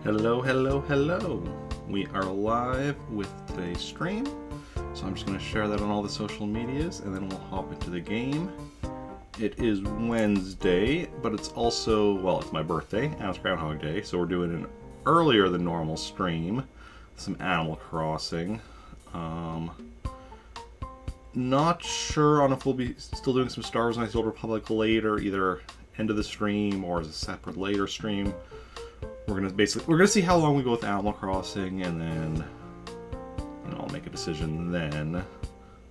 Hello, hello, hello. We are live with today's stream. So I'm just going to share that on all the social medias and then we'll hop into the game. It is Wednesday, but it's also, well, it's my birthday and it's Groundhog Day. So we're doing an earlier than normal stream. Some Animal Crossing. Not sure on if we'll be still doing some Star Wars Knights of the Old Republic later, either end of the stream or as a separate later stream. We're gonna see how long we go with Animal Crossing, and then I'll make a decision then.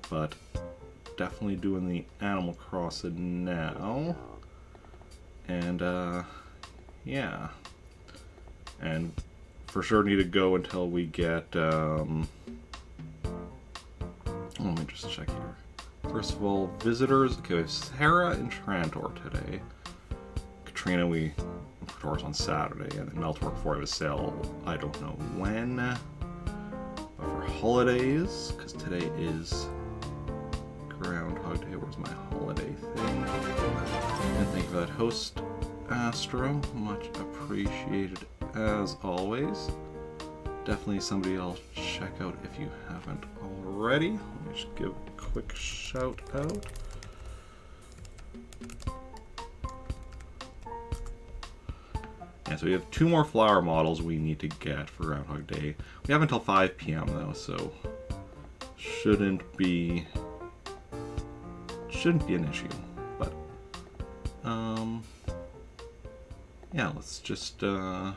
But definitely doing the Animal Crossing now, and yeah, and for sure need to go until we get. Let me just check here. First of all, visitors. Okay, we have Sarah and Trantor today. Katrina, we tours on Saturday, and then Meltor before I have a sale. I don't know when, but for holidays, because today is Groundhog Day. Where's my holiday thing? And thank you for that host, Astro. Much appreciated as always. Definitely somebody I'll check out if you haven't already. Let me just give a quick shout out. Yeah, so we have 2 more flower models we need to get for Groundhog Day. We have until 5 p.m. though, so shouldn't be an issue. But yeah, let's just bring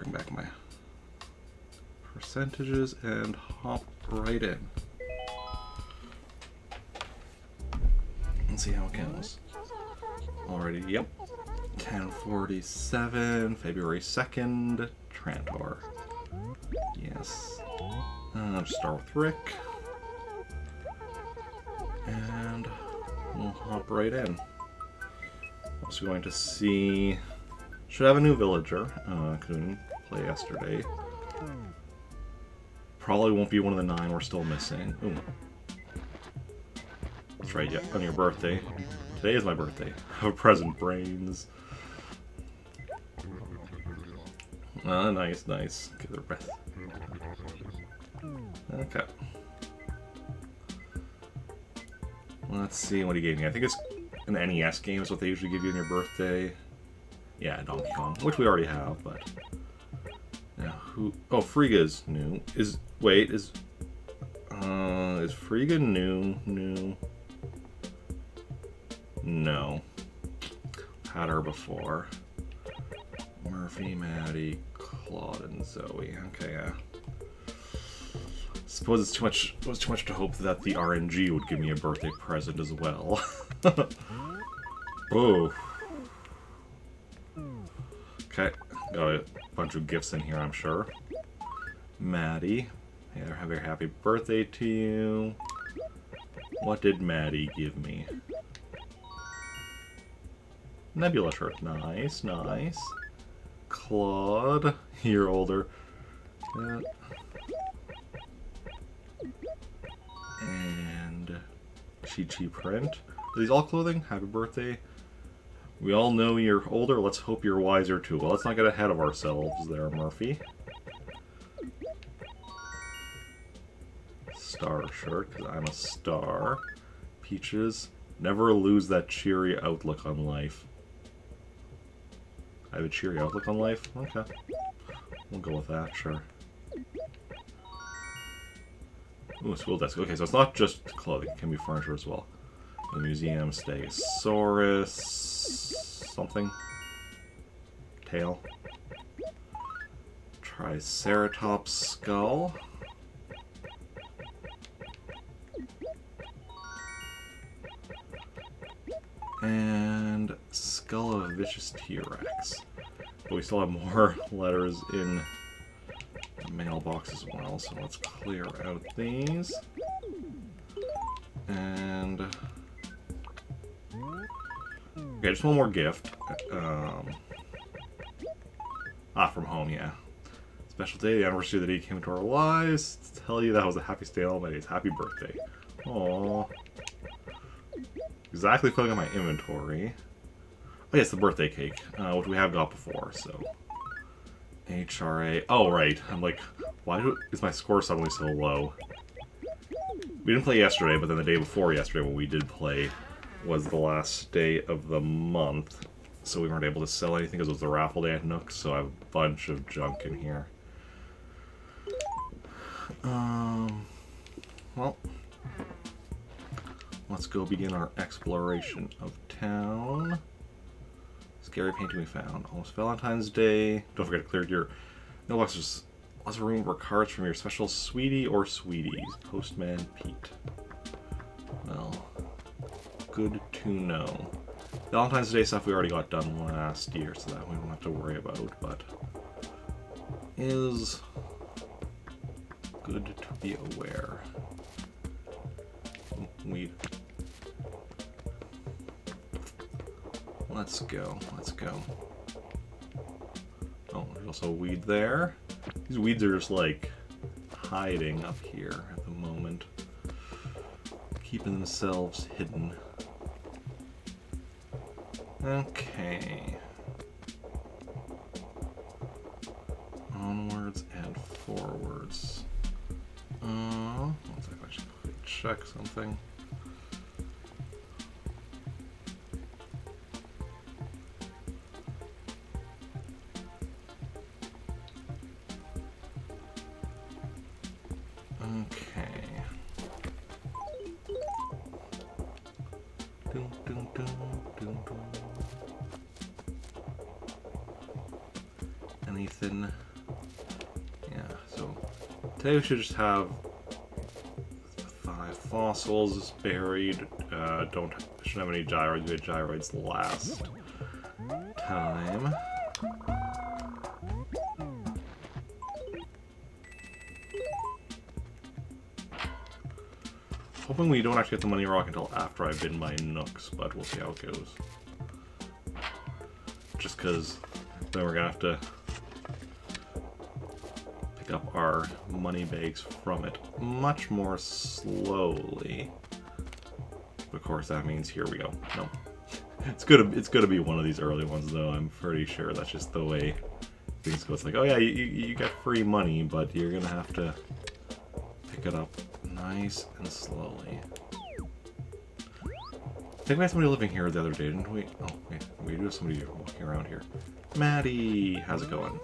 back my percentages and hop right in. Let's see how it goes. Already, yep. 10:47, February 2nd, Trantor. Yes. I'll just start with Rick. And we'll hop right in. Also going to see... Should have a new villager. Couldn't play yesterday. Probably won't be one of the 9 we're still missing. Ooh. That's right, yeah, on your birthday. Today is my birthday. Have a present, brains. Nice, nice. Give it a breath. Okay. Let's see what he gave me. I think it's an NES game is what they usually give you on your birthday. Yeah, Donkey Kong, which we already have, but... Now, who... Oh, Frigga's new. Is Frigga new? No. Had her before. Murphy, Maddie, Claude, and Zoe. Okay, yeah. Suppose it's too much. It was too much to hope that the RNG would give me a birthday present as well. Oh. Okay, got a bunch of gifts in here, I'm sure. Maddie, hey, have a very happy birthday to you. What did Maddie give me? Nebula shirt. Nice, nice. Claude, you're older. Yeah. And Chi-Chi print. Are these all clothing? Happy birthday. We all know you're older. Let's hope you're wiser too. Well, let's not get ahead of ourselves there, Murphy. Star shirt, because I'm a star. Peaches. Never lose that cheery outlook on life. I have a cheery outlook on life? Okay. We'll go with that, sure. Ooh, school desk. Okay, so it's not just clothing. It can be furniture as well. The museum, Stegosaurus... something. Tail. Triceratops skull. And skull of a vicious T-Rex. But we still have more letters in the mailbox as well, so let's clear out these. And... okay, just one more gift. From home, yeah. Special day, the anniversary of the day came into our lives. To tell you that was the happiest day of all my days. Happy birthday. Aww. Exactly filling up my inventory. Oh, yes, the birthday cake, which we have got before, so. HRA. Oh, right. I'm like, why is my score suddenly so low? We didn't play yesterday, but then the day before yesterday when we did play was the last day of the month. So we weren't able to sell anything because it was the raffle day at Nook's, so I have a bunch of junk in here. Well, let's go begin our exploration of town. Scary painting we found. Almost Valentine's Day. Don't forget to clear your mailboxes. Lots of room for cards from your special sweetie or sweeties. Postman Pete. Well, good to know. Valentine's Day stuff we already got done last year, so that we don't have to worry about, but is good to be aware. Weed. Let's go. Let's go. Oh, there's also a weed there. These weeds are just like hiding up here at the moment, keeping themselves hidden. Okay. Onwards and forwards. One second, I should check something. Okay. Dun, dun, dun, dun, dun. Anything? Yeah, so today we should just have 5 fossils buried. Shouldn't have any gyroids. We had gyroids last time. Hoping we don't actually get the money rock until after I've been my Nooks, but we'll see how it goes. Just because then we're gonna have to pick up our money bags from it much more slowly. Of course, that means here we go. No, it's gonna be one of these early ones though. I'm pretty sure that's just the way things go. It's like, oh yeah, you get free money, but you're gonna have to pick it up nice and slowly. I think we had somebody living here the other day, didn't we? Oh, wait, we do have somebody walking around here. Maddie, how's it going?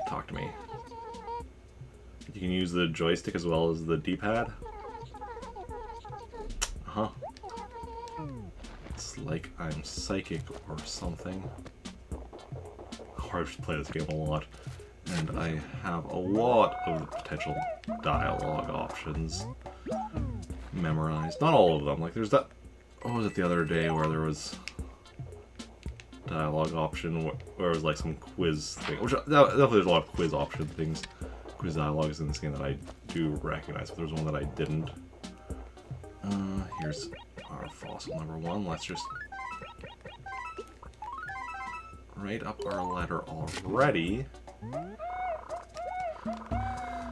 Talk to me. You can use the joystick as well as the D-pad? Uh-huh. It's like I'm psychic or something. Or I've just played this game a lot. And I have a lot of potential dialogue options memorized. Not all of them. Like, there's that... What was it the other day where there was dialogue option where it was like some quiz thing? Which, definitely there's a lot of quiz option things. Quiz dialogues in this game that I do recognize, but there's one that I didn't. Here's our fossil number 1. Let's just... write up our letter already.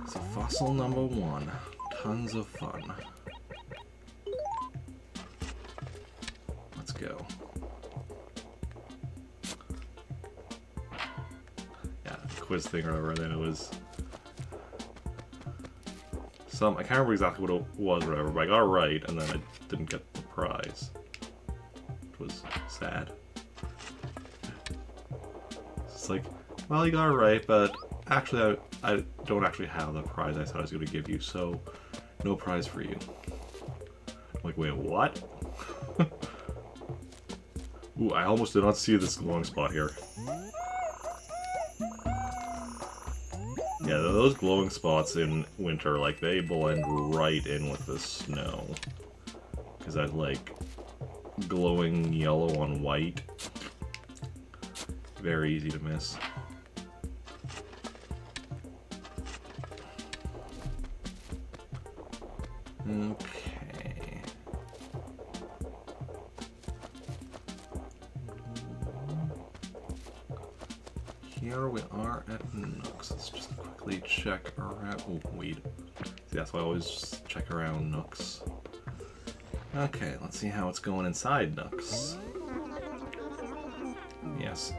So fossil number 1, tons of fun. Let's go. Yeah, quiz thing or whatever, and then it was some, I can't remember exactly what it was or whatever, but I got it right, and then I didn't get the prize. It was sad. It's like, well, you got it right, but actually I don't actually have the prize I said I was going to give you, so no prize for you. I'm like, wait, what? Ooh, I almost did not see this glowing spot here. Yeah, those glowing spots in winter, like, they blend right in with the snow. Because that, like, glowing yellow on white. Very easy to miss. Okay. Here we are at Nooks. Let's just quickly check around. Oh, weed. See, that's why I always check around Nooks. Okay, let's see how it's going inside Nooks. Yes,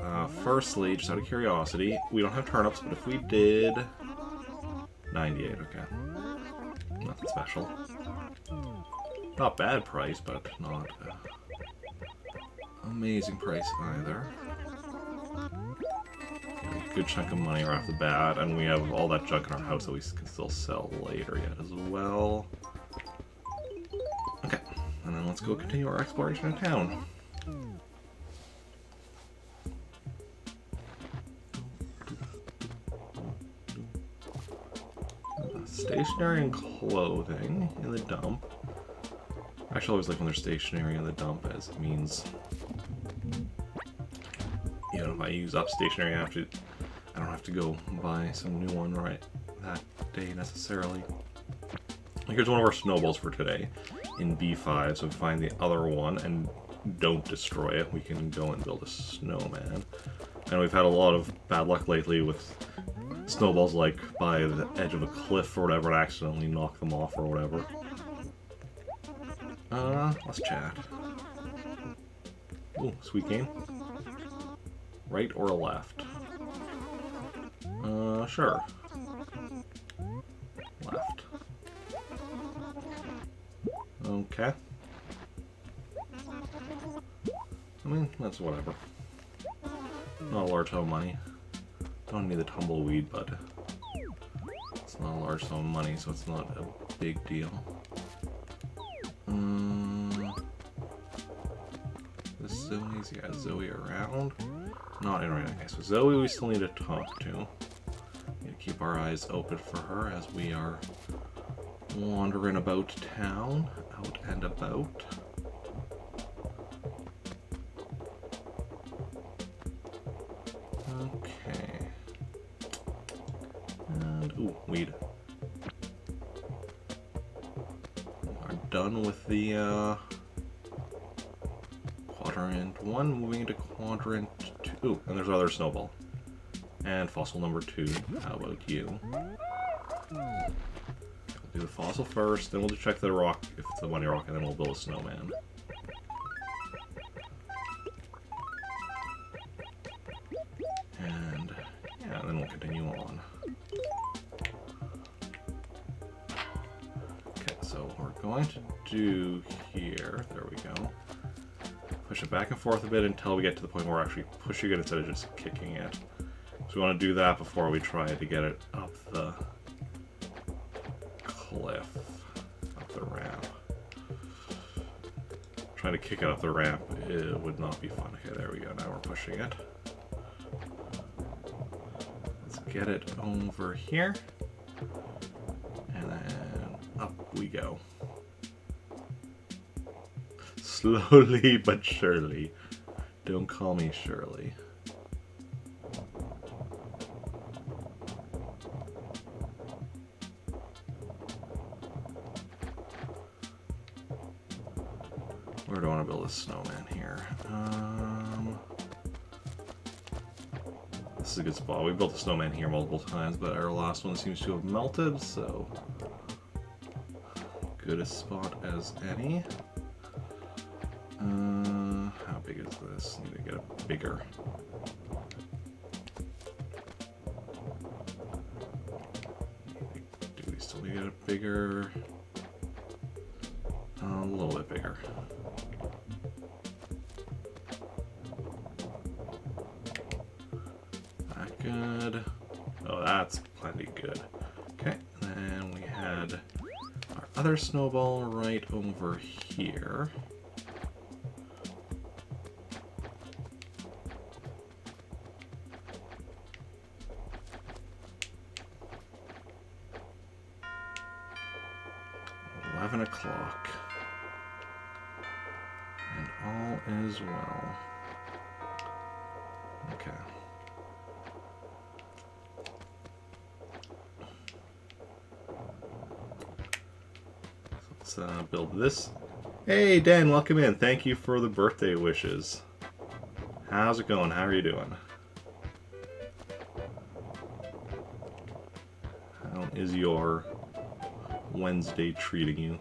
firstly, just out of curiosity, we don't have turnips, but if we did... 98, okay. Nothing special. Not bad price, but not amazing price either. Good chunk of money right off the bat, and we have all that junk in our house that we can still sell later yet as well. Okay, and then let's go continue our exploration of town. Stationery and clothing in the dump. Actually, I always like when there's stationery in the dump, as it means, you know, if I use up stationery, I don't have to go buy some new one right that day necessarily. Here's one of our snowballs for today in B5, so if we find the other one and don't destroy it, we can go and build a snowman. And we've had a lot of bad luck lately with snowballs, like by the edge of a cliff or whatever, and accidentally knock them off or whatever. Let's chat. Ooh, sweet game. Right or left? Sure. Left. Okay. I mean, that's whatever. Not a large sum of money. Don't need the tumbleweed, but it's not a large sum of money, so it's not a big deal. This Zoe's, yeah, Zoe around. Not in right now. Okay, so Zoe we still need to talk to. Need to keep our eyes open for her as we are wandering about town, out and about. Okay. And, ooh, weed. Are done with the, quadrant 1, moving into quadrant 2. Ooh, and there's another snowball. And fossil number 2. How about you? We'll do the fossil first, then we'll just check the rock, if it's a money rock, and then we'll build a snowman. And, yeah, then we'll continue on. Okay, so we're going to do here, there we go. Push it back and forth a bit until we get to the point where we're actually pushing it instead of just kicking it. So we want to do that before we try to get it up the cliff, up the ramp. Trying to kick it up the ramp, it would not be fun. Okay, there we go, now we're pushing it. Let's get it over here. And then up we go. Slowly but surely. Don't call me Shirley. Where do I want to build a snowman here? This is a good spot. We built a snowman here multiple times, but our last one seems to have melted, so good a spot as any. How big is this? Need to get it bigger. Do we still need to get it bigger? A little bit bigger. That good. Oh, that's plenty good. Okay, and then we had our other snowball right over here. O'clock. And all is well. Okay. So let's build this. Hey Dan, welcome in. Thank you for the birthday wishes. How's it going? How are you doing? How is your Wednesday treating you?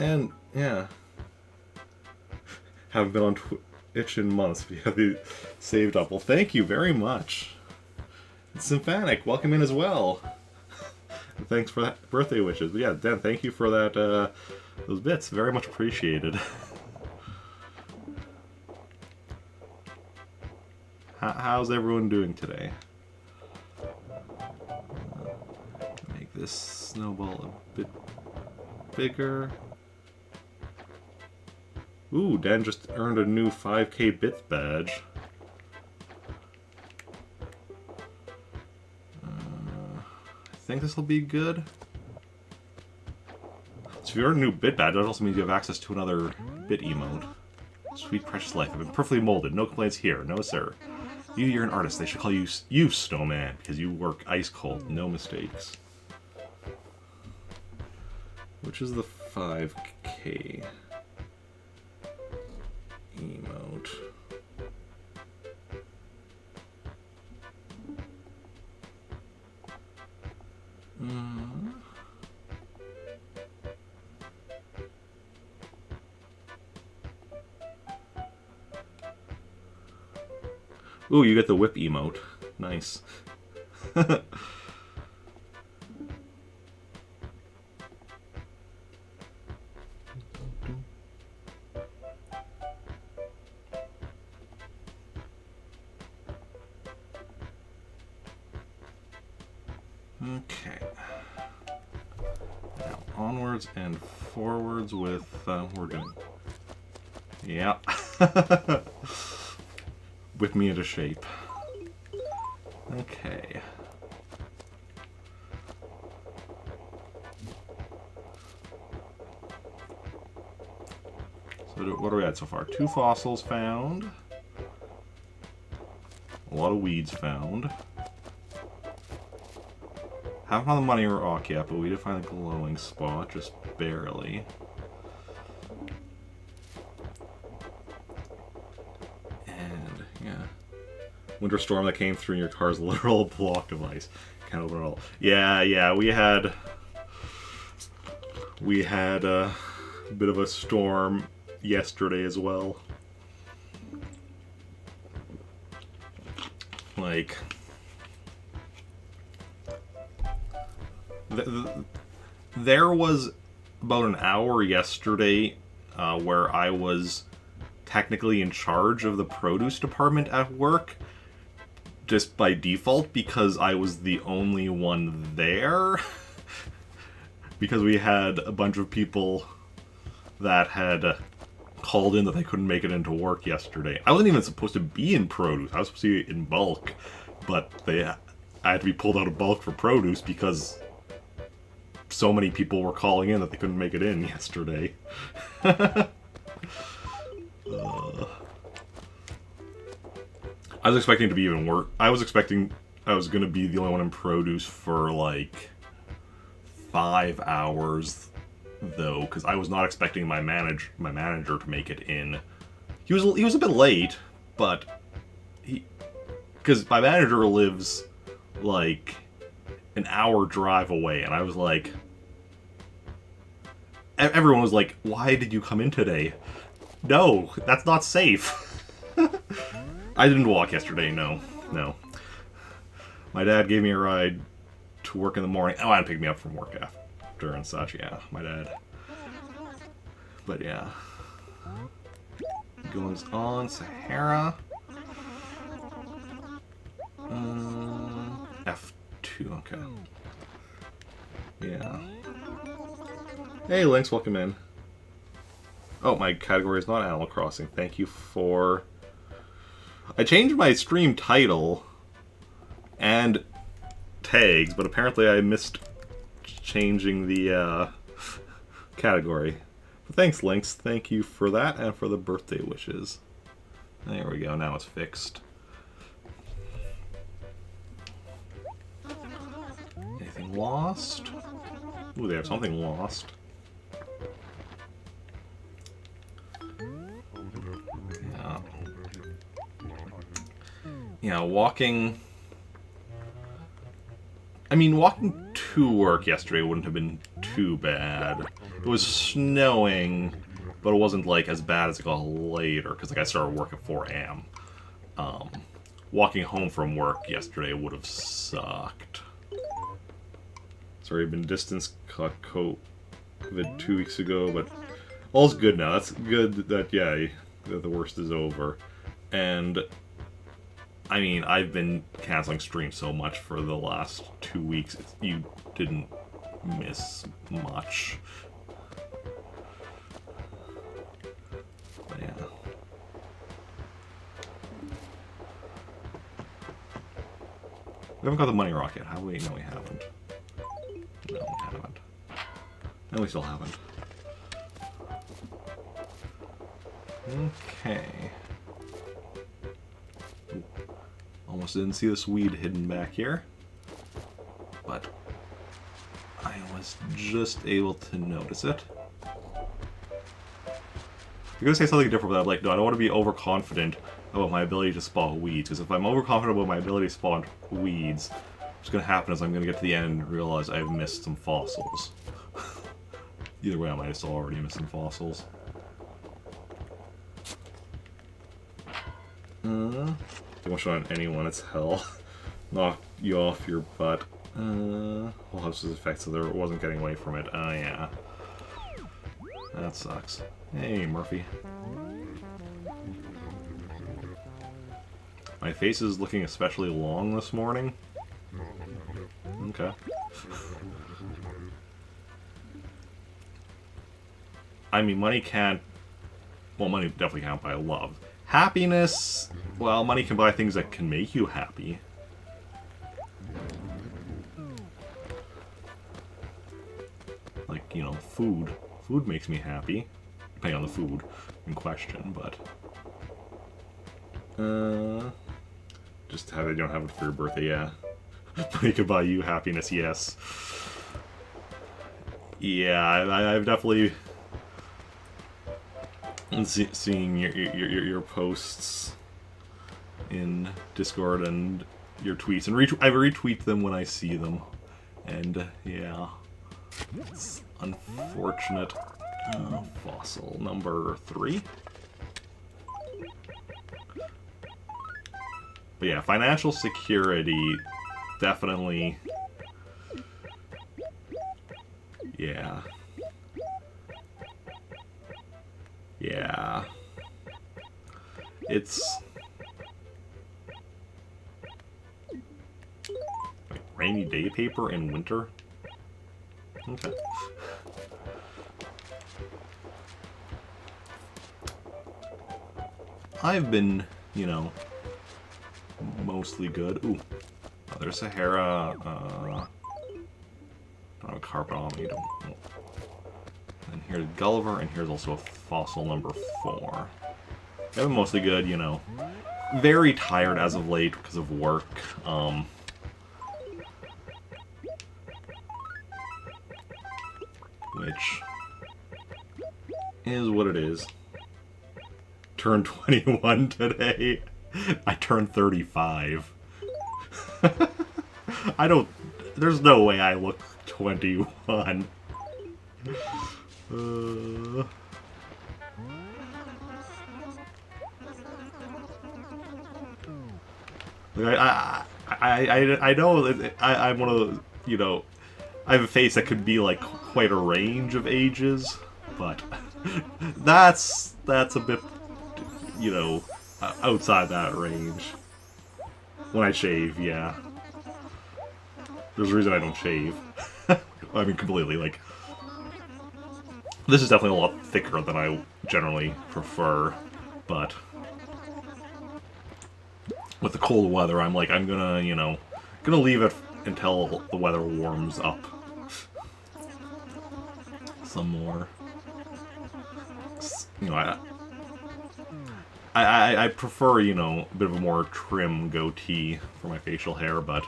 And, yeah. Haven't been on Twitch in months, but you have the saved up. Well, thank you very much. Symphonic, welcome in as well. And thanks for that birthday wishes. But yeah, Dan, thank you for that, those bits. Very much appreciated. How's everyone doing today? Make this snowball a bit bigger. Ooh, Dan just earned a new 5K bits badge. I think this will be good. So if you earn a new bit badge, that also means you have access to another bit emote. Sweet precious life. I've been perfectly molded. No complaints here. No, sir. You're an artist. They should call you Snowman, because you work ice cold. No mistakes. Which is the 5K emote? Ooh, you get the whip emote. Nice. Okay. Now onwards and forwards with we're doing. Yeah. Whip me into shape. Okay. So what are we at so far? 2 fossils found. A lot of weeds found. Haven't found the money rock yet, but we did find a glowing spot, just barely. And, yeah. Winter storm that came through your car's literal block of ice. Can't open it all. Yeah, we had a bit of a storm yesterday as well. Like... There was about an hour yesterday where I was technically in charge of the produce department at work, just by default, because I was the only one there. Because we had a bunch of people that had called in that they couldn't make it into work yesterday. I wasn't even supposed to be in produce. I was supposed to be in bulk, but I had to be pulled out of bulk for produce because so many people were calling in that they couldn't make it in yesterday. I was expecting to be even worse. I was expecting I was going to be the only one in produce for like 5 hours, though, because I was not expecting my manager to make it in. He was a bit late, but because my manager lives like an hour drive away, and I was like, everyone was like, why did you come in today? No, that's not safe. I didn't walk yesterday, no. My dad gave me a ride to work in the morning. Oh, and pick me up from work after and such, yeah, my dad. But yeah. Goings on, Sahara. F2, okay. Yeah. Hey, Lynx, welcome in. Oh, my category is not Animal Crossing. Thank you for... I changed my stream title and tags, but apparently I missed changing the category. But thanks, Lynx. Thank you for that and for the birthday wishes. There we go. Now it's fixed. Anything lost? Ooh, they have something lost. Yeah, walking... I mean, walking to work yesterday wouldn't have been too bad. But was snowing, but it wasn't like as bad as it got later because like I started work at 4 a.m. Walking home from work yesterday would have sucked. Sorry, I've been distance caught COVID 2 weeks ago, but all's good now. That's good that, yeah, that the worst is over. And, I mean, I've been canceling streams so much for the last 2 weeks. You didn't miss much. But, yeah. We haven't got the money rock yet, have we? No, we haven't. No, we haven't. No, we still haven't. Okay. Ooh. Almost didn't see this weed hidden back here. But I was just able to notice it. You're gonna say something different, but I'm like, no, I don't want to be overconfident about my ability to spawn weeds, because if I'm overconfident about my ability to spawn weeds, what's going to happen is I'm going to get to the end and realize I've missed some fossils. Either way, I might have still already missed some fossils. Don't wish on anyone, it's hell. Knock you off your butt. Well, how's this effect so there wasn't getting away from it? Oh, yeah. That sucks. Hey, Murphy. My face is looking especially long this morning. Okay. I mean, money can't... Well, money definitely can't buy love. Happiness... Well, money can buy things that can make you happy. Like, you know, food. Food makes me happy. Depending on the food in question, but... Just have it, you don't have it for your birthday, yeah. Money can buy you happiness, yes. Yeah, I've definitely... seeing your posts in Discord and your tweets, and I retweet them when I see them, and yeah, it's unfortunate. Fossil number 3. But yeah, financial security, definitely, yeah. Yeah. It's... like rainy day paper in winter? Okay. I've been, you know, mostly good. Ooh. Oh, there's Sahara, don't have a carpet on me, don't... And here's Gulliver, and here's also a fossil number 4. I've been mostly good, you know. Very tired as of late because of work. Which is what it is. Turned 21 today. I turned 35. I don't... There's no way I look 21. I know that I'm one of the, you know, I have a face that could be like quite a range of ages, but that's a bit, you know, outside that range. When I shave, yeah. There's a reason I don't shave. I mean, completely, like... This is definitely a lot thicker than I generally prefer, but... with the cold weather, I'm like, I'm gonna, you know, gonna leave it until the weather warms up some more. You know, I prefer, you know, a bit of a more trim goatee for my facial hair, but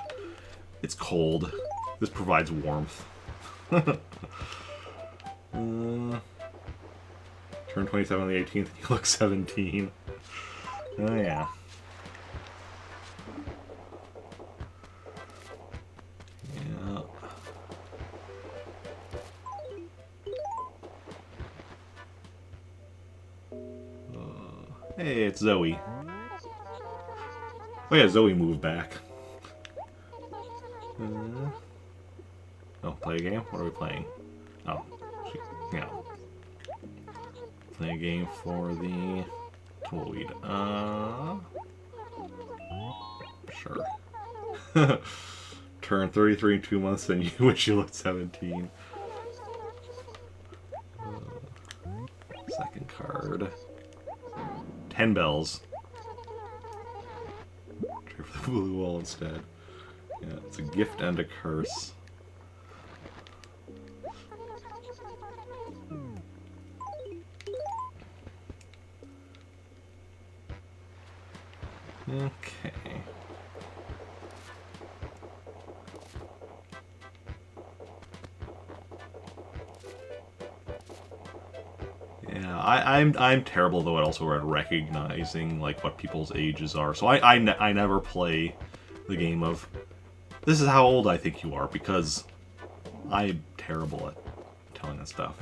it's cold. This provides warmth. Turn 27 on the 18th and you look 17. Oh yeah. Hey, it's Zoe. Oh yeah, Zoe moved back. Oh, play a game? What are we playing? Oh, yeah. Play a game for the Tumbleweed. Sure. Turn 33 in 2 months and you wish you looked 17. Second card. 10 bells. Try for the blue wall instead. Yeah, it's a gift and a curse. Okay. Yeah, I'm terrible though also at recognizing like what people's ages are. So I never play the game of this is how old I think you are because I'm terrible at telling that stuff.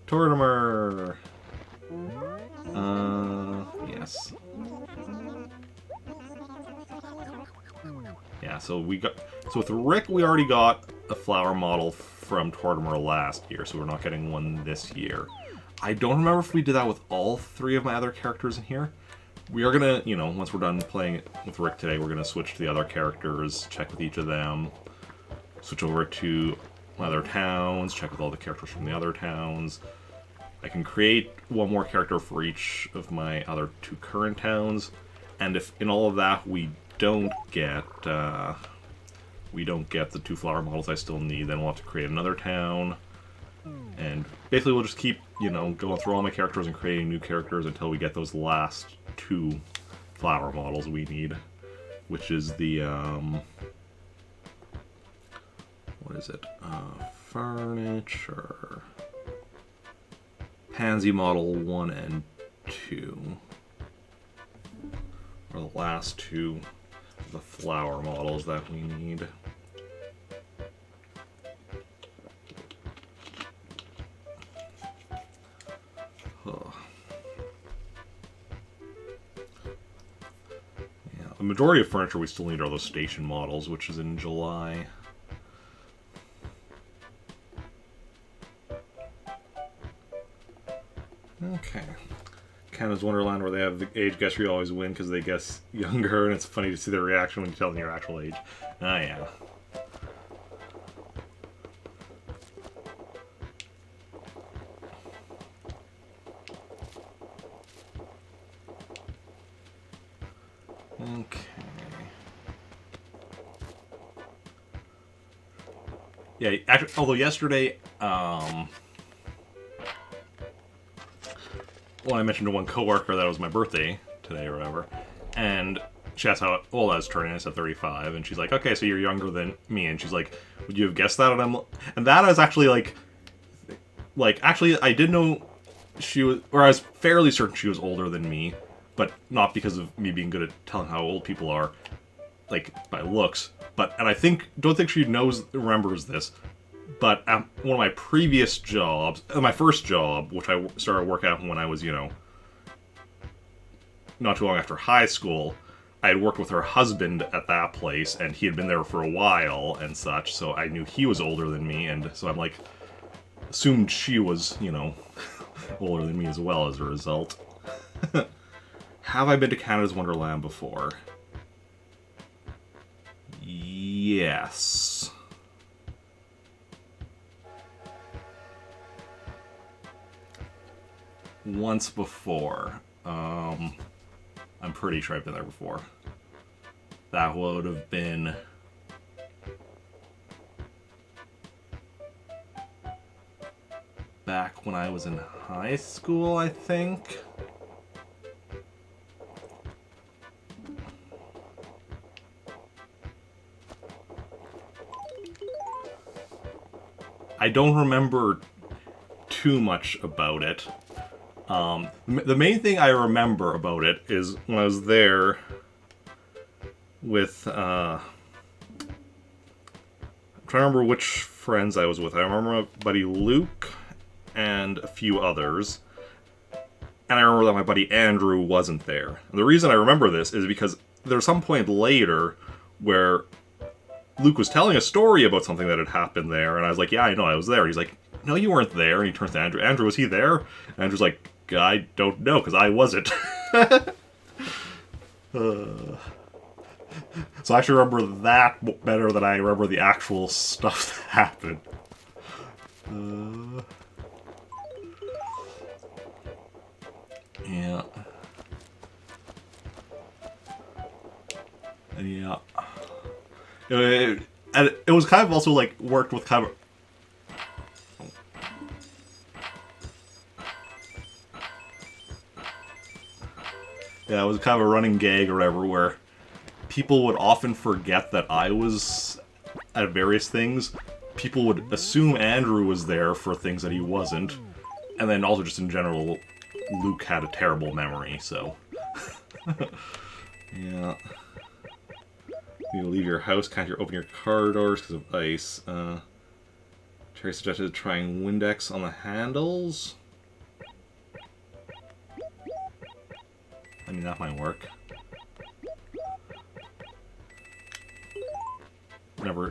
Tortimer. Yes. Yeah, so with Rick we already got a flower model from Tortimer last year, so we're not getting one this year. I don't remember if we did that with all 3 of my other characters in here. We are gonna, you know, once we're done playing with Rick today, we're gonna switch to the other characters, check with each of them, switch over to my other towns, check with all the characters from the other towns. I can create one more character for each of my other 2 current towns, and if in all of that we don't get the 2 flower models I still need, then we'll have to create another town. And basically we'll just keep, you know, going through all my characters and creating new characters until we get those last 2 flower models we need. Which is the, what is it? Furniture. Pansy model 1 and 2. Are the last 2 of the flower models that we need. The majority of furniture we still need are those station models, which is in July. Okay. Canada's Wonderland, where they have the age guess you always win because they guess younger, and it's funny to see their reaction when you tell them your actual age. Ah, yeah. Okay. Yeah, actually, although yesterday, well, I mentioned to one coworker that it was my birthday today or whatever, and she asked how old I was turning. I said 35, and she's like, "Okay, so you're younger than me." And she's like, "Would you have guessed that?" And that I was actually like actually I did know she was, or I was fairly certain she was older than me, but not because of me being good at telling how old people are, like by looks. And I don't think she remembers this, but at one of my previous jobs, my first job, which I started working at when I was, you know, not too long after high school, I had worked with her husband at that place, and he had been there for a while and such, so I knew he was older than me, and so I'm like, assumed she was, you know, older than me as well as a result. Have I been to Canada's Wonderland before? Yes. Once before. I'm pretty sure I've been there before. That would have been back when I was in high school, I think. I don't remember too much about it. The main thing I remember about it is when I was there with, I'm trying to remember which friends I was with. I remember my buddy Luke and a few others. And I remember that my buddy Andrew wasn't there. And the reason I remember this is because there's some point later where Luke was telling a story about something that had happened there, and I was like, yeah, I know, I was there. And he's like, no, you weren't there. And he turns to Andrew. Andrew, was he there? And Andrew's like, I don't know, because I wasn't. So I actually remember that better than I remember the actual stuff that happened. Yeah. Yeah. And it was kind of also like worked with kind of. Yeah, it was kind of a running gag or whatever where people would often forget that I was at various things. People would assume Andrew was there for things that he wasn't. And then also just in general, Luke had a terrible memory, so. Yeah. You leave your house, can't open your car doors because of ice. Terry suggested trying Windex on the handles. I mean, that might work.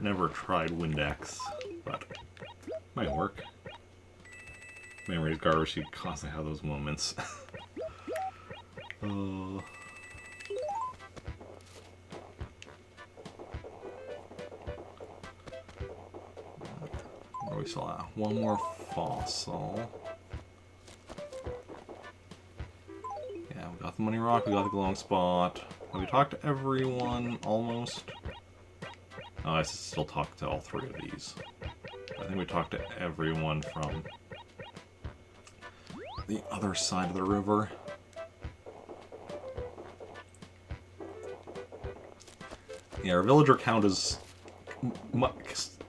Never tried Windex, but might work. Memory's garbage, you constantly have those moments. Where we saw that? One more fossil. Yeah, we got the money rock, we got the glowing spot. Have we talked to everyone, almost? Oh, I still talked to all three of these. I think we talked to everyone from the other side of the river. Yeah, our villager count is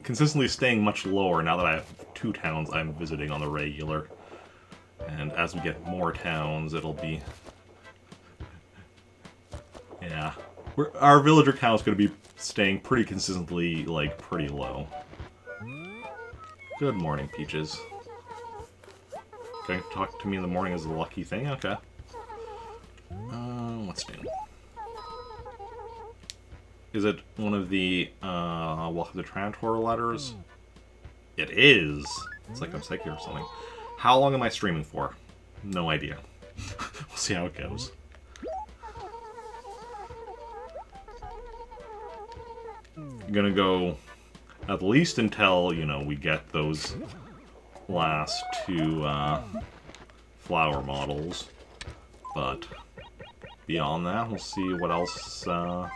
consistently staying much lower now that I have 2 towns I'm visiting on the regular. And as we get more towns, it'll be... Yeah. Our villager count is going to be staying pretty consistently, like, pretty low. Good morning, Peaches. Okay, talk to me in the morning is a lucky thing? Okay. What's new? Is it one of the, Welcome to Trantor letters? It is! It's like I'm sick here or something. How long am I streaming for? No idea. We'll see how it goes. I'm gonna go at least until, you know, we get those last 2 flower models. But beyond that, we'll see what else. I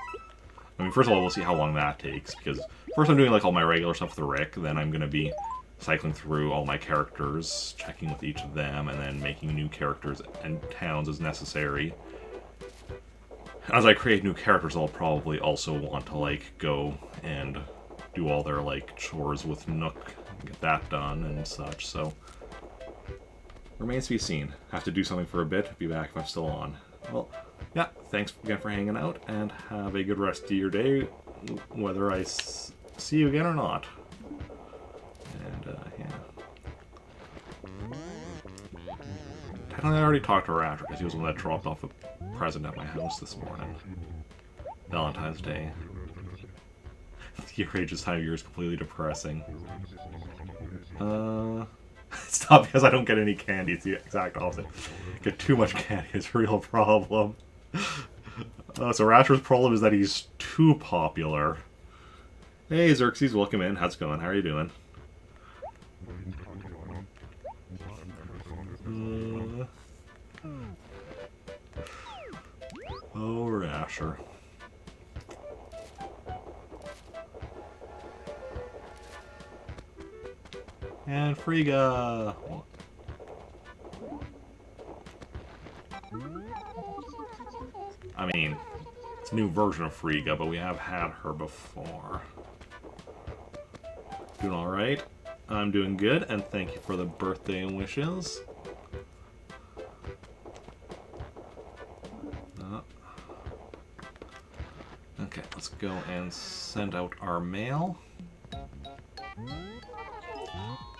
mean, first of all, we'll see how long that takes, because first I'm doing like all my regular stuff with Rick, then I'm gonna be cycling through all my characters, checking with each of them, and then making new characters and towns as necessary. As I create new characters, I'll probably also want to, like, go and do all their, like, chores with Nook, get that done and such, so... Remains to be seen. Have to do something for a bit, be back if I'm still on. Well, yeah, thanks again for hanging out, and have a good rest of your day, whether I see you again or not. And, yeah. Technically, I already talked to Raptor, because he was the one that dropped off a present at my house this morning. Valentine's Day. Your age this time of year is completely depressing. It's not because I don't get any candy, it's the exact opposite. Get too much candy is a real problem. So Raptor's problem is that he's too popular. Hey Xerxes, welcome in. How's it going? How are you doing? Oh, Rasher. And Frigga! I mean, it's a new version of Frigga, but we have had her before. Doing alright? I'm doing good, and thank you for the birthday wishes. Okay, let's go and send out our mail.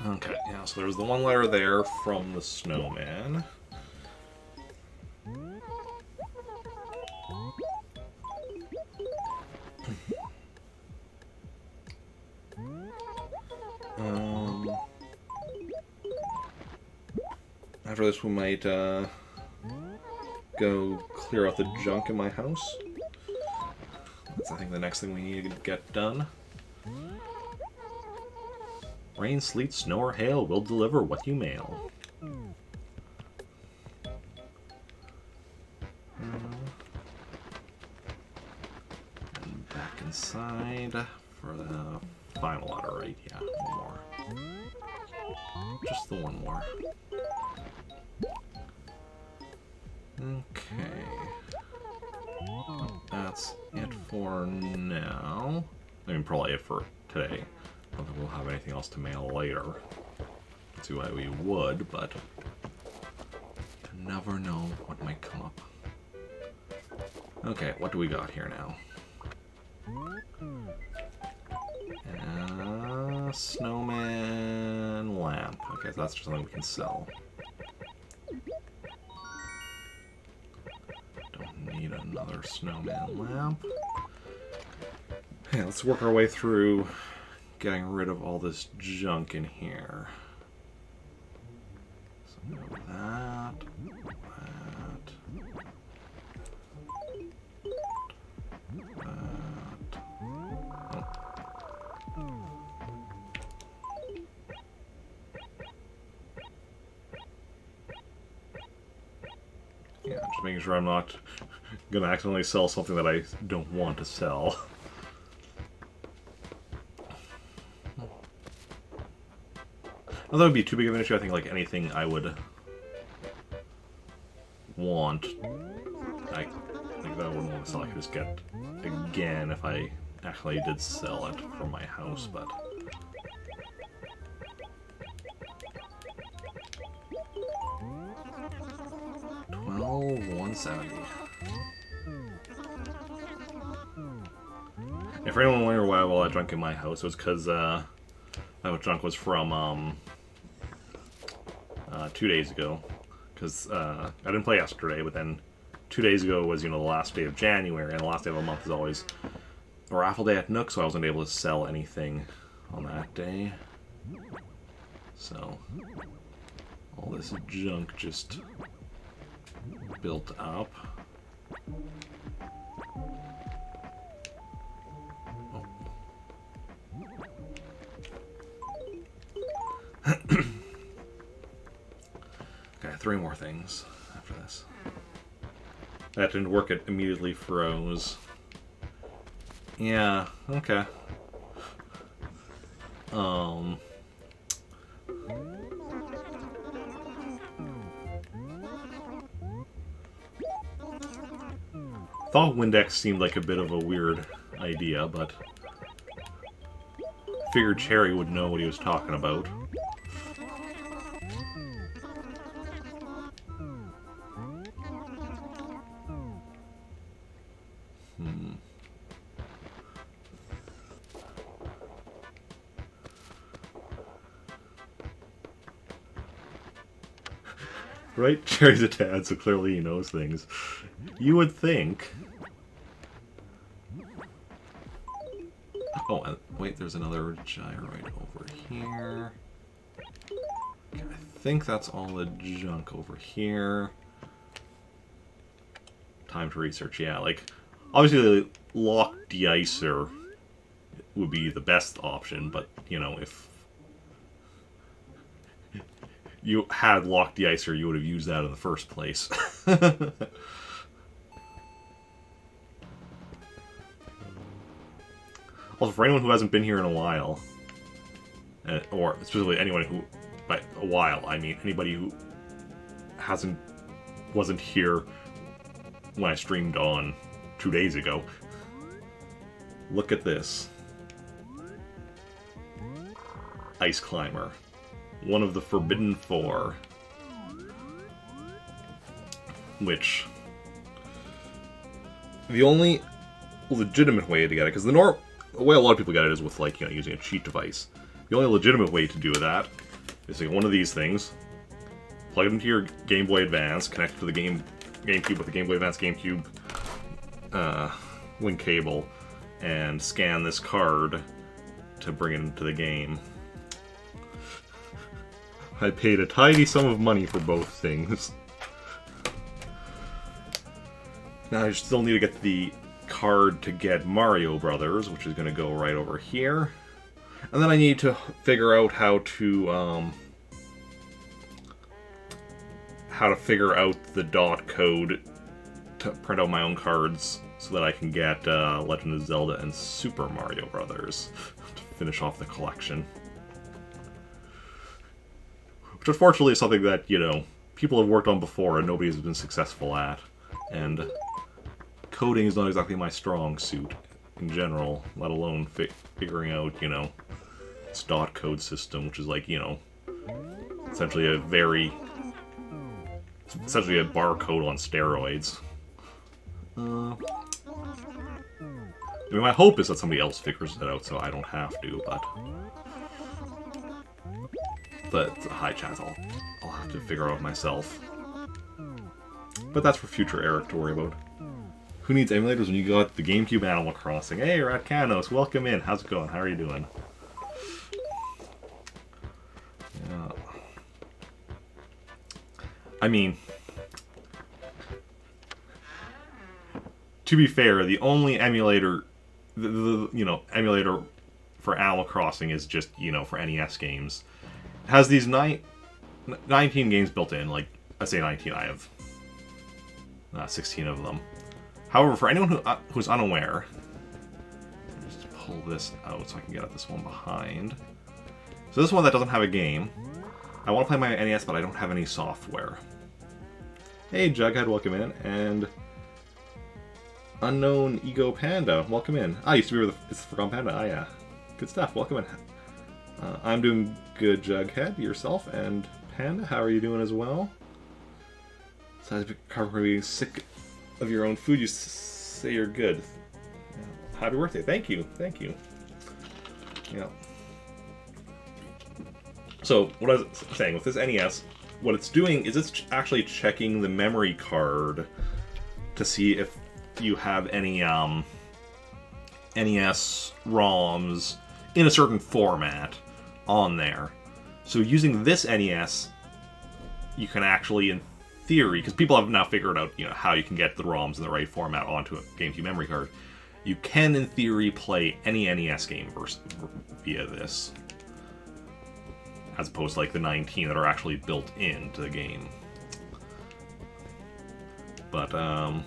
Okay, yeah, so there's the one letter there from the snowman. After this, we might go clear out the junk in my house. That's, I think, the next thing we need to get done. Rain, sleet, snow, or hail will deliver what you mail. And back inside for the final letter, right? Yeah, one more. Just the one more. Okay. That's it for now. I mean, probably it for today. I don't think we'll have anything else to mail later. See why we would, but you never know what might come up. Okay, what do we got here now? Snowman lamp. Okay, so that's just something we can sell. Don't need another snowman lamp. Okay, let's work our way through getting rid of all this junk in here. So that. Yeah, just making sure I'm not gonna accidentally sell something that I don't want to sell. Although it would be too big of an issue, I think like anything I would want, I think that I wouldn't want to sell. I could just get again if I actually did sell it from my house, but... $12,170. If anyone wondering why I have all that junk in my house, it was because that junk was from 2 days ago. Because I didn't play yesterday, but then 2 days ago was, you know, the last day of January, and the last day of the month is always a raffle day at Nook, so I wasn't able to sell anything on that day. So, all this junk just built up. Oh. Okay, 3 more things after this. That didn't work, it immediately froze. Yeah, okay. Thought Windex seemed like a bit of a weird idea, but figured Cherry would know what he was talking about. Right? Cherry's a tad, so clearly he knows things. You would think. Oh, wait, there's another gyroid over here. Okay, I think that's all the junk over here. Time to research, yeah, like, obviously the lock de-icer would be the best option, but, you know, if you had lock de-icer, you would have used that in the first place. Also, for anyone who hasn't been here in a while, or specifically anyone who, by a while, I mean anybody who wasn't here when I streamed on 2 days ago, look at this. Ice Climber. One of the Forbidden Four. Which... the only legitimate way to get it, because the way a lot of people get it is with, like, you know, using a cheat device. The only legitimate way to do that is to get one of these things, plug it into your Game Boy Advance, connect it to the GameCube with the Game Boy Advance GameCube link cable, and scan this card to bring it into the game. I paid a tidy sum of money for both things. Now I still need to get the card to get Mario Brothers, which is going to go right over here. And then I need to figure out how to figure out the dot code to print out my own cards so that I can get Legend of Zelda and Super Mario Brothers to finish off the collection. Which unfortunately is something that, you know, people have worked on before and nobody's been successful at. And coding is not exactly my strong suit in general, let alone figuring out, you know, this dot code system, which is like, you know, essentially a barcode on steroids. I mean, my hope is that somebody else figures it out so I don't have to, but it's a high chance I'll have to figure out myself. But that's for future Eric to worry about. Who needs emulators when you got the GameCube Animal Crossing? Hey, Ratcanos, welcome in. How's it going? How are you doing? Yeah. I mean, to be fair, the only emulator, emulator for Animal Crossing is just, you know, for NES games. It has these 19 games built in. Like, I say 19, I have 16 of them. However, for anyone who's unaware, just pull this out so I can get at this one behind. So this one that doesn't have a game. I want to play my NES, but I don't have any software. Hey, Jughead, welcome in, and Unknown Ego Panda, welcome in. I used to be with it's Forgotten Panda. Ah, yeah, good stuff. Welcome in. I'm doing good, Jughead. Yourself and Panda, how are you doing as well? Besides being sick of your own food, you say you're good. Yeah. Happy birthday! Thank you, thank you. Yeah. So what I was saying with this NES, what it's doing is it's actually checking the memory card to see if you have any NES ROMs in a certain format on there. So using this NES, you can actually, in theory, because people have now figured out, you know, how you can get the ROMs in the right format onto a GameCube memory card, you can, in theory, play any NES game via this, as opposed to like the 19 that are actually built into the game. But the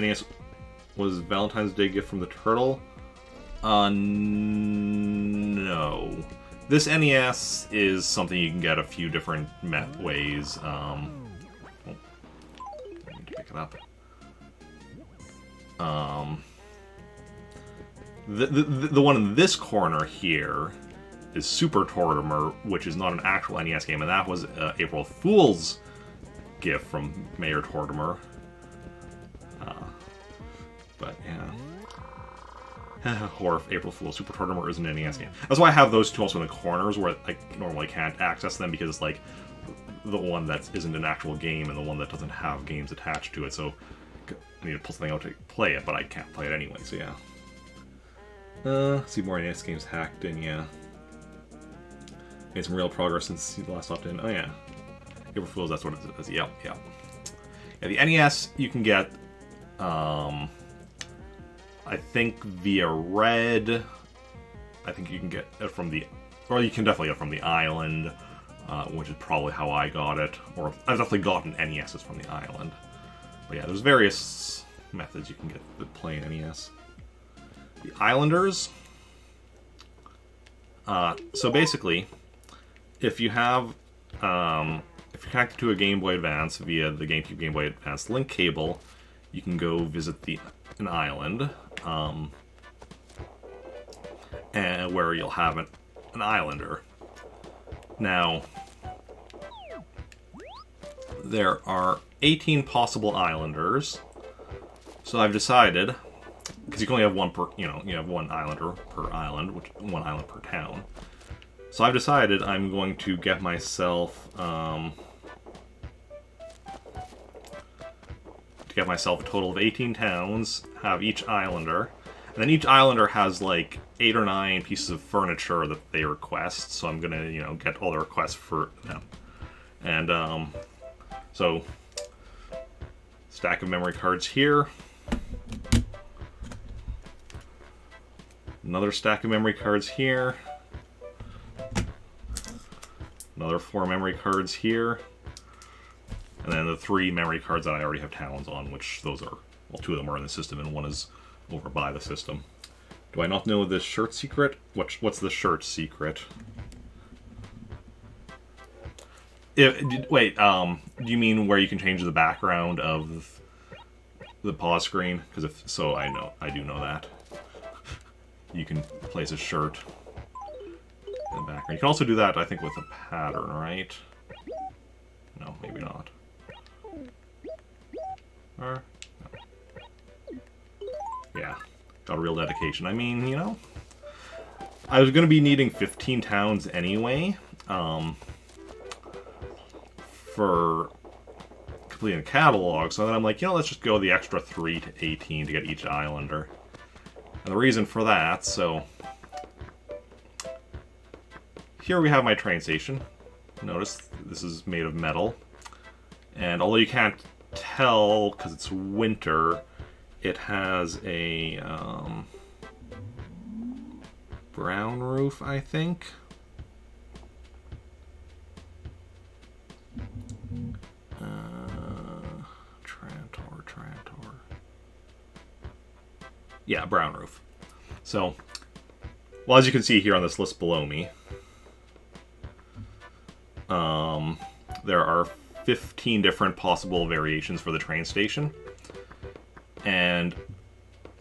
NES was Valentine's Day gift from the Turtle. No. This NES is something you can get a few different ways. I need to pick it up. The one in this corner here is Super Tortimer, which is not an actual NES game, and that was April Fool's gift from Mayor Tortimer. But yeah. Or April Fool, Super Tortimer isn't an NES game. That's why I have those two also in the corners where I normally can't access them, because it's like the one that isn't an actual game and the one that doesn't have games attached to it. So I need to pull something out to play it, but I can't play it anyway, so yeah. See more NES games hacked in, yeah. Made some real progress since you last stopped in. Oh yeah. April Fools, that's what it is. Yep, yep. Yeah, the NES you can get I think via Red. I think you can get it from the, or you can definitely get it from the island, which is probably how I got it. Or I've definitely gotten NESs from the island. But yeah, there's various methods you can get to play an NES. The Islanders. So basically, if you have, if you're connected to a Game Boy Advance via the GameCube Game Boy Advance link cable, you can go visit an island. And where you'll have an islander. Now, there are 18 possible islanders, so I've decided, because you can only have one per, you have one islander per island, which one island per town. So I've decided I'm going to get myself a total of 18 towns, have each islander, and then each islander has like 8 or 9 pieces of furniture that they request, so I'm gonna, get all the requests for them. And, so, stack of memory cards here. Another stack of memory cards here. Another 4 memory cards here. And then the 3 memory cards that I already have towns on, which those are, well, 2 of them are in the system and 1 is over by the system. Do I not know this shirt secret? What's the shirt secret? Wait, do you mean where you can change the background of the pause screen? Because if so, I do know that. You can place a shirt in the background. You can also do that, I think, with a pattern, right? No, maybe not. Or, no. Yeah, got a real dedication. I mean, I was going to be needing 15 towns anyway, for completing a catalog, so then I'm like, let's just go the extra 3 to 18 to get each islander. And the reason for that, so here we have my train station. Notice this is made of metal, and although you can't tell because it's winter, it has a brown roof, I think. Trantor. Yeah, brown roof. So, well, as you can see here on this list below me, there are 15 different possible variations for the train station. And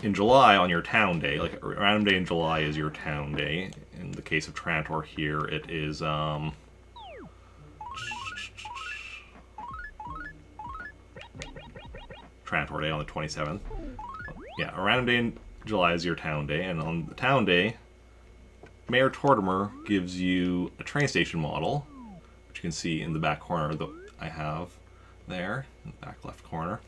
in July, on your town day, like a random day in July is your town day. In the case of Trantor here, it is, Trantor Day on the 27th. Yeah, a random day in July is your town day, and on the town day, Mayor Tortimer gives you a train station model, which you can see in the back corner that I have there, in the back left corner.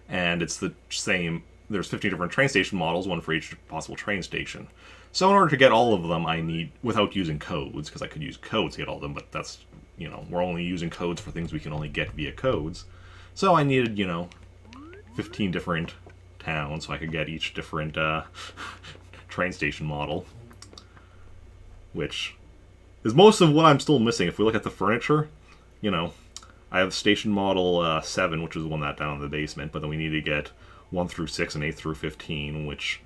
And it's the same, there's 15 different train station models, one for each possible train station. So in order to get all of them, I need, without using codes, because I could use codes to get all of them, but that's, we're only using codes for things we can only get via codes. So I needed, 15 different towns so I could get each different train station model, which is most of what I'm still missing. If we look at the furniture, I have station model 7, which is the one that down in the basement, but then we need to get 1 through 6 and 8 through 15, which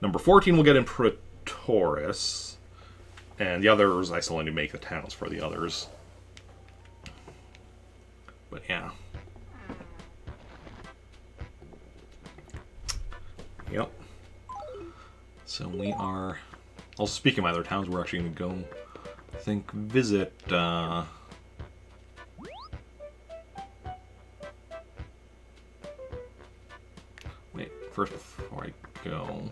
number 14 we'll get in Pretoris, and the others I still need to make the towns for the others. But yeah. Yep. So we are... Also, speaking of my other towns, we're actually going to go, I think, visit... Wait, first before I go...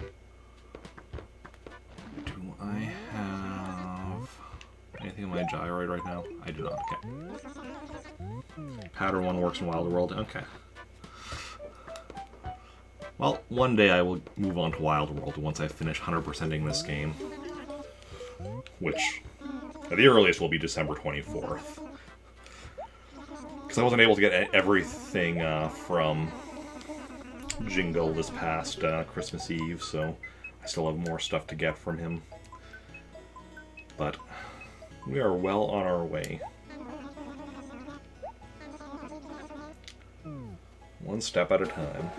Do I have anything in my gyroid right now? I do not, okay. Pattern 1 works in Wild World, okay. Well, one day I will move on to Wild World once I finish 100%ing this game. Which, at the earliest, will be December 24th. Because I wasn't able to get everything from Jingle this past Christmas Eve, so I still have more stuff to get from him. But we are well on our way. One step at a time.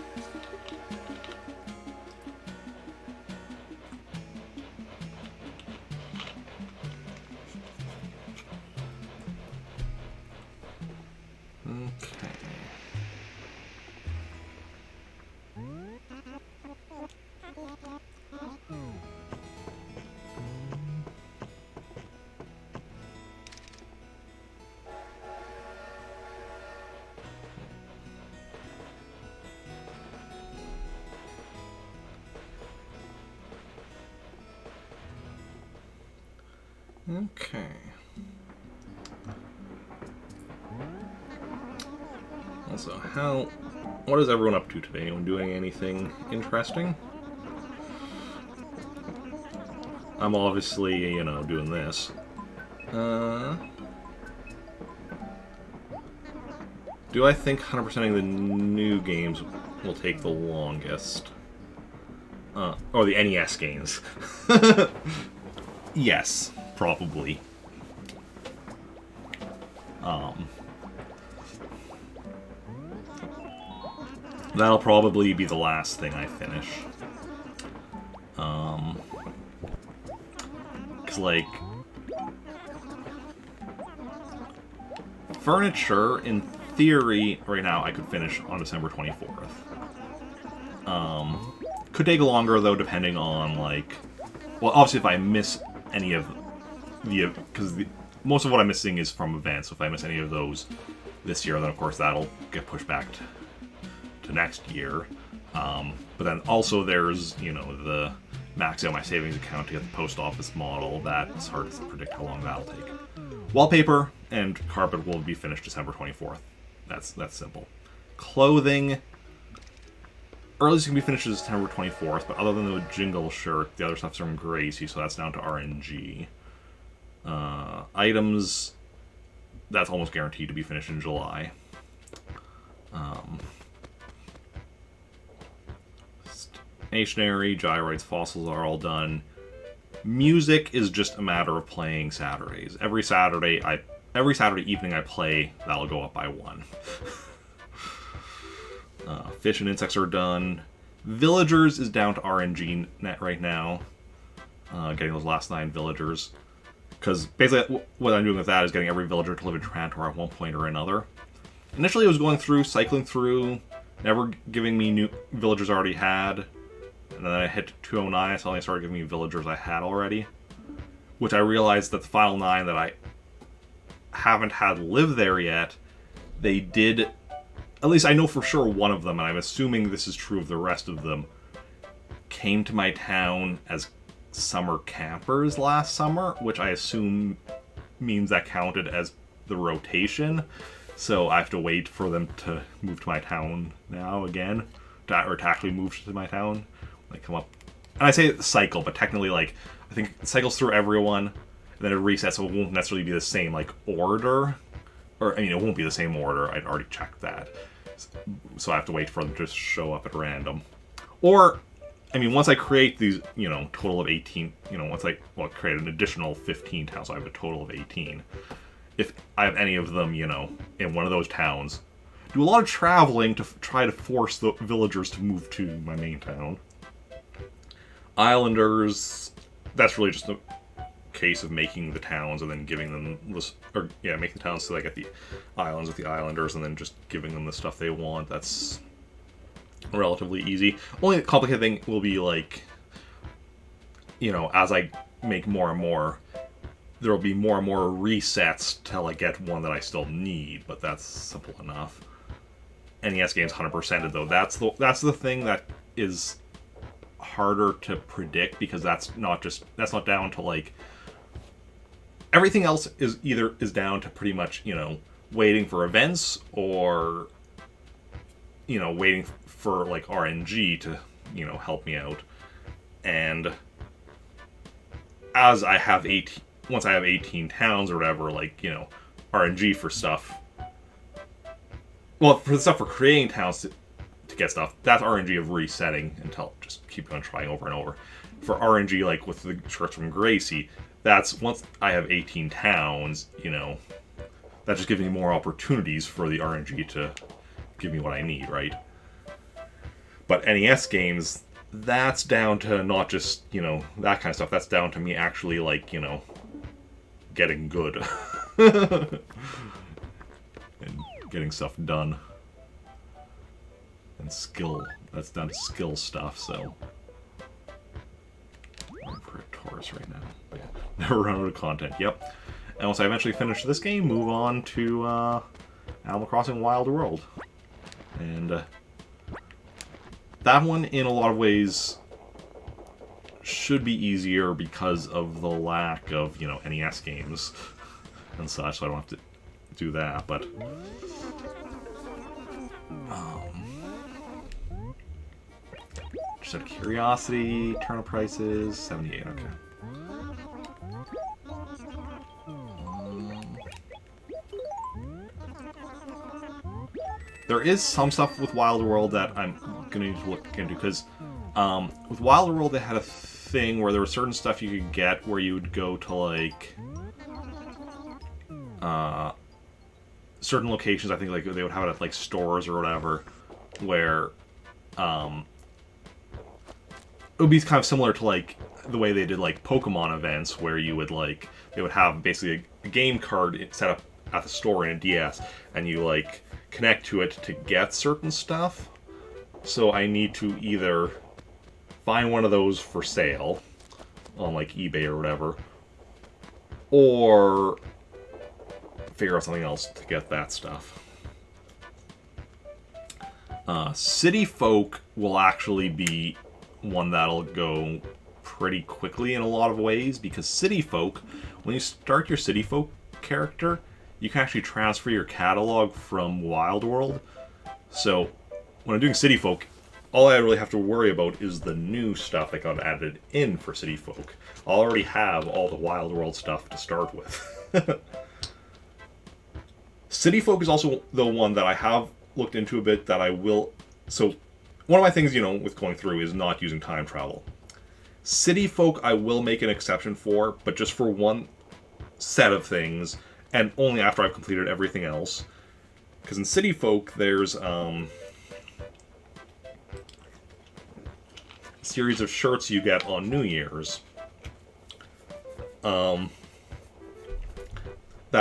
Okay. Also, what is everyone up to today? Anyone doing anything interesting? I'm obviously, you know, doing this. Do I think 100%ing the new games will take the longest? Or the NES games. Yes, probably. That'll probably be the last thing I finish. 'Cause, like, Furniture, in theory, right now, I could finish on December 24th. Could take longer, though, depending on, like... Well, obviously, if I miss any of the... Because most of what I'm missing is from events, so if I miss any of those this year, then, of course, that'll get pushed back to next year. But then also there's, you know, the maxing out my savings account to get the post office model. That's hard to predict how long that'll take. Wallpaper and carpet will be finished December 24th. That's simple. Clothing, earliest can be finished December 24th, but other than the jingle shirt, the other stuff's from Gracie, so that's down to RNG. Items, that's almost guaranteed to be finished in July. Stationery, gyroids, fossils are all done. Music is just a matter of playing Saturdays. Every Saturday evening I play, that'll go up by 1. Fish and insects are done. Villagers is down to RNG net right now. Getting those last 9 villagers. Because basically what I'm doing with that is getting every villager to live in Trantor at one point or another. Initially it was going through, cycling through, never giving me new villagers I already had. And then I hit 209, so I started giving me villagers I had already. Which I realized that the final 9 that I haven't had live there yet, they did, at least I know for sure one of them, and I'm assuming this is true of the rest of them, came to my town as summer campers last summer, which I assume means that counted as the rotation. So I have to wait for them to move to my town now again, or to actually move to my town. They come up, and I say cycle, but technically, like, I think it cycles through everyone, and then it resets, so it won't necessarily be the same, like, order. Or, I mean, it won't be the same order, I'd already checked that. So I have to wait for them to show up at random. Or, I mean, once I create these, you know, total of 18, you know, once I, well, create an additional 15 towns, so I have a total of 18. If I have any of them, you know, in one of those towns, do a lot of traveling to try to force the villagers to move to my main town. Islanders, that's really just a case of making the towns and then giving them this, or yeah, making the towns so they get the islands with the islanders and then just giving them the stuff they want. That's relatively easy. Only complicated thing will be, like, you know, as I make more and more, there will be more and more resets till I get one that I still need, but that's simple enough. NES games 100%ed though. That's the thing that is harder to predict, because that's not down to, like, everything else is down to pretty much, you know, waiting for events or, you know, waiting for, like, RNG to, you know, help me out. And as I have once I have 18 towns or whatever, like, you know, RNG for stuff, well, for the stuff for creating towns to get stuff, that's RNG of resetting until just keep on trying over and over. For RNG, like with the shirts from Gracie, that's once I have 18 towns, you know, that just gives me more opportunities for the RNG to give me what I need, right? But NES games, that's down to not just, you know, that kind of stuff. That's down to me actually, like, you know, getting good. And getting stuff done. And skill. That's down to skill stuff, so. I'm for a Taurus right now. But yeah, never run out of content. Yep. And once I eventually finish this game, move on to Animal Crossing Wild World. And that one, in a lot of ways, should be easier because of the lack of, you know, NES games and such, so I don't have to do that, but just out of curiosity, turnip prices, 78, okay. There is some stuff with Wild World that I'm gonna need to look into, because with Wild World they had a thing where there was certain stuff you could get where you would go to like certain locations. I think like they would have it at like stores or whatever, where it would be kind of similar to like the way they did like Pokemon events, where you would like they would have basically a game card set up at the store in a DS, and you like connect to it to get certain stuff. So I need to either find one of those for sale on like eBay or whatever, or figure out something else to get that stuff. City Folk will actually be one that'll go pretty quickly in a lot of ways, because City Folk, when you start your City Folk character, you can actually transfer your catalog from Wild World. So when I'm doing City Folk, all I really have to worry about is the new stuff that got added in for City Folk. I'll already have all the Wild World stuff to start with. City Folk is also the one that I have looked into a bit that I will... So one of my things, with going through is not using time travel. City Folk I will make an exception for, but just for one set of things, and only after I've completed everything else. Because in City Folk, there's a series of shirts you get on New Year's. That,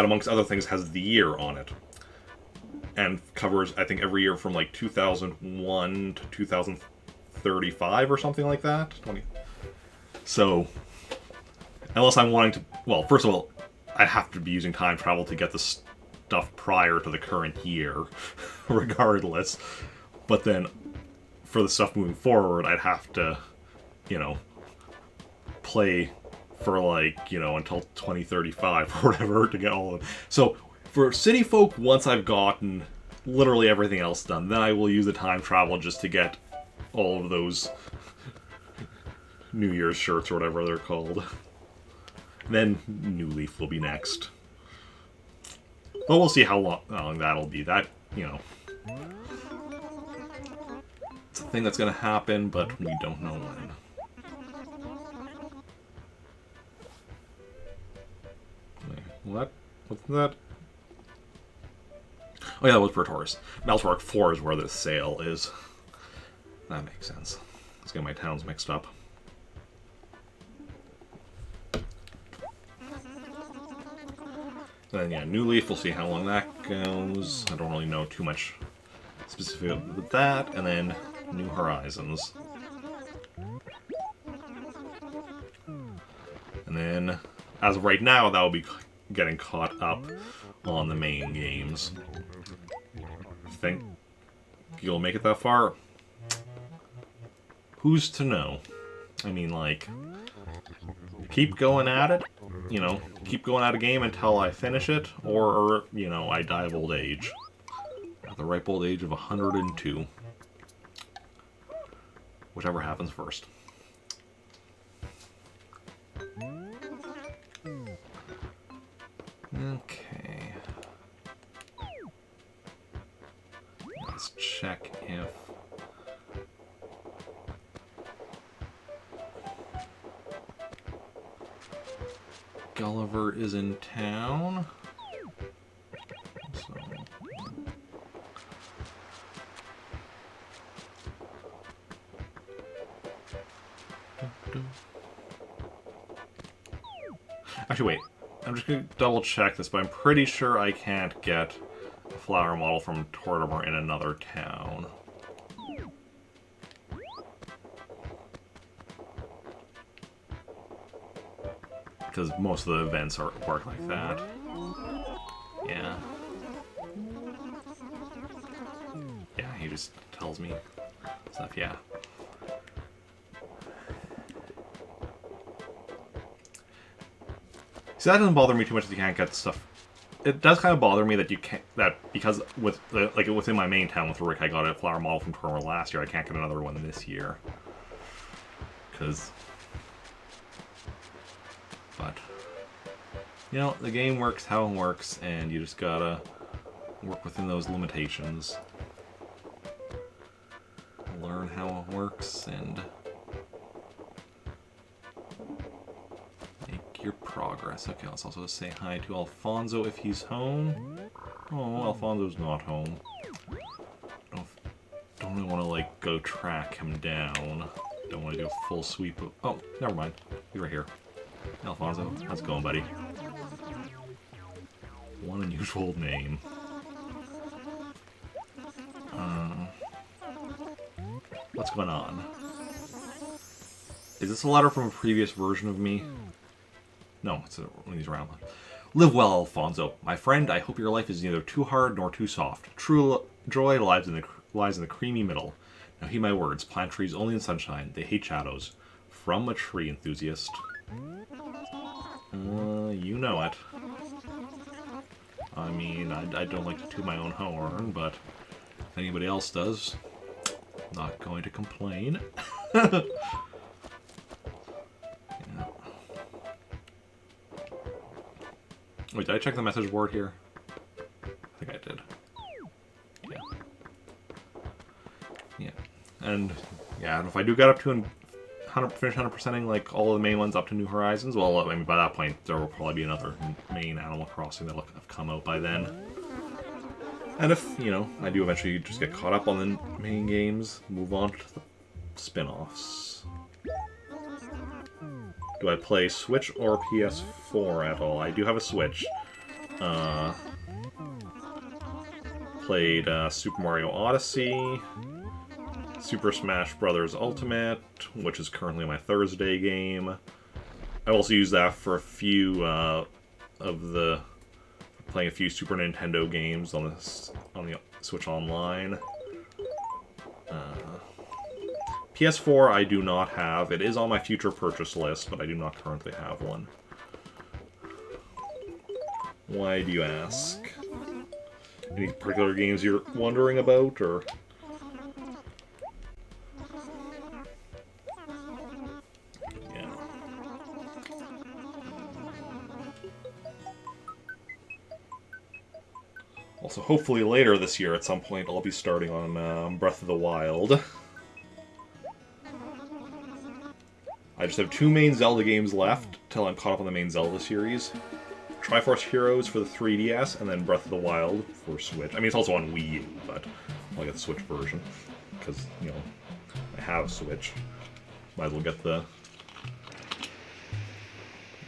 amongst other things, has the year on it. And covers, I think, every year from like 2001 to 2035 or something like that. 20. So, unless I'm wanting to... Well, first of all, I have to be using time travel to get the stuff prior to the current year, regardless. But then, for the stuff moving forward, I'd have to, play for like, until 2035 or whatever to get all of it. So, for City Folk, once I've gotten literally everything else done, then I will use the time travel just to get all of those New Year's shirts or whatever they're called. Then New Leaf will be next. Well, we'll see how long that'll be. That, it's a thing that's going to happen, but we don't know when. Wait, what? What's that? Oh yeah, that was Pertoris. Meltork 4 is where the sale is. That makes sense. Let's get my towns mixed up. Then yeah, New Leaf, we'll see how long that goes. I don't really know too much specific with that. And then New Horizons. And then, as of right now, that will be getting caught up on the main games. Think you'll make it that far? Who's to know? I mean, like, keep going at it, keep going at a game until I finish it, or I die of old age. At the ripe old age of 102. Whichever happens first. Okay. Let's check if... Gulliver is in town. So... Actually, wait. I'm just going to double check this, but I'm pretty sure I can't get a flower model from Tortimer in another town. Because most of the events work like that. Yeah. Yeah, he just tells me stuff, yeah. See, that doesn't bother me too much that you can't get stuff. It does kind of bother me that you can't, because with within my main town with Rick, I got a flower model from Tortimer last year. I can't get another one this year because But, you know, the game works how it works, and you just gotta work within those limitations. Learn how it works, and make your progress. Okay, let's also say hi to Alfonso if he's home. Oh, Alfonso's not home. Don't really want to, like, go track him down. Don't want to do a full sweep of... Oh, never mind. He's right here. Alfonso, how's it going, buddy? One unusual name. What's going on? Is this a letter from a previous version of me? No, it's one of these round ones. Live well, Alfonso. My friend, I hope your life is neither too hard nor too soft. True joy lies in the creamy middle. Now heed my words. Plant trees only in sunshine. They hate shadows. From a tree enthusiast. You know it. I mean, I don't like to toot my own horn, but if anybody else does, not going to complain. Yeah. Wait, did I check the message board here? I think I did. Yeah. Yeah. And, yeah, and if I do get up to and finish 100%ing like all of the main ones up to New Horizons, well, I mean, by that point, there will probably be another main Animal Crossing that'll have come out by then. And if, you know, I do eventually just get caught up on the main games, move on to the spin-offs. Do I play Switch or PS4 at all? I do have a Switch. Played Super Mario Odyssey, Super Smash Bros. Ultimate, which is currently my Thursday game. I also use that for a few playing a few Super Nintendo games on the Switch Online. PS4 I do not have. It is on my future purchase list, but I do not currently have one. Why do you ask? Any particular games you're wondering about, or...? Yeah. Also, hopefully later this year at some point, I'll be starting on Breath of the Wild. I just have 2 main Zelda games left till I'm caught up on the main Zelda series. Triforce Heroes for the 3DS, and then Breath of the Wild for Switch. I mean, it's also on Wii U, but I'll get the Switch version. Because, you know, I have a Switch. Might as well get the...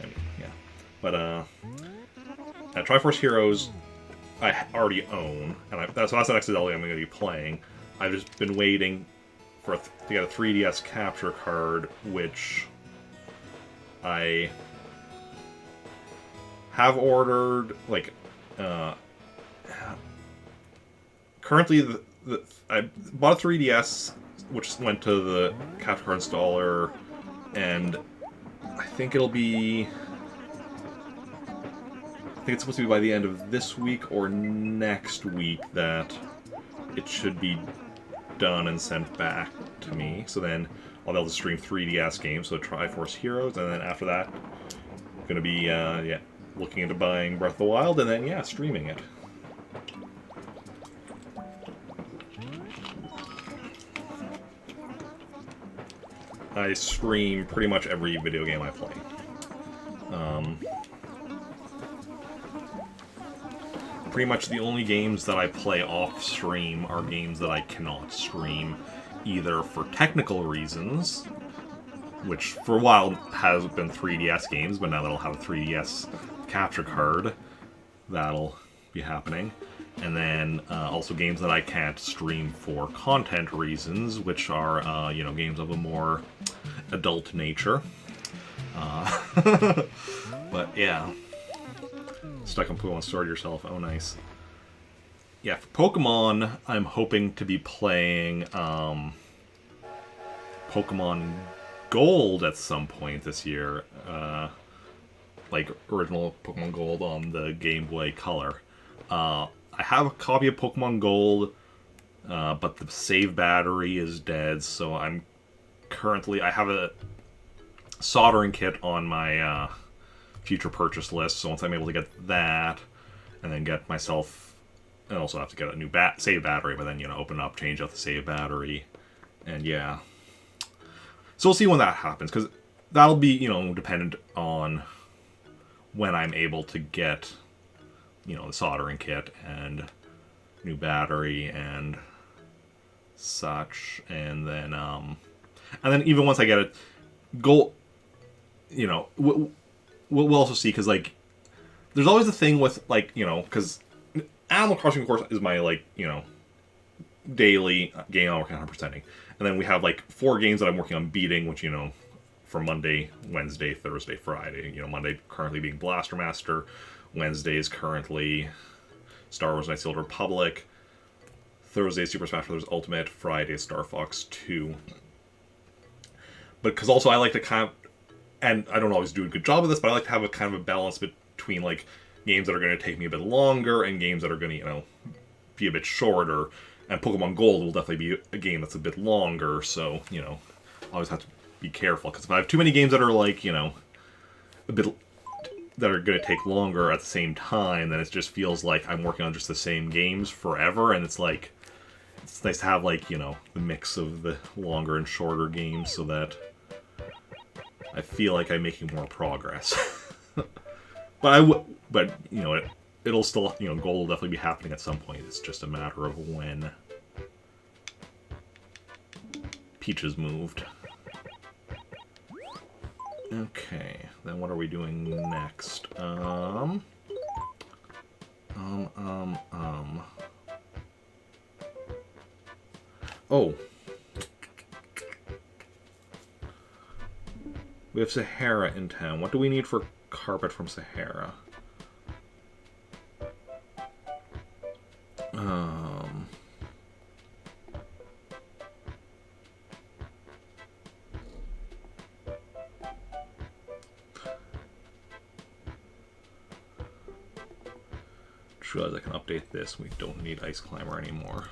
I mean, yeah. But, Triforce Heroes, I already own, and so that's the next Zelda I'm going to be playing. I've just been waiting to get a 3DS capture card, which I have ordered. Like, currently, I bought a 3DS, which went to the capture card installer, and I think it'll be... I think it's supposed to be by the end of this week or next week that it should be done and sent back to me. So then I'll be able to stream 3DS games, so Triforce Heroes, and then after that, I'm going to be looking into buying Breath of the Wild, and then, streaming it. I stream pretty much every video game I play. Pretty much the only games that I play off-stream are games that I cannot stream, either for technical reasons, which for a while has been 3DS games, but now that I'll have a 3DS capture card, that'll be happening. And then also games that I can't stream for content reasons, which are, games of a more adult nature. But yeah. Stuck on Pokemon Sword yourself. Oh, nice. Yeah, for Pokemon, I'm hoping to be playing Pokemon Gold at some point this year. Like original Pokemon Gold on the Game Boy Color. I have a copy of Pokemon Gold, but the save battery is dead, so I have a soldering kit on my future purchase list. So once I'm able to get that, and then get myself, and also have to get a new save battery, but then open up, change out the save battery, and yeah. So we'll see when that happens, because that'll be dependent on when I'm able to get the soldering kit and new battery and such, and then even once I get it, we'll also see, because like there's always the thing with because Animal Crossing, of course, is my daily game I'm working on 100%ing, and then we have 4 games that I'm working on beating, which for Monday, Wednesday, Thursday, Friday. Monday currently being Blaster Master, Wednesday is currently Star Wars: Knights of the Old Republic, Thursday Super Smash Bros. Ultimate, Friday Star Fox 2. But because also I like to kind of, and I don't always do a good job of this, but I like to have a kind of a balance between games that are going to take me a bit longer and games that are going to be a bit shorter. And Pokemon Gold will definitely be a game that's a bit longer, so I always have to be careful, because if I have too many games that are a bit that are going to take longer at the same time, then it just feels like I'm working on just the same games forever, and it's nice to have the mix of the longer and shorter games, so that I feel like I'm making more progress. But it'll still, goal will definitely be happening at some point. It's just a matter of when Peach is moved. Okay, then what are we doing next? Oh. We have Sahara in town. What do we need for carpet from Sahara? Just realized I can update this. We don't need Ice Climber anymore.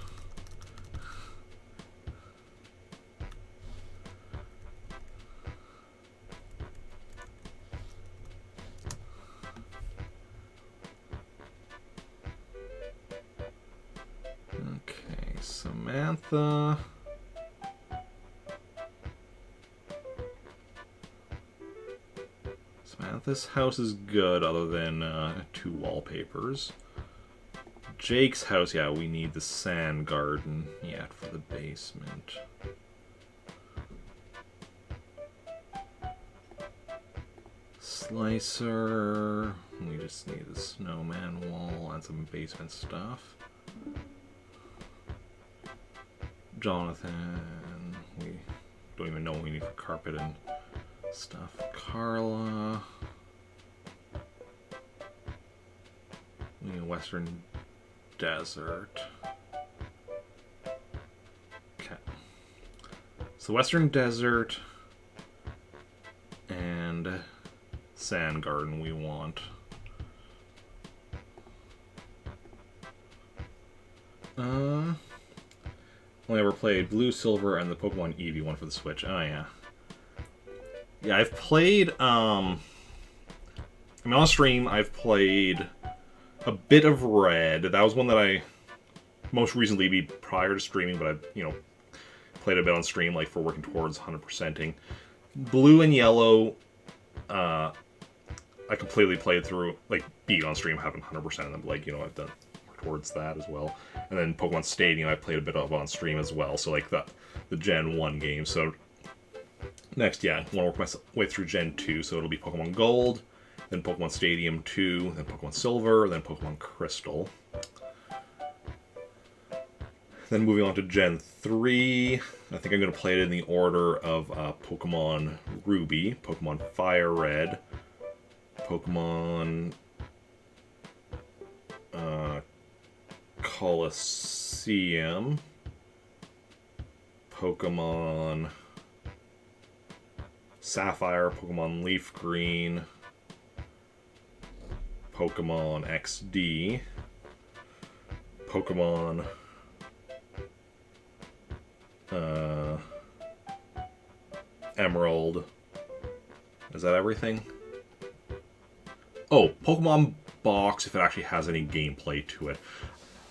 Okay, Samantha. Samantha's house is good, other than 2 wallpapers. Jake's house, yeah, we need the sand garden yet for the basement. Slicer, we just need the snowman wall and some basement stuff. Jonathan, we don't even know what we need for carpet and stuff. Carla, we need Western Desert. Okay. So Western Desert and Sand Garden we want. Only ever played Blue, Silver, and the Pokemon Eevee one for the Switch. Oh yeah. Yeah, I've played on stream I've played a bit of Red. That was one that I most recently beat prior to streaming, but I, played a bit on stream, for working towards 100%ing. Blue and Yellow, I completely played through, beat on stream, haven't 100% of them, but, I've done towards that as well. And then Pokemon Stadium, I played a bit of on stream as well, so, the Gen 1 game. So, next, yeah, I want to work my way through Gen 2, so it'll be Pokemon Gold, then Pokemon Stadium 2, then Pokemon Silver, then Pokemon Crystal. Then moving on to Gen 3, I think I'm going to play it in the order of Pokemon Ruby, Pokemon Fire Red, Pokemon Colosseum, Pokemon Sapphire, Pokemon Leaf Green, Pokemon XD, Pokemon Emerald. Is that everything? Oh, Pokemon Box, if it actually has any gameplay to it.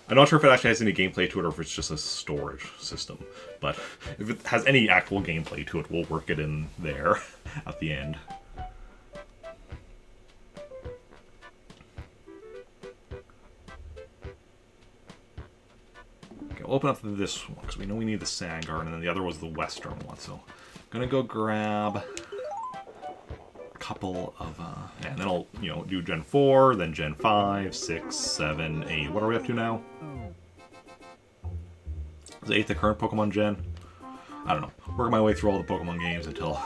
I'm not sure if it actually has any gameplay to it or if it's just a storage system. But if it has any actual gameplay to it, we'll work it in there at the end. Okay, we'll open up this one because we know we need the Sand Garden, and then the other was the Western one. So I'm gonna go grab couple of, and then I'll, do Gen 4, then Gen 5, 6, 7, 8. What are we up to now? Is 8 the current Pokemon Gen? I don't know. Work my way through all the Pokemon games until,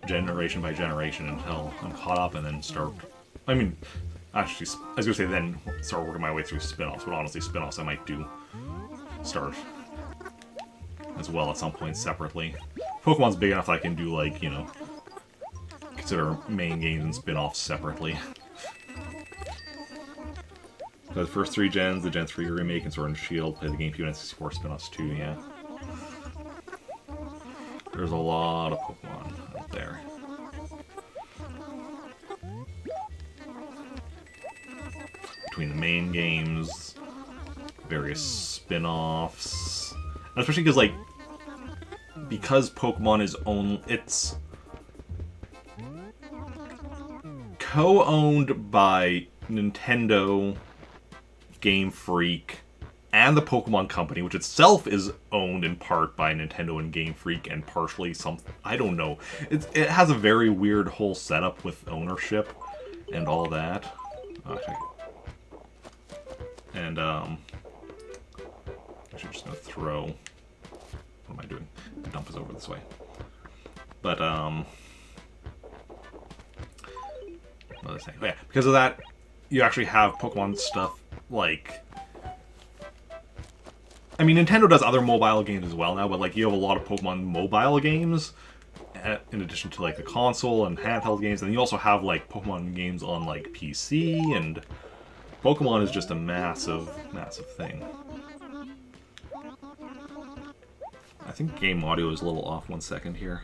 generation by generation, until I'm caught up, and then start, I mean, actually, I was going to say then start working my way through spin-offs, but honestly, spin-offs I might do start as well at some point separately. Pokemon's big enough that I can do, like, consider main games and spin-offs separately. The first 3 gens, the Gen 3 remake and Sword and Shield, play the GameCube and 64 spin-offs too, yeah. There's a lot of Pokemon out there. Between the main games, various spin-offs, especially because Pokemon is it's co-owned by Nintendo, Game Freak, and the Pokemon Company, which itself is owned in part by Nintendo and Game Freak, and partially I don't know. It has a very weird whole setup with ownership and all that. Okay. And, actually I'm just gonna throw... What am I doing? The dump is over this way. But, what was I saying? Oh, yeah, because of that, you actually have Pokemon stuff like... I mean, Nintendo does other mobile games as well now, but you have a lot of Pokemon mobile games in addition to the console and handheld games, and you also have Pokemon games on PC, and Pokemon is just a massive, massive thing. I think game audio is a little off. 1 second here.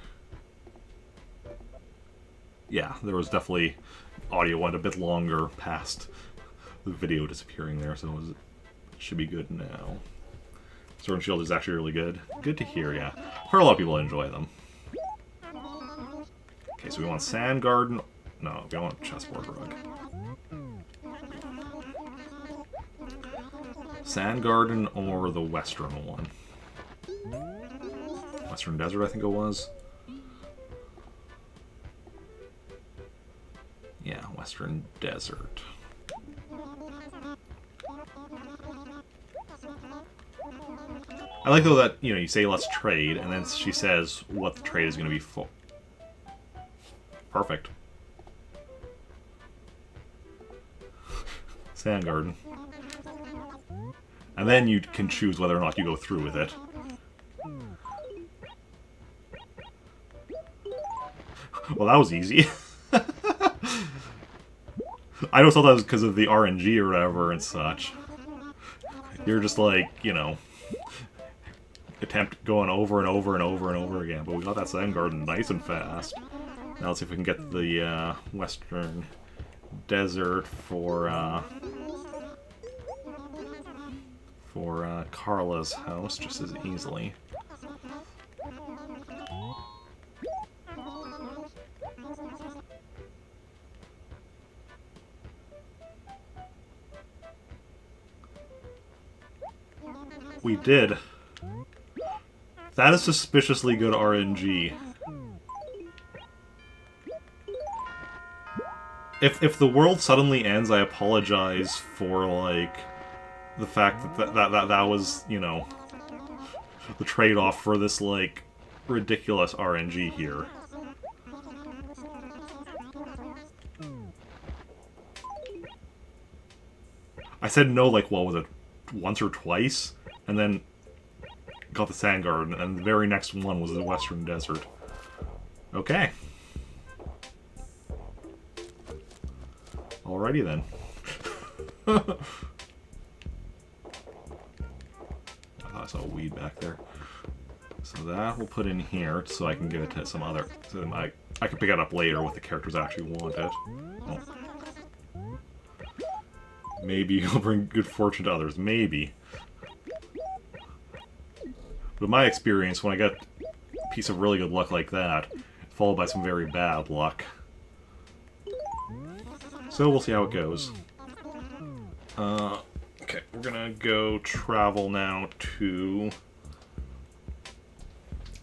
Yeah, there was definitely audio went a bit longer past the video disappearing there, so it should be good now. Sword and Shield is actually really good. Good to hear, yeah. I've heard a lot of people enjoy them. Okay, so we want Sand Garden. No, we want Chessboard Rug. Sand Garden or the Western one. Western Desert, I think it was. Yeah, Western Desert. I like though that, you say let's trade, and then she says what the trade is going to be for. Perfect. Sand Garden. And then you can choose whether or not you go through with it. Well, that was easy. I always thought that was because of the RNG or whatever and such. You're just attempt going over and over and over and over again. But we got that Sand Garden nice and fast. Now let's see if we can get the Western Desert for Carla's house just as easily. We did. That is suspiciously good RNG. If the world suddenly ends, I apologize for, the fact that was, the trade-off for this, ridiculous RNG here. I said no, what was it, once or twice? And then got the Sand Garden, and the very next one was the Western Desert. Okay. Alrighty then. I thought I saw a weed back there. So that we'll put in here so I can give it to some other... So I can pick it up later with the characters I actually wanted. Oh. Maybe you'll bring good fortune to others. Maybe. But in my experience, when I get a piece of really good luck like that, followed by some very bad luck. So we'll see how it goes. Okay, we're gonna go travel now to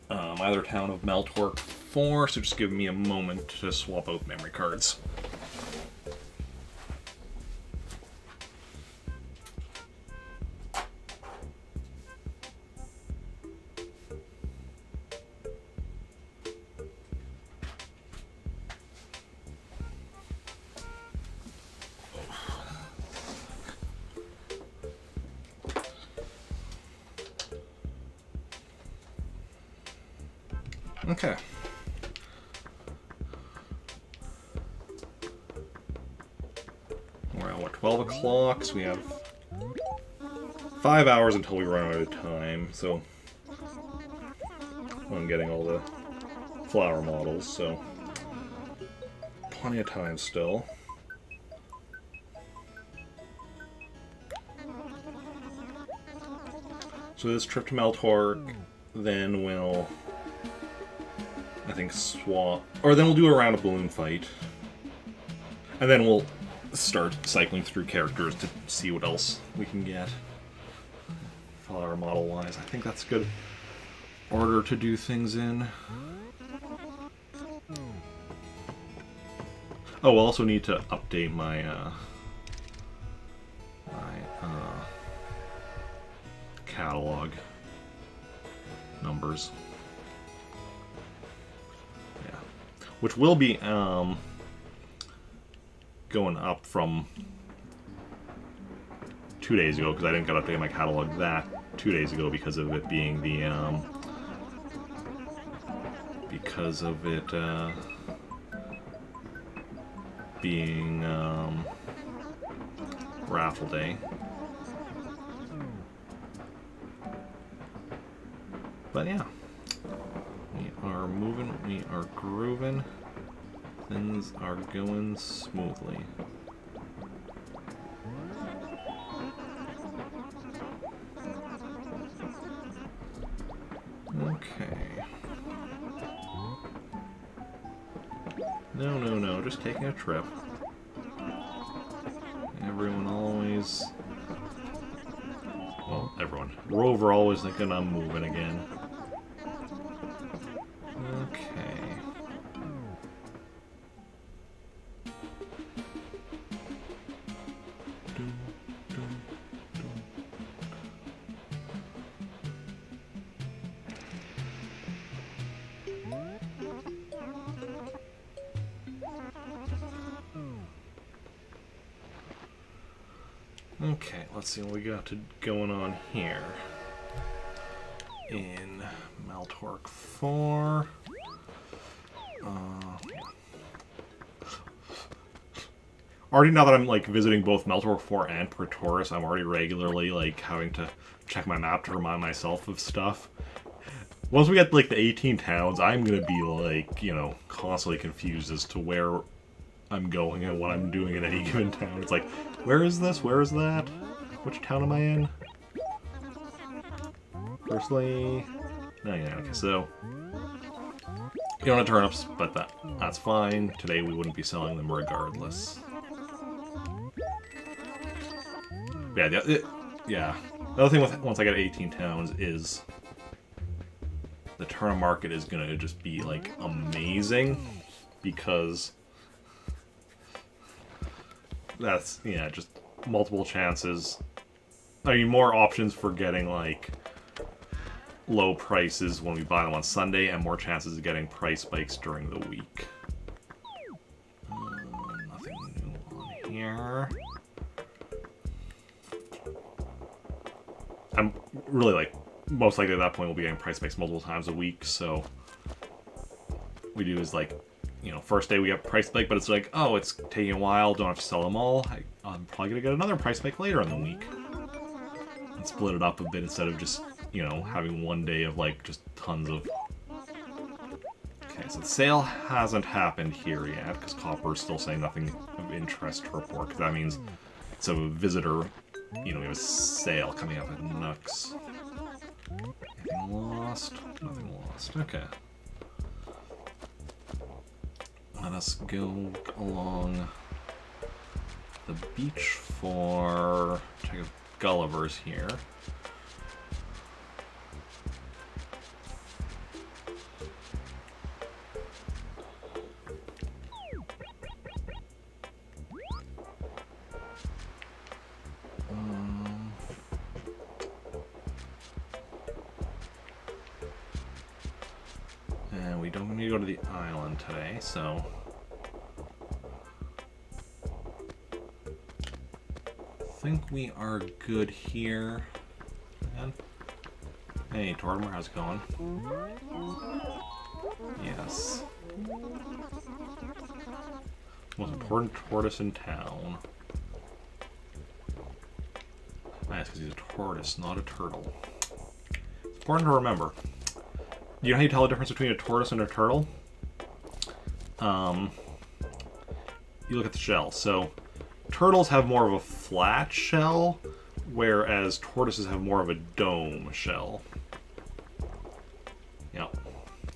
my other town of Meltork 4, so just give me a moment to swap out memory cards. Okay. We're at, what, 12 o'clock, so we have 5 hours until we run out of time, so I'm getting all the flower models, so plenty of time still. So this trip to Meltork, then we'll, I think, swap, or then we'll do a round of balloon fight, and then we'll start cycling through characters to see what else we can get flower model wise. I think that's a good order to do things in. Oh, we'll also need to update my catalog numbers. Yeah, which will be going up from 2 days ago, because I didn't get to update my catalog that 2 days ago because of it being the being raffle day. But yeah, we are moving, we are grooving, things are going smoothly. Okay. No, just taking a trip. Everyone always... Well, everyone. Rover always thinking I'm moving again. Okay. Okay, let's see what we got going on here. In Meltork 4. Already, now that I'm like visiting both Meltork 4 and Praetoris, I'm already regularly like having to check my map to remind myself of stuff. Once we get like the 18 towns, I'm gonna be like, you know, constantly confused as to where I'm going and what I'm doing in any given town. It's like, where is this? Where is that? Which town am I in? Firstly... No, yeah, okay, so... You don't have turnips, but that's fine. Today we wouldn't be selling them regardless. Yeah, yeah. The other thing with once I get 18 towns is... the turnip market is gonna just be, like, amazing. Because... that's, yeah, just multiple chances. I mean, more options for getting, like, low prices when we buy them on Sunday, and more chances of getting price spikes during the week. Nothing new on here. I'm really, like, most likely at that point we'll be getting price spikes multiple times a week, so what we do is, like, you know, first day we get price spike, but it's like, oh, it's taking a while, don't have to sell them all. I'm probably going to get another price spike later in the week. And split it up a bit instead of just, you know, having one day of, like, just tons of Okay, so the sale hasn't happened here yet, because Copper's still saying nothing of interest to report, because that means it's a visitor, you know, we have a sale coming up at Nux. Anything lost? Nothing lost. Okay. Let us go along the beach for... check out Gulliver's here. And we don't need to go to the island today, so... I think we are good here. And... hey, Tortimer, how's it going? Yes. Most important tortoise in town. Nice, because he's a tortoise, not a turtle. It's important to remember. You know how you tell the difference between a tortoise and a turtle? You look at the shell. So, turtles have more of a flat shell, whereas tortoises have more of a dome shell. Yeah,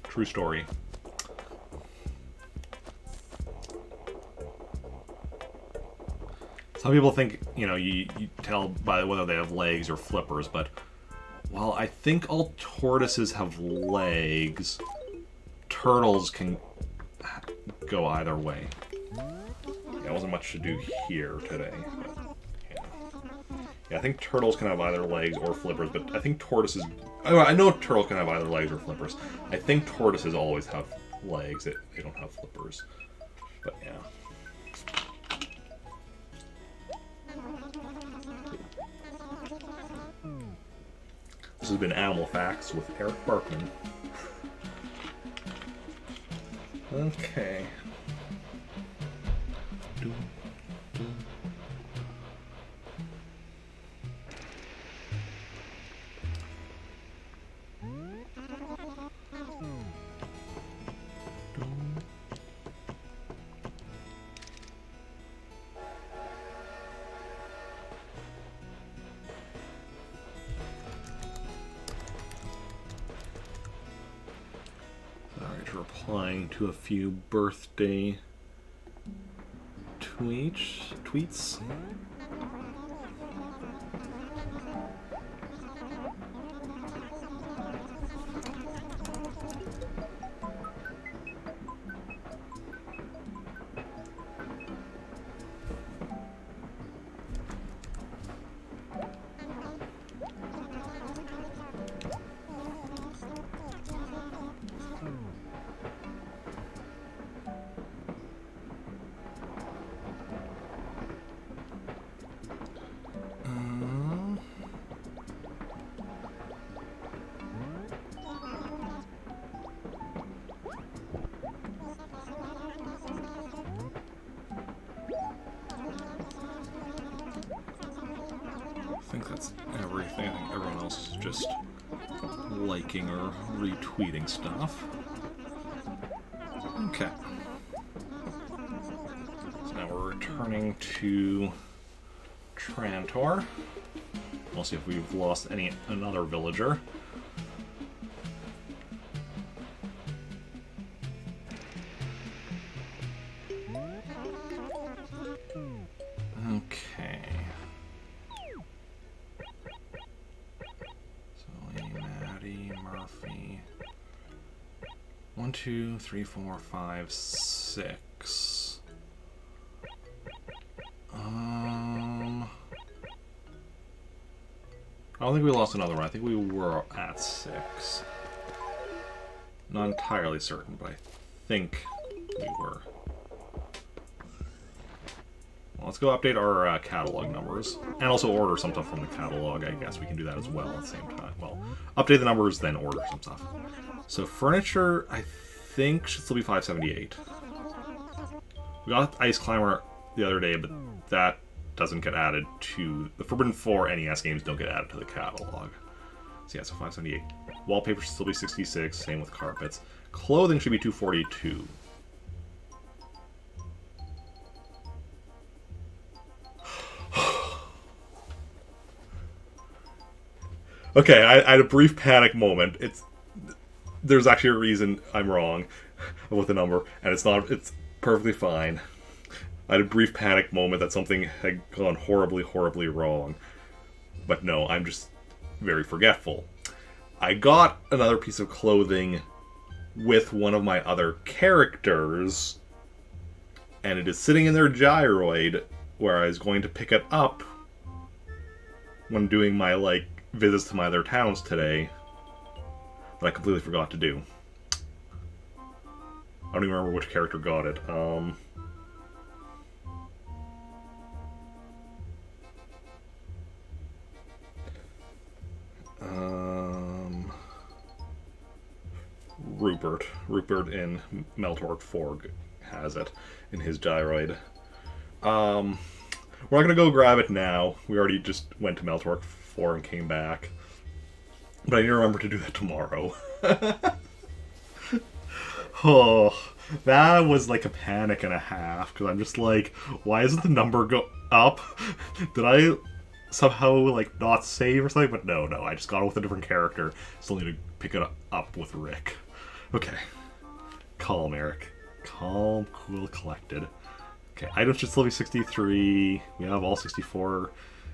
true story. Some people think, you know, you tell by whether they have legs or flippers, but while I think all tortoises have legs, turtles can go either way. Yeah, there wasn't much to do here today. But, yeah, I think turtles can have either legs or flippers, but I think tortoises... oh, I know turtles can have either legs or flippers. I think tortoises always have legs. They don't have flippers. But, yeah. This has been Animal Facts with Eric Barkman. Okay. Replying to a few birthday tweets. I think that's everything. I think everyone else is just liking or retweeting stuff. Okay. So now we're returning to Trantor. We'll see if we've lost another villager. Okay. So Maddie, Murphy. 1, 2, 3, 4, 5, 6. I don't think we lost another one. I think we were at 6. Not entirely certain, but I think we were. Well, let's go update our catalog numbers. And also order some stuff from the catalog. I guess we can do that as well at the same time. Well, update the numbers, then order some stuff. So furniture, I think, should still be 578. We got Ice Climber the other day, but that doesn't get added to... the Forbidden 4 NES games don't get added to the catalog. So yeah, so 578. Wallpaper should still be 66, same with carpets. Clothing should be 242. Okay, I had a brief panic moment. There's actually a reason I'm wrong with the number, and it's perfectly fine. I had a brief panic moment that something had gone horribly, horribly wrong. But no, I'm just very forgetful. I got another piece of clothing with one of my other characters, and it is sitting in their gyroid where I was going to pick it up when doing my, visits to my other towns today, that I completely forgot to do. I don't even remember which character got it. Rupert in Meltork 4 has it in his gyroid. We're not gonna go grab it now. We already just went to Meltork 4 and came back. But I need to remember to do that tomorrow. Oh, that was like a panic and a half, because I'm just like, why isn't the number go up? Did I somehow not save or something? But no, I just got it with a different character. Still need to pick it up with Rick. Okay. Calm, Eric. Calm, cool, collected. Okay, items should still be 63. We have all 64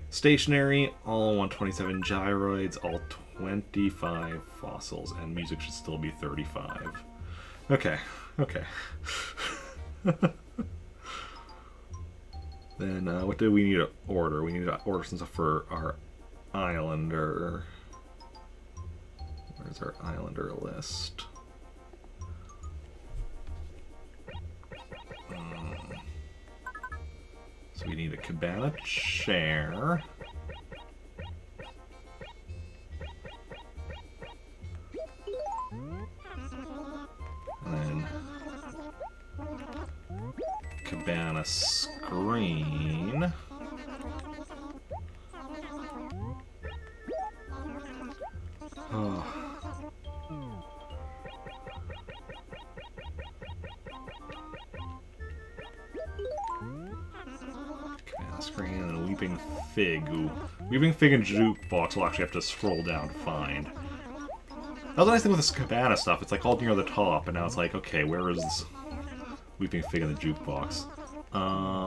stationary, all 127 gyroids, all 25 fossils, and music should still be 35. Okay. Then, what do we need to order? We need to order some stuff for our Islander. Where's our Islander list? So we need a cabana chair. And then cabana screen. Oh. Cabana screen and a Weeping Fig. Ooh. Weeping Fig and Jukebox will actually have to scroll down to find. That was the nice thing with this cabana stuff. It's all near the top, and now it's okay, where is Weeping Fig in the Jukebox?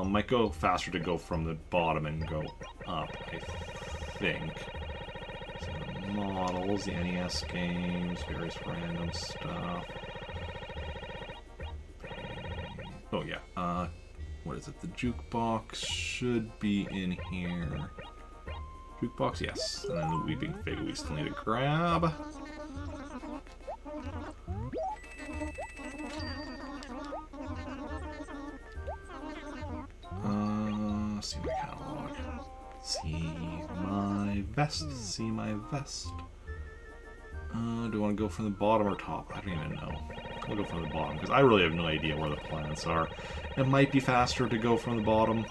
Might go faster to go from the bottom and go up, I think. So the models, the NES games, various random stuff. Oh yeah, what is it? The Jukebox should be in here. Jukebox, yes. And then the Weeping Fig we still need to grab. See my catalog. See my vest. Do I want to go from the bottom or top? I don't even know. I'll go from the bottom, because I really have no idea where the plants are. It might be faster to go from the bottom.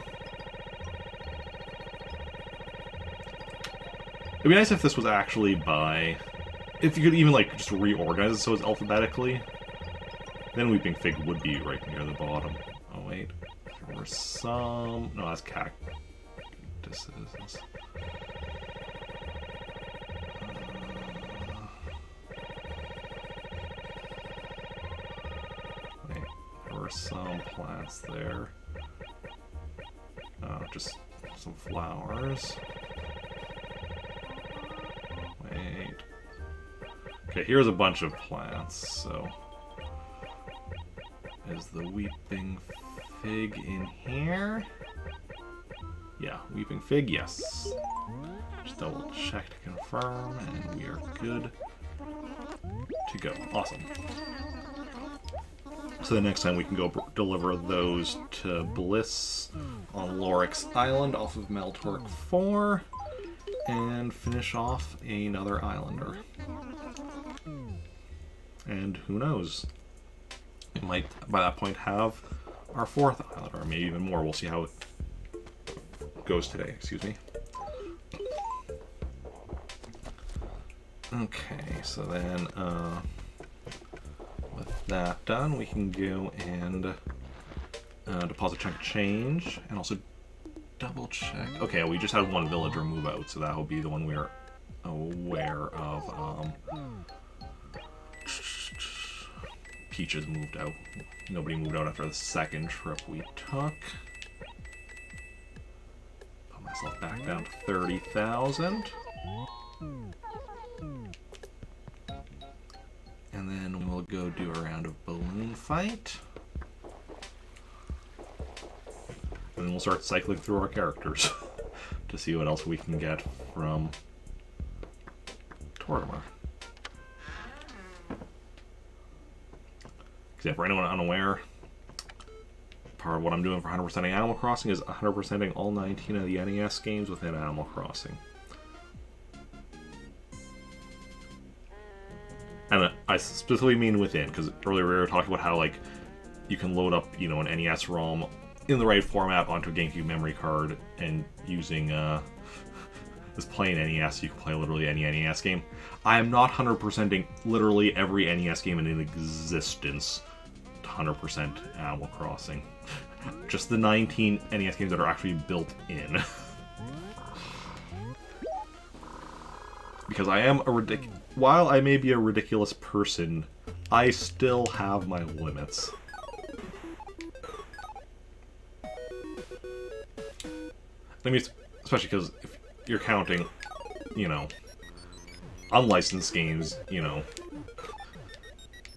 It'd be nice if this was actually by... If you could even, just reorganize it so it's alphabetically. Then Weeping Fig would be right near the bottom. Oh, wait. There were some... No, that's cactuses. Wait, there were some plants there. Just some flowers. Wait. Okay, here's a bunch of plants, so... Is the Weeping Fig in here? Yeah, Weeping Fig, yes. Just double check to confirm, and we are good to go. Awesome. So the next time we can go deliver those to Bliss on Lorix Island off of Meltork 4 and finish off another Islander. And who knows? We might, by that point, have our 4th Islander, or maybe even more. We'll see how it goes today. Excuse me. Okay, so then, with that done, we can go and deposit chunk of change, and also double check. Okay, we just had one villager move out, so that will be the one we're aware of. Peaches moved out. Nobody moved out after the second trip we took. Put myself back down to 30,000. And then we'll go do a round of balloon fight. And then we'll start cycling through our characters to see what else we can get from Tortimer. Because for anyone unaware, part of what I'm doing for 100%ing Animal Crossing is 100%ing all 19 of the NES games within Animal Crossing. And I specifically mean within, because earlier we were talking about how, like, you can load up, you know, an NES ROM in the right format onto a GameCube memory card, and using this plain NES, you can play literally any NES game. I am not 100%ing literally every NES game in existence to 100% Animal Crossing. Just the 19 NES games that are actually built in. Because I am a while I may be a ridiculous person, I still have my limits. I mean, especially because if you're counting, you know, unlicensed games, you know,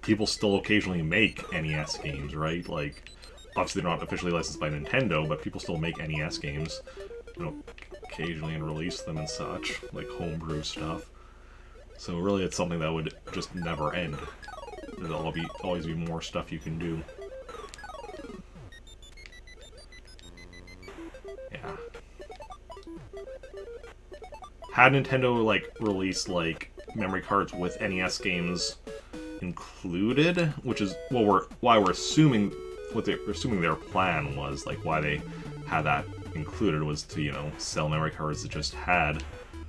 people still occasionally make NES games, right? Like, obviously they're not officially licensed by Nintendo, but people still make NES games, you know, occasionally, and release them and such, like homebrew stuff. So really it's something that would just never end. There'll always be more stuff you can do. Yeah. Had Nintendo, like, released, like, memory cards with NES games included, which is why we're assuming what they're assuming their plan was, like, why they had that included was to, you know, sell memory cards that just had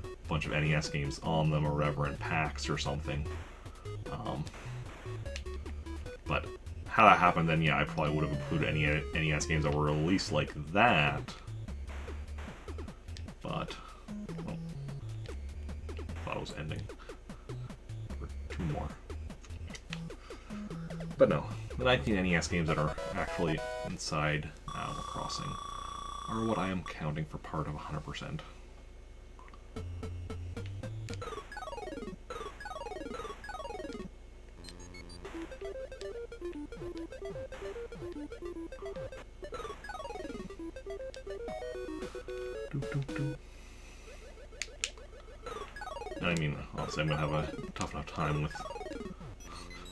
a bunch of NES games on them or whatever in packs or something. But how that happened, then yeah, I probably would have included any NES games that were released like that. But well, thought it was ending for 2 more. But no, the 19 NES games that are actually inside Animal Crossing are what I am counting for part of 100%. I mean, obviously I'm going to have a tough enough time with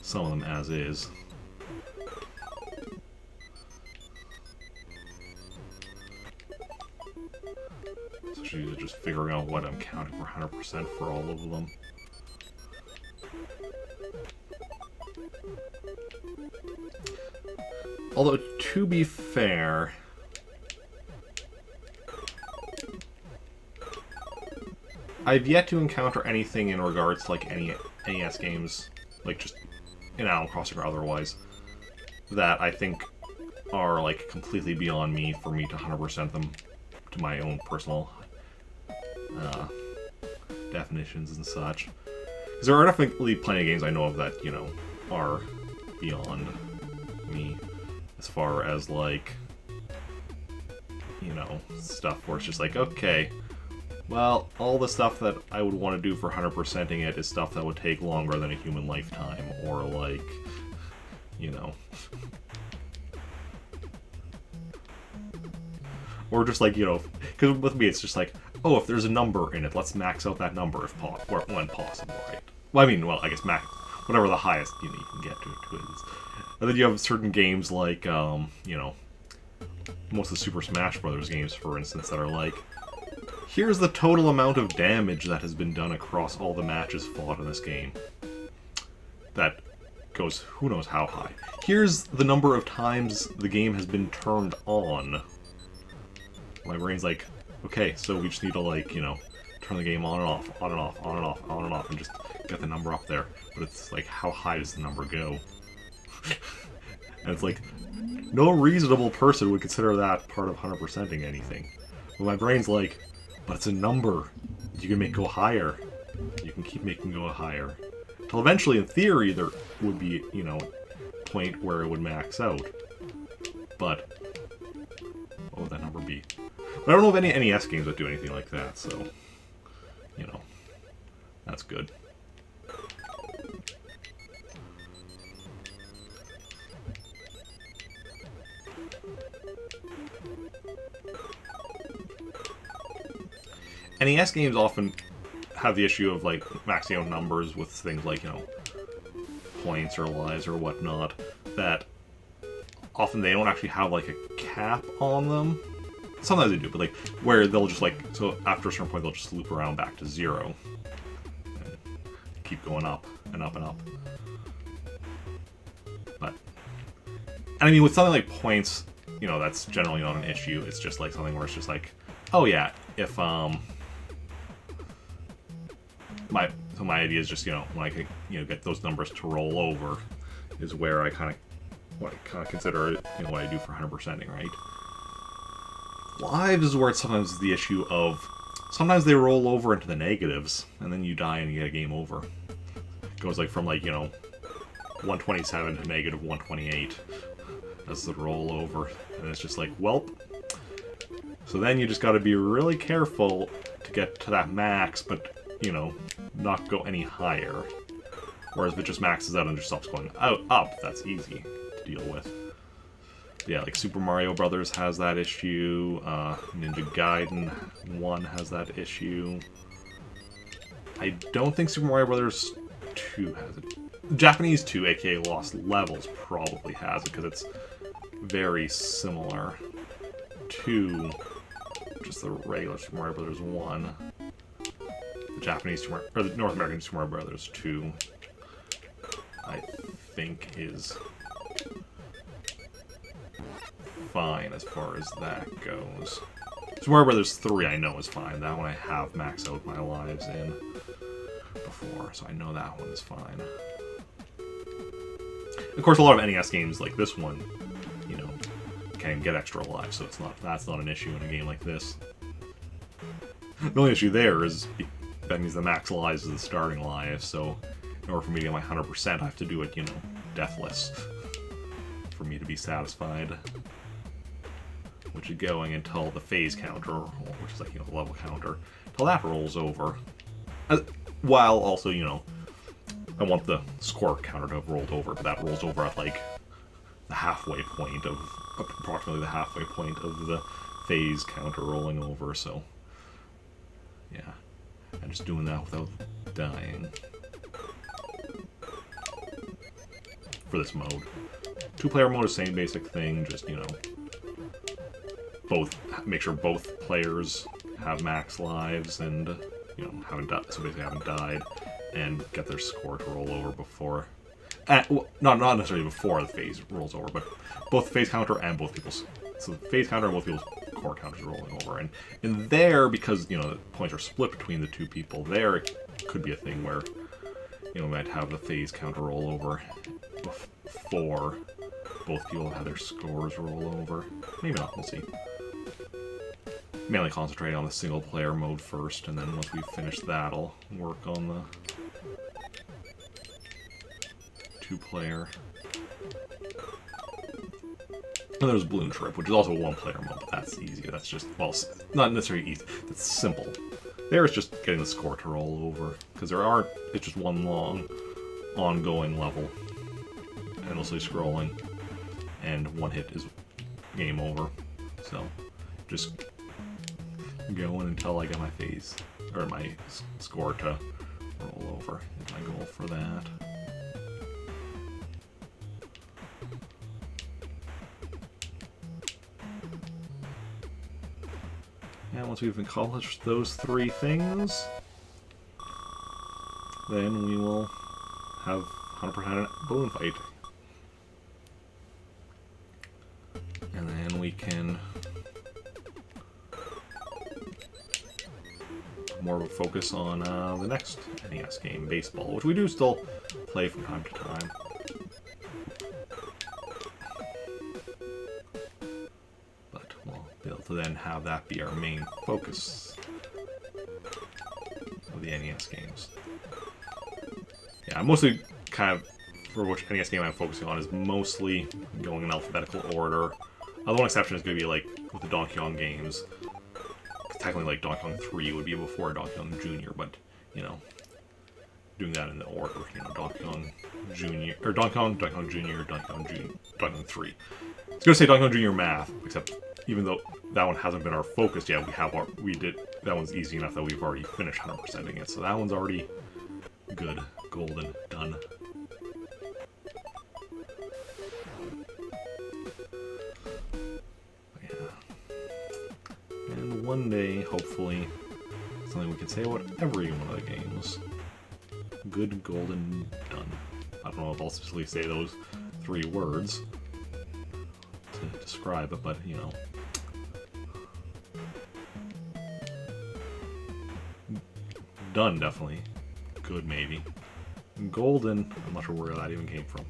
some of them as is. Especially just figuring out what I'm counting for 100% for all of them. Although, to be fair, I've yet to encounter anything in regards to, like, any NES games, like, just in Animal Crossing or otherwise, that I think are, like, completely beyond me for me to 100% them to my own personal definitions and such. Because there are definitely plenty of games I know of that, you know, are beyond me, as far as, like, you know, stuff where it's just like, okay, well, all the stuff that I would want to do for 100%ing it is stuff that would take longer than a human lifetime, or, like, you know, or just like, you know, because with me it's just like, oh, if there's a number in it, let's max out that number if when possible, right? Well, I mean, well, I guess max whatever the highest, you know, you can get to it is. And then you have certain games like, you know, most of the Super Smash Brothers games, for instance, that are like, here's the total amount of damage that has been done across all the matches fought in this game. That goes who knows how high. Here's the number of times the game has been turned on. My brain's like, okay, so we just need to, like, you know, turn the game on and off, on and off, on and off, on and off, and just get the number up there. But it's like, how high does the number go? And it's like, no reasonable person would consider that part of 100%ing anything. But my brain's like, but it's a number. You can make it go higher. You can keep making it go higher. Till eventually, in theory, there would be, you know, a point where it would max out. But what would that number be? But I don't know if any NES games would do anything like that, so, you know, that's good. NES games often have the issue of, like, maxing out numbers with things like, you know, points or lives or whatnot, that often they don't actually have, like, a cap on them. Sometimes they do, but, like, where they'll just, like, so after a certain point, they'll just loop around back to 0. And keep going up and up and up. But, and I mean, with something like points, you know, that's generally not an issue. It's just, like, something where it's just, like, oh, yeah, if, my idea is just, you know, when I can, you know, get those numbers to roll over is where I kind of consider it, you know, what I do for 100%ing, right? Lives is where it's sometimes the issue of, sometimes they roll over into the negatives, and then you die and you get a game over. It goes, like, from, like, you know, 127 to negative 128 as the roll over, and it's just like, welp. So then you just gotta be really careful to get to that max, but, you know, not go any higher. Whereas if it just maxes out and just stops going up, that's easy to deal with. Yeah, like Super Mario Brothers has that issue, Ninja Gaiden 1 has that issue. I don't think Super Mario Brothers 2 has it. Japanese 2, aka Lost Levels, probably has it, because it's very similar to just the regular Super Mario Brothers 1. The Japanese Super Mario, or the North American Super Mario Brothers 2, I think is fine as far as that goes. Super Mario Brothers 3 I know is fine. That one I have maxed out my lives in before, so I know that one is fine. Of course, a lot of NES games like this one, you know, can get extra lives, so that's not an issue in a game like this. The only issue there is that means the max lives is the starting life, so in order for me to get my 100%, I have to do it, you know, deathless for me to be satisfied. Which is going until the phase counter, which is like, you know, the level counter, until that rolls over. While also, you know, I want the score counter to have rolled over, but that rolls over at, like, the halfway point of, approximately the halfway point of the phase counter rolling over, so, yeah. I'm just doing that without dying. For this mode. Two-player mode is the same basic thing, just, you know, make sure both players have max lives and, you know, so basically haven't died, and get their score to roll over before. Well, not necessarily before the phase rolls over, but both the phase counter and both people's. So the phase counter and both people's core counters rolling over. And in there, because, you know, the points are split between the two people, there it could be a thing where, you know, we might have the phase counter roll over before both people have their scores roll over. Maybe not, we'll see. Mainly concentrate on the single player mode first, and then once we finish that, I'll work on the two-player. And there's Balloon Trip, which is also a one-player mode, but that's easy. That's just, well, not necessarily easy. That's simple. There is just getting the score to roll over, because it's just one long, ongoing level, endlessly scrolling, and one hit is game over. So, just going until I get my phase, or my score to roll over is my goal for that. And once we've accomplished those three things, then we will have 100% balloon fight. And then we can more of a focus on the next NES game, Baseball, which we do still play from time to time. be able to then have that be our main focus of the NES games. Yeah, I'm mostly kind of, for which NES game I'm focusing on is mostly going in alphabetical order. The one exception is going to be like with the Donkey Kong games. Technically, like Donkey Kong 3 would be before Donkey Kong Jr., but you know, doing that in the order, you know, Donkey Kong Jr. or Donkey Kong Jr., Donkey Kong 3. It's going to say Donkey Kong Jr. Math, except even though that one hasn't been our focus yet, we did that one's easy enough that we've already finished 100%ing it, so that one's already good, golden, done. And one day, hopefully, something we can say about every one of the games. Good, golden, done. I don't know if I'll specifically say those 3 words to describe it, but, you know. Done, definitely. Good, maybe. Golden, I'm not sure where that even came from.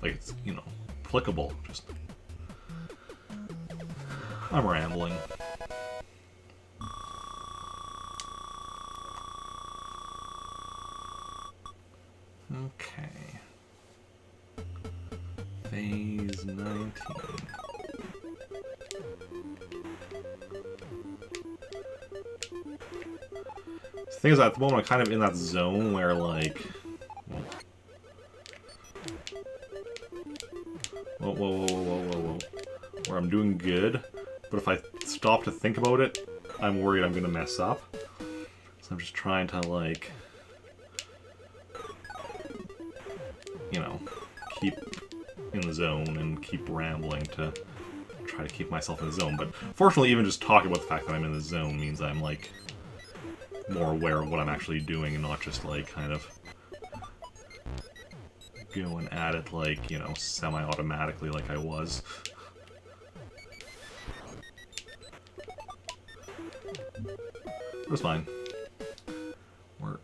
Like, it's, you know, applicable, just... I'm rambling. Okay. Phase 19. The thing is, at the moment, I'm kind of in that zone where, like... Whoa. Where I'm doing good. But if I stop to think about it, I'm worried I'm going to mess up. So I'm just trying to, like, you know, keep in the zone and keep rambling to try to keep myself in the zone. But fortunately, even just talking about the fact that I'm in the zone means I'm, like, more aware of what I'm actually doing and not just, like, kind of going at it, like, you know, semi-automatically like I was. It was fine.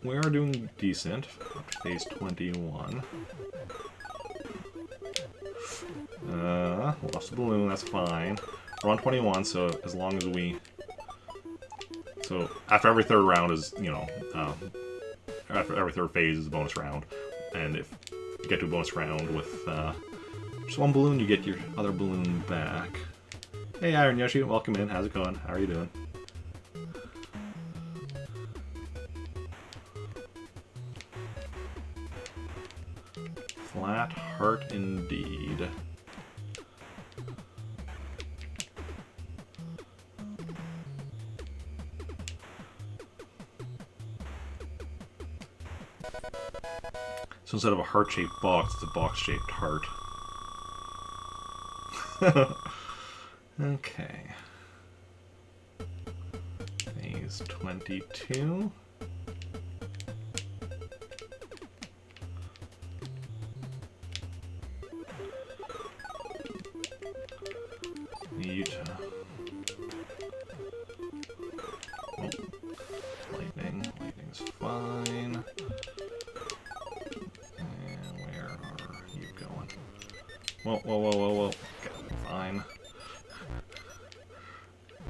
We are doing decent. Phase 21. Lost the balloon, that's fine. We're on 21, so as long as we... So, after every third round is, you know, after every third phase is a bonus round. And if you get to a bonus round with just one balloon, you get your other balloon back. Hey, Iron Yoshi, welcome in. How's it going? How are you doing? Flat heart indeed. So instead of a heart-shaped box, it's a box-shaped heart. Okay. Phase 22. Need... Oh. Lightning. Lightning's fine. Whoa. Okay, fine.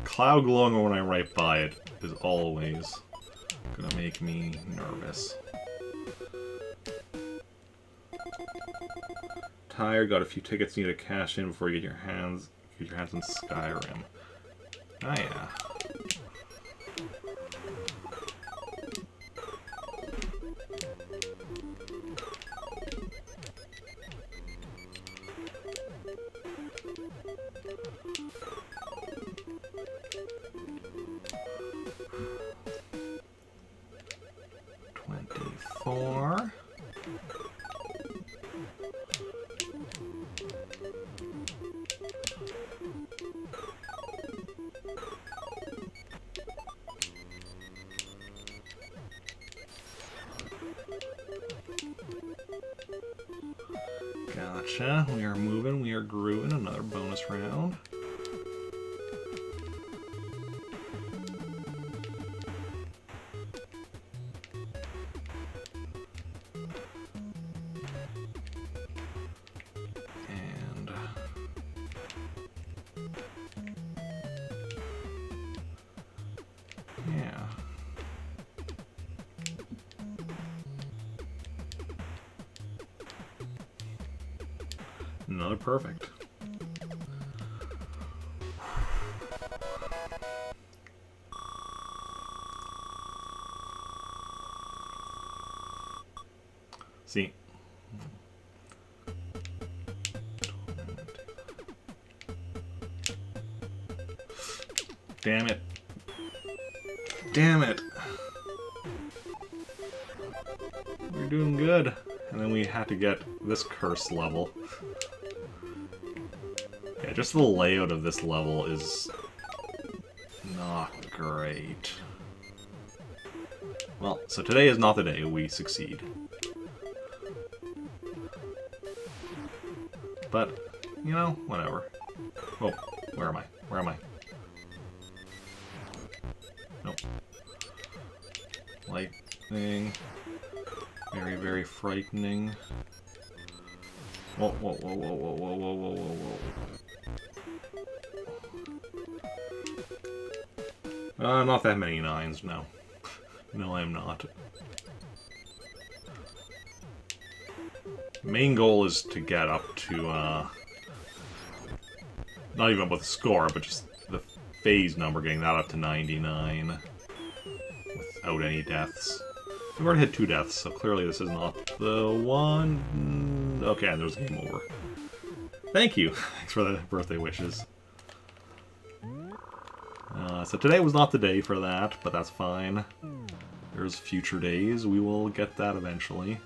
Cloud glowing when I'm right by it is always gonna make me nervous. Tired, got a few tickets you need to cash in before you get your hands on Skyrim. Oh yeah. Gotcha. We are moving, we are grooving. Another bonus round. And Another perfect. See. Damn it. Damn it. We're doing good. And then we had to get this curse level. Yeah, just the layout of this level is not great. Well, so today is not the day we succeed. But, you know, whatever. Oh, where am I? Where am I? Nope. Lightning. Very, very frightening. Whoa, whoa, whoa, whoa, whoa, whoa, whoa, whoa, whoa, whoa. Not that many 9s, no. No, I'm not. Main goal is to get up to, not even about the score, but just the phase number, getting that up to 99 without any deaths. We've already had 2 deaths, so clearly this is not the one. Okay, and there's game over. Thank you. Thanks for the birthday wishes. So today was not the day for that, but that's fine. There's future days. We will get that eventually.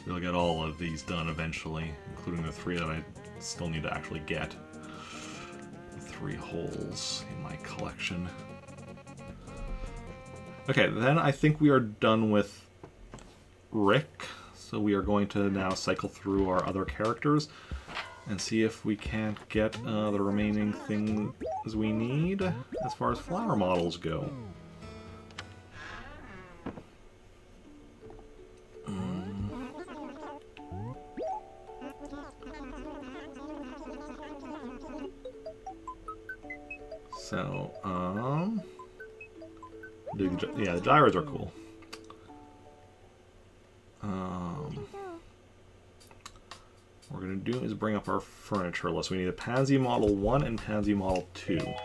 We'll get all of these done eventually, including the 3 that I still need to actually get. The 3 holes in my collection. Okay, then I think we are done with Rick. So we are going to now cycle through our other characters and see if we can't get the remaining things we need as far as flower models go. So, yeah, the gyros are cool. What we're going to do is bring up our furniture list. We need a Pansy Model 1 and Pansy Model 2. Now,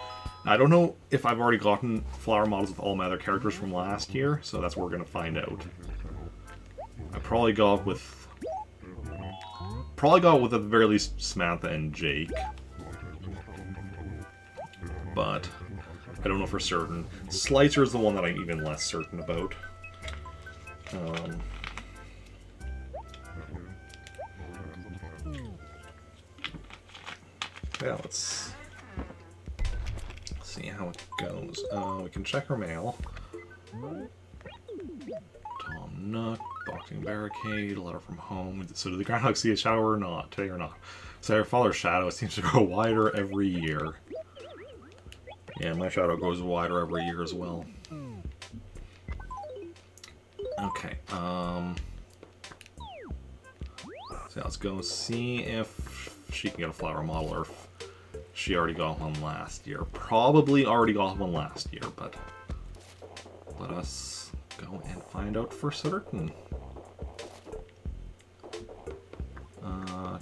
I don't know if I've already gotten flower models with all my other characters from last year, so that's what we're going to find out. I probably got with at the very least Samantha and Jake. But I don't know for certain. Slicer is the one that I'm even less certain about. Yeah, let's see how it goes. We can check our mail. Tom Nook, boxing barricade, a letter from home. So did the groundhog see a shower or not? Today or not? So our father's shadow seems to grow wider every year. Yeah, my shadow grows wider every year as well. Okay, so let's go see if she can get a flower model or if she already got one last year. Probably already got one last year, but let us go and find out for certain.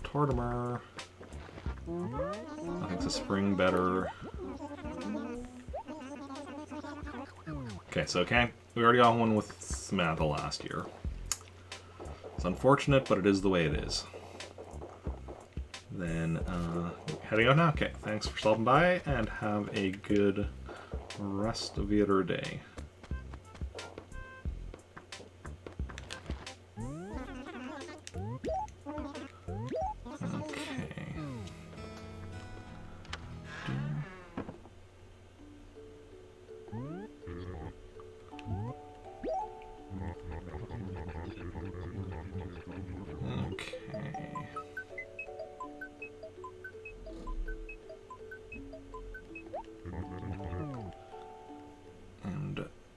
Tortimer. I think the spring better. Okay, so we already got one with Samantha last year. It's unfortunate, but it is the way it is. Then, heading out now. Okay, thanks for stopping by, and have a good rest of your day.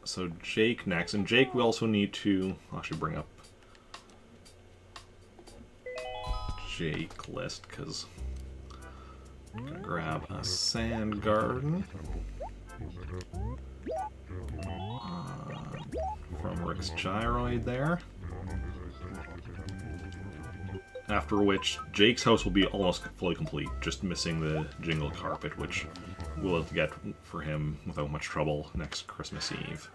So Jake next, and Jake we also need to actually bring up Jake list, because I'm gonna grab a sand garden from Rick's Gyroid there. After which, Jake's house will be almost fully complete, just missing the jingle carpet, which we'll get for him without much trouble next Christmas Eve.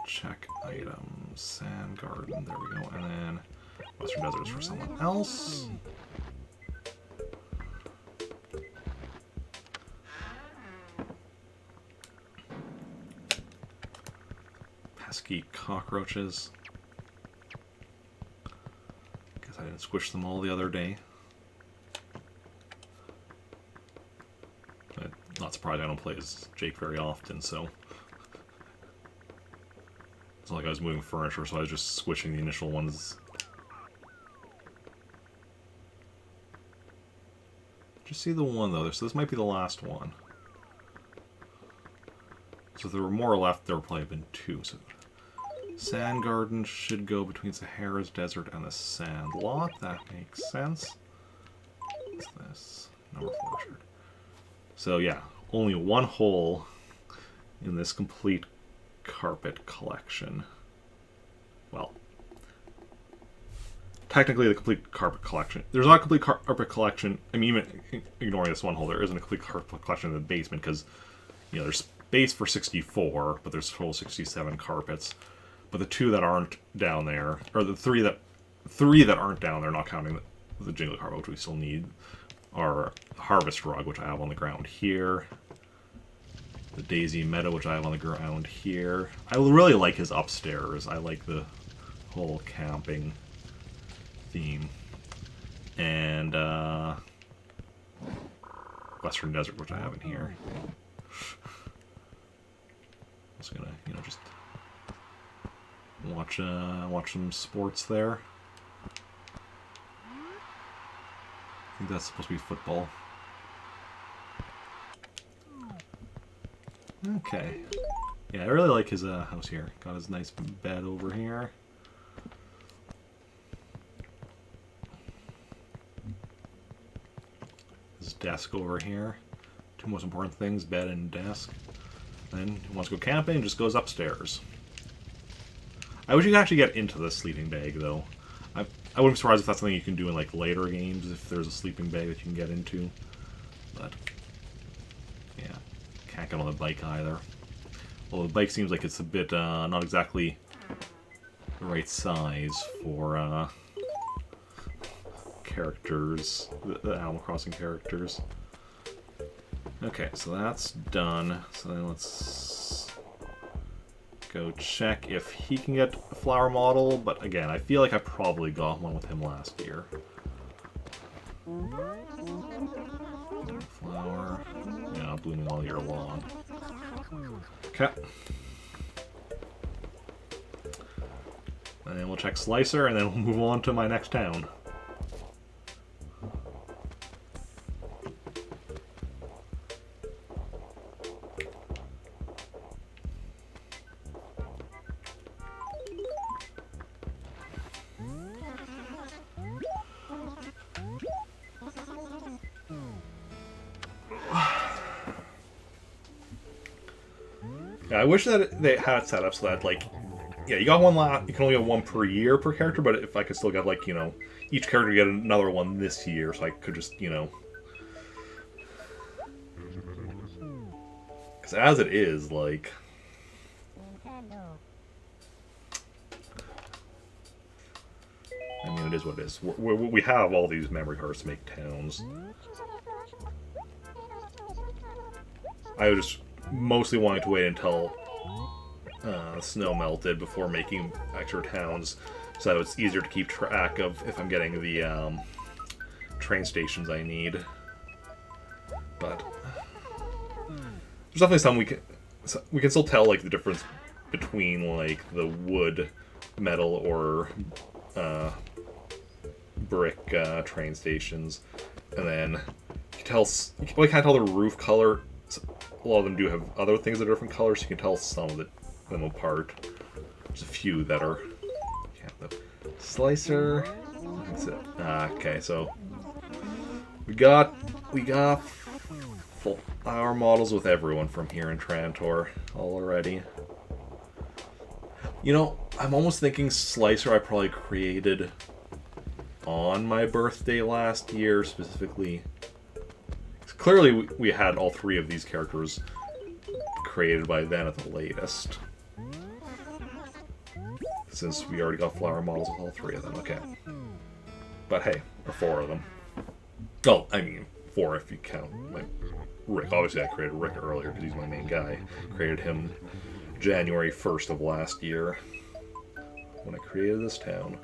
Check items, Sand Garden, there we go, and then Western Desert is for someone else. Pesky cockroaches. Guess I didn't squish them all the other day. I'm not surprised I don't play as Jake very often, so it's not like I was moving furniture, so I was just squishing the initial ones. Just see the one though, so this might be the last one. So if there were more left, there would probably have been two. So Sand Garden should go between Sahara's Desert and the Sand Lot. That makes sense. What's this? Number 4 shirt. So yeah, only one hole in this complete carpet collection. Well, technically the complete carpet collection. There's not a complete carpet collection. I mean, even ignoring this one hole, there isn't a complete carpet collection in the basement because, you know, there's space for 64, but there's total 67 carpets. But the 2 that aren't down there, or the three that aren't down there, not counting the jingle carpet, which we still need, are Harvest Rug, which I have on the ground here. The Daisy Meadow, which I have on the ground here. I really like his upstairs. I like the whole camping theme. And Western Desert, which I have in here. I'm just gonna, you know, just watch some sports there. I think that's supposed to be football. Okay. Yeah, I really like his house here. Got his nice bed over here. His desk over here. 2 most important things, bed and desk. Then he wants to go camping, just goes upstairs. I wish you could actually get into the sleeping bag, though. I wouldn't be surprised if that's something you can do in like later games, if there's a sleeping bag that you can get into. But yeah, can't get on the bike either. Although the bike seems like it's a bit not exactly the right size for characters, the Animal Crossing characters. Okay, so that's done. So then let's go check if he can get a flower model, but again, I feel like I probably got one with him last year. Flower. Yeah, blooming all year long. Okay. And then we'll check Slicer, and then we'll move on to my next town. I wish that they had it set up so that, like, yeah, you got one lot. You can only get one per year per character, but if I could still get, like, you know, each character get another one this year, so I could just, you know, because as it is, like, I mean, it is what it is. We have all these memory cards to make towns. I was just mostly wanting to wait until snow melted before making extra towns, so it's easier to keep track of if I'm getting the train stations I need. But there's definitely some we can still tell, like, the difference between, like, the wood, metal, or brick train stations, and then you can probably can't tell the roof color. A lot of them do have other things that are different colors, so you can tell some of them apart. There's a few that are... Yeah, the Slicer... That's it. Okay, so... We got flower models with everyone from here in Trantor already. You know, I'm almost thinking Slicer I probably created on my birthday last year, specifically. Clearly, we had all three of these characters created by then at the latest. Since we already got flower models with all three of them, okay. But hey, or four of them. Oh, I mean, four if you count like Rick. Obviously, I created Rick earlier because he's my main guy. Created him January 1st of last year when I created this town.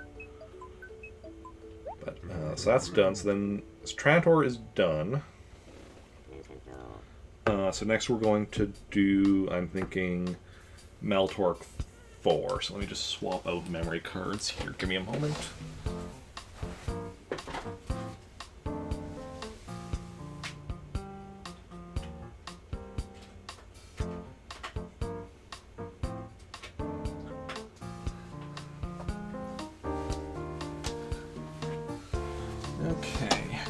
But so that's done. So then Trantor is done. So next we're going to do, I'm thinking, Meltork 4. So let me just swap out memory cards here. Give me a moment. Okay.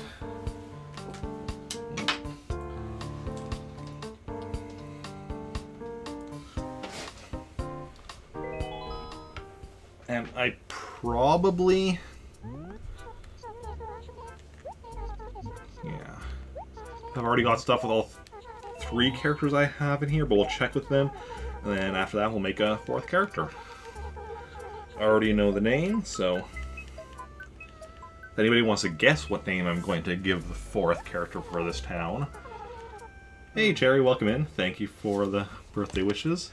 And I probably... Yeah. I've already got stuff with all three characters I have in here, but we'll check with them. And then after that, we'll make a fourth character. I already know the name, so... If anybody wants to guess what name I'm going to give the fourth character for this town. Hey, Jerry, welcome in. Thank you for the birthday wishes.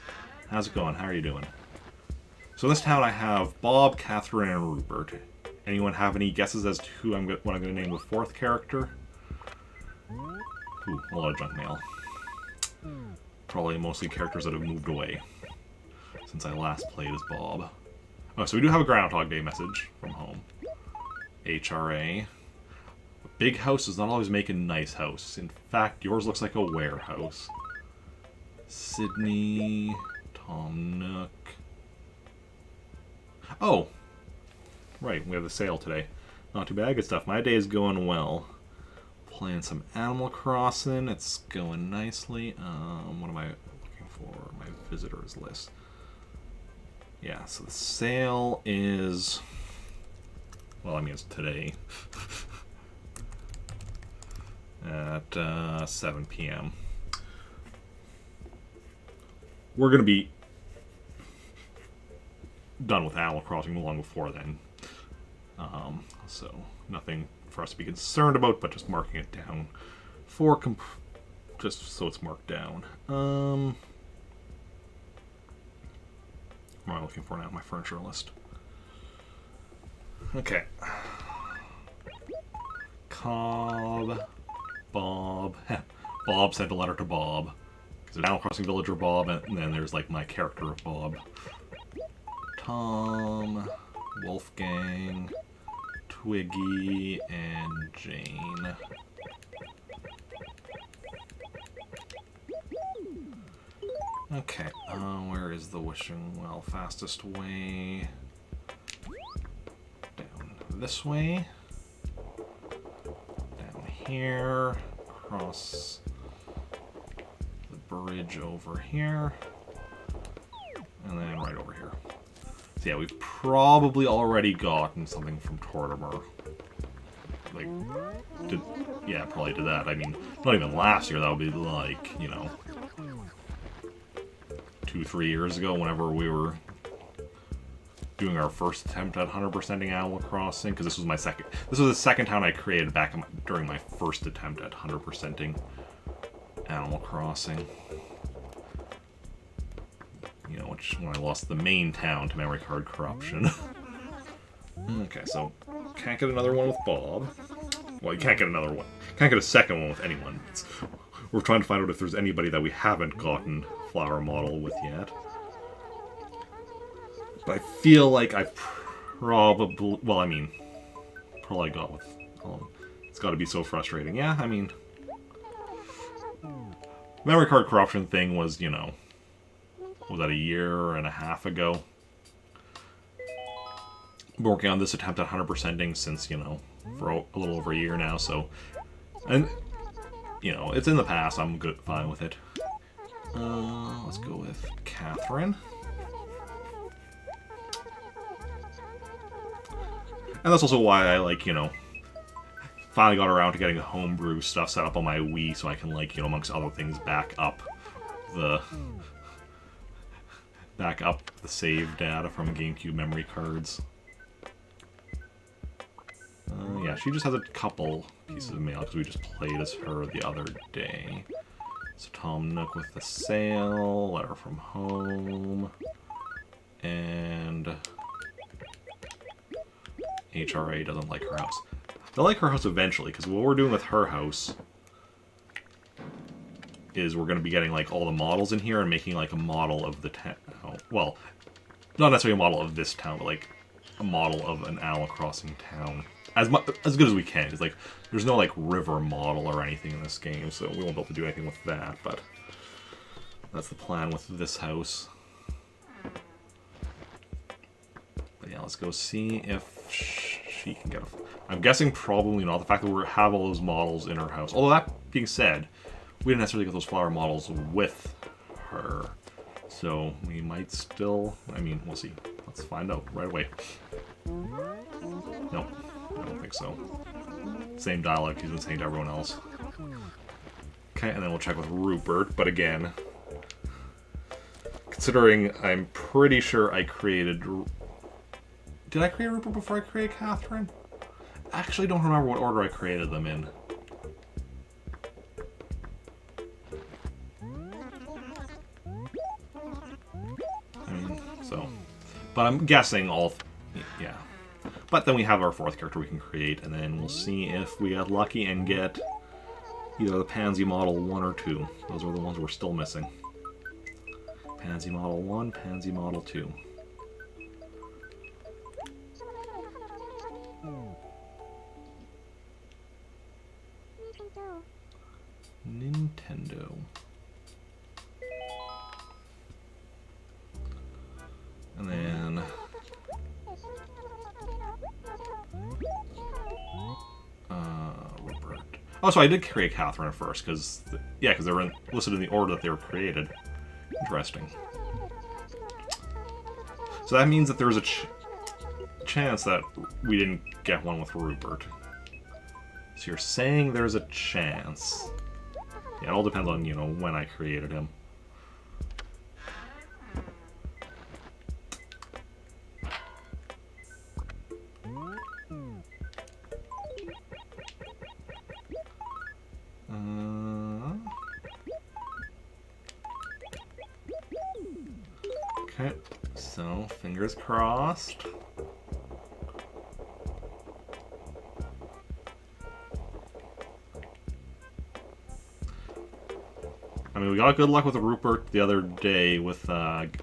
How's it going? How are you doing? So in this town I have Bob, Catherine, and Rupert. Anyone have any guesses as to what I'm going to name the fourth character? Ooh, a lot of junk mail. Probably mostly characters that have moved away since I last played as Bob. Oh, so we do have a Groundhog Day message from home. HRA. Big house does not always make a nice house. In fact, yours looks like a warehouse. Sydney, Tom Nook. Oh, right, we have the sale today. Not too bad, good stuff. My day is going well. Playing some Animal Crossing. It's going nicely. What am I looking for? My visitors list. Yeah, so the sale is... Well, I mean, it's today. At 7 p.m. We're going to be done with Animal Crossing long before then. So nothing for us to be concerned about, but just marking it down for just so it's marked down. What am I looking for now? My furniture list. Okay. Cobb, Bob. Bob sent a letter to Bob. There's an Animal Crossing villager Bob, and then there's like my character of Bob. Tom, Wolfgang, Twiggy, and Jane. Okay, where is the wishing well? Fastest way... Down this way. Down here. Across the bridge over here. And then right over here. So yeah, we've probably already gotten something from Tortimer. Like, yeah, probably did that. I mean, not even last year, that would be like, you know, 2-3 years ago, whenever we were doing our first attempt at 100%ing Animal Crossing, because this was the second town I created back during my first attempt at 100%ing Animal Crossing. You know, when I lost the main town to memory card corruption. Okay, so can't get another one with Bob. Well, you can't get another one. Can't get a second one with anyone. We're trying to find out if there's anybody that we haven't gotten flower model with yet. But I feel like I probably... Well, I mean, probably got with... it's got to be so frustrating. Yeah, I mean... Memory card corruption thing was, you know... Was that a year and a half ago? Been working on this attempt at 100%ing since, you know, for a little over a year now, so... And you know, it's in the past. I'm fine with it. Let's go with Catherine. And that's also why I, like, you know, finally got around to getting homebrew stuff set up on my Wii so I can, like, you know, amongst other things, back up the save data from GameCube memory cards. Yeah, she just has a couple pieces of mail because we just played as her the other day. So Tom Nook with the sale, letter from home, and HRA doesn't like her house. They'll like her house eventually, because what we're doing with her house is we're going to be getting, like, all the models in here and making, like, a model of the town. Well, not necessarily a model of this town, but, like, a model of an Animal Crossing town. As good as we can. It's like, there's no, like, river model or anything in this game, so we won't be able to do anything with that, but that's the plan with this house. But yeah, let's go see if she can get a... I'm guessing probably not. The fact that we have all those models in her house. Although that being said, we didn't necessarily get those flower models with her. So we might still... I mean, we'll see. Let's find out right away. Nope. I don't think so. Same dialogue he's been saying to everyone else. Okay, and then we'll check with Rupert. But again, considering I'm pretty sure I created... Did I create Rupert before I created Catherine? I actually don't remember what order I created them in. I mean, so... But I'm guessing all... Yeah. But then we have our fourth character we can create, and then we'll see if we get lucky and get either the Pansy Model 1 or 2. Those are the ones we're still missing. Pansy Model 1, Pansy Model 2. Nintendo. And then... Rupert. Oh, so I did create Catherine at first, because... Yeah, because they were listed in the order that they were created. Interesting. So that means that there's a chance that we didn't get one with Rupert. So you're saying there's a chance. Yeah, it all depends on, you know, when I created him. Okay, so fingers crossed. I mean, we got good luck with Rupert the other day with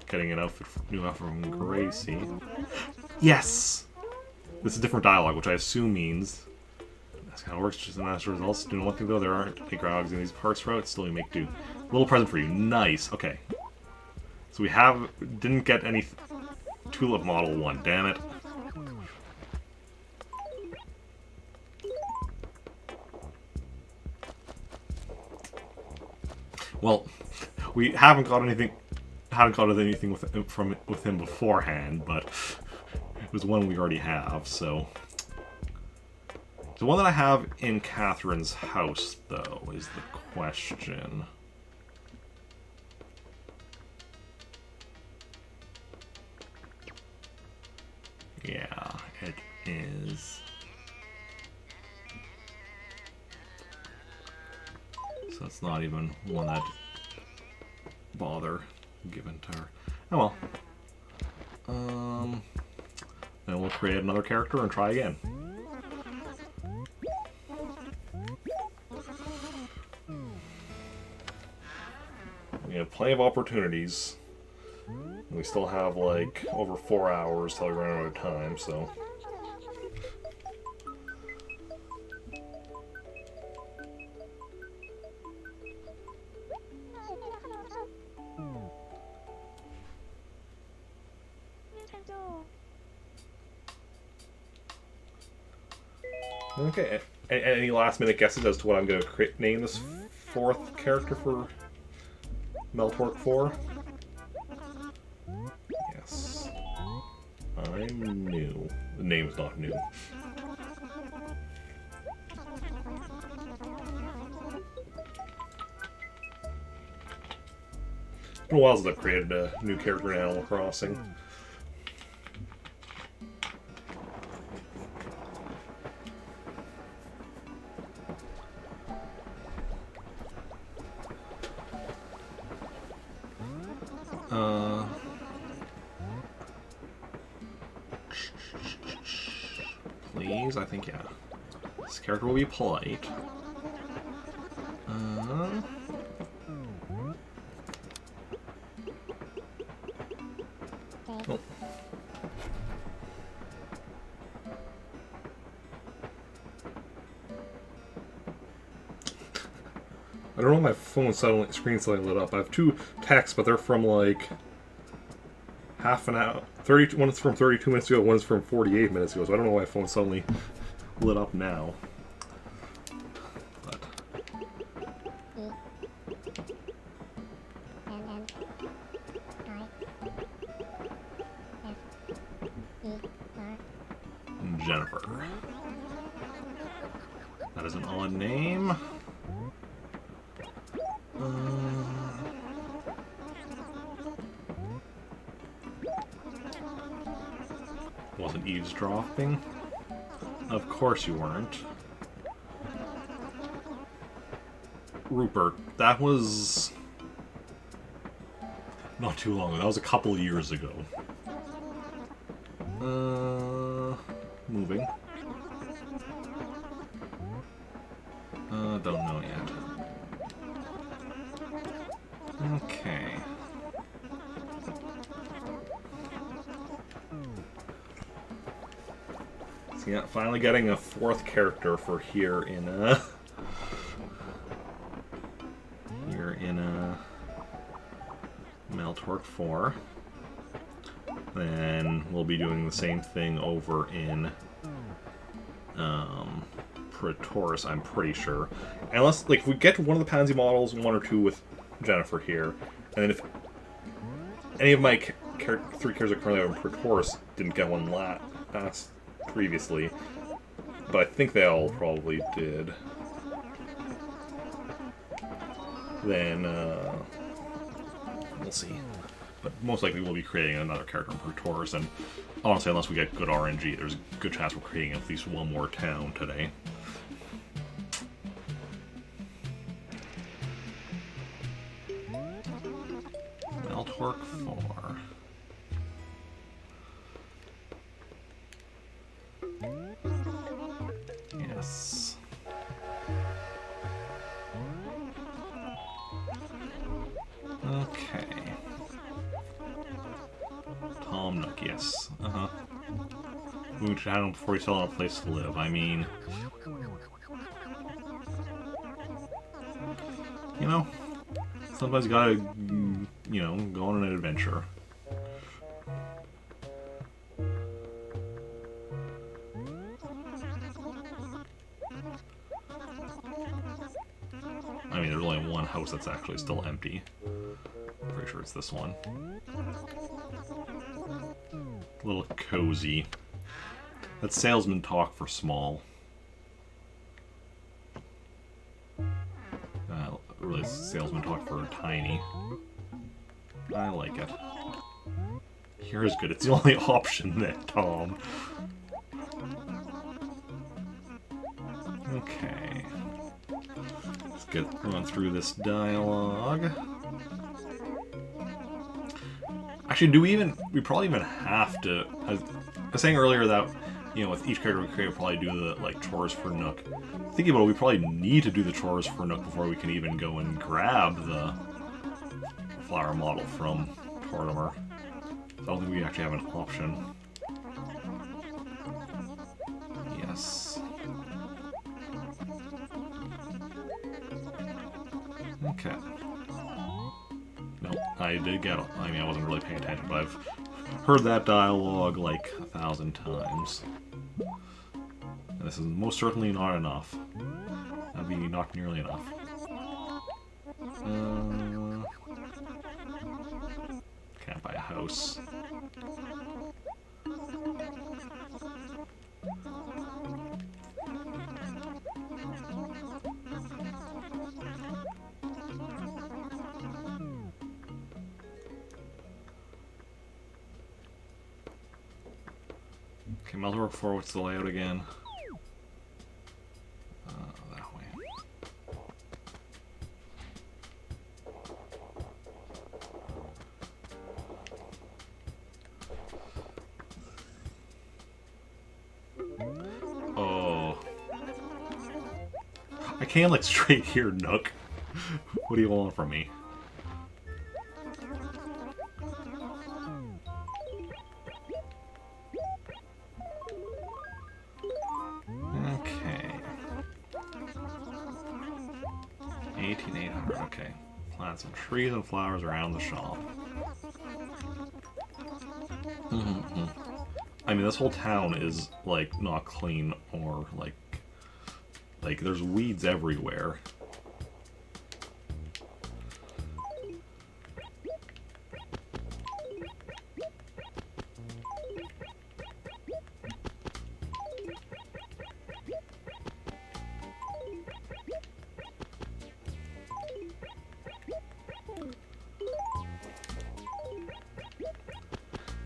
getting an outfit, new outfit from Gracie. Yes! This is different dialogue, which I assume means... That's how it works, just as results. Do one thing though, there aren't any grogs in these parts routes, still you make do. Little present for you. Nice, okay. So we didn't get any Tulip Model 1, damn it. Well, we haven't got anything with him beforehand, but it was one we already have, so... The one that I have in Catherine's house, though, is the question. Yeah, it is. So it's not even one that bother given to her. Oh well. Then we'll create another character and try again. We have plenty of opportunities. We still have like over 4 hours till we run out of time, so. Okay, any last minute guesses as to what I'm going to name this 4th character for Meltork 4? Yes. I'm new. The name's not new. It's been a while since I've created a new character in Animal Crossing. Please, I think, yeah. This character will be polite. Oh. I don't know why my phone screen suddenly lit up. I have 2 texts, but they're from like half an hour. One's from 32 minutes ago, one's from 48 minutes ago, so I don't know why my phone suddenly lit up now. But Jennifer. That is an odd name. Wasn't eavesdropping? Of course you weren't. Rupert, that was not too long ago. That was a couple of years ago. Moving. Don't know yet. Okay. So yeah, finally getting a 4th character for here in Meltork 4. Then we'll be doing the same thing over in Pretoris, I'm pretty sure. Unless, like, if we get to one of the Pansy models, 1 or 2 with Jennifer here, and then if any of my 3 characters that currently have in Pretoris didn't get one last previously, but I think they all probably did, then we'll see. But most likely we'll be creating another character in Pretoris, and honestly, unless we get good RNG, there's a good chance we're creating at least one more town today. Meltork 4. Yes. Okay. Tom Nook, yes. Moving to town before you sell on a place to live. I mean, you know, sometimes you gotta, you know, go on an adventure. I mean, there's only one house that's actually still empty. I'm pretty sure it's this one. A little cozy. That's salesman talk for small. Really salesman talk for tiny. I like it. Here is good. It's the only option there, Tom. Okay. Let's get run through this dialogue. Actually, we probably even have to, I was saying earlier that, you know, with each character we create, we'll probably do the, like, chores for Nook. Thinking about it, we probably need to do the chores for Nook before we can even go and grab the flower model from Tortimer. I don't think we actually have an option. Yes. Okay. Nope, I did get it. I mean, I wasn't really paying attention, but I've heard that dialogue like 1,000 times. And this is most certainly not enough. That'd be not nearly enough. Can't buy a house. Okay, Meltwork 4, what's the layout again? That way. Oh. I came like straight here, Nook. What do you want from me? Okay. 18,800, okay. Plant some trees and flowers around the shop. I mean, this whole town is, like, not clean or, like, there's weeds everywhere.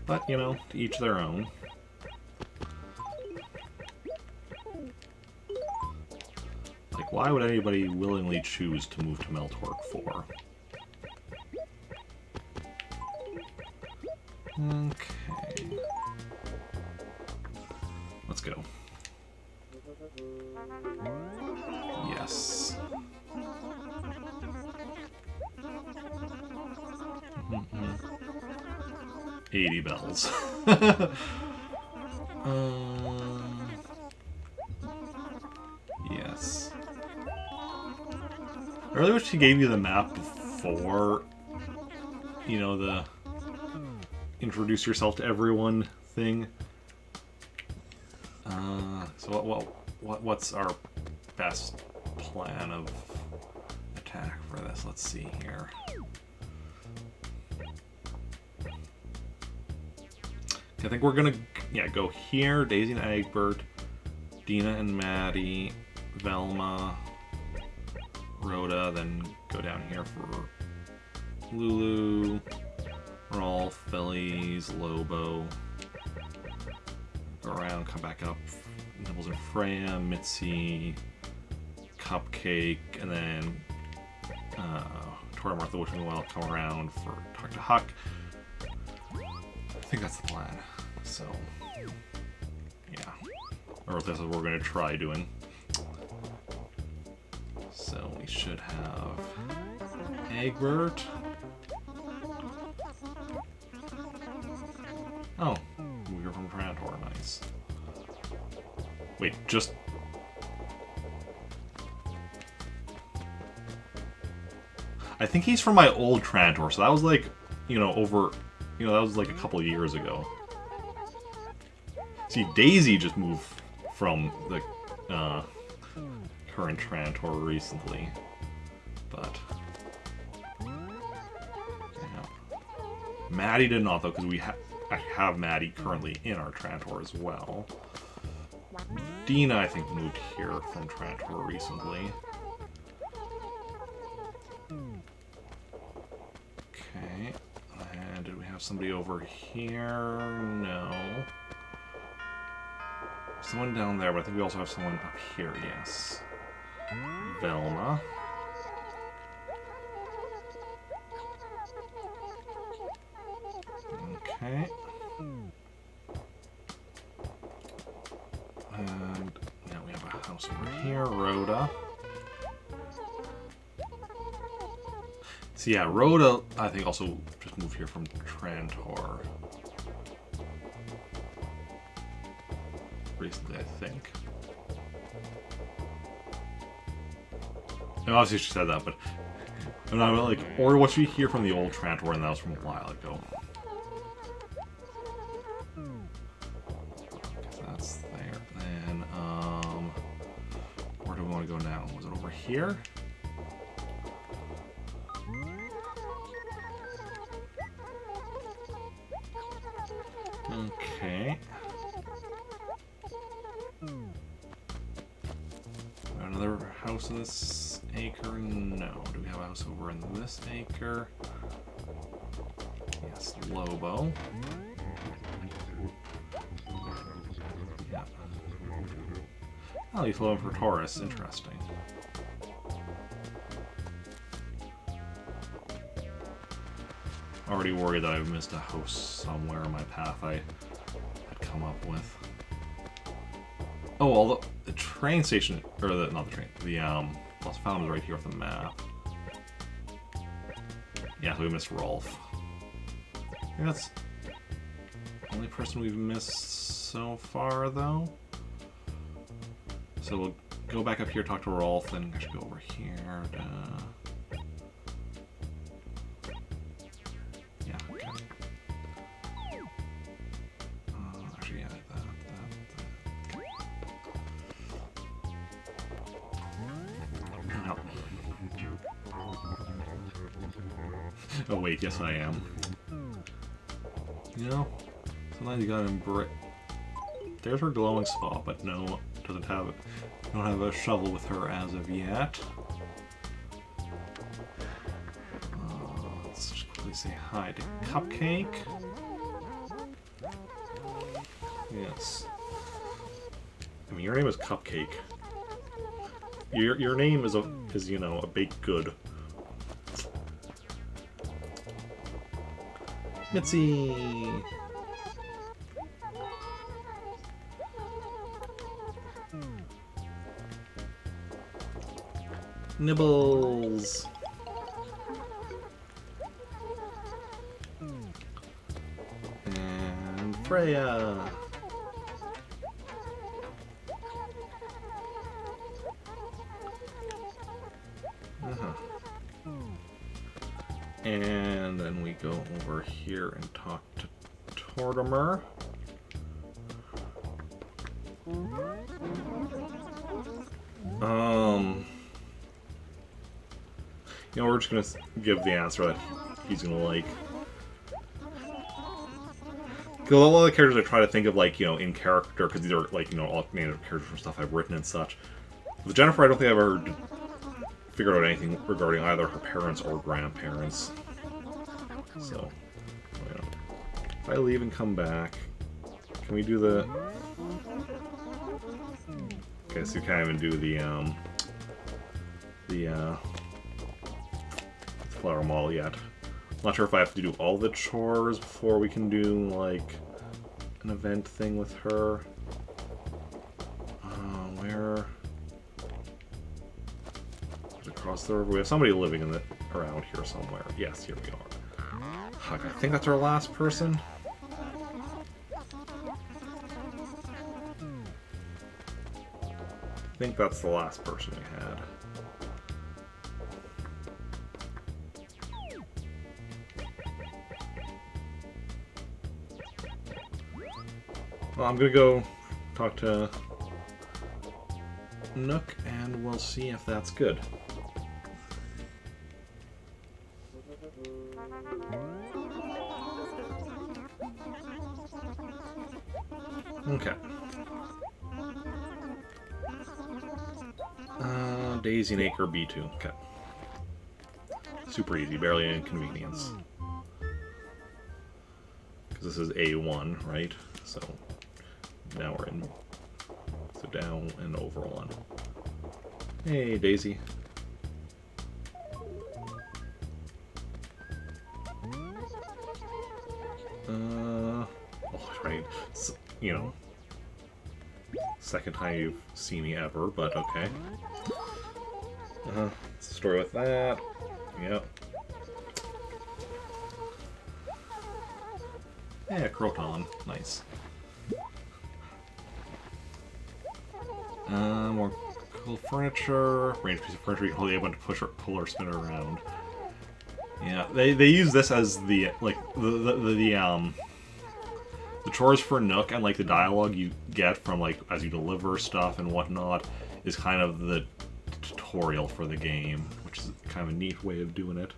But, you know, to each their own. Like, why would anybody willingly choose to move to Meltwork 4? Okay. Let's go. Yes. 80 bells. Yes. I really wish he gave you the map before, you know, the introduce yourself to everyone thing. So what's our best plan of attack for this? Let's see here. I think we're gonna, go here, Daisy and Egbert, Dina and Maddie, Velma, Rhoda, then go down here for Lulu, Rolf, Feliz, Lobo, go around, come back up, Nibbles and Freya, Mitzi, Cupcake, and then Tora Martha wishing me well, come around for talk to Huck. I think that's the plan. So, yeah. Or this is what we're going to try doing. So we should have Egbert. Oh, we were from Trantor, nice. Wait, just... I think he's from my old Trantor, so that was like, over... that was like a couple of years ago. See, Daisy just moved from the current Trantor recently, but yeah. Maddie did not though, because I have Maddie currently in our Trantor as well. Dina, I think, moved here from Trantor recently. Okay, and did we have somebody over here? No. Someone down there, but I think we also have someone up here, yes. Velma. Okay. And now we have a house over here, Rhoda. So yeah, Rhoda, I think, also just moved here from Trantor. Recently, I think. And obviously she said that, but I'm not like, or was she here from the old Trantor and that was from a while ago? That's there. Then, where do we want to go now? Was it over here? house in this acre? No. Do we have a house over in this acre? Yes, Lobo. Yeah. Oh, he's Lobo for Taurus. Interesting. Already worried that I've missed a house somewhere in my path I had come up with. Oh, although the train station, or not the train, the Lost Fountain is right here off the map. Yeah, so we missed Rolf. I think that's the only person we've missed so far, though. So we'll go back up here, talk to Rolf, and I should go over here to... Yeah, okay. Actually, yeah, No. Oh wait, yes I am. You know, sometimes you gotta embrace. There's her glowing spot, but no, doesn't have it. Don't have a shovel with her as of yet. Let's just quickly say hi to Cupcake. Yes. I mean, your name is Cupcake. Your name is you know, a baked good. Mitzi. Nibbles. And Freya. And then we go over here and talk to Tortimer. You know, we're just gonna give the answer that he's gonna like. Because a lot of the characters I try to think of, like, you know, in character, because these are, like, you know, all native characters from stuff I've written and such. With Jennifer, I don't think I've ever figured out anything regarding either her parents or grandparents. So, you know, if I leave and come back, can we do the... Okay, so you can't even do the flower model yet. Not sure if I have to do all the chores before we can do, like, an event thing with her. Where... Across the river. We have somebody living in around here somewhere. Yes, here we are. Fuck, I think that's our last person. I think that's the last person we had. Well, I'm gonna go talk to Nook, and we'll see if that's good. Okay. Daisy and Acre B2. Okay. Super easy, barely an inconvenience. Because this is A1, right? So now we're in. So down and over one. Hey, Daisy. Oh, right. So, you know, second time you've seen me ever, but okay. Story with that. Yep. Yeah, Croton. Nice. More cool furniture. Range piece of furniture. You hold the A button to pull or spin it around. Yeah, they use this as the like the chores for Nook, and like the dialogue you get from like as you deliver stuff and whatnot is kind of the tutorial for the game, which is kind of a neat way of doing it.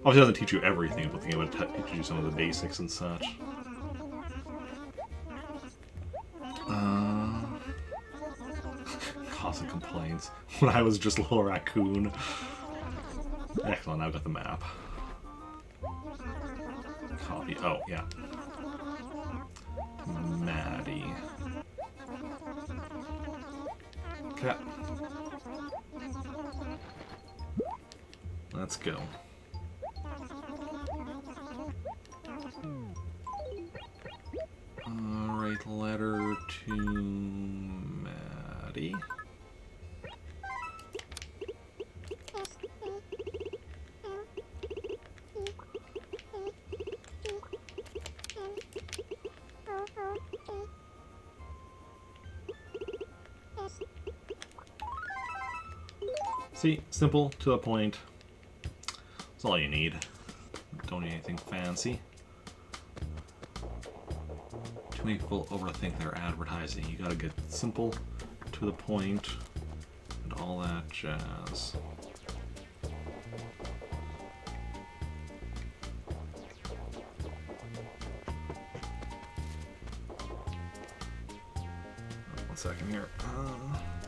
Obviously, it doesn't teach you everything, but the game would teach you some of the basics and such. Constant complaints when I was just a little raccoon. Excellent, I've got the map. Copy. Oh, yeah. Maddie. Okay. Let's go. Write letter to Maddie. See, simple, to the point. That's all you need. Don't need anything fancy. Too many people overthink their advertising. You gotta get simple, to the point, and all that jazz. One second here.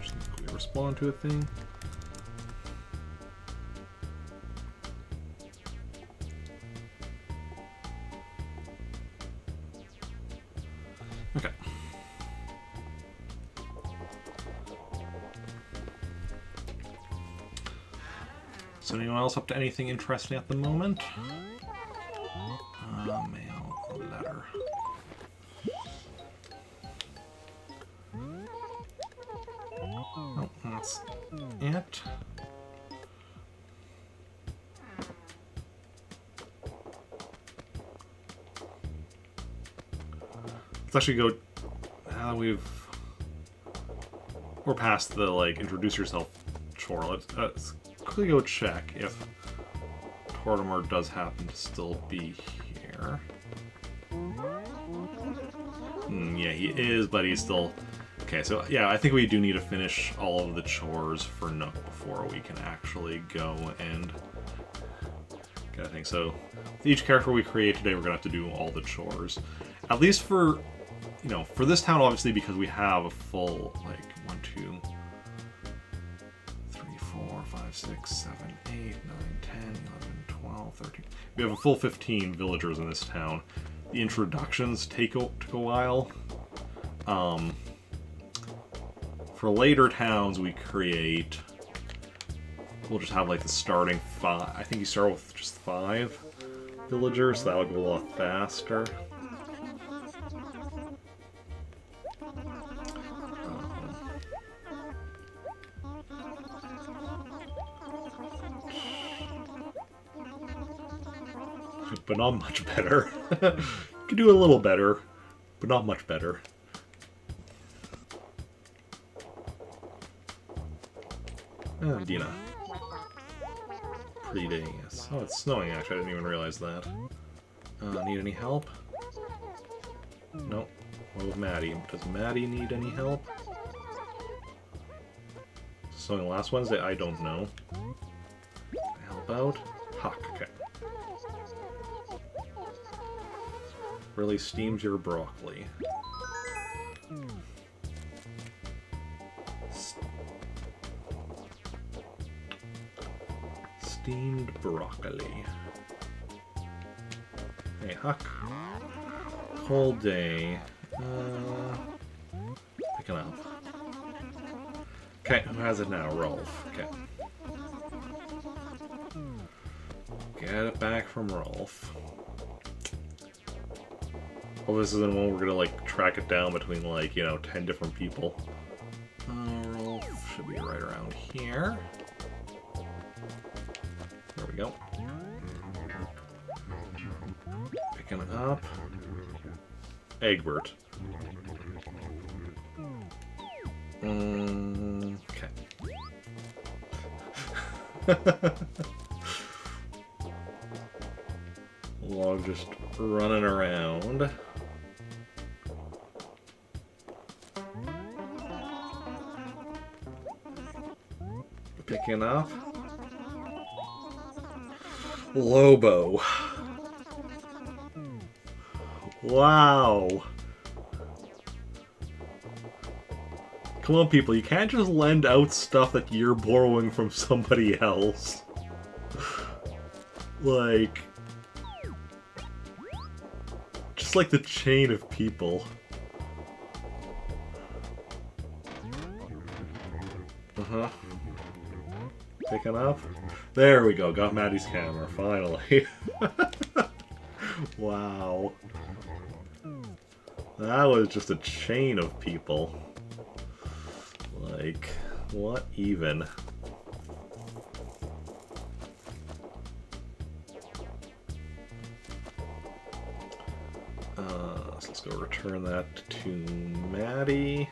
Just need to quickly respond to a thing. Okay. So anyone else up to anything interesting at the moment? Mail letter. Oh, that's it. Let's actually go. Now we're past the like introduce yourself chore. Let's quickly go check if Tortimer does happen to still be here. Yeah, he is, but he's still. Okay, so yeah, I think we do need to finish all of the chores for Nook before we can actually go and get a thing. So with each character we create today, we're gonna have to do all the chores. At least for, you know, for this town, obviously, because we have a full, like, 1, 2, 3, 4, 5, 6, 7, 8, 9, 10, 11, 12, 13. We have a full 15 villagers in this town. The introductions took a while. For later towns, we create... We'll just have, like, the starting 5... I think you start with just 5 villagers, so that'll go a lot faster. But not much better. Could do a little better, but not much better. Oh, Dina. Pretty day, yes. Oh, it's snowing actually, I didn't even realize that. Need any help? Nope. What with Maddie? Does Maddie need any help? Snowing last Wednesday? I don't know. Can I help out? Huck, okay. Really steams your broccoli. Steamed broccoli. Hey, Huck. Cold day. Picking up. Okay, who has it now? Rolf. Okay. Get it back from Rolf. Well, this is the one we're gonna, like, track it down between, like, you know, 10 different people. Rolf should be right around here. There we go. Picking it up. Egbert. Okay. Log just running around. Picking up. Lobo. Wow. Come on, people, you can't just lend out stuff that you're borrowing from somebody else. Like... just like the chain of people. Uh-huh. Picking up? There we go, got Maddie's camera, finally. Wow. That was just a chain of people. Like, what even? So let's go return that to Maddie.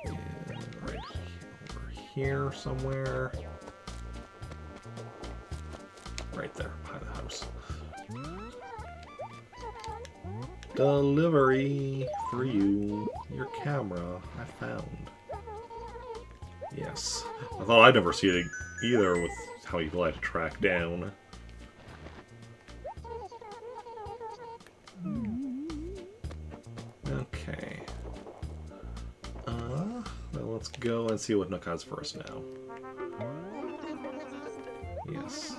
And right over here somewhere. Right there, behind the house. Delivery for you. Your camera I found. Yes. I thought I'd never see it either with how you like to track down. Okay. Well, let's go and see what Nook has for us now. Yes.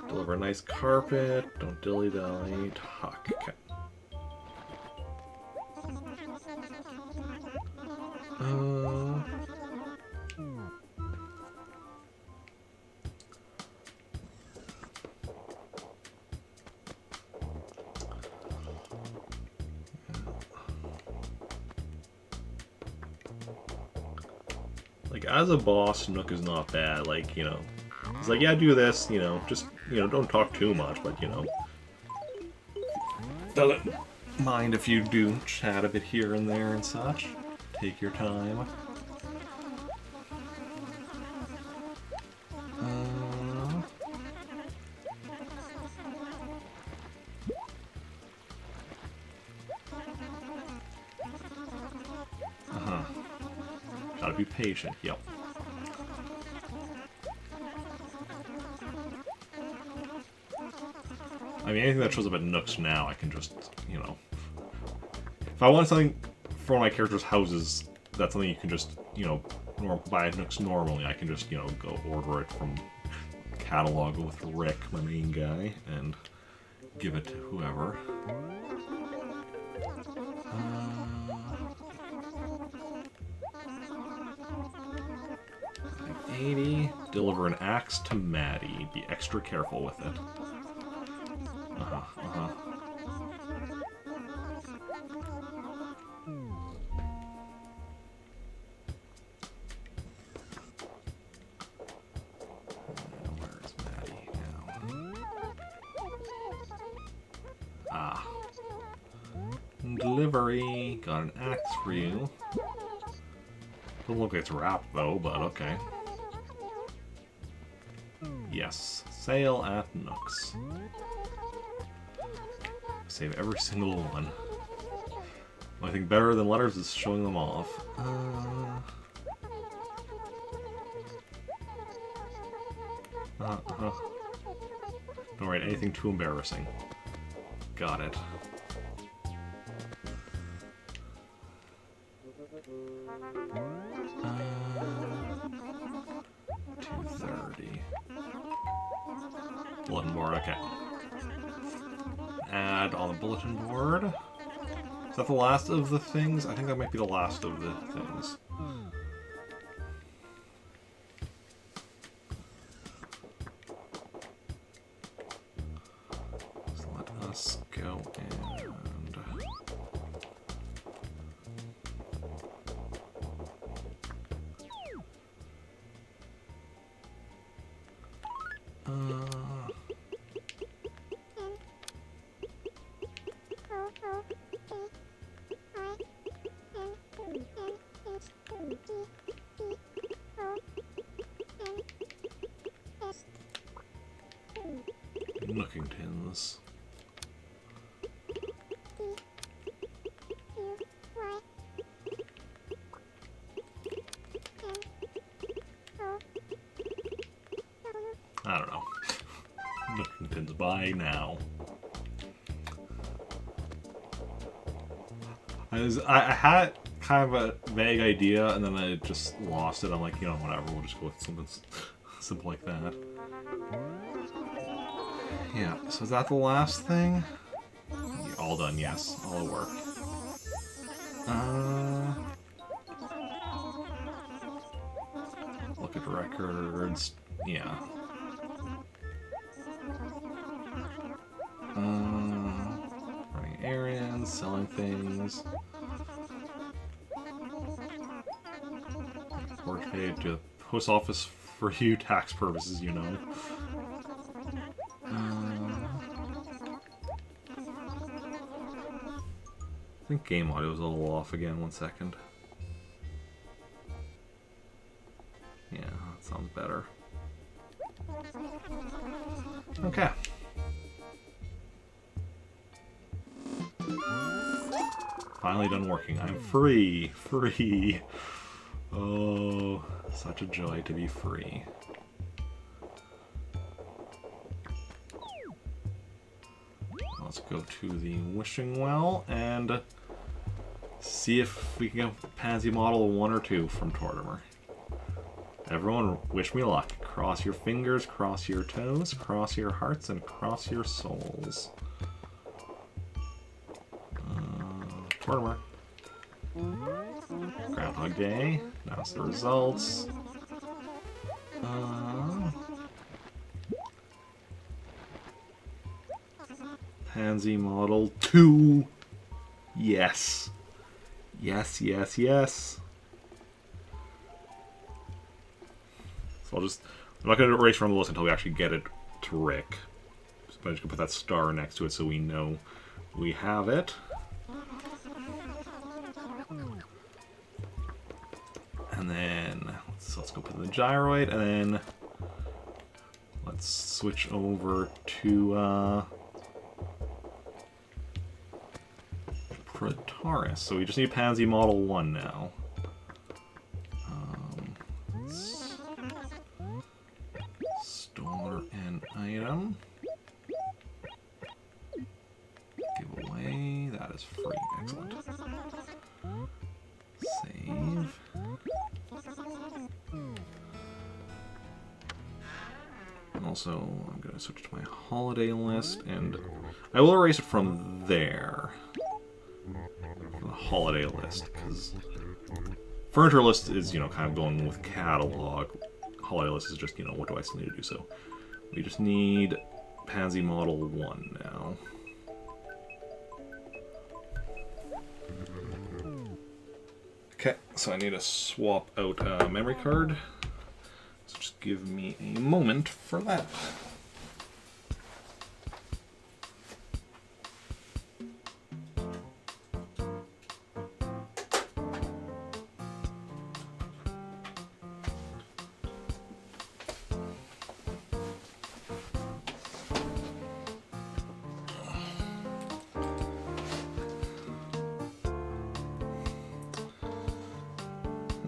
Deliver a nice carpet. Don't dilly-dally. Talk. Okay. Like, as a boss, Nook is not bad. Like, you know, he's like, yeah, do this, you know, just, you know, don't talk too much, but, you know, doesn't mind if you do chat a bit here and there and such. Take your time. Gotta be patient, yep. I mean, anything that shows up at Nook's now, I can just, you know... If I want something for one of my characters' houses, that's something you can just, you know, buy at Nook's normally, I can just, you know, go order it from catalog with Rick, my main guy, and give it to whoever. 80. Deliver an axe to Maddie. Be extra careful with it. Where's Maddie now? Ah. Delivery. Got an axe for you. Doesn't look like it's wrapped though, but okay. Yes, sale at Nook's. Save every single one. Only thing better than letters is showing them off. Don't write anything too embarrassing. Got it. Bulletin board, okay. Add on the bulletin board. Is that the last of the things? I think that might be the last of the things. So let us go and... Nookingtons. I don't know. Nookingtons by now. I had kind of a vague idea, and then I just lost it. I'm like, you know, whatever, we'll just go with something simple like that. Yeah, so is that the last thing? All done, yes. All the work. Look at records. Yeah. Running errands, selling things. Work paid to the post office for you tax purposes, you know. I think game audio is a little off again. 1 second. Yeah, that sounds better. Okay. Finally done working. I'm free! Free! Oh, such a joy to be free. Let's go to the wishing well and see if we can get Pansy Model 1 or 2 from Tortimer. Everyone, wish me luck. Cross your fingers, cross your toes, cross your hearts, and cross your souls. Tortimer. Groundhog Day. Announce the results. Pansy Model 2. Yes. Yes, yes, yes. So I'm not going to erase from the list until we actually get it to Rick. So I'm just going to put that star next to it so we know we have it. And then, let's go put in the gyroid, and then let's switch over to Pretaurus. So we just need Pansy Model 1 now. Store an item. Giveaway. That is free. Excellent. Save. Also, I'm going to switch to my holiday list, and I will erase it from there. From the holiday list, because furniture list is, you know, kind of going with catalog. Holiday list is just, you know, what do I still need to do? So we just need Pansy Model 1 now. Okay, so I need to swap out a memory card. So just give me a moment for that.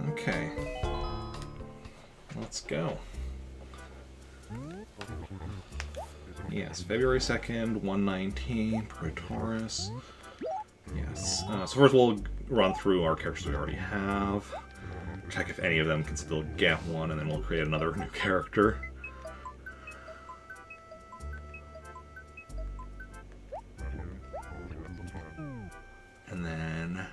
Okay, let's go. Yes, February 2nd, 119, Pretaurus. Yes, so first we'll run through our characters we already have, check if any of them can still get one, and then we'll create another new character. And then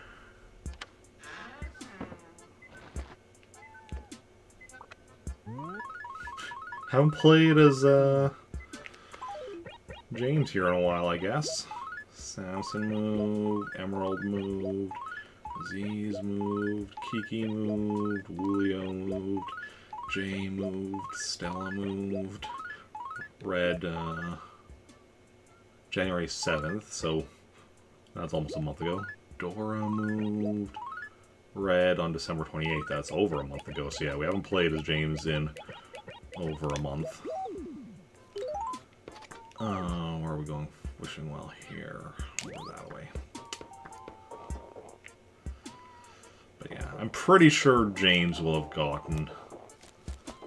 haven't played as James here in a while, I guess. Samson moved, Emerald moved, Aziz moved, Kiki moved, Julio moved, Jay moved, Stella moved, Red January 7th, so that's almost a month ago. Dora moved, Red on December 28th, that's over a month ago, so yeah, we haven't played as James in over a month. Where are we going? Wishing well here. Move that away. But yeah, I'm pretty sure James will have gotten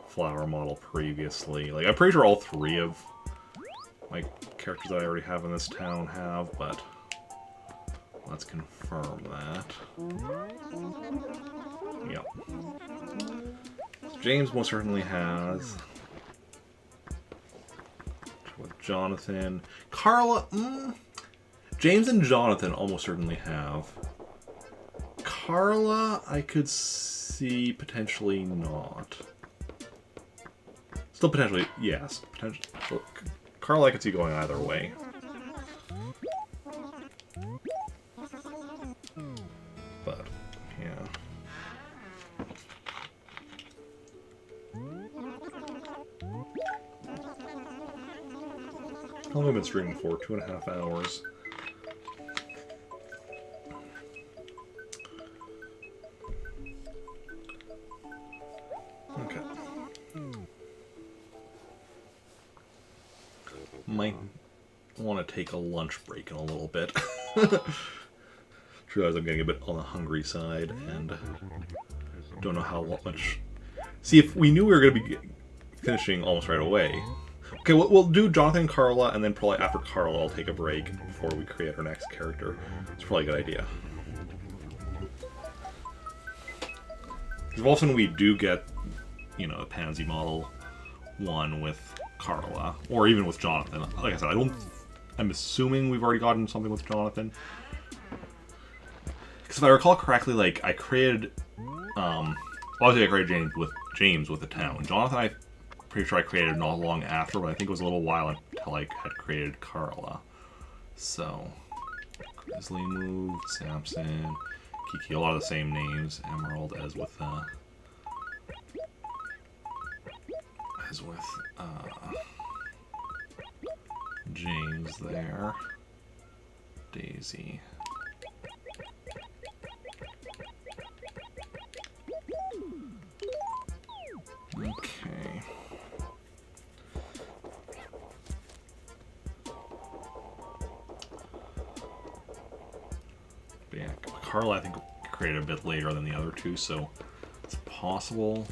Flower Model previously. Like, I'm pretty sure all three of my characters that I already have in this town have, but let's confirm that. Yep. James most certainly has. With Jonathan. Carla, James and Jonathan almost certainly have. Carla, I could see potentially not. Still potentially, yes. Potentially. Carla, I could see going either way. But, yeah. How long have I been streaming for? 2.5 hours. Okay. Might want to take a lunch break in a little bit. Realize I'm getting a bit on the hungry side, and don't know how much. See, if we knew we were going to be finishing almost right away. Okay, we'll do Jonathan and Carla, and then probably after Carla, I'll take a break before we create our next character. It's probably a good idea. Because often we do get, you know, a Pansy Model 1 with Carla, or even with Jonathan. Like I said, I'm assuming we've already gotten something with Jonathan. Because if I recall correctly, like, I created, obviously I created James with the town. Jonathan, I'm pretty sure I created not long after, but I think it was a little while until I had created Carla. So, Grizzly moved, Samson, Kiki, a lot of the same names, Emerald, as with James there, Daisy. Okay. But yeah, Carla I think created a bit later than the other two, so it's possible.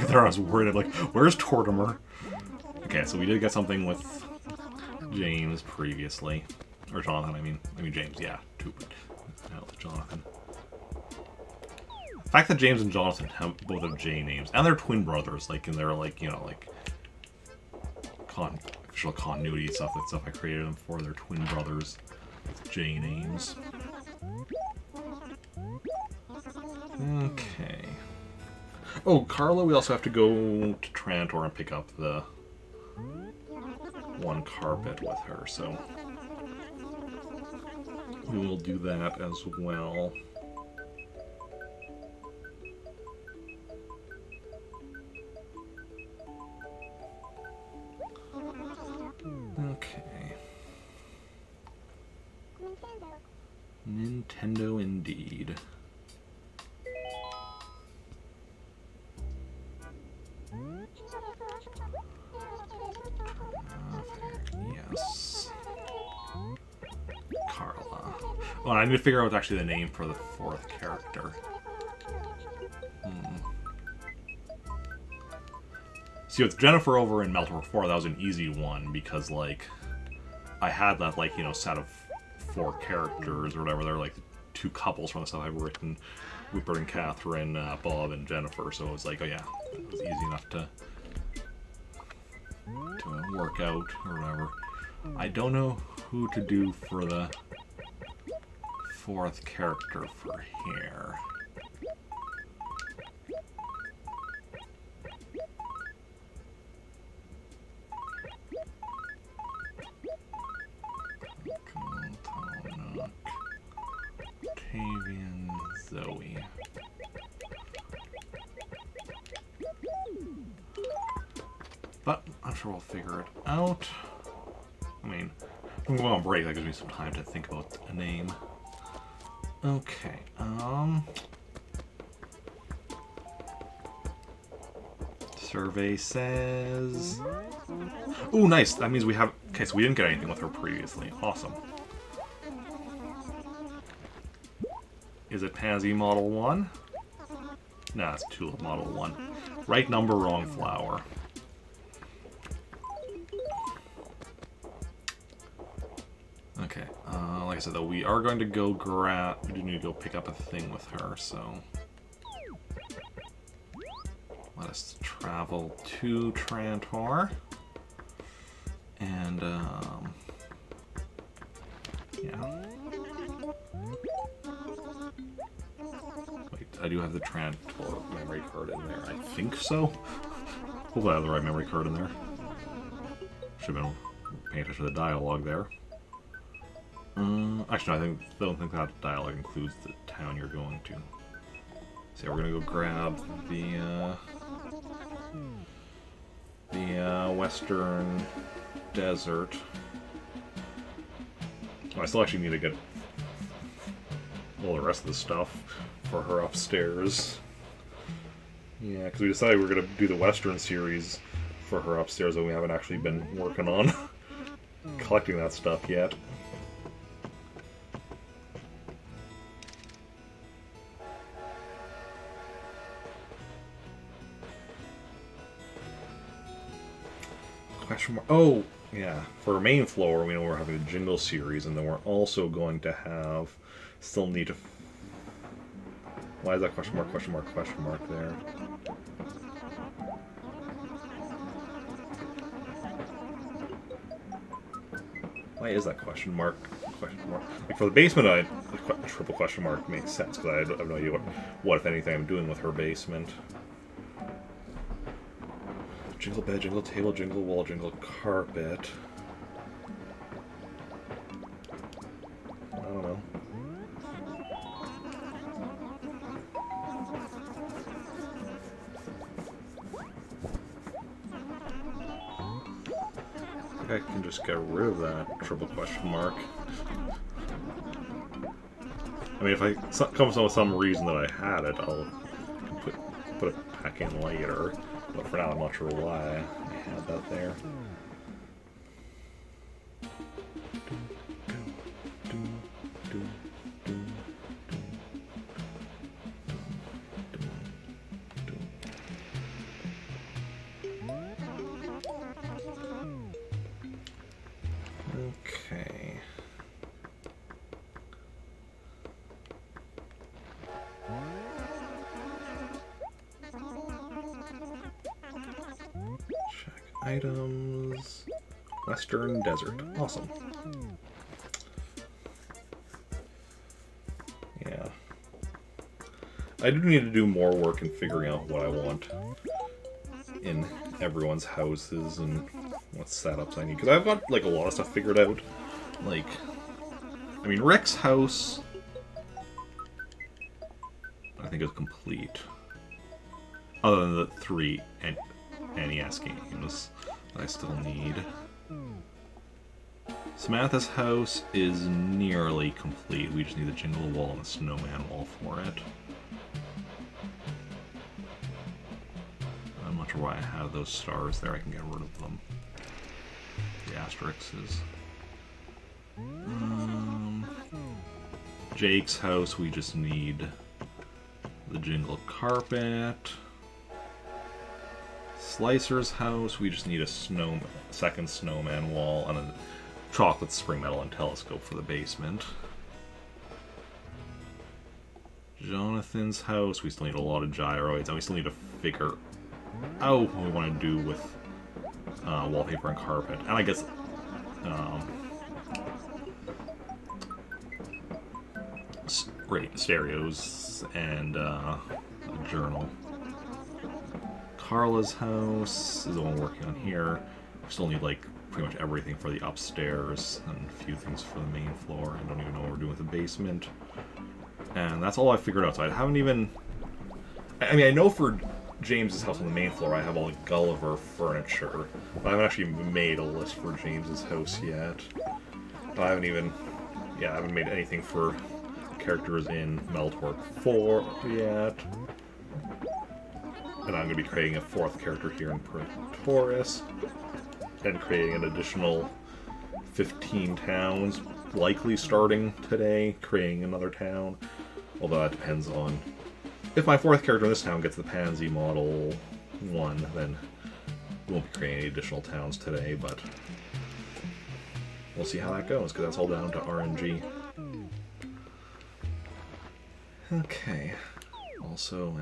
There I was worried. I'm like, where's Tortimer? Okay, so we did get something with James previously, or Jonathan. I mean James. Yeah, Jonathan. The fact that James and Jonathan have both have J names, and they're twin brothers, like, and they're like, you know, like official continuity stuff. That stuff I created them for. They're twin brothers with J names. Okay. Oh, Carla, we also have to go to Trantor and pick up the one carpet with her, so we will do that as well. Okay. Nintendo indeed. Yes. Carla. Oh, I need to figure out what's actually the name for the fourth character. See, with Jennifer over in Meltor 4, that was an easy one, because, like, I had that, like, you know, set of 4 characters or whatever. They're, like, 2 couples from the stuff I've written. Rupert and Catherine, Bob and Jennifer, so it was like, oh yeah, it was easy enough to work out, or whatever. I don't know who to do for the 4th character for here. Octavian, Zoe. But I'm sure we'll figure it out. I mean, I'm going on break, that gives me some time to think about a name. Okay, survey says... Ooh, nice, that means we have... Okay, so we didn't get anything with her previously. Awesome. Is it Pansy Model 1? Nah, it's Tulip Model 1. Right number, wrong flower. Okay, like I said, though, we are going to go we do need to go pick up a thing with her, so... Let us travel to Trantor. And, yeah. Wait, I do have the Trantor memory card in there. I think so. Hopefully I have the right memory card in there. Should have been paying attention to the dialogue there. Actually, no, I don't think that dialogue includes the town you're going to. So yeah, we're gonna go grab the Western Desert. Oh, I still actually need to get all the rest of the stuff for her upstairs. Yeah, because we decided we were gonna do the Western series for her upstairs, and we haven't actually been working on collecting that stuff yet. Oh, yeah. For our main floor, we know we're having a Jingle series, and then we're also going to have... Still need to... Why is that question mark there? Why is that question mark? Like for the basement, the triple question mark makes sense, because I have no idea what, if anything, I'm doing with her basement. Jingle bed, jingle table, jingle wall, jingle carpet. I don't know. I think I can just get rid of that triple question mark. I mean, if I come up with some reason that I had it, I'll put it back in later. But for now, I'm not sure why I had that there. Okay. Items, Western Desert. Awesome. Yeah. I do need to do more work in figuring out what I want in everyone's houses and what setups I need. Because I've got, like, a lot of stuff figured out. Like, I mean, Rick's house, I think, is complete. Other than the 3 NES games that I still need. Samantha's house is nearly complete. We just need the Jingle Wall and the Snowman Wall for it. I'm not sure why I have those stars there. I can get rid of them. The asterisks. Jake's house, we just need the Jingle Carpet. Slicer's house, we just need a second snowman wall and a chocolate spring metal and telescope for the basement. Jonathan's house, we still need a lot of gyroids, and we still need to figure out what we want to do with wallpaper and carpet. And I guess stereos and a journal. Carla's house is the one we're working on here. We still need, like, pretty much everything for the upstairs and a few things for the main floor. I don't even know what we're doing with the basement. And that's all I figured out. So I haven't even... I mean, I know for James's house on the main floor I have all the Gulliver furniture. But I haven't actually made a list for James's house yet. I haven't even... Yeah, I haven't made anything for characters in Meltork 4 yet. And I'm going to be creating a 4th character here in Praetoris, and creating an additional 15 towns, likely starting today, creating another town. Although that depends on... If my 4th character in this town gets the Pansy Model 1, then we won't be creating any additional towns today, but... we'll see how that goes, because that's all down to RNG. Okay. Also,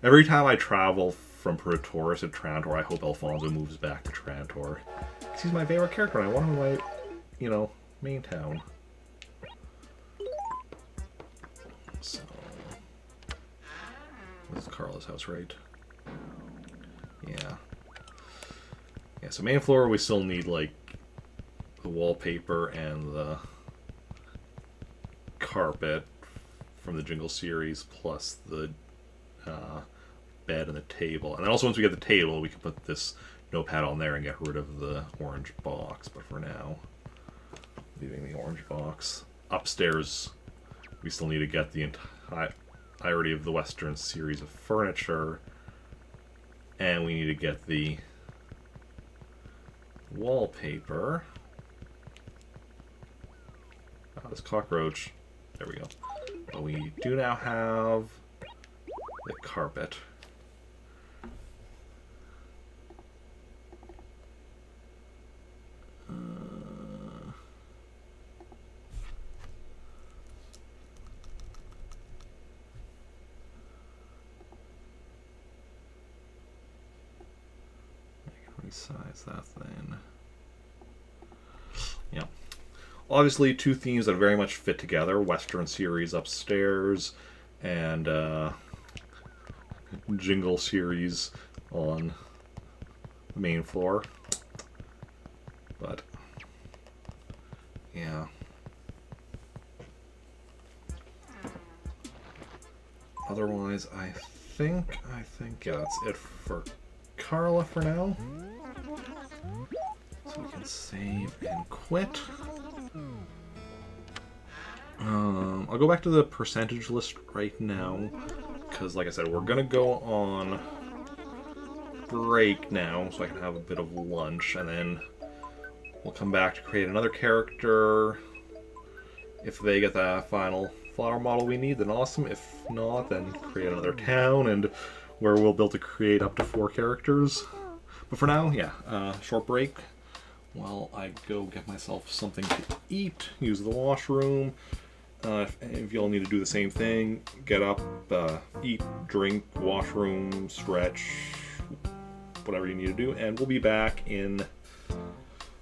every time I travel from Praetorius to Trantor, I hope Alfonso moves back to Trantor. He's my favorite character, and I want him in my, main town. So, this is Carla's house, right? Yeah. Yeah, so main floor, we still need, like, the wallpaper and the carpet from the Jingle series, plus the bed and the table. And then also once we get the table, we can put this notepad on there and get rid of the orange box. But for now, leaving the orange box. Upstairs, we still need to get the entirety of the Western series of furniture. And we need to get the wallpaper. Oh, this cockroach. There we go. But we do now have the carpet. Resize that then. Yeah. Obviously, two themes that very much fit together. Western series upstairs and Jingle series on the main floor. But, yeah. Otherwise, I think, yeah, that's it for Carla for now. So we can save and quit. I'll go back to the percentage list right now, because like I said, we're gonna go on break now, so I can have a bit of lunch, and then we'll come back to create another character. If they get the final flower model we need, then awesome. If not, then create another town, and where we'll be able to create up to 4 characters. But for now, yeah, short break while I go get myself something to eat, use the washroom. If y'all need to do the same thing, get up, eat, drink, washroom, stretch, whatever you need to do, and we'll be back in,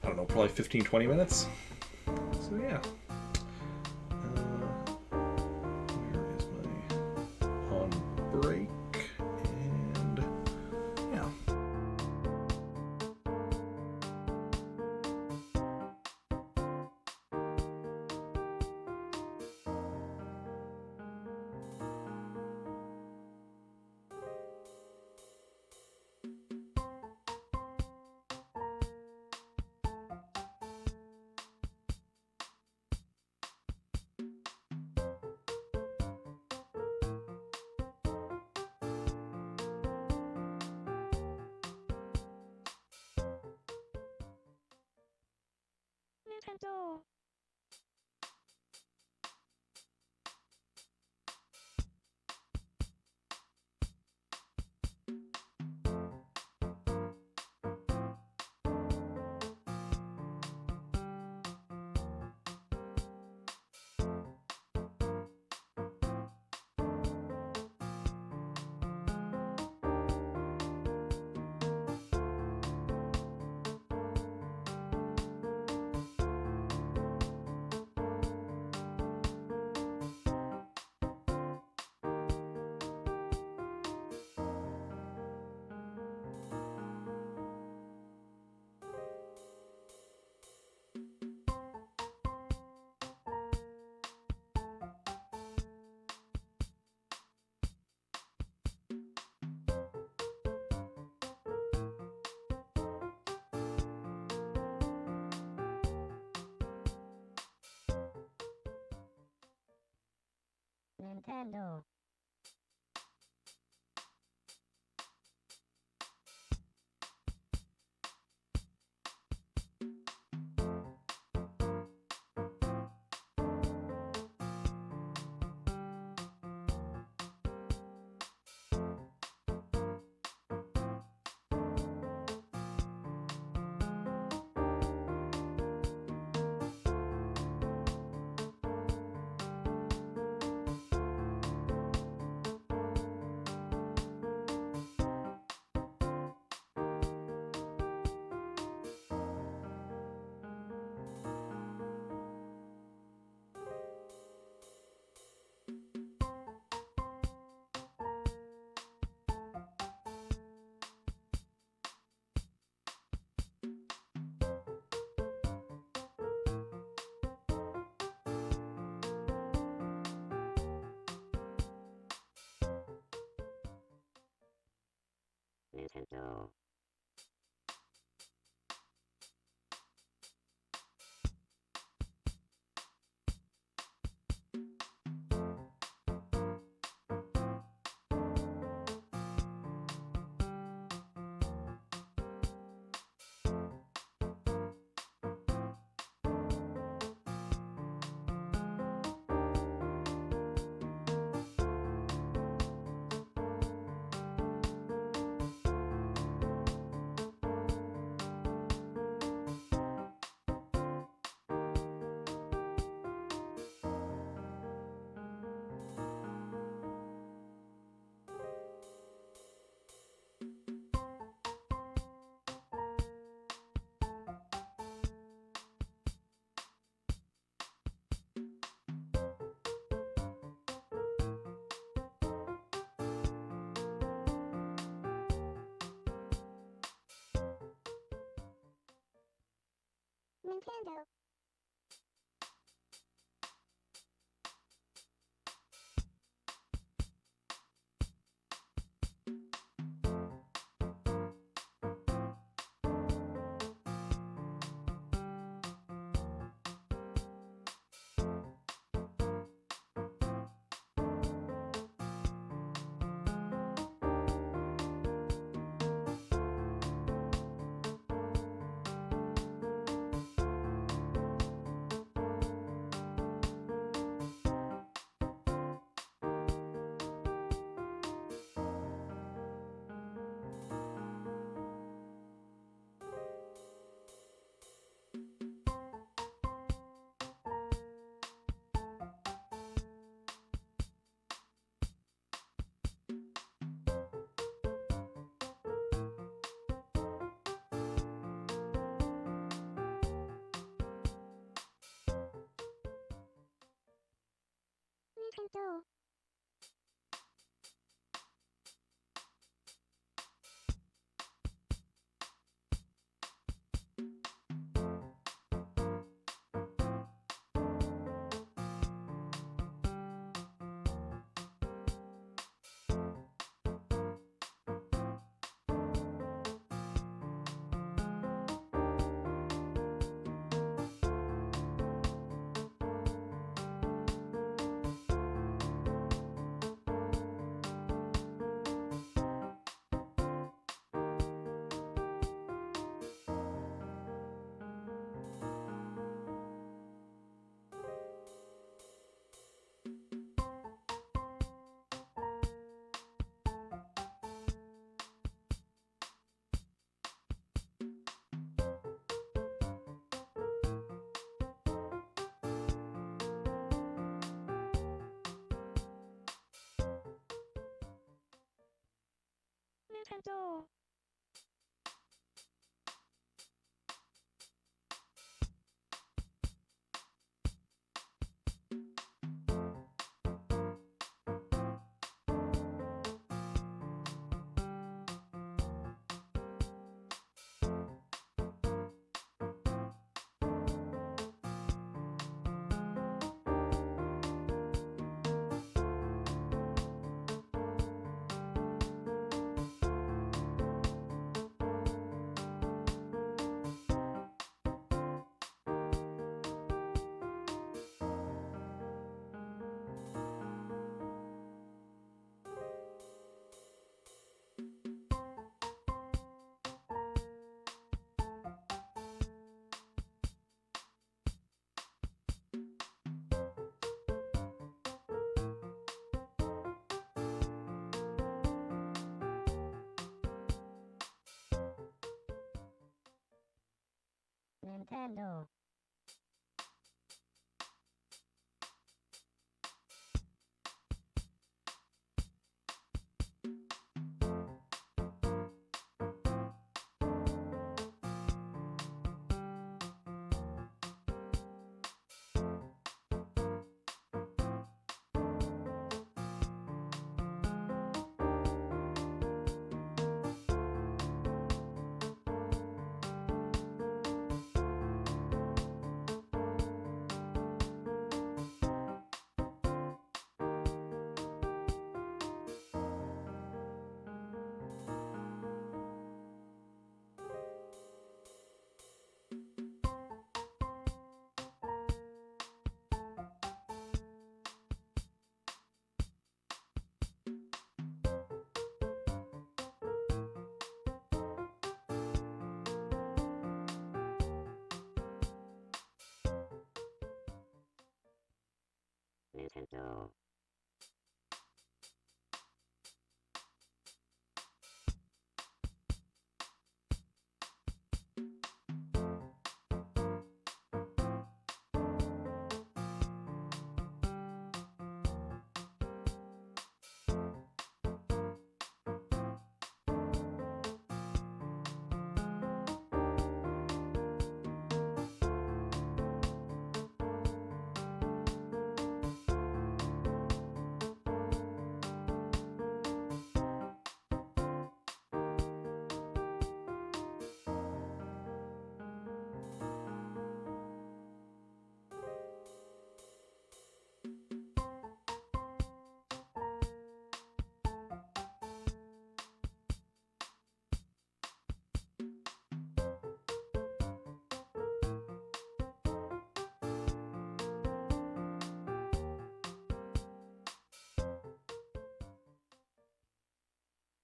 I don't know, probably 15-20 minutes. So yeah. Where is my on break? And yeah. Nintendo. Nintendo. Nintendo. Nintendo. Nintendo. Nintendo. Nintendo. Nintendo.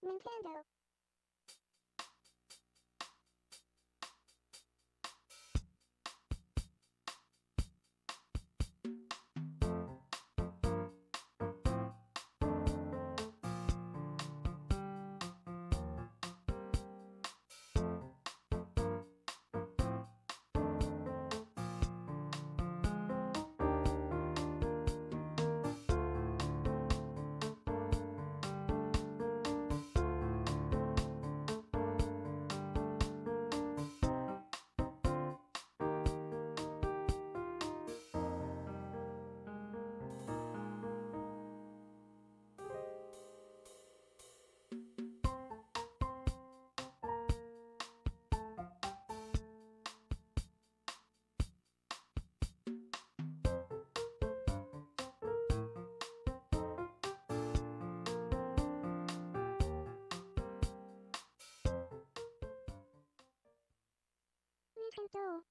Nintendo. Nintendo.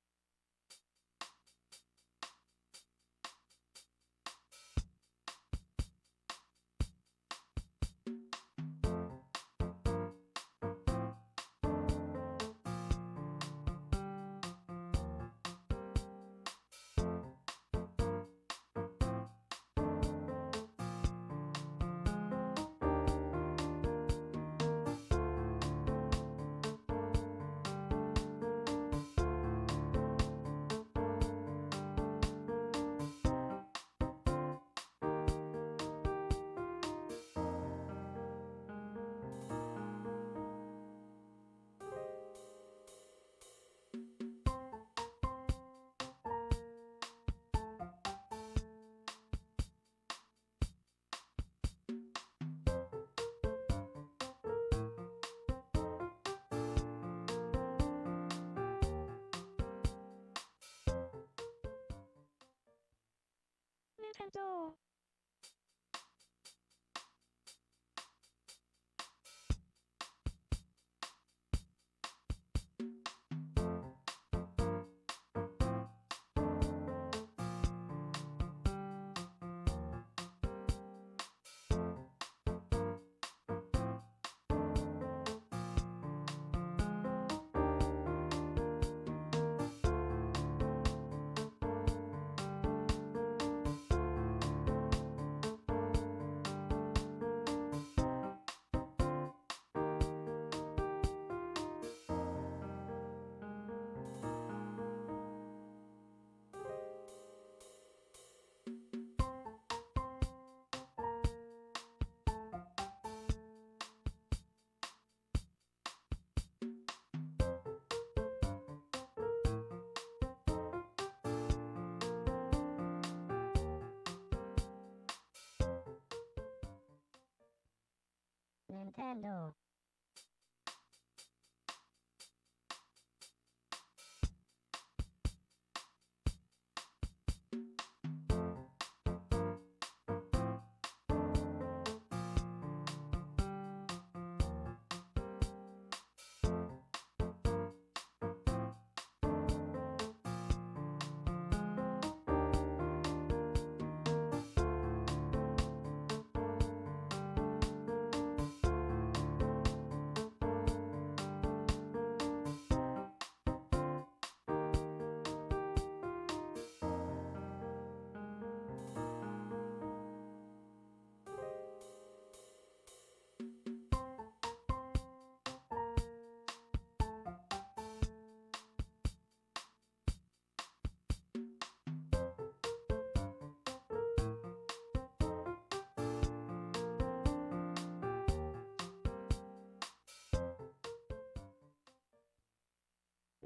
Nintendo. Nintendo.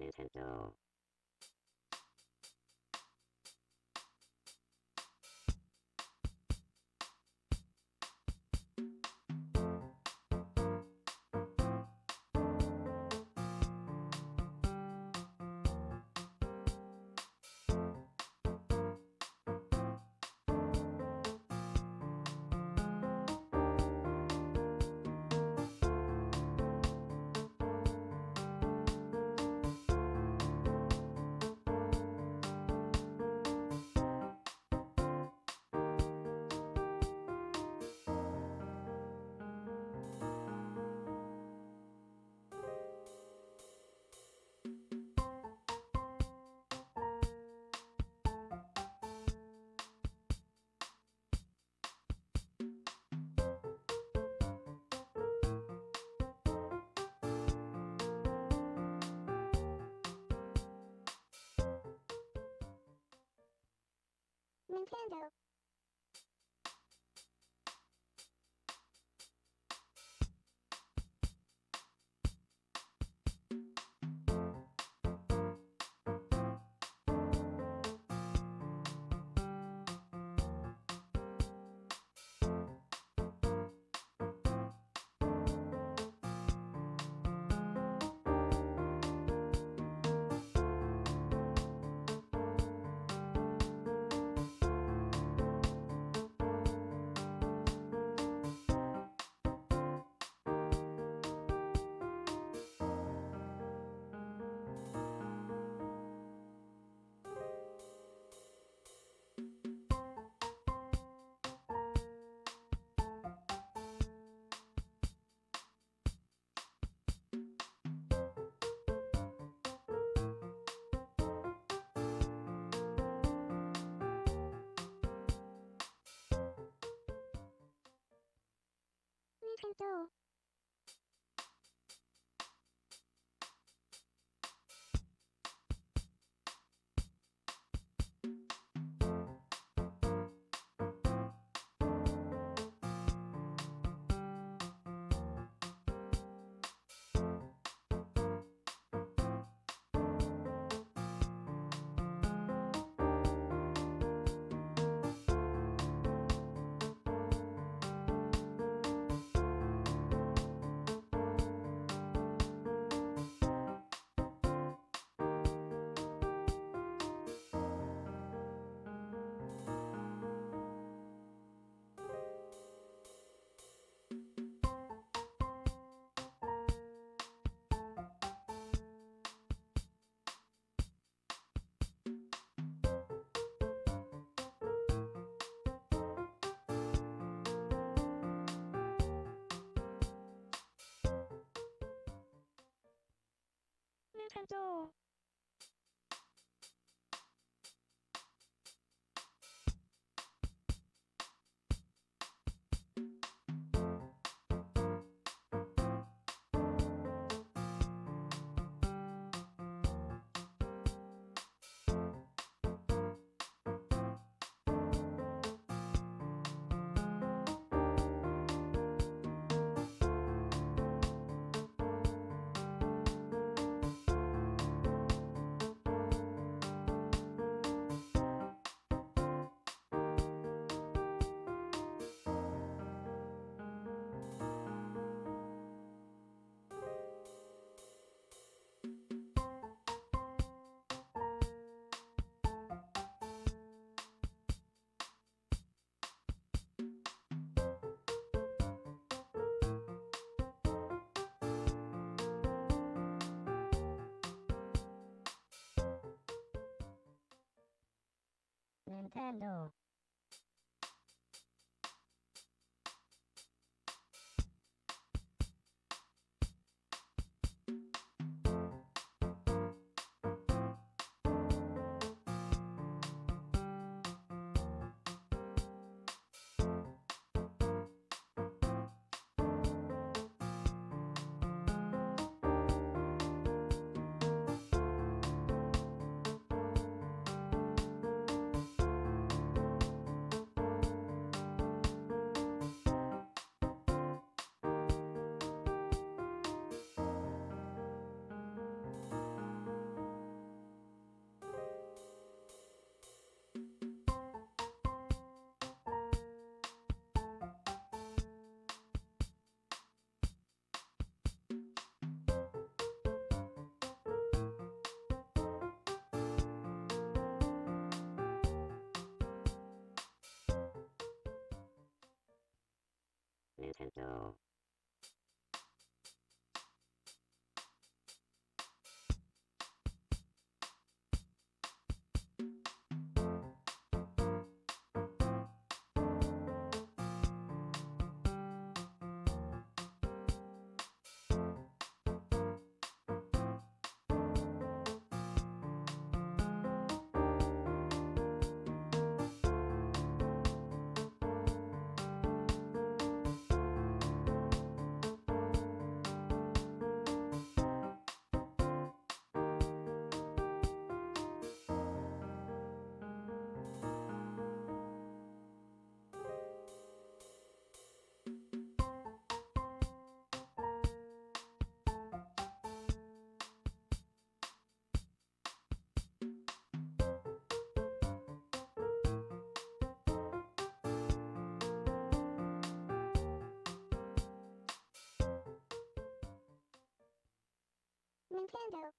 Nintendo. Nintendo. Nintendo. Nintendo. Nintendo. Nintendo. Nintendo.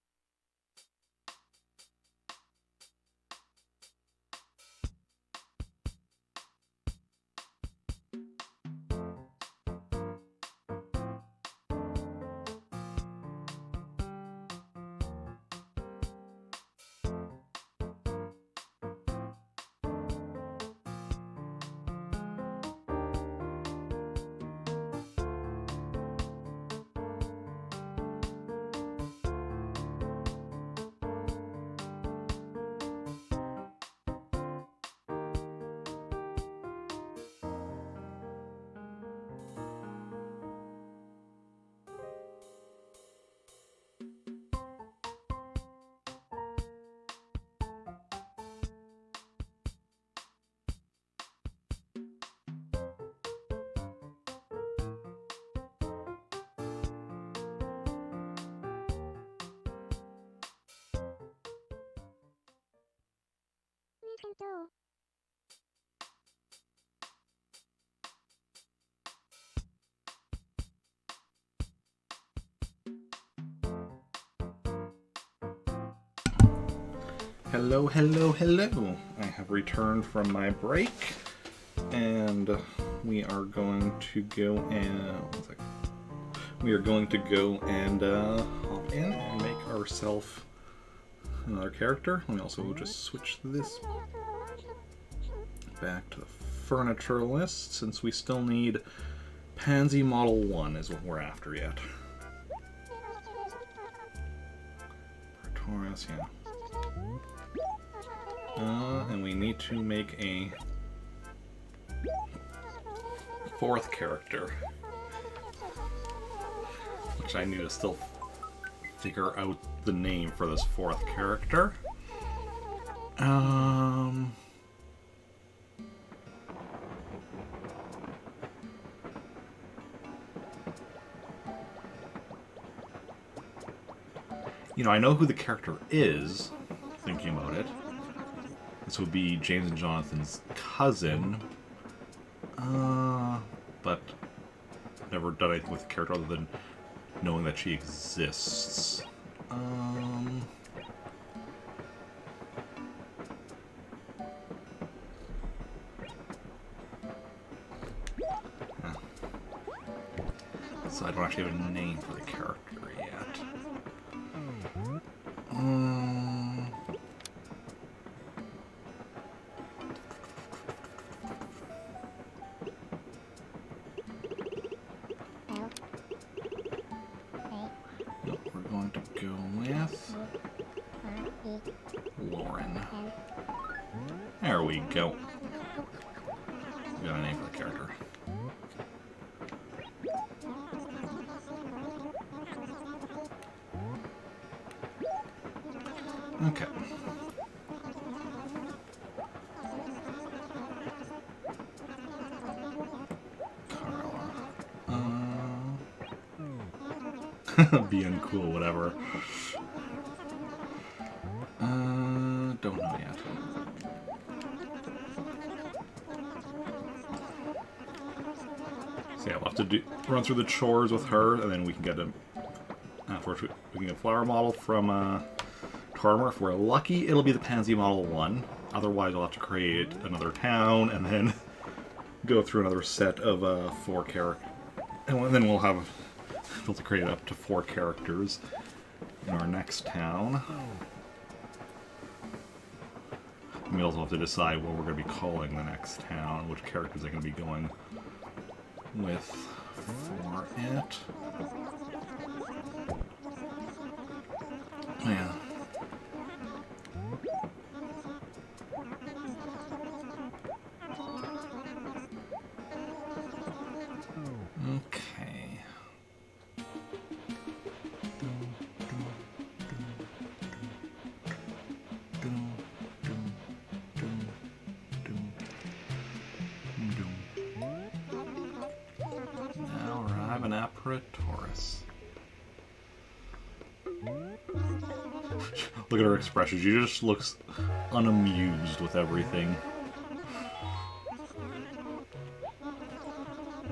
Nintendo. Hello, hello, hello. I have returned from my break, and we are going to go and hop in and make ourselves another character. Let me also just switch this back to the furniture list, since we still need Pansy Model 1 is what we're after yet. Taurus, yeah. And we need to make a fourth character, which I need to still figure out the name for this fourth character. You know, I know who the character is, thinking about it. This would be James and Jonathan's cousin. But never done anything with the character other than knowing that she exists. So I don't actually have a name for the character yet. We're going to go with Lauren. There we go. We got a name for the character. Okay. Carla. Being cool, whatever. Don't know yet. So yeah, we'll have to run through the chores with her, and then we can get a. Afterwards, we can get a flower model from Tormer. If we're lucky, it'll be the Pansy Model 1. Otherwise, I'll have to create another town and then go through another set of 4 characters. And then we'll have able to create up to 4 characters in our next town. And we also have to decide what we're going to be calling the next town, which characters are going to be going with for it. Yeah. Okay. Now we're having Apparatorus. Look at her expression. She just looks unamused with everything.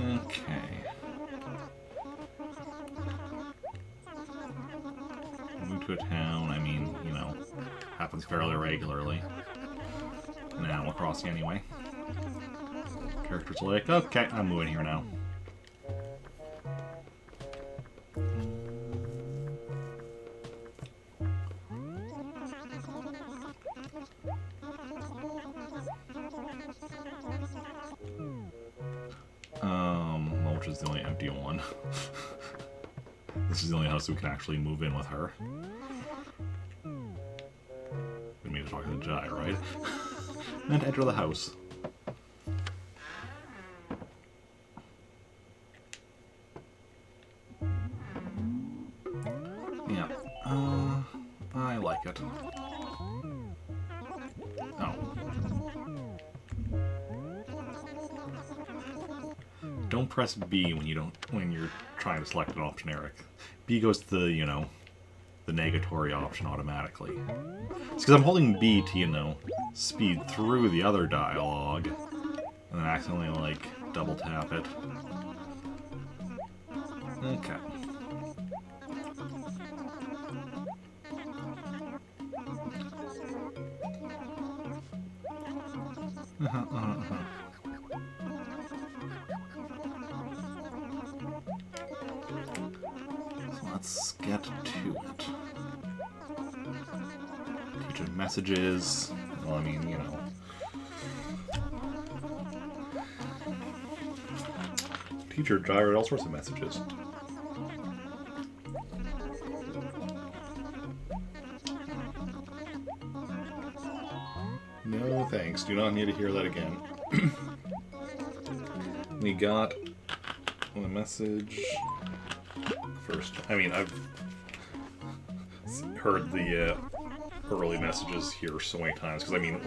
Okay. Move to a town, I mean, you know, happens fairly regularly. In Animal Crossing anyway. Characters are like, okay, I'm moving here now. Which is the only empty one. This is the only house we can actually move in with her. We need to talk to the Jai, right? And enter the house. Yeah. I like it. Oh. Don't press B when you're trying to select an option, Eric. B goes to the, you know, the negatory option automatically. It's because I'm holding B to, you know, speed through the other dialogue, and then accidentally, like, double tap it. Okay. Let's get to it. Teacher messages. Well, I mean, you know. Teacher gyrated all sorts of messages. No thanks. Do not need to hear that again. We got a message. First, I mean, I've heard the early messages here so many times, because I mean,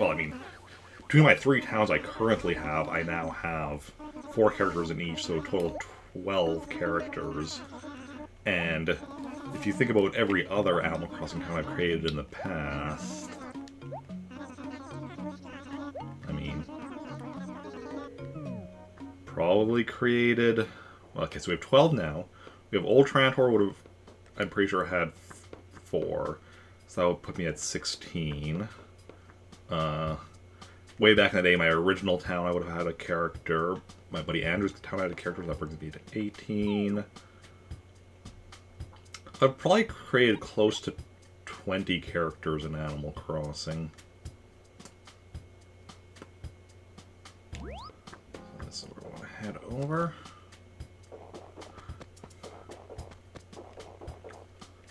between my 3 towns I currently have, I now have 4 characters in each, so a total of 12 characters. And if you think about every other Animal Crossing town I've created in the past, I mean, probably created, well, okay, so we have 12 now. We have Old Trantor would have, I'm pretty sure, had 4. So that would put me at 16. Way back in the day, my original town, I would have had a character. My buddy Andrew's town had a character, so that brings me to 18. I've probably created close to 20 characters in Animal Crossing. So we're going to head over.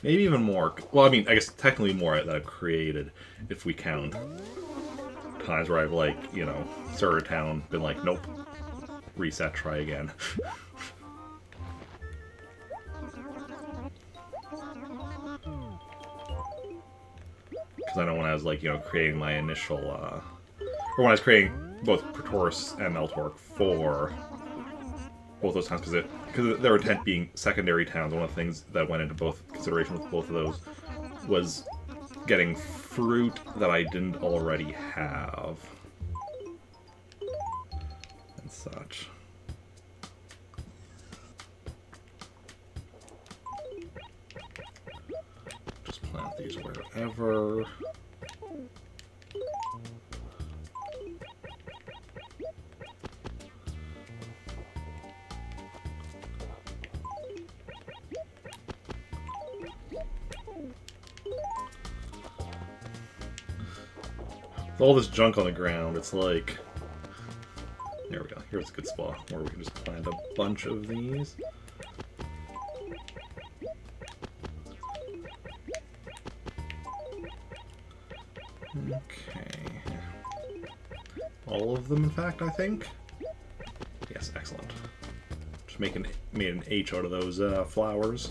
Maybe even more. Well, I mean, I guess technically more that I've created, if we count times where I've, like, you know, started a town, been like, nope, reset, try again. Because I know when I was, like, you know, creating my initial, or when I was creating both Praetorus and Meltork for both those towns, because their intent being secondary towns, one of the things that went into both consideration with both of those was getting fruit that I didn't already have and such. Just plant these wherever. all this junk on the ground, it's like... There we go. Here's a good spot where we can just plant a bunch of these. Okay. All of them, in fact, I think? Yes, excellent. Just made an H out of those flowers,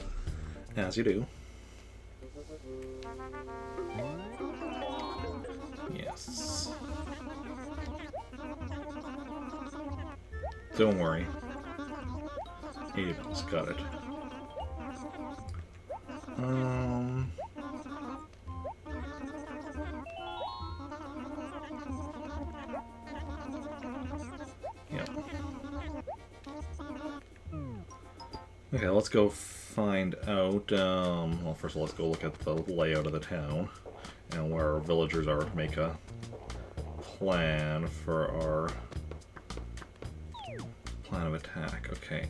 as you do. Yes. Don't worry. Abel's got it. Yeah. Okay, let's go find out, well, first of all, let's go look at the layout of the town and where our villagers are, make a plan for our plan of attack. Okay.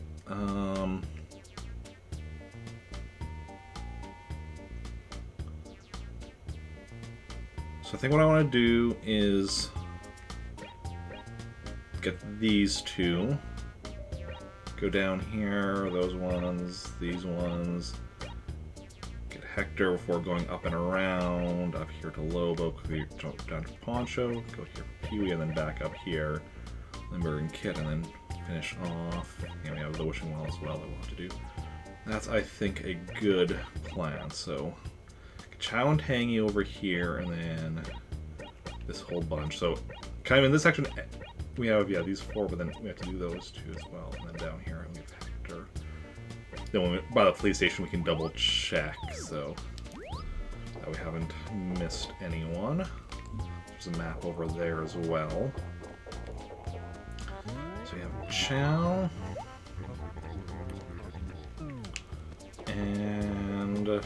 So I think what I want to do is get these two. Go down here, those ones, these ones. Get Hector before going up and around. Up here to Lobo, jump down to Poncho, go here for Peewee, and then back up here. Limber and Kit, and then finish off. And we have the Wishing Well as well that we'll have to do. That's, I think, a good plan. So, Chow and Tangy over here, and then this whole bunch. So, kind of in this section, we have, yeah, these four, but then we have to do those two as well. And then down here, we have Hector. Then when by the police station, we can double check, so that we haven't missed anyone. There's a map over there as well. So we have Chow. And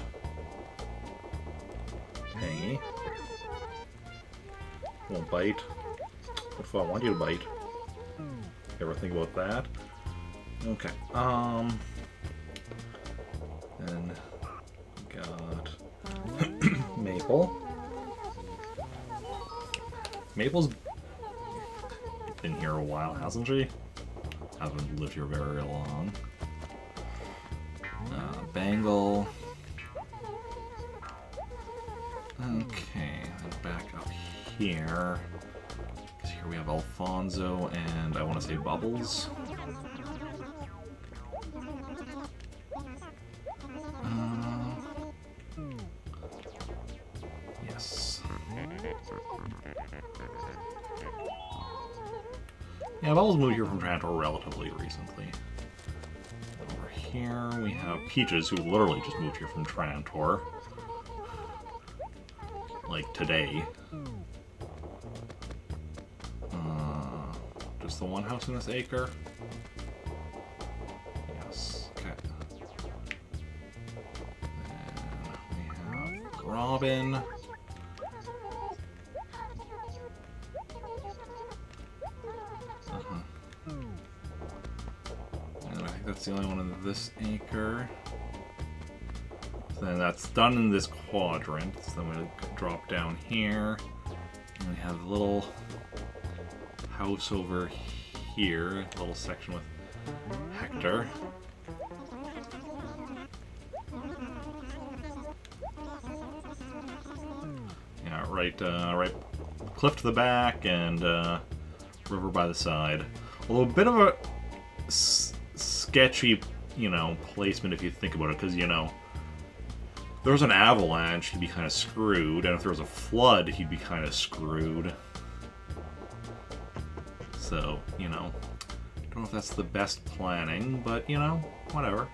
Tangy. Won't bite. What if I want you to bite? You ever think about that? Okay. Then got Maple. Maple's been here a while, hasn't she? Haven't lived here very long. Bangle. Okay, then back up here. Because here we have Alfonso and I want to say Bubbles. Yes. Yeah, Bubbles moved here from Trantor relatively recently. Over here we have Peaches, who literally just moved here from Trantor. Like today. Just the one house in this acre? Yes, okay. Then we have Robin. And I think that's the only one in this acre. So then that's done in this quadrant. So then we drop down here. And we have the little house over here, a little section with Hector. Yeah, right cliff to the back and river by the side. Although a bit of a sketchy, you know, placement if you think about it, because, you know, if there was an avalanche, he'd be kind of screwed, and if there was a flood, he'd be kind of screwed. So, you know, don't know if that's the best planning, but, you know, whatever.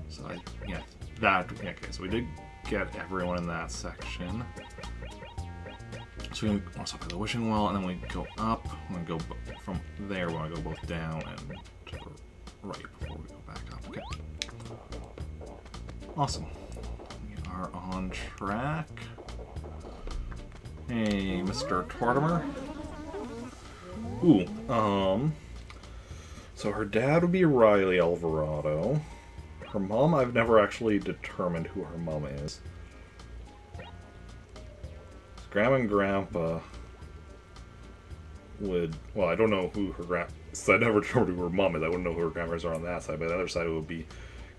So, okay, so we did get everyone in that section. So we can also play the Wishing Well, and then we go up. We're going to go from there, we want to go both down and to the right before we go back up. Okay. Awesome. We are on track. Hey, Mr. Tortimer. Ooh, so her dad would be Riley Alvarado. Her mom, I've never actually determined who her mom is. Grandma and Grandpa would... Well, I don't know who her so I never told who her mom is. I wouldn't know who her grandmas are on that side. But the other side, it would be...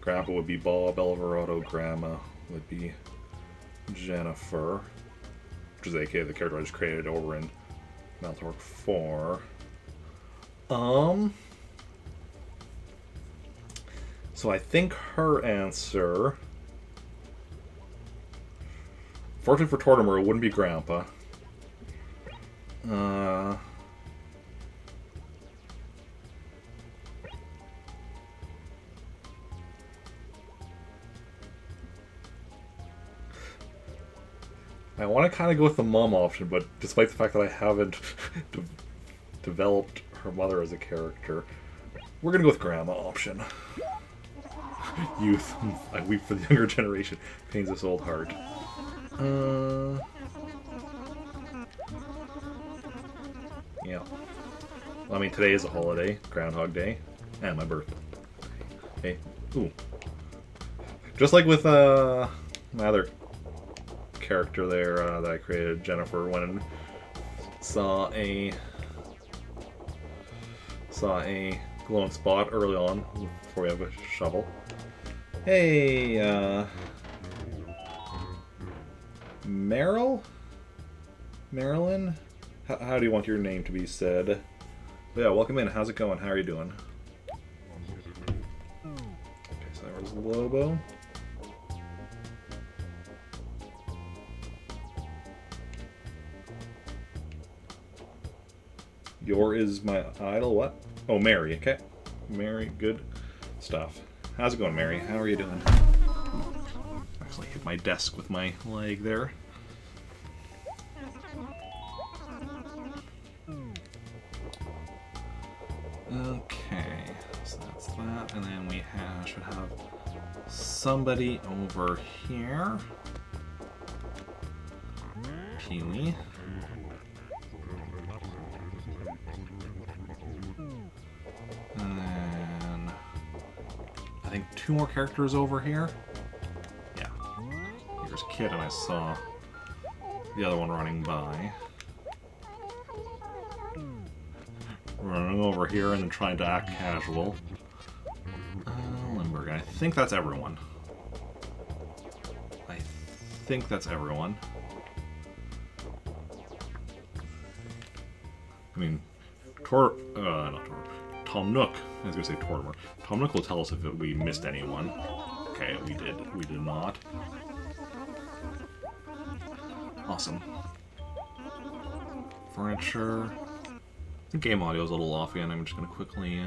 Grandpa would be Bob Alvarado. Grandma would be Jennifer. Which is aka the character I just created over in Maltork 4. So I think her answer... Fortunately for Tortimer, it wouldn't be Grandpa. I want to kind of go with the mom option, but despite the fact that I haven't developed her mother as a character, we're going to go with Grandma option. Youth. I weep for the younger generation. Pains this old heart. Yeah. Well, I mean, today is a holiday. Groundhog Day. And my birthday. Hey. Ooh. Just like with my other character there that I created, Jennifer, when saw a glowing spot early on before we have a shovel. Hey, Marilyn? How do you want your name to be said? Yeah, welcome in. How's it going? How are you doing? Okay, so there was Lobo. Your is my idol. What? Oh, Mary. Okay. Mary, good stuff. How's it going, Mary? How are you doing? Actually hit my desk with my leg there. Okay, so that's that, and then we should have somebody over here. Peewee. And then I think 2 more characters over here. Yeah. Here's Kid, and I saw the other one running by. Running over here and then trying to act casual. Limburg. I think that's everyone. I think that's everyone. I mean, not Tortimer. Tom Nook. I was going to say Tortimer. Tom Nook will tell us if we missed anyone. Okay, we did. We did not. Awesome. Furniture. The game audio is a little off again. I'm just going to quickly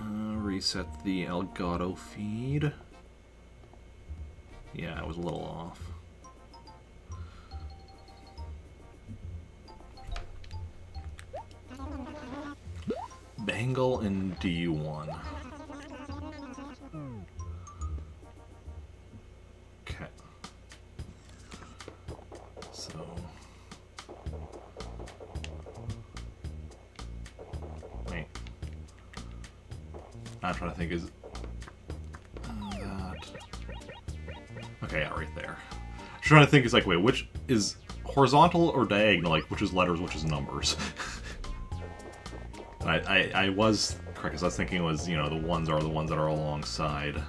reset the Elgato feed. Yeah, it was a little off. Bangle and D1. Okay. So... Wait. I'm trying to think, is... that... Okay, yeah, right there. I'm trying to think, it's like, wait, which is horizontal or diagonal? Like, which is letters, which is numbers? I was correct, because I was thinking it was, you know, the ones are the ones that are alongside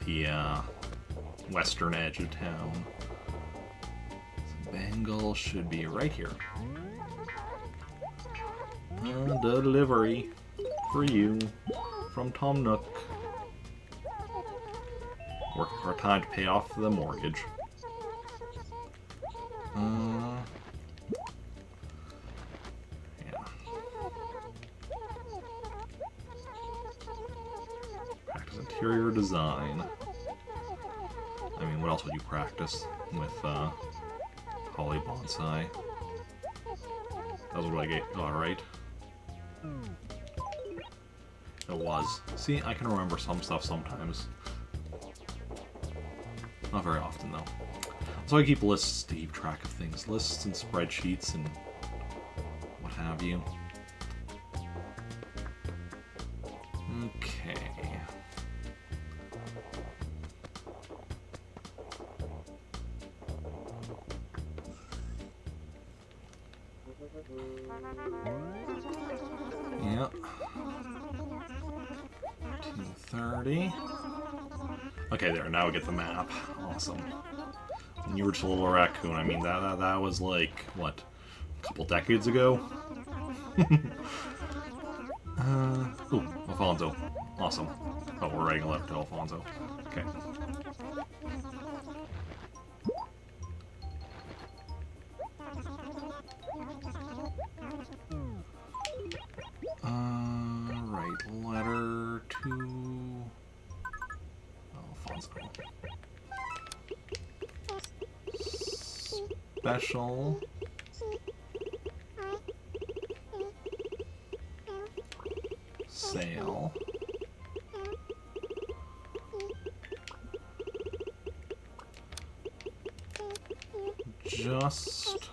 the western edge of town. So Bangle should be right here. Delivery for you from Tom Nook. Working for a time to pay off the mortgage. Interior design. I mean, what else would you practice with Holly Bonsai? That was what I got right. It was. See, I can remember some stuff sometimes. Not very often, though. So I keep lists to keep track of things. Lists and spreadsheets and what have you. Okay. party. Okay, there. Now we get the map. Awesome. And you were just a little raccoon. I mean, that was like, what, a couple decades ago? Ooh, Alfonso. Awesome. Oh, we're writing a letter to Alfonso. Okay. Right, letter to Alfonso. Special sale. Just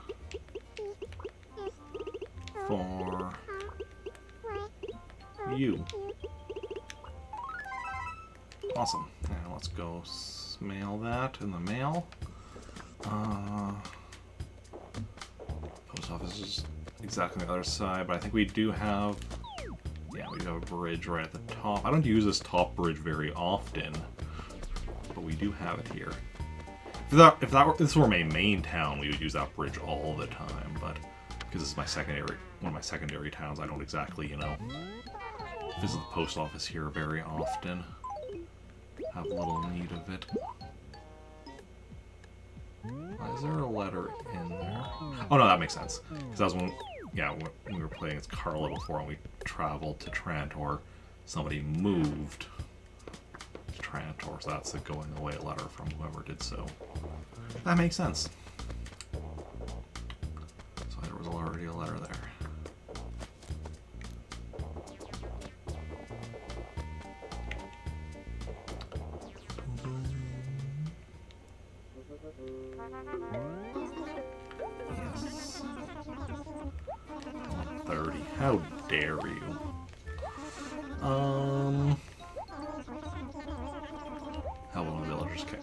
for you. Awesome. Now let's go mail that in the mail. Post office is exactly on the other side, but I think we do have... Yeah, we do have a bridge right at the top. I don't use this top bridge very often, but we do have it here. If this were my main town, we would use that bridge all the time, but because this is my one of my secondary towns, I don't exactly, you know, visit the post office here very often. Have little need of it. Is there a letter in there? Oh no, that makes sense. Because that was when we were playing as Carla before and we traveled to Trantor. Somebody moved to Trantor, so that's the going away letter from whoever did so. That makes sense. So there was already a letter there. Yes. 130. How dare you? Hello, villagers. Okay.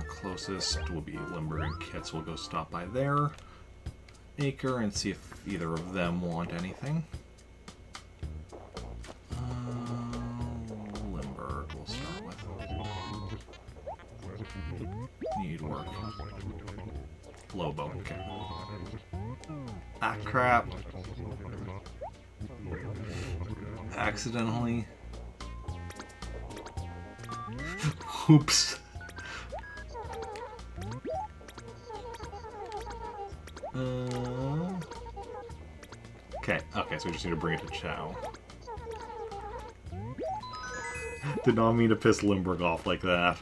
Closest will be Limber and Kits. We'll go stop by their acre and see if either of them want anything. Limburg we'll start with. Need work. Lobo, okay. Ah, crap. Accidentally. Oops. Okay, so we just need to bring it to Chow. Did not mean to piss Limburg off like that.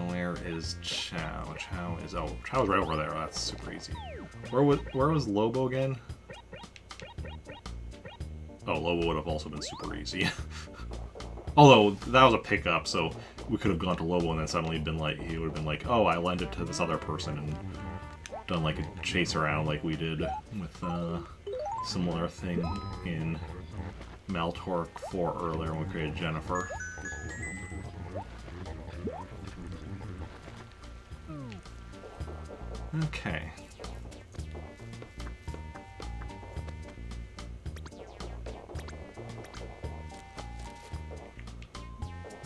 Where is Chow? Chow's right over there. That's super easy. Where was Lobo again? Oh, Lobo would have also been super easy. Although, that was a pickup, so we could have gone to Lobo and then suddenly been like, he would have been like, oh, I lent it to this other person and done like a chase around like we did with similar thing in Maltork 4 earlier when we created Jennifer. Okay.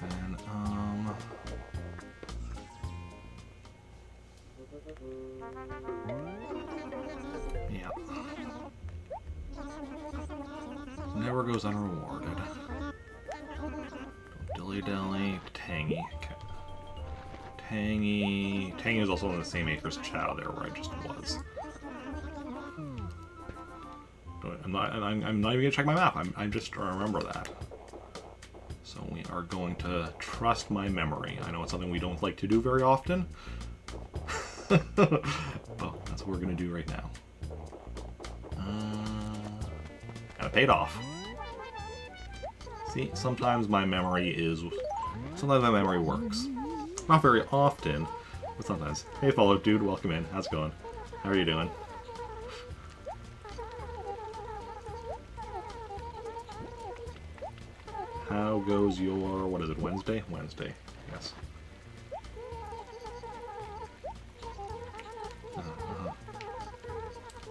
And, yeah. Never goes unrewarded. Don't dilly-dally. Tangy. Okay. Tangy is also on the same acre as Chow there, where I just was. I'm not even gonna check my map. I'm just to remember that. So we are going to trust my memory. I know it's something we don't like to do very often. But that's what we're gonna do right now. And it paid off. See, sometimes my memory works. Not very often, but sometimes. Hey, Follow Dude, welcome in. How's it going? How are you doing? How goes your, what is it, Wednesday? Wednesday, yes.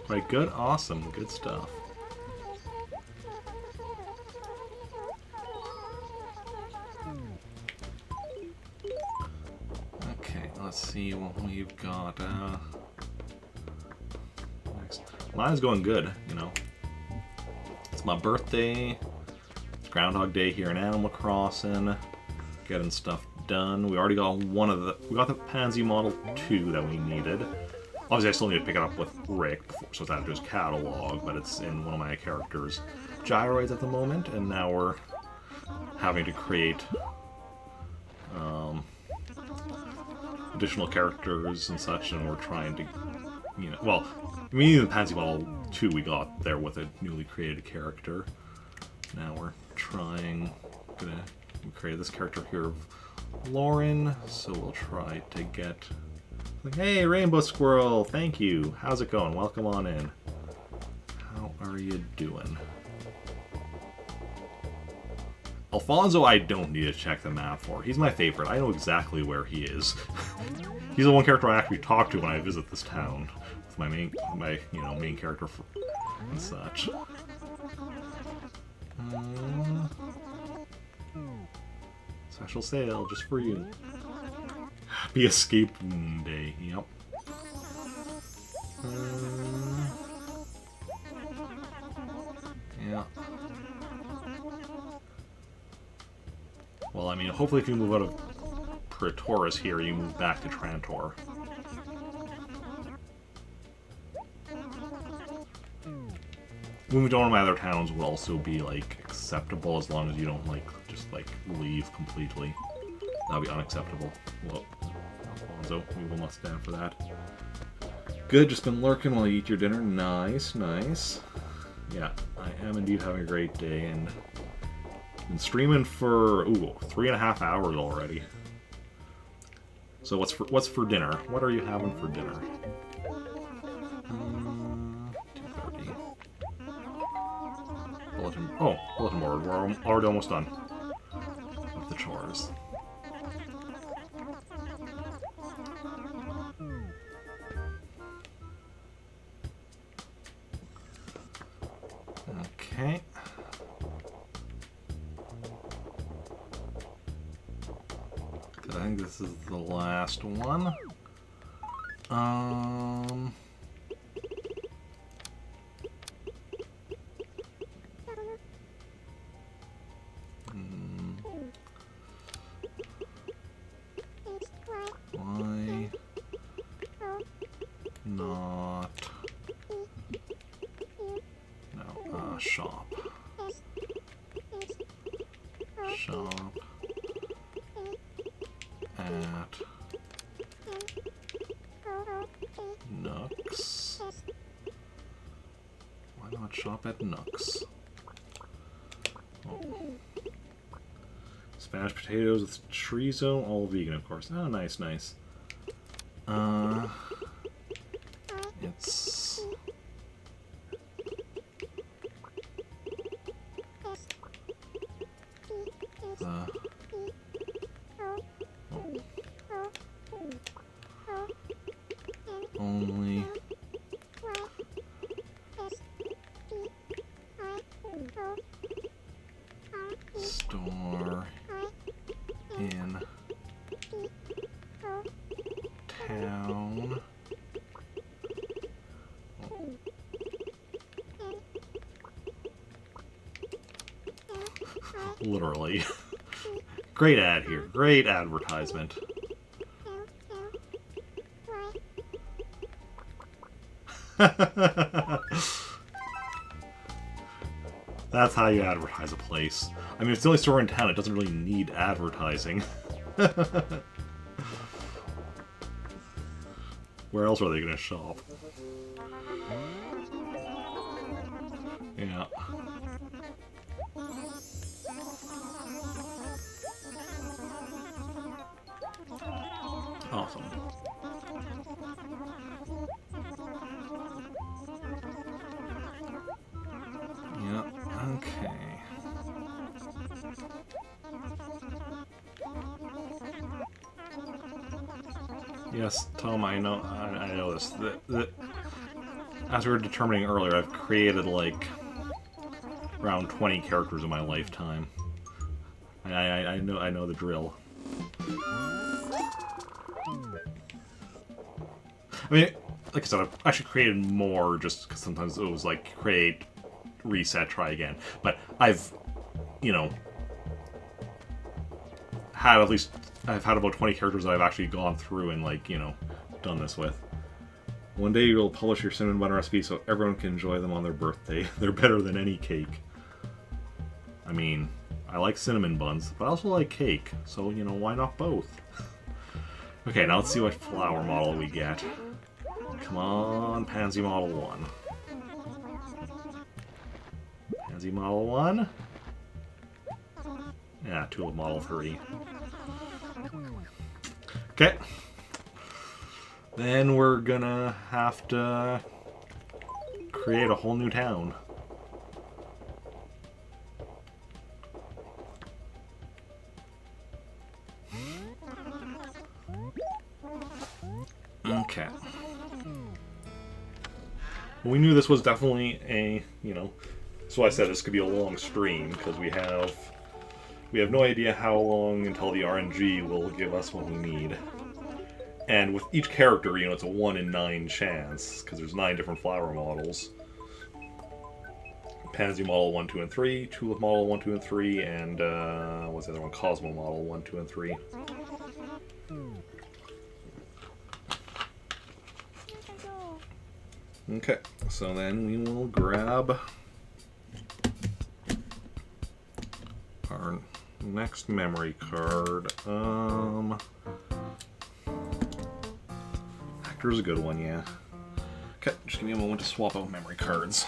Right, good, awesome, good stuff. let's see what we've got. Next. Mine's going good, you know. It's my birthday. It's Groundhog Day here in Animal Crossing. Getting stuff done. We already got we got the Pansy Model 2 that we needed. Obviously, I still need to pick it up with Rick, so it's added to his catalog, but it's in one of my characters' gyroids at the moment, and now we're having to create additional characters and such, and we're trying to, you know, well, we need the Pansy Model 2 we got there with a newly created character. Now we're we created this character here of Lauren, so we'll try to get, like, hey, Rainbow Squirrel, thank you. How's it going? Welcome on in. How are you doing? Alfonso, I don't need to check the map for. He's my favorite. I know exactly where he is. He's the one character I actually talk to when I visit this town with my main character and such. Special sale just for you. Happy Escape Room Day. Yep. Yeah. Well, I mean, hopefully if you move out of Pretoris here, you move back to Trantor. Moving to one of my other towns would also be, like, acceptable as long as you don't, like, just, like, leave completely. That would be unacceptable. Whoa. Alfonso, we will not stand for that. Good, just been lurking while you eat your dinner. Nice, nice. Yeah, I am indeed having a great day, and been streaming for, 3.5 hours already. So what's for dinner? What are you having for dinner? 2:30. Bulletin board. We're already almost done with the chores. Okay. I think this is the last one. Why not? No, shop. Shop at Nooks. Why not shop at Nooks? Oh. Spanish potatoes with chorizo, all vegan, of course. Oh, nice, nice. It's only store in town. Literally. Great ad here. Great advertisement. That's how you advertise a place. I mean, it's the only store in town, it doesn't really need advertising. Where else are they going to shop? Yeah. Awesome. Yeah, okay. Yes, Tom, I know this. As we were determining earlier, I've created, like, around 20 characters in my lifetime. I know the drill. I mean, like I said, I've actually created more just because sometimes it was like create, reset, try again. But I've, you know, had at least, I've had about 20 characters that I've actually gone through and, like, you know, done this with. One day you'll publish your cinnamon bun recipe so everyone can enjoy them on their birthday. They're better than any cake. I mean, I like cinnamon buns, but I also like cake, so, you know, why not both? Okay, now let's see what flower model we get. Come on, Pansy Model 1. Pansy Model 1? Yeah, Tulip Model 3. Okay. Then we're gonna have to create a whole new town. Okay. Well, we knew this was definitely a, you know, that's why I said this could be a long stream, because we have no idea how long until the RNG will give us what we need. And with each character, you know, it's a 1 in 9 chance, because there's 9 different flower models. Pansy Model 1, 2, and 3, Tulip Model 1, 2, and 3, and, what's the other one? Cosmo Model 1, 2, and 3. Okay, so then we will grab our next memory card. Actor's a good one, yeah. Okay, just give me a moment to swap out memory cards.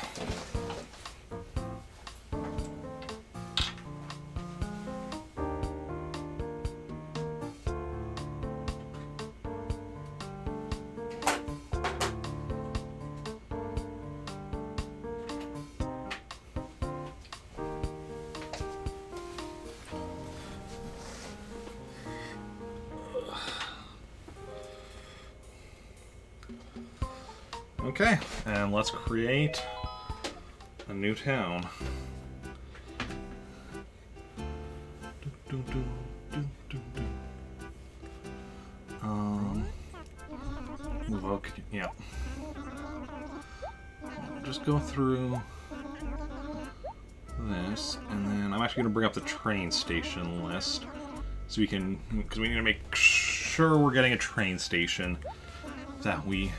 Okay, and let's create a new town. Evoke, yeah. Just go through this, and then I'm actually going to bring up the train station list so we can, because we need to make sure we're getting a train station that we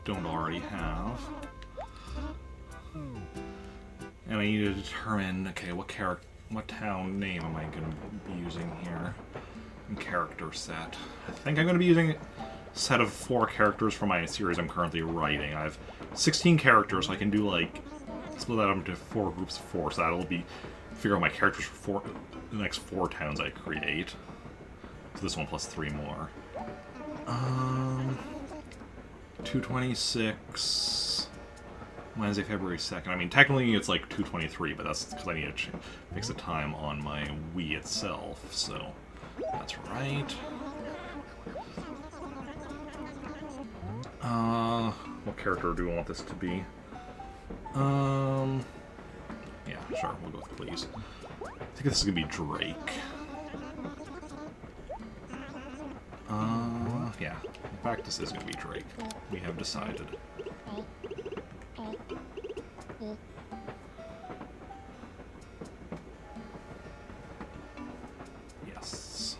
don't already have. And I need to determine, okay, what town name am I going to be using here? And character set. I think I'm going to be using a set of 4 characters for my series I'm currently writing. I have 16 characters, so I can do, like, split that up into 4 groups of 4, so that'll be figure out my characters for the next 4 towns I create. So this one plus 3 more. 226 Wednesday, February 2nd. I mean, technically it's like 223, but that's because I need to fix the time on my Wii itself, so that's right. What character do we want this to be? Yeah, sure, we'll go with please. I think this is gonna be Drake. Yeah. In fact, this is gonna be Drake. We have decided. Yes.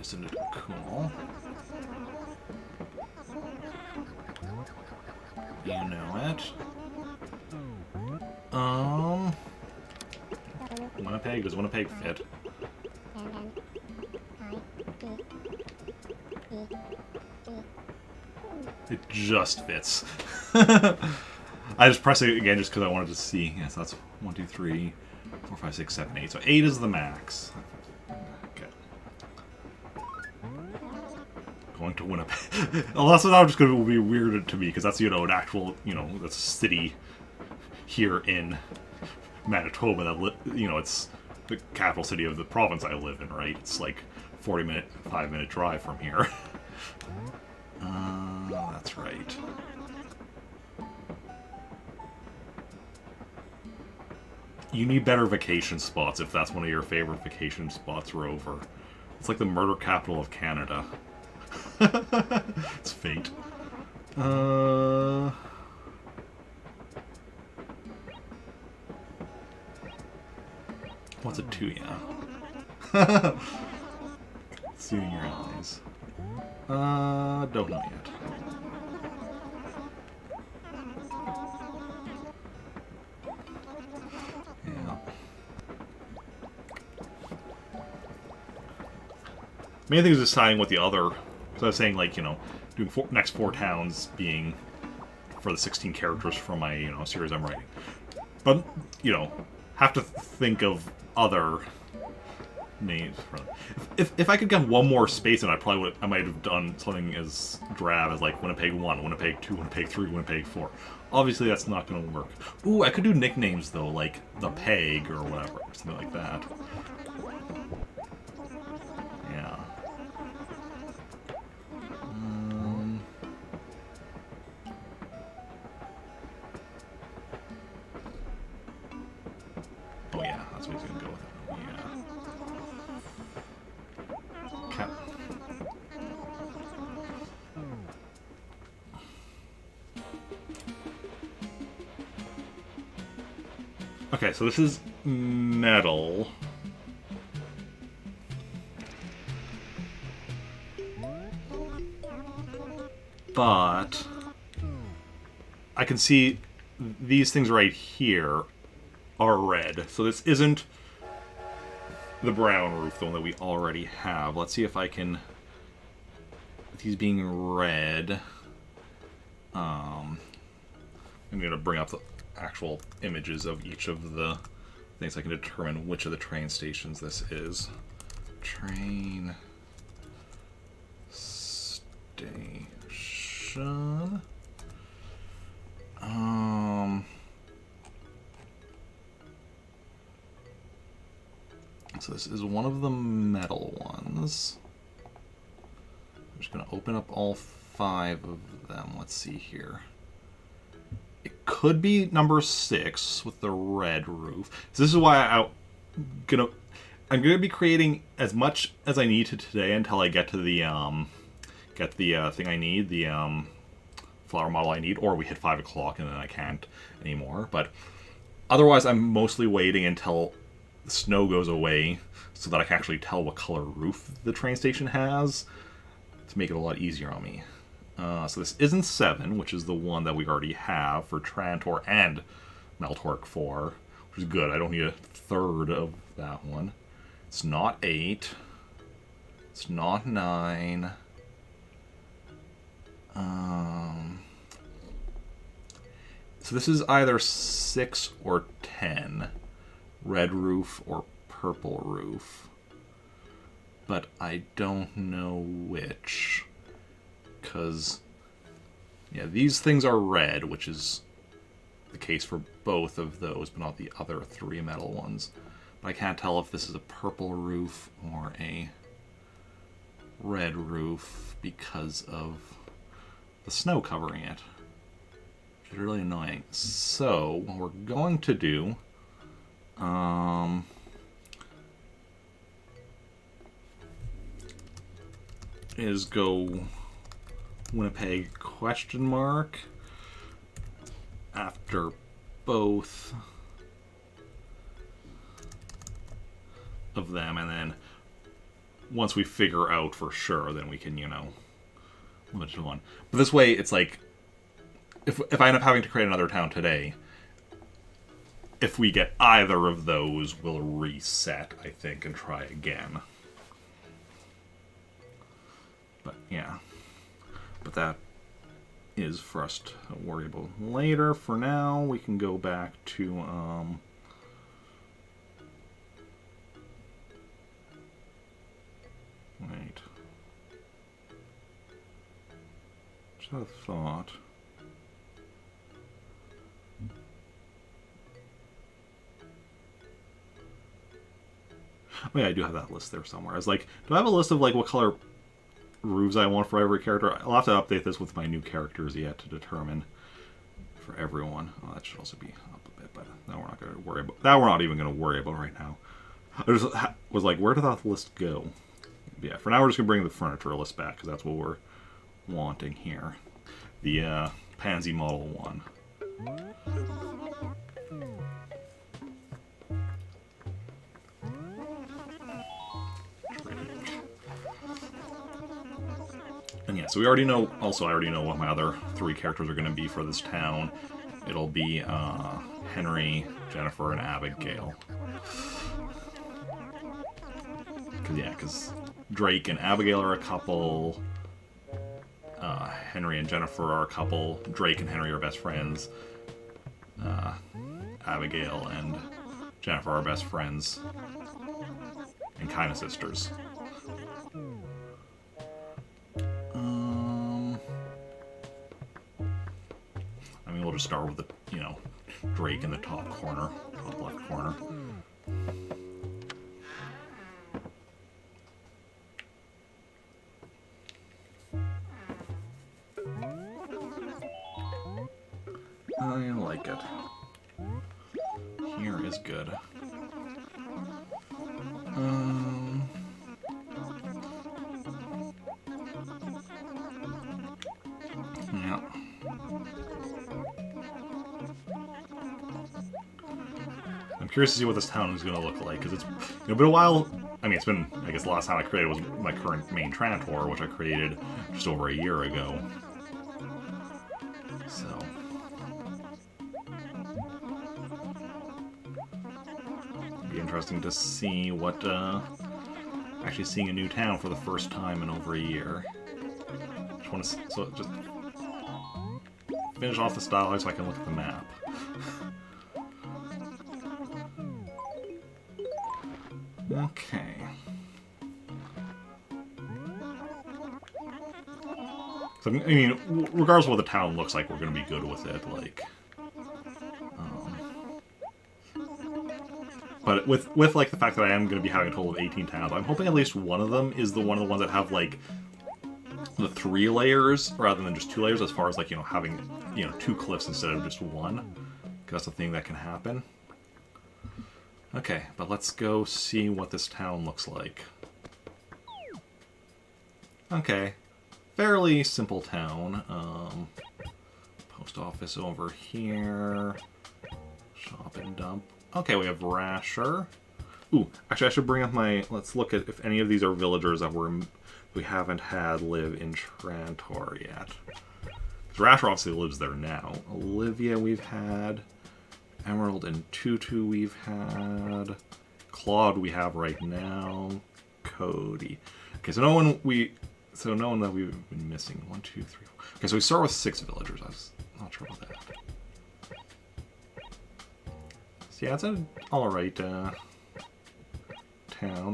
Isn't it cool? You know it. Winnipeg? Does Winnipeg fit? It just fits. I just pressed it again just because I wanted to see. Yes, that's 1, 2, 3, 4, 5, 6, 7, 8. So 8 is the max. Okay. Going to Winnipeg. Well, that's not just going to be weird to me because that's, you know, an actual, you know, that's a city here in Manitoba that, you know, it's the capital city of the province I live in, right? It's like 5-minute drive from here. That's right. You need better vacation spots if that's one of your favorite vacation spots, Rover. It's like the murder capital of Canada. It's fate. What's a 2, yeah? Seeing your eyes. Don't know yet. Yeah. Main thing is deciding what the other... So I was saying, like, you know, doing next 4 towns being for the 16 characters from my, you know, series I'm writing. But, you know, have to think of other names for them. If I could get one more space in, I might have done something as drab as like Winnipeg 1, Winnipeg 2, Winnipeg 3, Winnipeg 4. Obviously that's not going to work. Ooh, I could do nicknames though, like the Peg or whatever, something like that. Yeah. Oh yeah, that's what he's going to go with. Yeah. Okay, so this is metal. But I can see these things right here are red. So this isn't the brown roof, the one that we already have. Let's see if I can... With these being red... I'm going to bring up the actual images of each of the things so I can determine which of the train stations this is. Train... station... So this is one of the metal ones. I'm just going to open up all 5 of them. Let's see here. It could be number 6 with the red roof. So this is why I'm gonna be creating as much as I need to today until I get to the thing I need, the flower model I need, or we hit 5 o'clock and then I can't anymore. But otherwise, I'm mostly waiting until the snow goes away so that I can actually tell what color roof the train station has to make it a lot easier on me. So this isn't 7, which is the one that we already have for Trantor and Meltork 4, which is good. I don't need a third of that one. It's not 8. It's not 9. So this is either 6 or 10. Red roof or purple roof. But I don't know which. Because, yeah, these things are red, which is the case for both of those, but not the other 3 metal ones. But I can't tell if this is a purple roof or a red roof because of the snow covering it, which is really annoying. So, what we're going to do... is go Winnipeg ? After both of them, and then once we figure out for sure, then we can, you know, limit it to 1. But this way, it's like, if I end up having to create another town today, if we get either of those, we'll reset, I think, and try again. But, yeah. But that is for us to worry about later. For now, we can go back to, wait. Just had a thought. Oh yeah, I do have that list there somewhere. I was like, do I have a list of like what color roofs I want for every character? I'll have to update this with my new characters yet to determine for everyone. Oh, that should also be up a bit, but no, we're not going to worry about that. We're not even going to worry about right now. I just was like, where did that list go? Yeah, for now we're just going to bring the furniture list back because that's what we're wanting here. The Pansy Model 1. And yeah, so we already know, also I already know what my other 3 characters are going to be for this town. It'll be Henry, Jennifer, and Abigail. Because Drake and Abigail are a couple, Henry and Jennifer are a couple, Drake and Henry are best friends, Abigail and Jennifer are best friends, and kind of sisters. I mean, we'll just start with the, Drake in the top corner, top left corner. I like it. Here is good. Yeah. I'm curious to see what this town is going to look like, because it's been a while. I mean, it's been, I guess the last time I created was my current main Trantor, which I created just over a year ago. So. It'll be interesting to see what, actually seeing a new town for the first time in over a year. Just want to, so just finish off the style so I can look at the map. Okay. So, I mean, regardless of what the town looks like, we're going to be good with it, like... But with like, the fact that I am going to be having a total of 18 towns, I'm hoping at least one of them is one of the ones that have, like, the 3 layers, rather than just 2 layers, as far as, like, having, 2 cliffs instead of just 1. Because that's a thing that can happen. Okay, but let's go see what this town looks like. Okay. Fairly simple town. Post office over here. Shop and dump. Okay, we have Rasher. Ooh, actually I should bring up my... Let's look at if any of these are villagers that we haven't had live in Trantor yet. Because Rasher obviously lives there now. Olivia we've had. Emerald and Tutu we've had. Claude we have right now. Cody. Okay, so no one that we've been missing. 1, 2, 3, 4. Okay, so we start with 6 villagers. I was not sure about that. So yeah, it's an alright town.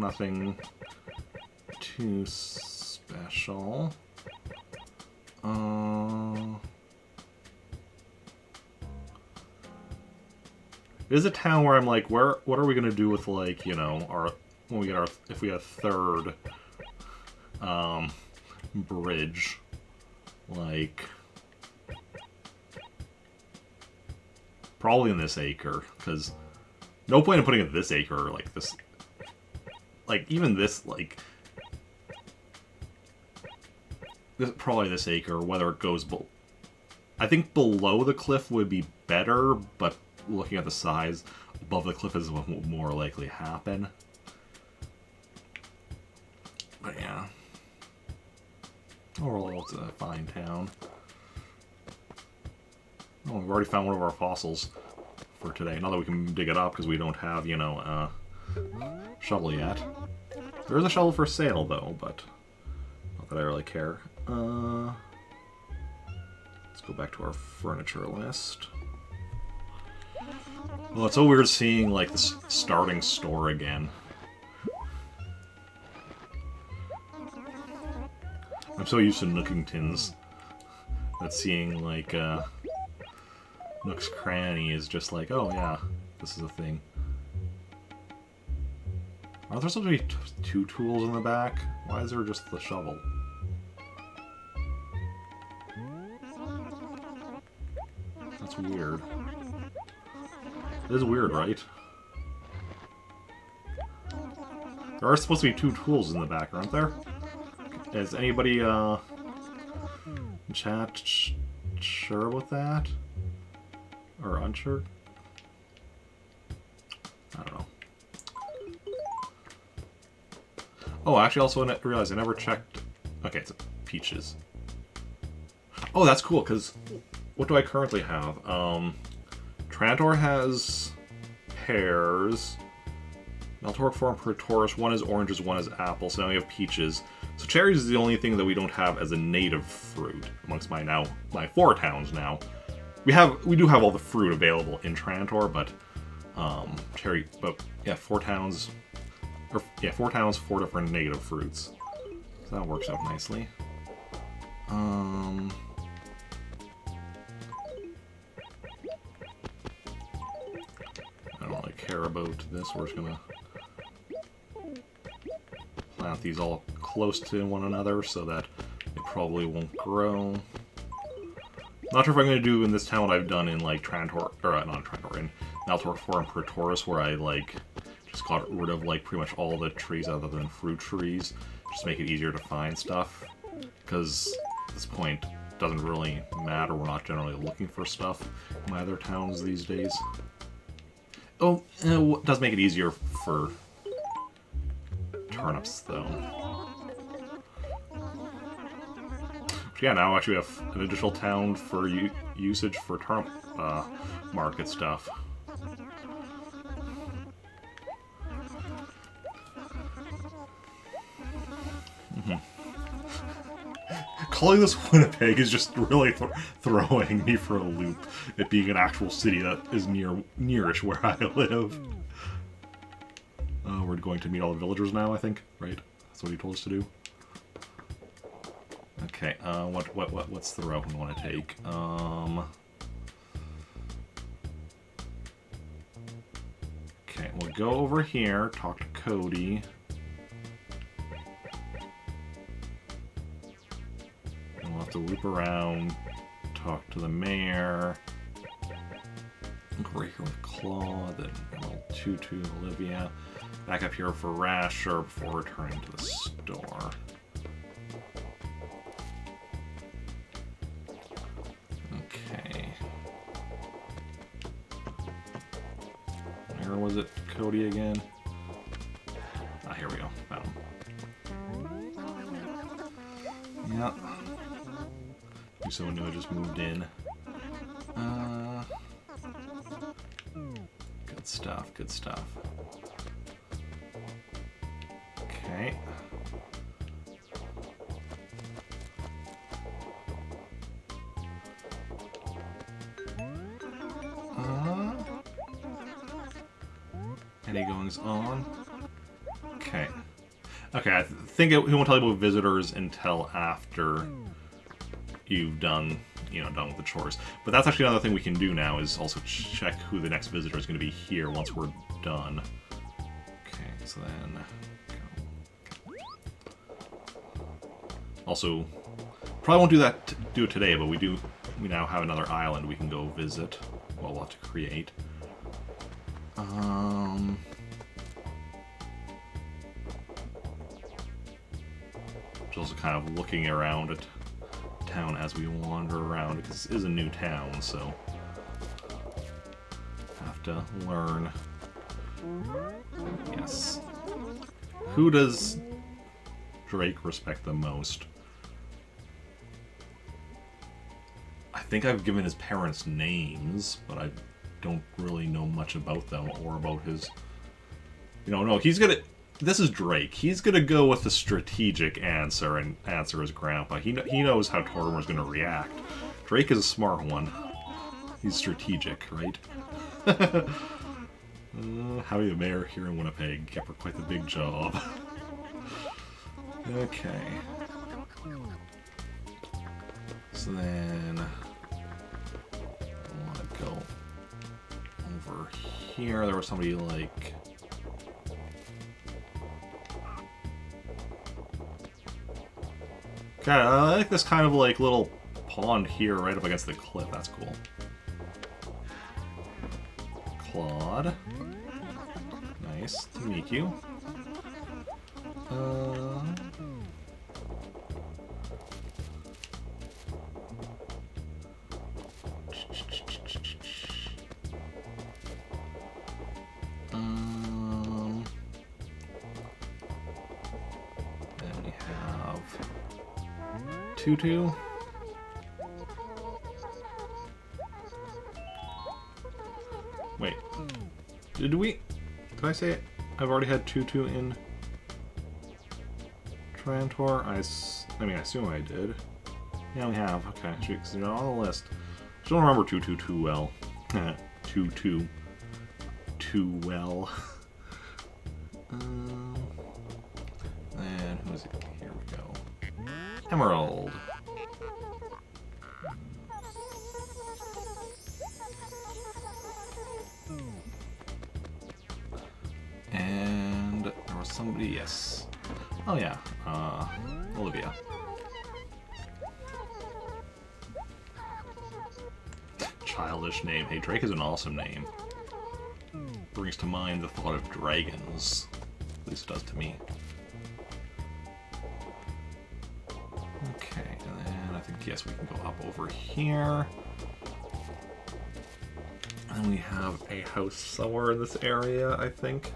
Nothing too special. It is a town where I'm like, what are we gonna do with, like, our when we get our, if we get a 3rd bridge, like, probably in this acre, because no point in putting it in this acre, like this, like even this, like this, probably this acre, whether it goes I think below the cliff would be better, but looking at the size, above the cliff is what will more likely happen. But yeah. Overall, it's a fine town. Oh, we've already found one of our fossils for today. Not that we can dig it up because we don't have, shovel yet. There is a shovel for sale, though, but not that I really care. Let's go back to our furniture list. Well, it's so weird seeing, like, this starting store again. I'm so used to Nookingtons that seeing, like, Nook's Cranny is just like, oh yeah, this is a thing. Are there supposed to be 2 tools in the back? Why is there just the shovel? That's weird. It is weird, right? There are supposed to be two tools in the back, aren't there? Is anybody, in chat sure about that? Or unsure? I don't know. Oh, actually, also I realized I never checked. Okay, it's peaches. Oh, that's cool, because what do I currently have? Trantor has pears. Meltork 4 and Praetorius, one is oranges, one is apples, so now we have peaches. So cherries is the only thing that we don't have as a native fruit amongst my 4 towns now. We do have all the fruit available in Trantor, but yeah, 4 towns, 4 different native fruits. So that works out nicely. I don't really care about this. We're just gonna plant these all close to one another so that they probably won't grow. Not sure if I'm going to do in this town what I've done in like Trantor, or not Trantor, in Meltork 4 and Praetorius, where I like just got rid of like pretty much all the trees other than fruit trees, just to make it easier to find stuff. Because at this point, it doesn't really matter. We're not generally looking for stuff in my other towns these days. Oh, it does make it easier for turnips, though. Yeah, now actually we have an additional town for usage for turnip market stuff. Calling this Winnipeg is just really throwing me for a loop. It being an actual city that is nearish where I live. We're going to meet all the villagers now, I think, right? That's what he told us to do. Okay, what's the route we want to take? Okay, we'll go over here, talk to Cody. And we'll have to loop around, talk to the mayor. Go right here with Claude, then we'll Tutu, Olivia. Back up here for Rasher before returning to the store. Okay. Where was it, Cody again? Ah, here we go. Found him. Yep. You someone new just moved in. Good stuff, good stuff. Okay. Any goings on? Okay. Okay, I think he won't tell you about visitors until after you've done with the chores. But that's actually another thing we can do now is also check who the next visitor is going to be here once we're done. Okay, so then also, probably won't do it today, but we now have another island we can go visit. Well, we'll have to create. Just also kind of looking around at town as we wander around, because this is a new town, so have to learn. Yes. Who does Drake respect the most? I think I've given his parents names, but I don't really know much about them or about his... no, this is Drake. He's gonna go with the strategic answer and answer his grandpa. He knows how Tortimer's gonna react. Drake is a smart one. He's strategic, right? Howie the mayor here in Winnipeg kept her quite the big job. Okay. So then I want to go over here. There was somebody like... Okay, I like this kind of like little pond here right up against the cliff. That's cool. Claude. Nice to meet you. Then we have Tutu. Wait, did I say it? I've already had Tutu in Trantor? I mean, I assume I did. Yeah, we have. Okay, because they're not on the list. I don't remember Tutu too well. Tutu. Too well. And who's it? Here we go. Emerald. And there was somebody, yes. Oh yeah, Olivia. Childish name. Hey, Drake is an awesome name. Brings to mind the thought of dragons. At least it does to me. Okay, and then I think, yes, we can go up over here. And we have a house somewhere in this area, I think.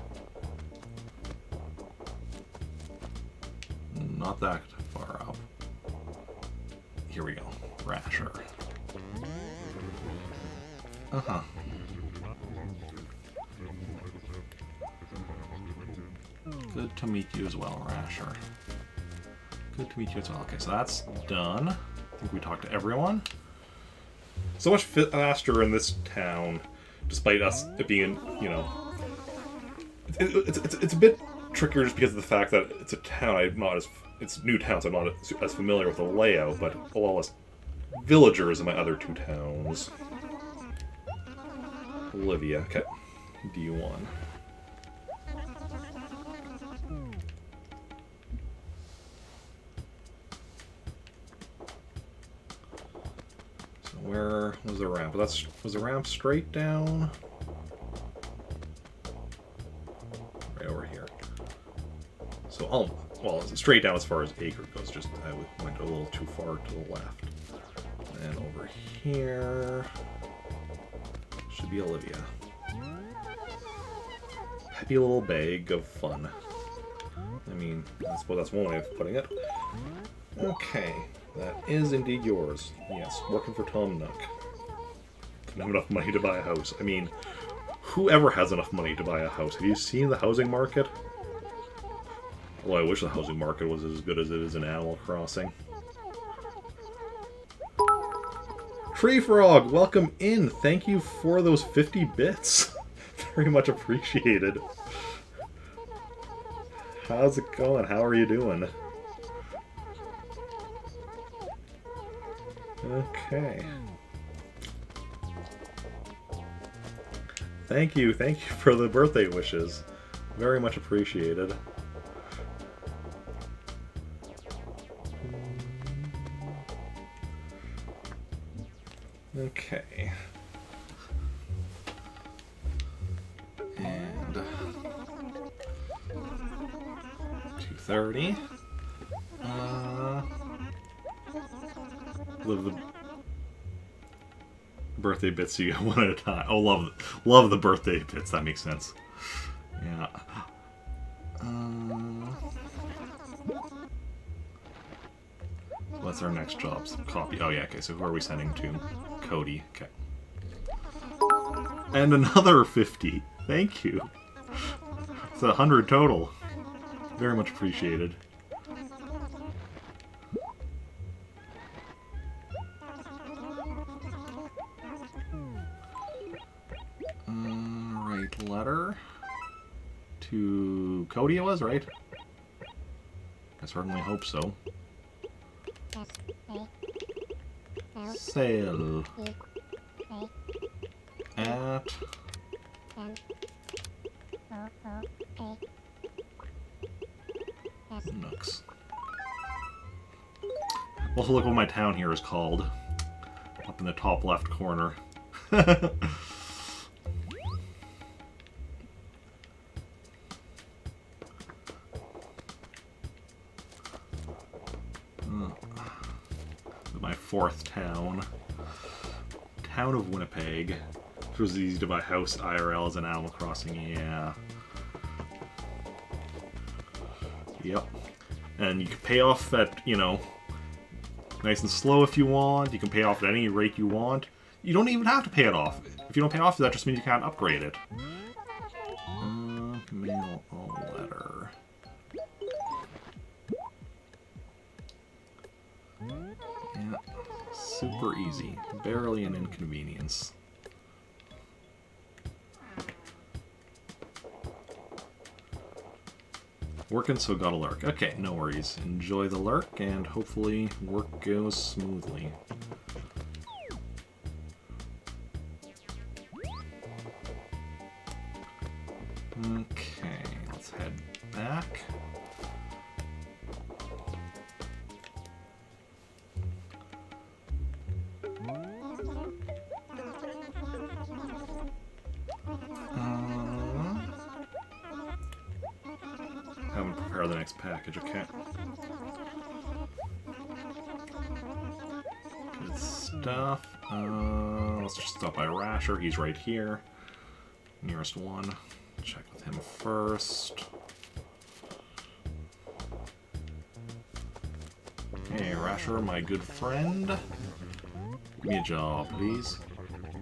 Not that far up. Here we go. Rasher. Uh-huh. Good to meet you as well, Rasher. Good to meet you as well. Okay, so that's done. I think we talked to everyone. So much faster in this town, despite us it being, you know... It's a bit trickier just because of the fact that it's a town I'm not as... It's new towns, I'm not as familiar with the layout, but a lot less villagers in my other two towns. Olivia, okay. D1. So where was the ramp? Was the ramp straight down? Right over here. So, well, it's straight down as far as Acre goes, just I went a little too far to the left. And over here should be Olivia. Happy little bag of fun. I mean, I suppose that's one way of putting it. Okay, that is indeed yours. Yes, working for Tom Nook. Don't have enough money to buy a house. I mean, whoever has enough money to buy a house? Have you seen the housing market? Well, I wish the housing market was as good as it is in Animal Crossing. Tree Frog, welcome in. Thank you for those 50 bits. Very much appreciated. How's it going? How are you doing? Okay. Thank you for the birthday wishes. Very much appreciated. Okay. And 230. Live the birthday bits you get one at a time. Oh, love the birthday bits. That makes sense. Yeah. What's our next job? Some copy. Oh yeah. Okay. So who are we sending to? Cody. Okay. And another 50. Thank you. It's 100 total. Very much appreciated. Right letter to Cody it was, right? I certainly hope so. Sale at Nooks. Also, look what my town here is called. Up in the top left corner. fourth town. Town of Winnipeg. It was easy to buy house IRL as an Animal Crossing, yeah. Yep. And you can pay off at, you know, nice and slow if you want. You can pay off at any rate you want. You don't even have to pay it off. If you don't pay off, that just means you can't upgrade it. Mail a letter. Yeah, super easy. Barely an inconvenience. Working, so got a lurk. Okay, no worries. Enjoy the lurk, and hopefully work goes smoothly. Okay, let's head back. Haven't prepared the next package, okay. Good stuff. Let's just stop by Rasher, he's right here. Nearest one. Check with him first. Hey, Rasher, my good friend. Give me a job, please.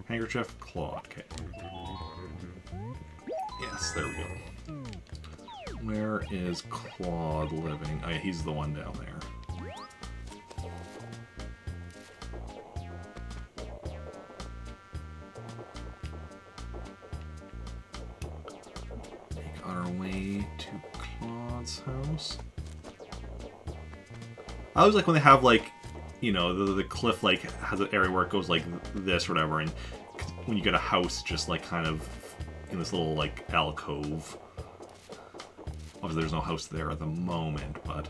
Handkerchief, Claude. Okay. Yes, there we go. Where is Claude living? Oh yeah, he's the one down there. On our way to Claude's house. I always like when they have, like, you know, the cliff, like, has an area where it goes like this or whatever, and when you get a house just, like, kind of in this little, like, alcove. Obviously there's no house there at the moment, but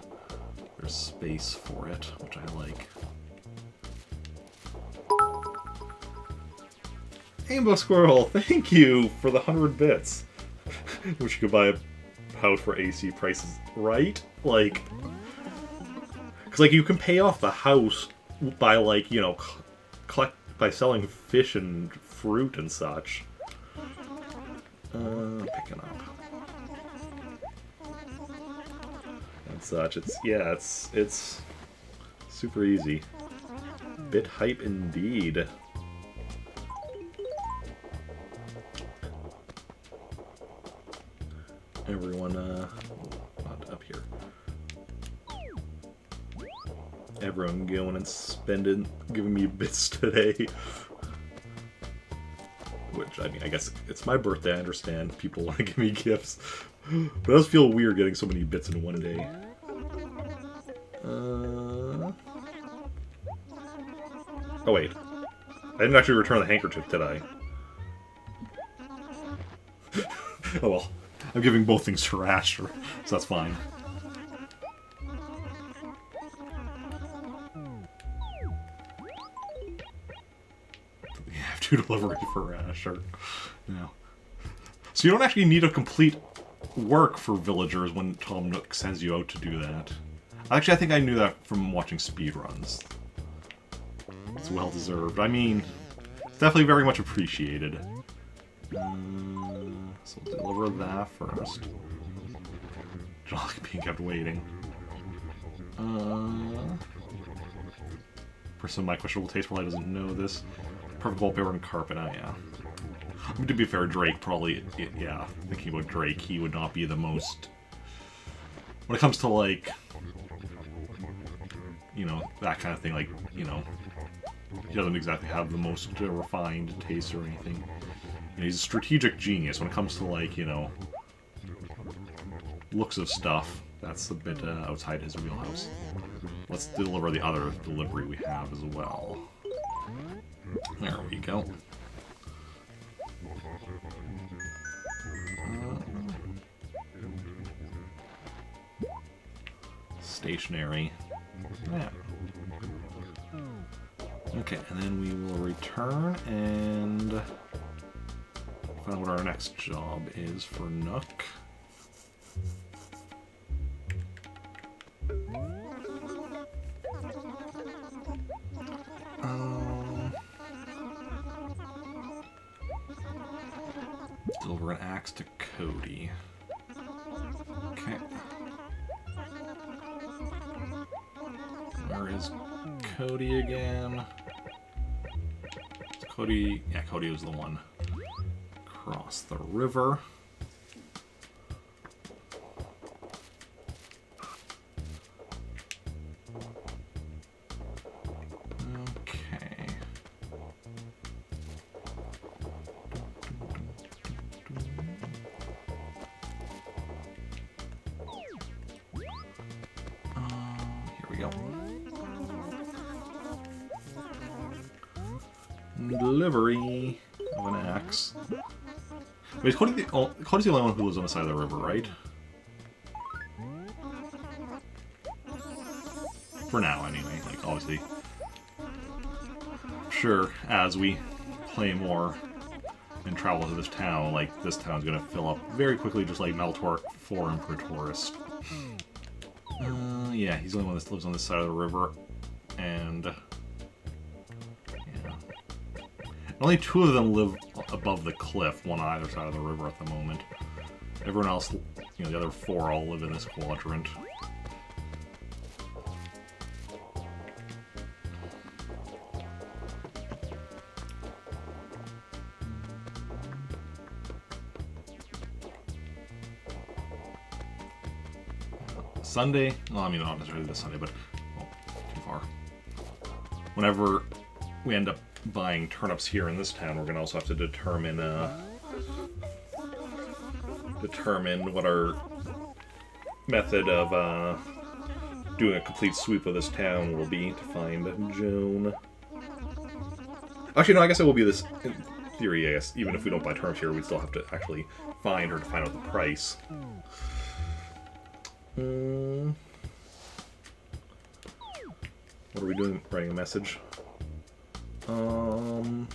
there's space for it, which I like. Rainbow Squirrel, thank you for the 100 bits. Which you could buy a house for AC prices, right? Like, because like you can pay off the house by, like, you know, by selling fish and fruit and such. Picking up and such. It's super easy. Bit hype indeed. Everyone, up here. Everyone going and spending, giving me bits today. Which, I mean, I guess it's my birthday, I understand people want to give me gifts. But it does feel weird getting so many bits in one day. Oh wait. I didn't actually return the handkerchief, did I? Oh well. I'm giving both things to Rasher, so that's fine. We have to delivery for Rasher. Yeah. So you don't actually need to complete work for villagers when Tom Nook sends you out to do that. Actually, I think I knew that from watching speedruns. It's well deserved. I mean, it's definitely very much appreciated. So we'll deliver that first. John being kept waiting. Person of my questionable taste probably doesn't know this. Perfect wallpaper and carpet, oh yeah. I mean, to be fair, Drake probably, yeah, thinking about Drake, he would not be the most... When it comes to, like, you know, that kind of thing, like, you know, he doesn't exactly have the most refined taste or anything. You know, he's a strategic genius when it comes to, like, you know, looks of stuff. That's a bit outside his wheelhouse. Let's deliver the other delivery we have as well. There we go. Stationary. Yeah. Okay, and then we will return and find out what our next job is for Nook. Deliver an axe to Cody. Okay. Where is Cody again? It's Cody. Yeah, Cody was the one. Across the river. Okay. Here we go. Delivery of an axe. Wait, Cody's the only one who lives on the side of the river, right? For now, anyway. Like, obviously. Sure, as we play more and travel to this town, like, this town's gonna fill up very quickly, just like Meltork 4 and Praetorus. Yeah, he's the only one that lives on this side of the river, and yeah, only 2 of them live above the cliff, one on either side of the river at the moment. Everyone else, you know, the other 4 all live in this quadrant. Sunday, well, I mean, not necessarily this Sunday, but well, too far. Whenever we end up buying turnips here in this town, we're going to also have to determine what our method of doing a complete sweep of this town will be to find Joan. Actually, no, I guess it will be this, in theory, I guess. Even if we don't buy turnips here, we still have to actually find her to find out the price. What are we doing? Writing a message. Oh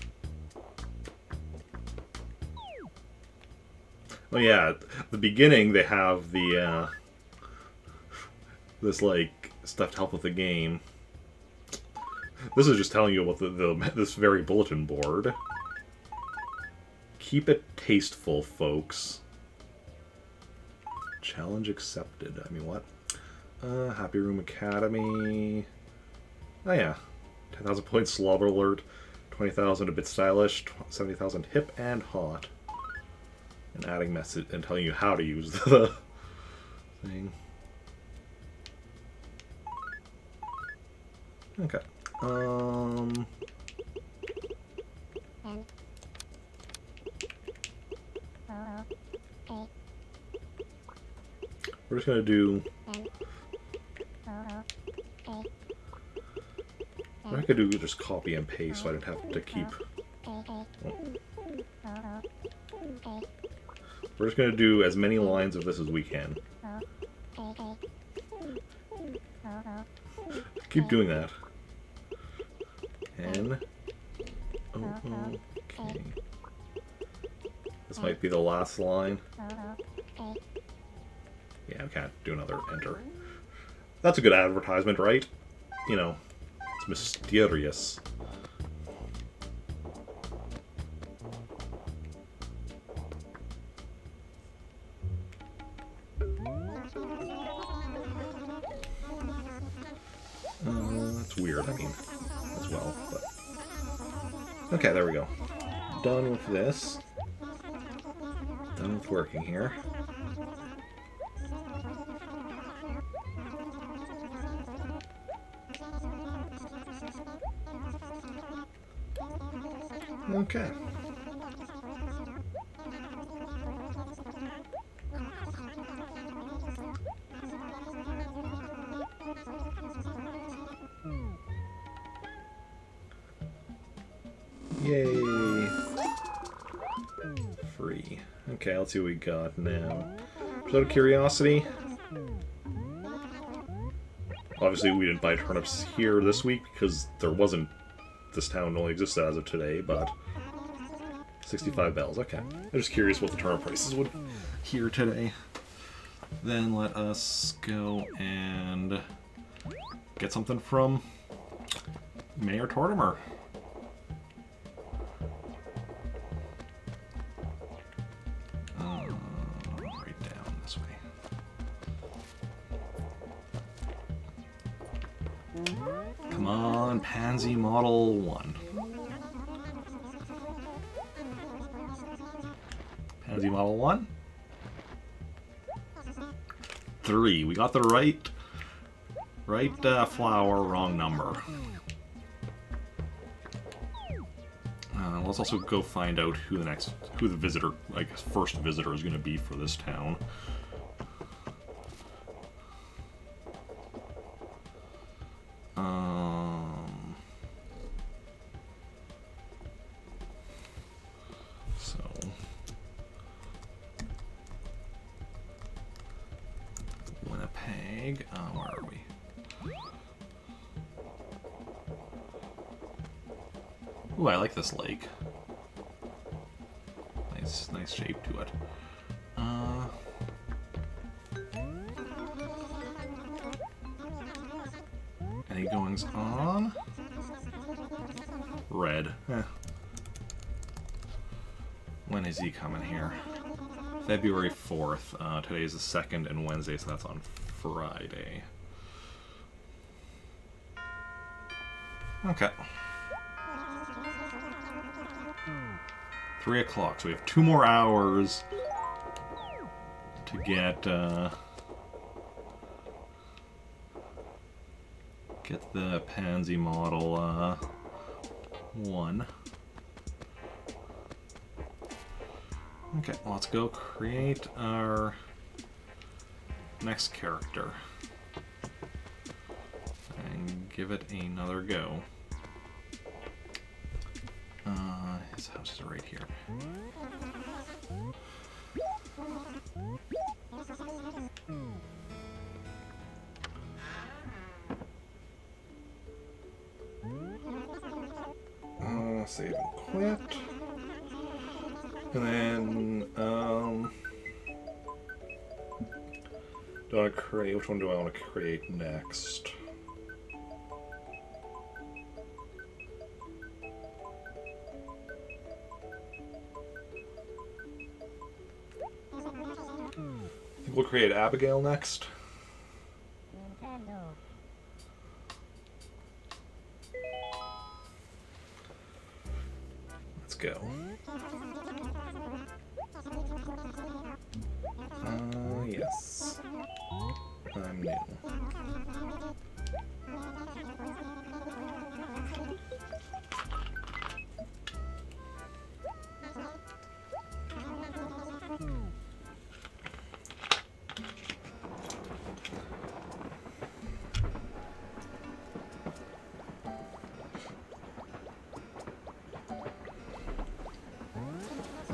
yeah, at the beginning they have the this like stuff to help with the game. This is just telling you about this very bulletin board. Keep it tasteful, folks. Challenge accepted. I mean, what? Happy Room Academy. Oh yeah. 10,000 points, Slobber Alert. 20,000 a bit stylish. 70,000 hip and hot. And adding message and telling you how to use the thing. Okay. We're just gonna do. What I could do is just copy and paste, so I don't have to keep. We're just gonna do as many lines of this as we can. Keep doing that. N. Okay. This might be the last line. Yeah, we can't do another enter. That's a good advertisement, right? You know, it's mysterious. That's weird, I mean, as well, but... Okay, there we go. Done with this. Done with working here. Okay. Yay! Free. Okay, let's see what we got now. Just out of curiosity. Obviously, we didn't buy turnips here this week because there wasn't. This town only existed as of today, but 65 bells. Okay, I'm just curious what the turnip prices would here today. Then let us go and get something from Mayor Tortimer. on Pansy Model 1. Pansy Model 1. 3. We got the right flower, wrong number. Let's also go find out who the visitor, I guess, first visitor is going to be for this town. So Winnipeg. Where are we? Ooh, I like this lake. Nice shape to it. Any goings on? Red. When is he coming here? February 4th. Today is the 2nd and Wednesday, so that's on Friday. Okay. 3 o'clock, so we have 2 more hours to get the Pansy Model 1. Okay, let's go create our next character and give it another go. His house is right here. Save and quit. And then, do I want to create, which one do I want to create next? I think we'll create Abigail next. Nintendo. Let's go. Yes. I'm new.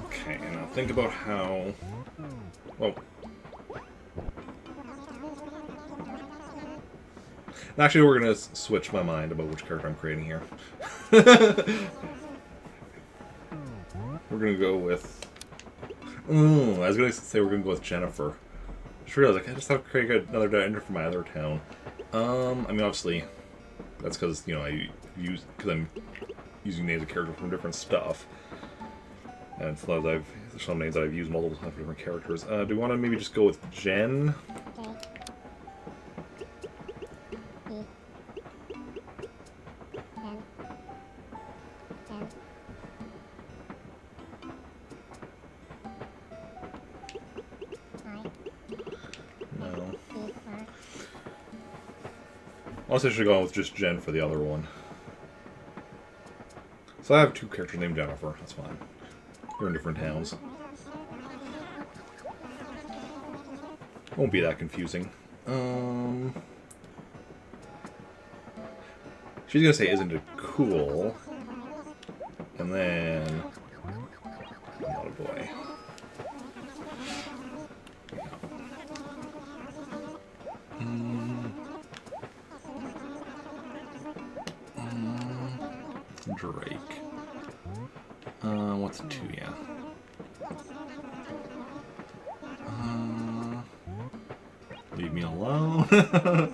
Okay, and I'll think about how... Oh. Actually, we're going to switch my mind about which character I'm creating here. We're going to go with... I was going to say we're going to go with Jennifer. I just realized, I just have to create another director for my other town. I mean, obviously, that's because, you know, because I'm using names of characters from different stuff. And sometimes there's some names that I've used multiple times for different characters. Do we want to maybe just go with Jen? No. Honestly, I should go with just Jen for the other one. So I have 2 characters named Jennifer. That's fine. They're in different towns. Won't be that confusing. She's gonna say, "Isn't it cool?" And then, not a boy. Drake. What's a 2? Yeah. Leave me alone. Yeah.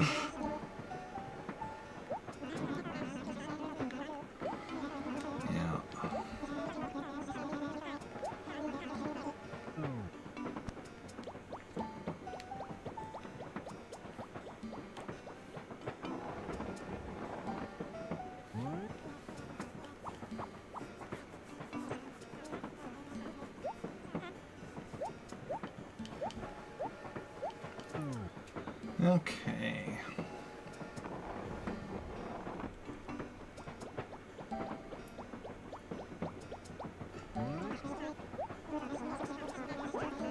Okay.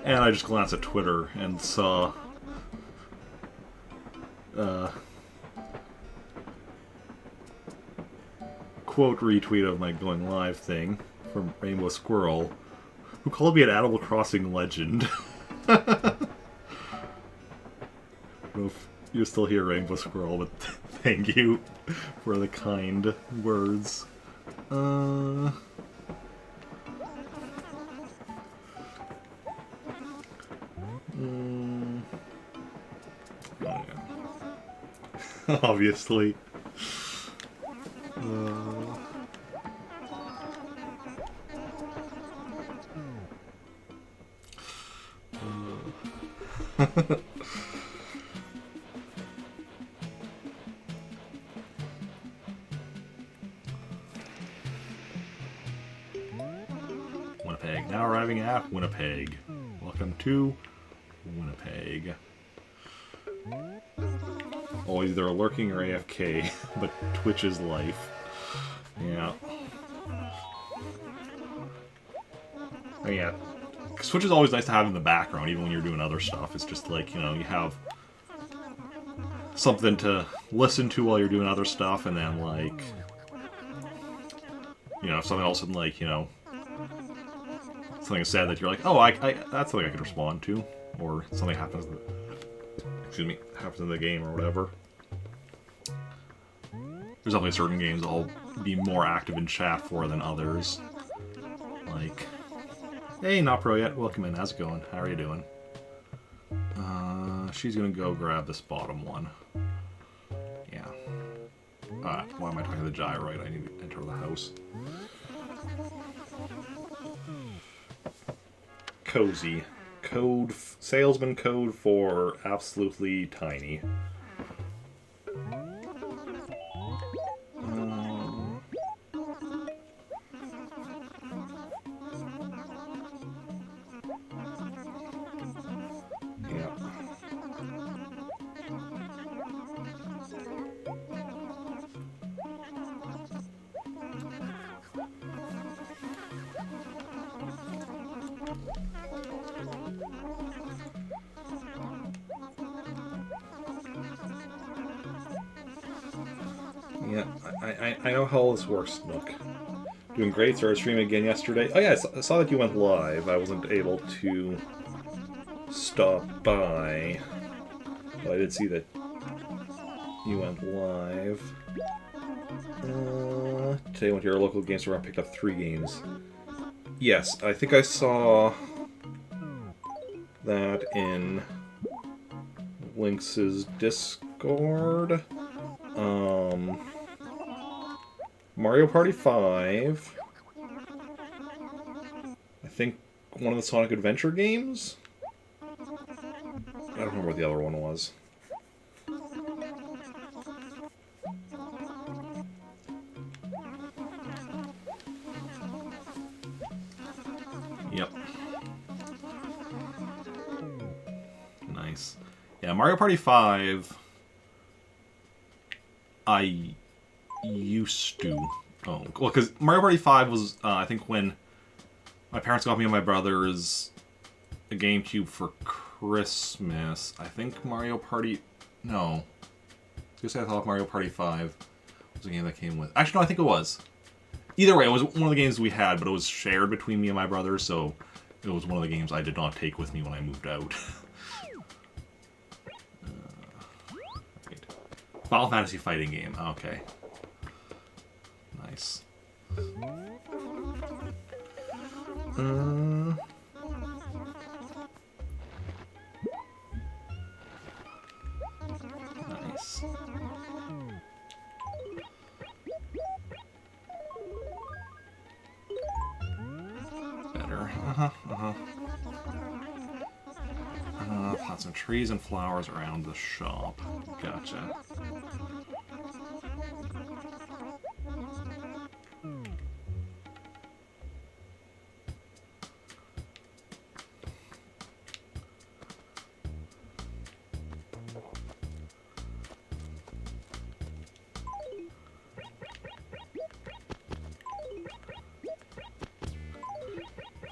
And I just glanced at Twitter and saw quote retweet of my going live thing from Rainbow Squirrel, who called me an Animal Crossing legend. I don't know if you're still here, Rainbow Squirrel, but thank you for the kind words. Oh yeah. Obviously. Winnipeg. Now arriving at Winnipeg. Welcome to Winnipeg. Always either lurking or AFK, but Twitch is life. Yeah. Oh, yeah. Twitch is always nice to have in the background, even when you're doing other stuff. It's just like, you know, you have something to listen to while you're doing other stuff, and then, like, you know, if something else, like, you know, something is said that you're like, oh, that's something I could respond to, or something happens, happens in the game or whatever. There's definitely certain games I'll be more active in chat for than others. Like, hey, not pro yet. Welcome in. How's it going? How are you doing? She's gonna go grab this bottom one. Yeah. Why am I talking to the gyroid? I need to enter the house. Cozy. Salesman code for absolutely tiny. Yeah, I know how all this works, Nook. Doing great, started streaming again yesterday. Oh yeah, I saw that you went live. I wasn't able to stop by, but I did see that you went live. Today I went to your local game store and picked up 3 games. Yes, I think I saw that in Lynx's Discord. Mario Party 5. I think one of the Sonic Adventure games? I don't remember what the other one was. Yep. Nice. Yeah, Mario Party 5... I used to. Oh, well, because Mario Party 5 was, I think, when my parents got me and my brothers a GameCube for Christmas. I think Mario Party... No. I thought Mario Party 5 was a game that came with... Actually, no, I think it was. Either way, it was one of the games we had, but it was shared between me and my brothers, so it was one of the games I did not take with me when I moved out. Right. Final Fantasy fighting game. Okay. Nice. Nice. Better. Plant some trees and flowers around the shop. Gotcha.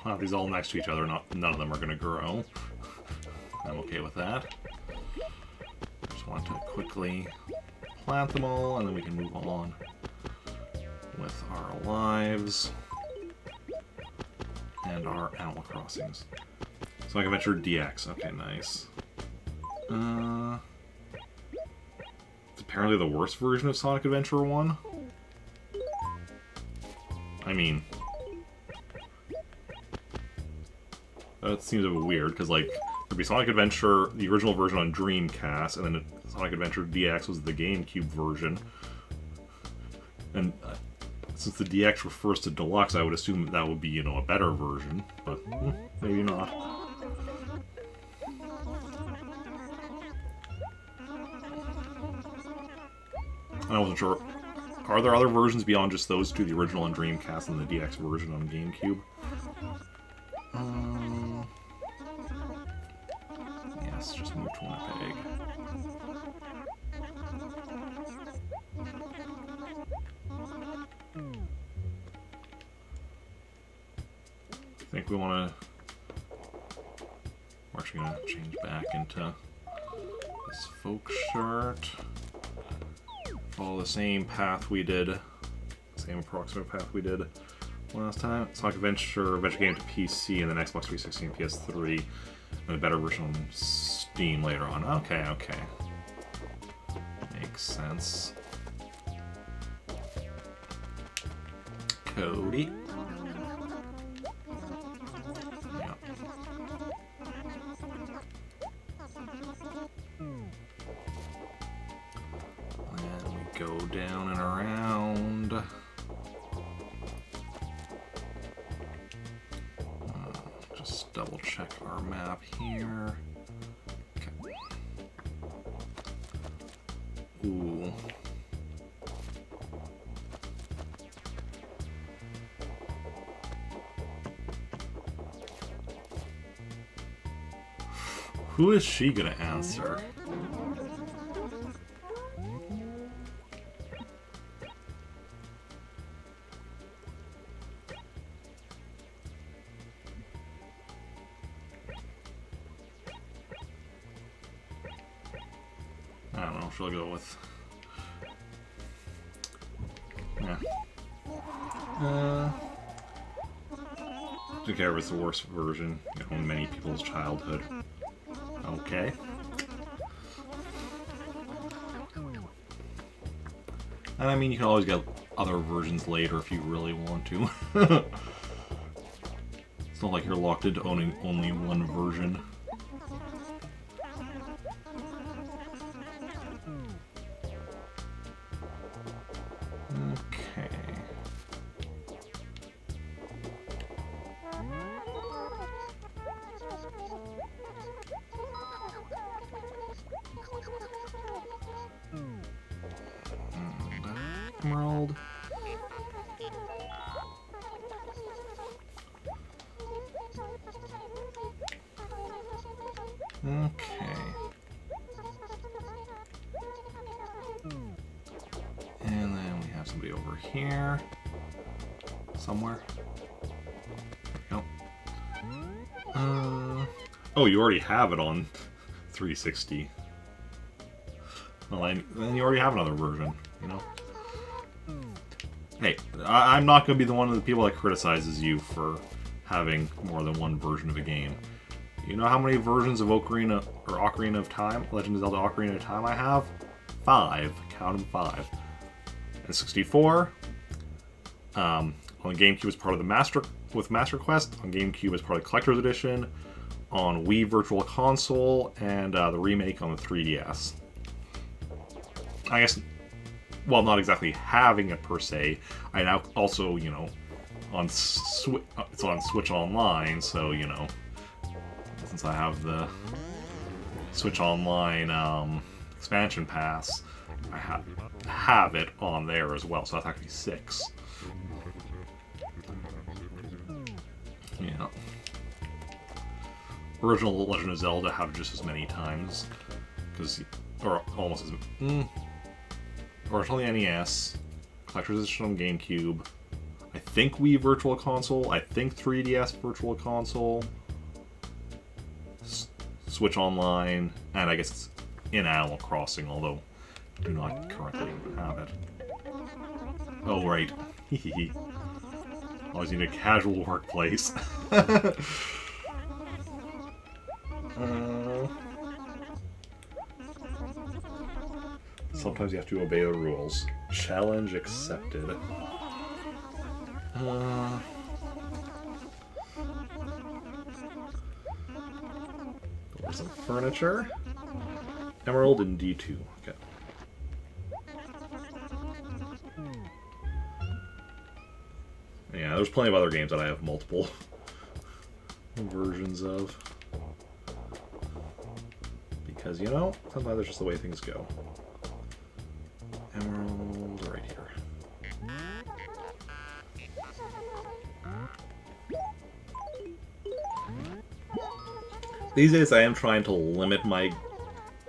have these all next to each other, none of them are going to grow. I'm okay with that. Just want to quickly plant them all, and then we can move on with our lives and our Animal Crossings. Sonic Adventure DX. Okay, nice. It's apparently the worst version of Sonic Adventure 1. I mean, that seems a bit weird, because, like, there'd be Sonic Adventure, the original version on Dreamcast, and then Sonic Adventure DX was the GameCube version. And since the DX refers to Deluxe, I would assume that would be, you know, a better version, but maybe not. I wasn't sure. Are there other versions beyond just those two, the original on Dreamcast and the DX version on GameCube? Yes, just move to Winnipeg. I think we want to... We're actually going to change back into this folk shirt. Follow the same path we did, same approximate path we did last time. Sonic Adventure came to PC and then Xbox 360 and PS3, and a better version on Steam later on. Okay, okay. Makes sense. Cody. Yeah. And we go down and around. Just double check our map here. Okay. Ooh. Who is she gonna answer? I don't know, she'll go with... Yeah. Don't care if it's the worst version, you know, in many people's childhood. Okay. And I mean, you can always get other versions later if you really want to. It's not like you're locked into owning only one version. Okay. Emerald. Okay. And then we have somebody over here. Somewhere. There we go. Oh, you already have it on 360. Well, then you already have another version, you know? Hey, I'm not going to be the one of the people that criticizes you for having more than one version of a game. You know how many versions of Ocarina of Time, Legend of Zelda Ocarina of Time I have? 5. Count them 5. And 64. On GameCube as part of the Master Quest. On GameCube as part of the Collector's Edition. On Wii Virtual Console. And the remake on the 3DS. I guess... Well, not exactly having it per se. I now also, you know, it's on Switch Online, so, you know, since I have the Switch Online expansion pass, I have it on there as well, so that's actually 6. Yeah. Original Legend of Zelda have just as many times, or almost as... Originally NES, Collector's Edition on GameCube. I think Wii Virtual Console, I think 3DS Virtual Console, Switch Online, and I guess it's in Animal Crossing, although I do not currently have it. Oh, right. Always need a casual workplace. Sometimes you have to obey the rules. Challenge accepted. There's some furniture. Emerald and D2. Okay. Yeah, there's plenty of other games that I have multiple versions of. Because, you know, sometimes that's just the way things go. Emerald right here. These days I am trying to limit my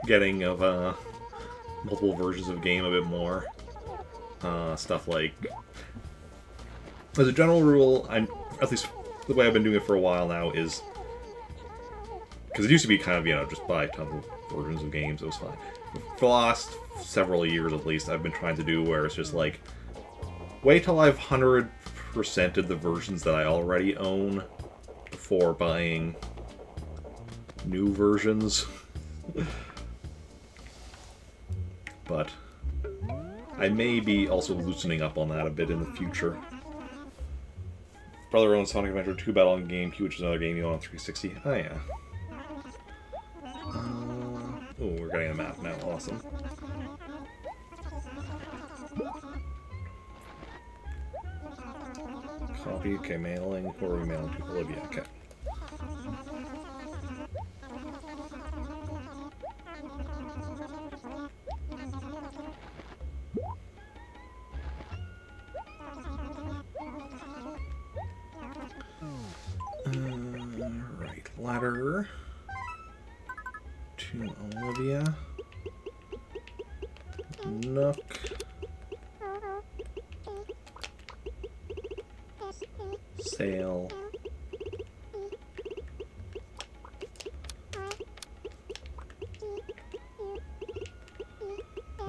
getting of multiple versions of game a bit more. Stuff like... As a general rule, at least the way I've been doing it for a while now is... Because it used to be kind of, you know, just buy tons of versions of games, it was fine. For the last several years at least, I've been trying to do where it's just like... Wait till I've 100%ed the versions that I already own before buying new versions. But I may be also loosening up on that a bit in the future. Brother owns Sonic Adventure 2 Battle on GameCube, which is another game you own on 360. Oh yeah. Oh, we're getting a map now. Awesome. Copy. Okay, mailing. Who are we mailing to? Olivia. Okay. Right. Letter to Olivia. Nook. Sale.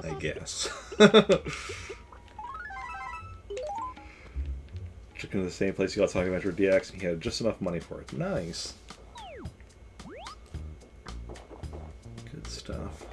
I guess. Chicken to the same place you got Sonic Adventure DX, and he had just enough money for it. Nice. Good stuff.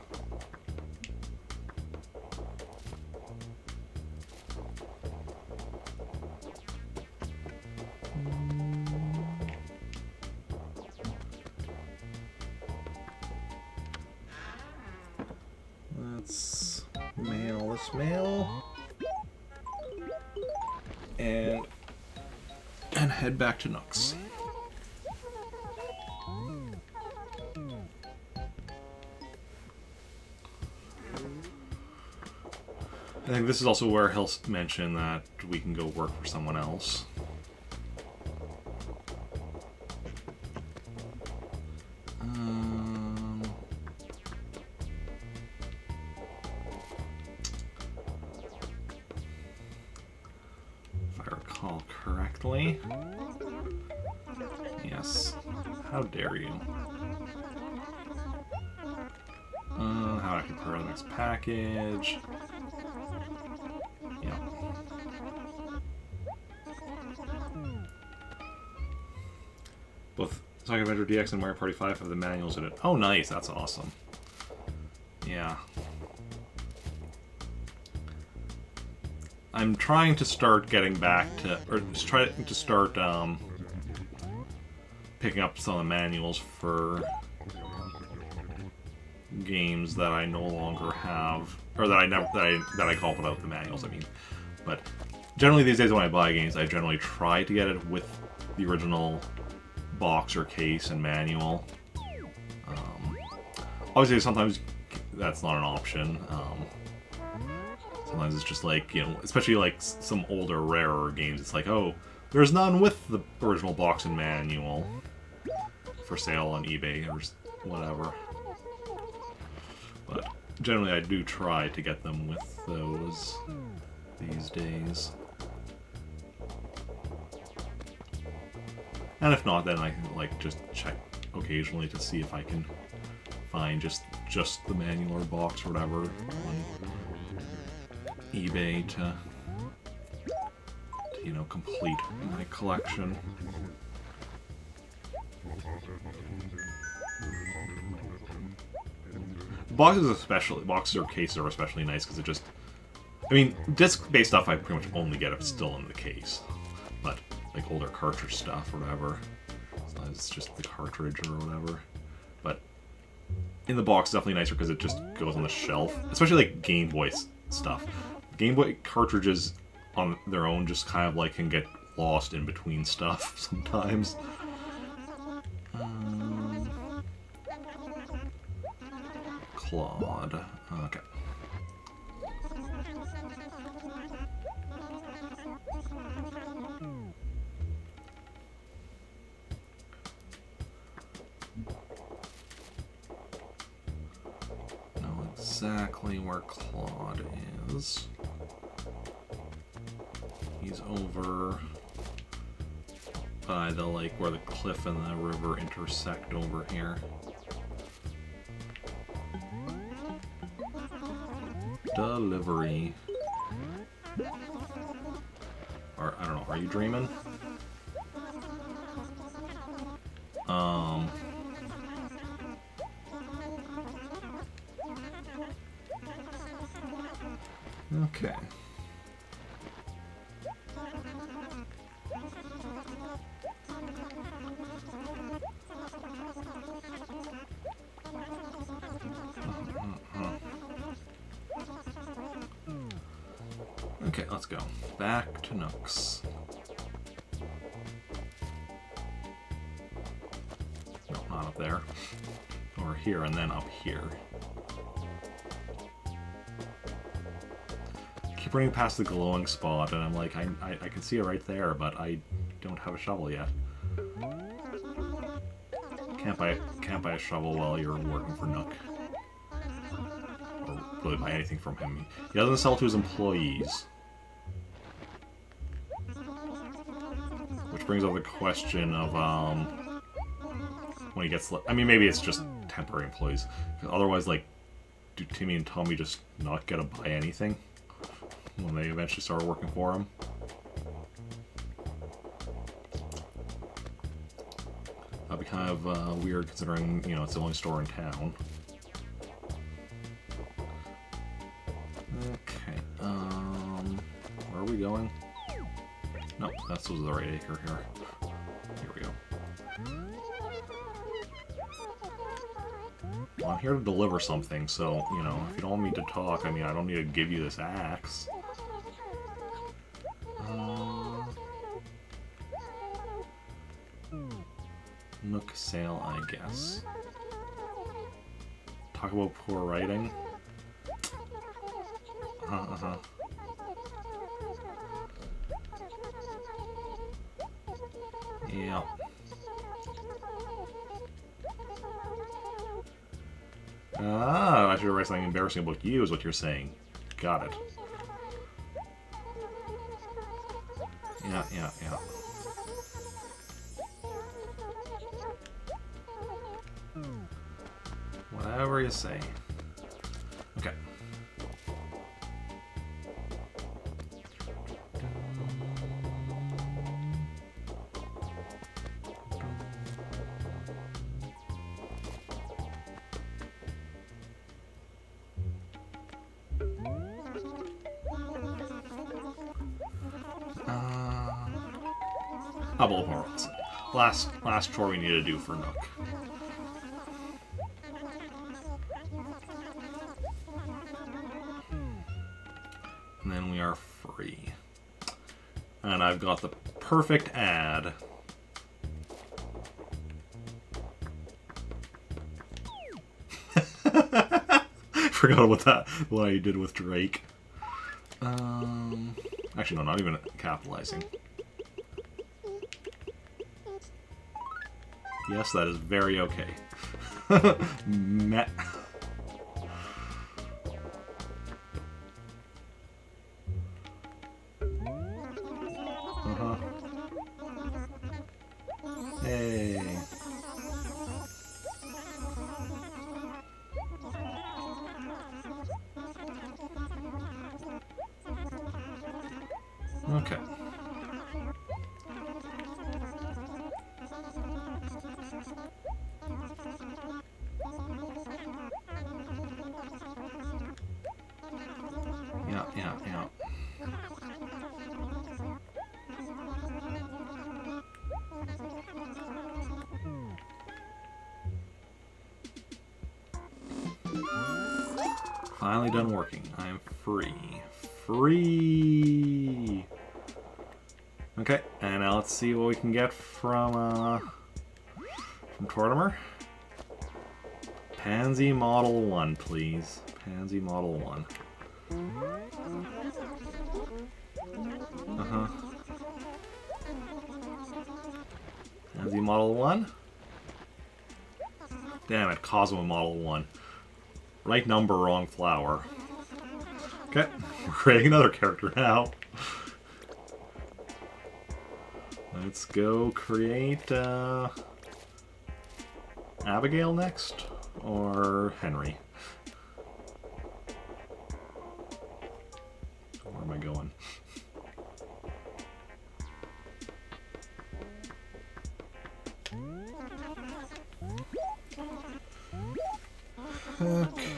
Let's mail this mail. And head back to Nooks. I think this is also where he'll mention that we can go work for someone else. If I recall correctly. Yes. How dare you? How do I compare the next package? Yeah. Both Sonic Adventure DX and Mario Party 5 have the manuals in it. Oh, nice. That's awesome. Yeah. I'm trying to start getting back to, or just trying to start picking up some of the manuals for games that I no longer have, or that I never that I call without the manuals. I mean, but generally these days when I buy games, I generally try to get it with the original box or case and manual. Obviously, sometimes that's not an option. Sometimes it's just like, you know, especially like some older, rarer games, it's like, oh, there's none with the original box and manual for sale on eBay or whatever. But generally I do try to get them with those these days. And if not, then I can like just check occasionally to see if I can find just the manual or box or whatever on eBay to you know, complete my collection. Boxes or cases are especially nice because it just, I mean, disc-based stuff I pretty much only get if it's still in the case, but like older cartridge stuff or whatever, sometimes it's just the cartridge or whatever. But in the box, definitely nicer because it just goes on the shelf, especially like Game Boy stuff. Game Boy cartridges on their own just kind of like can get lost in between stuff sometimes. Claude. Okay. Know exactly where Claude is. He's over by the like where the cliff and the river intersect over here. Delivery. Or I don't know, are you dreaming? Okay. Okay, let's go. Back to Nook's. No, not up there. Over here and then up here. Keep running past the glowing spot and I'm like, I can see it right there, but I don't have a shovel yet. Can't buy a shovel while you're working for Nook. Or really buy anything from him. He doesn't sell to his employees. Which brings up the question of, when he gets... I mean, maybe it's just temporary employees. Otherwise, like, do Timmy and Tommy just not get to buy anything when they eventually start working for him? That'd be kind of weird considering, you know, it's the only store in town. Okay, where are we going? No, this was the right acre here. Here we go. Well, I'm here to deliver something, so, you know, if you don't want me to talk, I mean, I don't need to give you this axe. Nook sale, I guess. Talk about poor writing. Uh-huh. Yeah. Ah, I should write something embarrassing about you, is what you're saying. Got it. Yeah. Whatever you say. Okay. Last chore we need to do for Nook. And then we are free. And I've got the perfect ad. Forgot about what I did with Drake. Actually, no, not even capitalizing. Yes, that is very okay. finally done working. I am free. Free! Okay, and now let's see what we can get from Tortimer. Pansy Model 1, please. Pansy Model 1. Uh-huh. Pansy Model 1? Damn it, Cosmo Model 1. Right number, wrong flower. Okay, we're creating another character now. Let's go create Abigail next, or Henry. Where am I going? Okay.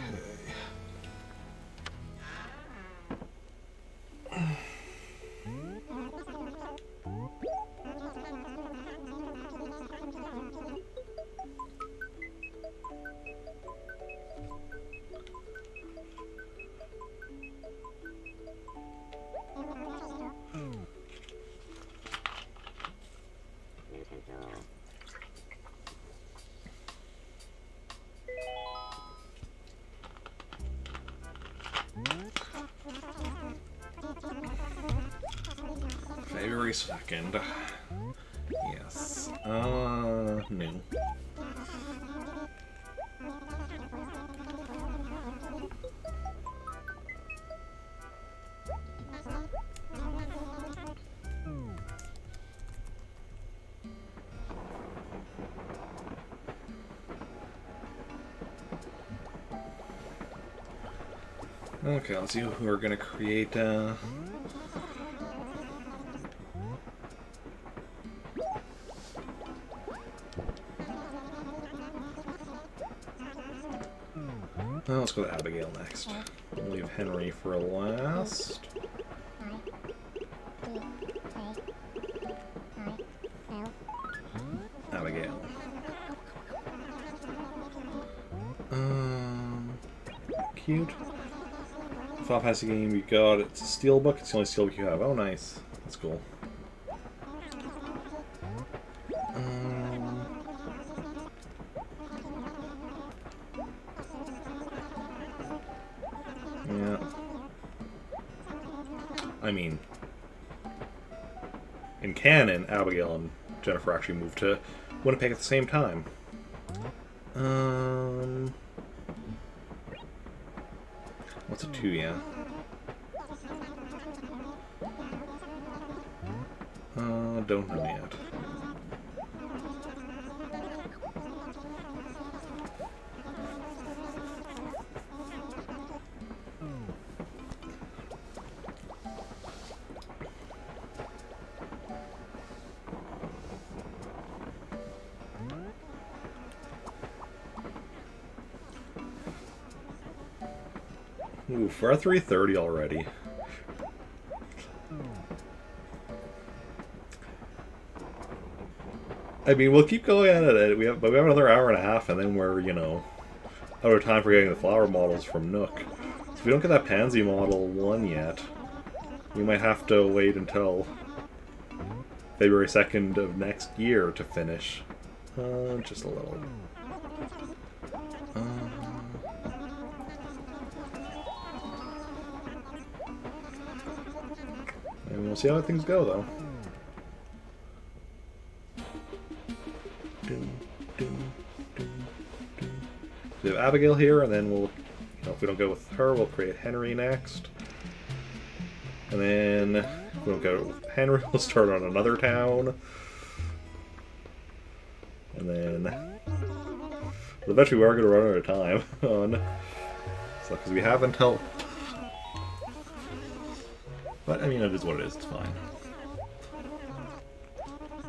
February 2nd. Yes. No. Okay, let's see who we're gonna create. Well, let's go to Abigail next. We'll leave Henry for last. Abigail. Cute. Final Fantasy game you got. It's a steelbook. It's the only steelbook you have. Oh, nice. That's cool. Yeah. I mean, in canon, Abigail and Jennifer actually moved to Winnipeg at the same time. What's a 2, yeah? Don't know yet. Ooh, we're at 3:30 already. I mean, we'll keep going at it. But we have another hour and a half, and then we're, you know, out of time for getting the flower models from Nook. So if we don't get that Pansy Model 1 yet, we might have to wait until February 2nd of next year to finish. Just a little. And we'll see how things go, though. We have Abigail here, and then we'll, you know, if we don't go with her, we'll create Henry next. And then if we don't go with Henry, we'll start on another town. And then eventually we are going to run out of time on, so because we have until. But I mean, it is what it is. It's fine.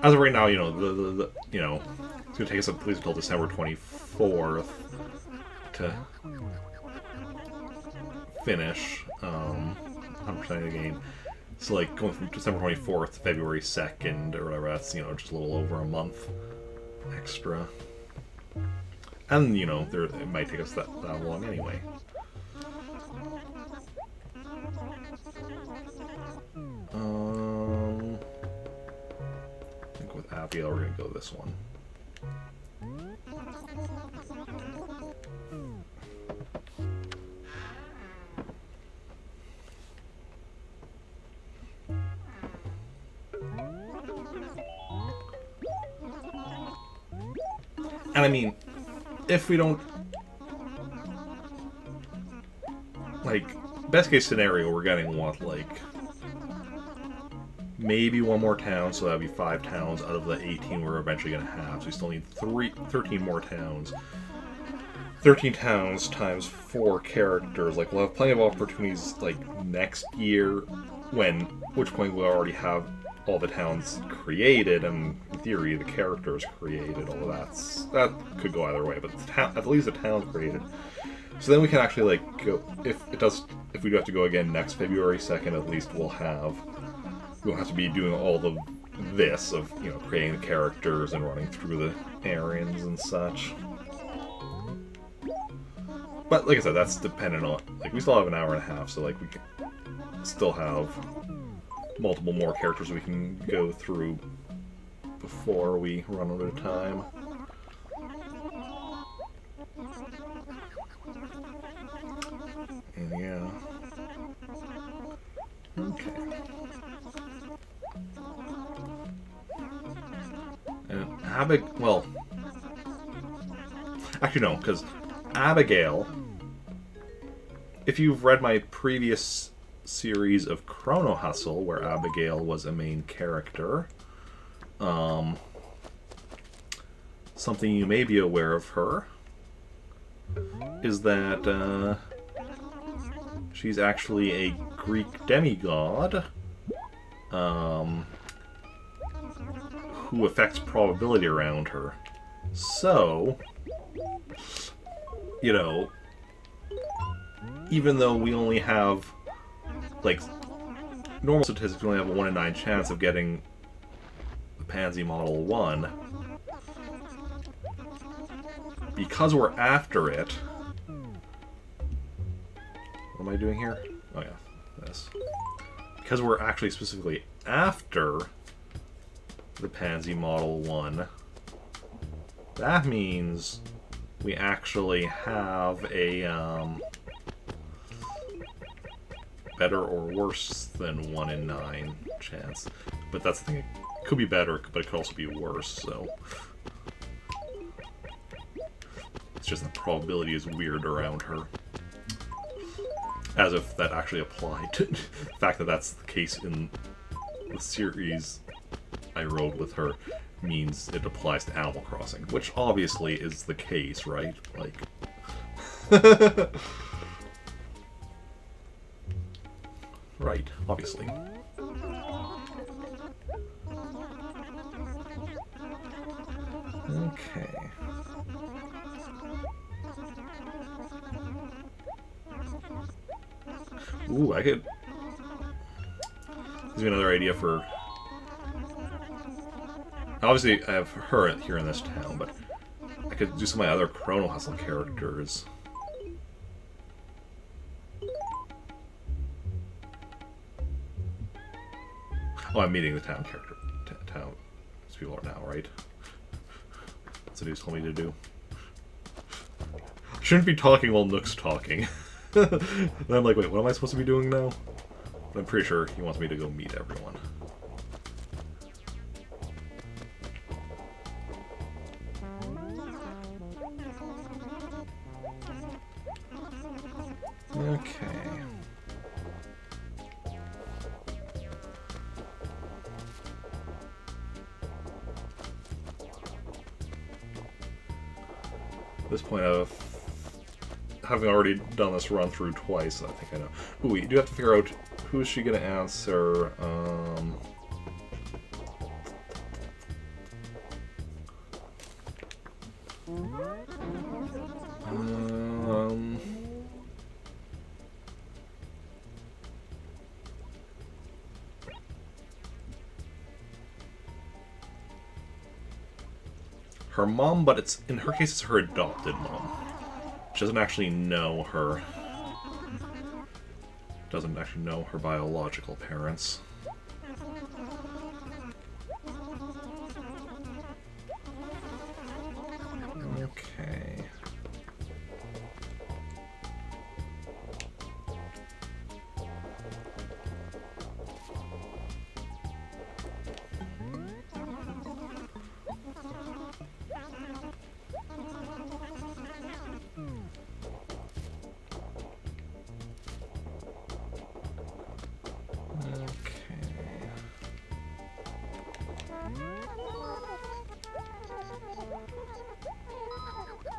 As of right now, you know, the you know, it's going to take us at least until December 24th to finish 100% of the game. So like going from December 24th to February 2nd or whatever, that's, you know, just a little over a month extra. And, you know, it might take us that long anyway. Abigail, we're gonna go this one. And I mean, if we don't... Like, best case scenario, we're getting what, like... Maybe one more town, so that'd be 5 towns out of the 18 we're eventually going to have. So we still need 13 more towns. 13 towns times 4 characters. Like, we'll have plenty of opportunities, like, next year, which point we'll already have all the towns created, and in theory, the characters created. All of that could go either way, but at least the town's created. So then we can actually, like, go... If we do have to go again next February 2nd, at least we won't have to be doing all of this of, you know, creating the characters and running through the errands and such. But like I said, that's dependent on, like, we still have an hour and a half, so like we can still have multiple more characters we can go through before we run out of time. And yeah. Okay. And well, actually no, because Abigail, if you've read my previous series of Chrono Hustle, where Abigail was a main character, something you may be aware of her is that she's actually a Greek demigod who affects probability around her. So, you know, even though we only have, like, normal statistics, we only have a 1 in 9 chance of getting the Pansy Model 1, because we're after it... What am I doing here? Oh yeah, this. Because we're actually specifically after the Pansy Model 1, that means we actually have a better or worse than 1 in 9 chance. But that's the thing, it could be better, but it could also be worse, so... It's just the probability is weird around her. As if that actually applied to the fact that that's the case in the series I wrote with her means it applies to Animal Crossing, which obviously is the case, right? Like... Right, obviously. Okay. Ooh, I could... Gives me another idea for... Obviously, I have her here in this town, but I could do some of my other Chrono Hustle characters. Oh, I'm meeting the town character. Town people are now, right? That's what he's told me to do. Shouldn't be talking while Nook's talking. And I'm like, wait, what am I supposed to be doing now? But I'm pretty sure he wants me to go meet everyone. Okay. At this point, having already done this run through twice, I think I know. Ooh, we do have to figure out who is she going to answer. Her mom, but it's in her case it's her adopted mom. She doesn't actually know her. Doesn't actually know her biological parents.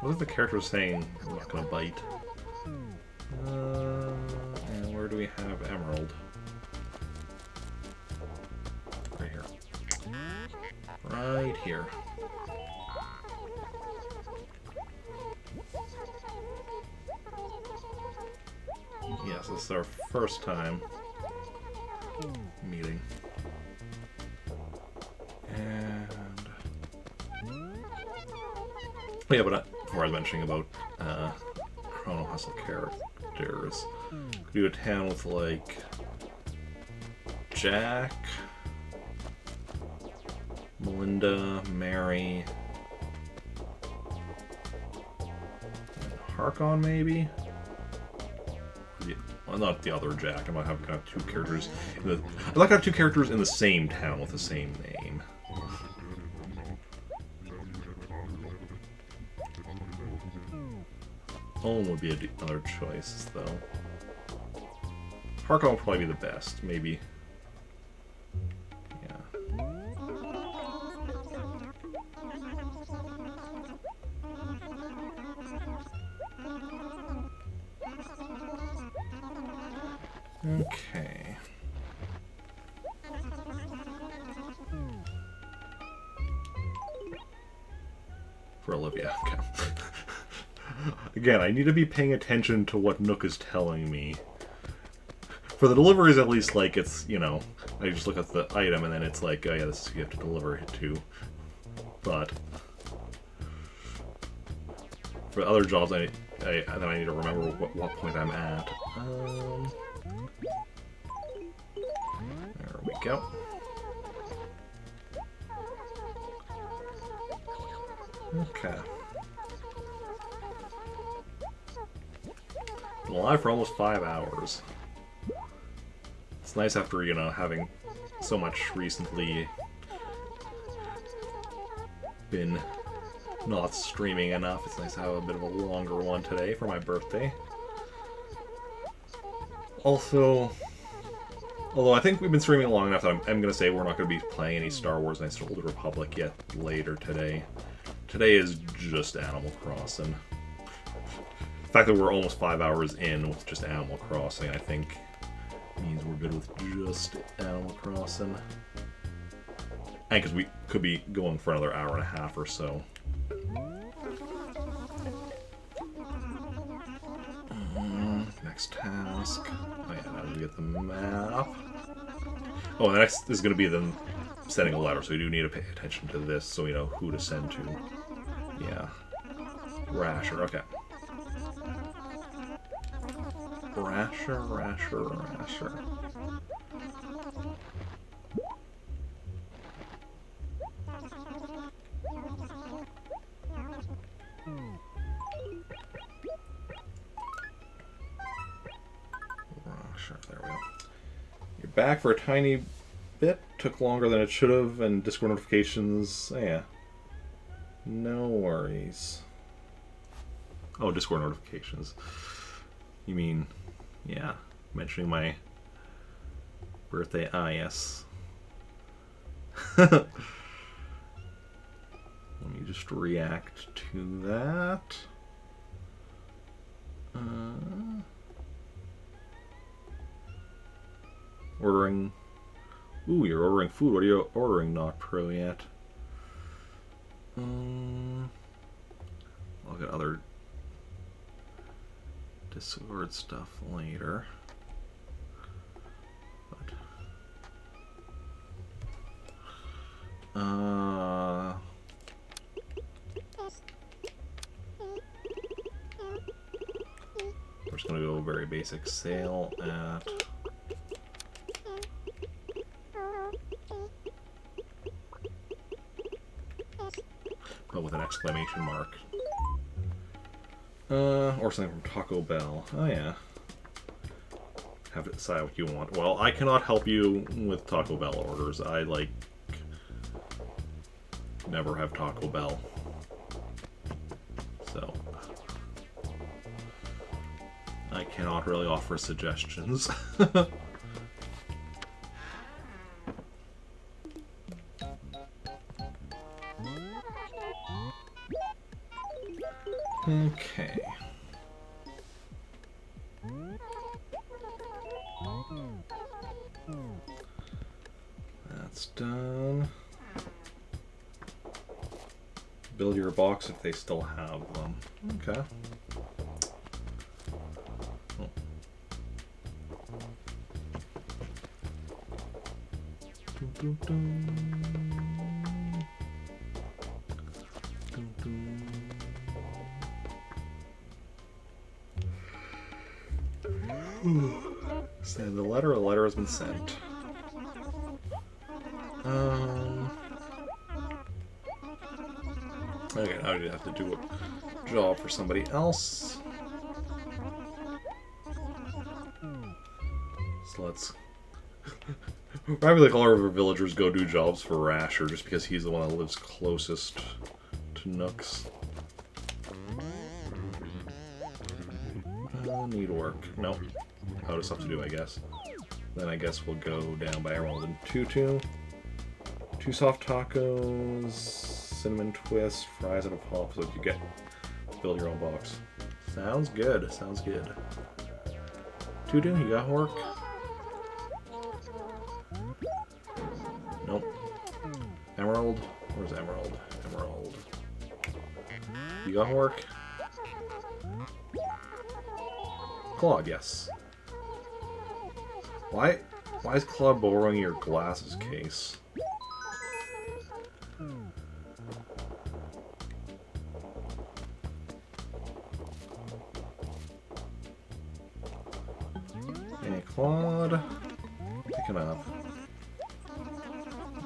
What if the character was saying I'm not gonna bite? And where do we have Emerald? Right here. Right here. Yes, this is our first time meeting. And yeah, but before I was mentioning about Chrono Hustle characters, could do a town with like Jack, Melinda, Mary, and Harkon maybe. Well, not the other Jack. I might have kind of two characters. I'd like to have two characters in the same town with the same name. Owen would be another choice, though. Harkon would probably be the best, maybe. Yeah. Okay. For Olivia, okay. Again, I need to be paying attention to what Nook is telling me. For the deliveries, at least, like, it's, you know, I just look at the item and then it's like, oh yeah, this is who you have to deliver it to. But for other jobs, then I need to remember what point I'm at. There we go. Okay. Been alive for almost 5 hours. It's nice after, you know, having so much recently been not streaming enough. It's nice to have a bit of a longer one today for my birthday. Also, although I think we've been streaming long enough that I'm going to say we're not going to be playing any Star Wars Knights of the Old Republic yet later today. Today is just Animal Crossing. The fact that we're almost 5 hours in with just Animal Crossing, I think, means we're good with just Animal Crossing. And because we could be going for another hour and a half or so. Next task. Oh yeah, now we get the map. Oh, the next is going to be them sending a letter, so we do need to pay attention to this so we know who to send to. Yeah. Rasher, okay. Rasher. There we go. You're back for a tiny bit. Took longer than it should have, and Discord notifications. Yeah. No worries. Oh, Discord notifications. You mean, yeah, mentioning my birthday. Ah, yes. Let me just react to that. Ordering. Ooh, you're ordering food. What are you ordering, Not Pro yet? I'll get other Discord stuff later. But we're just gonna go very basic sale at with an exclamation mark. Or something from Taco Bell. Oh yeah. Have to decide what you want. Well, I cannot help you with Taco Bell orders. I, like, never have Taco Bell. So I cannot really offer suggestions. Okay. That's done. Build your box if they still have them. Okay. Oh. Dun, dun, dun. Dun, dun. Send the letter. A letter has been sent. Okay, now I have to do a job for somebody else. So let's. Probably like all of our villagers go do jobs for Rasher just because he's the one that lives closest to Nooks. Needlework. Nope. Out of stuff to do, I guess. Then I guess we'll go down by Emerald and Tutu. 2 soft tacos, cinnamon twist, fries, and a pop, so you get build your own box. Sounds good. Sounds good. Tutu, you got work? Nope. Emerald? Where's Emerald? Emerald. You got work? Claude, yes. Why is Claude borrowing your glasses case? Hey, Claude. Picking up.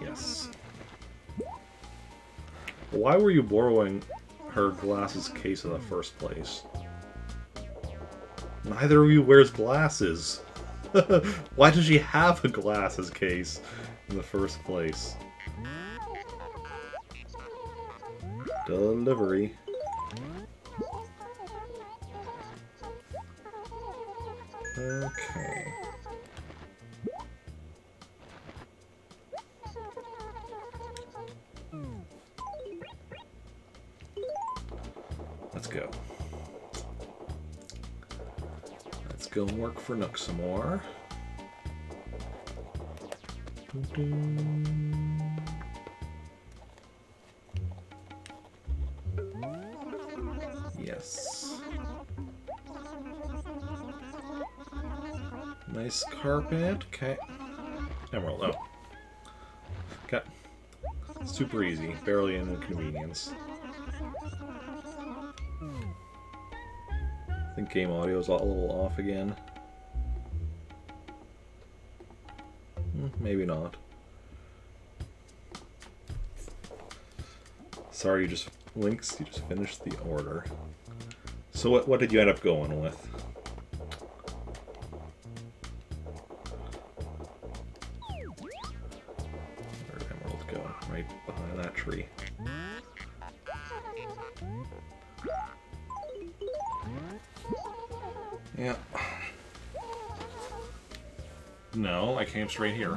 Yes. Why were you borrowing her glasses case in the first place? Neither of you wears glasses. Why does she have a glasses case in the first place? Delivery. Okay. Let's go. Let's go work for Nook some more. Yes. Nice carpet. Okay. Emerald. Oh. Okay. Super easy. Barely an inconvenience. I think game audio is a little off again. Maybe not. Sorry, you just finished the order. So what did you end up going with? Where'd Emerald go? Right behind that tree. Yeah. No, I came straight here.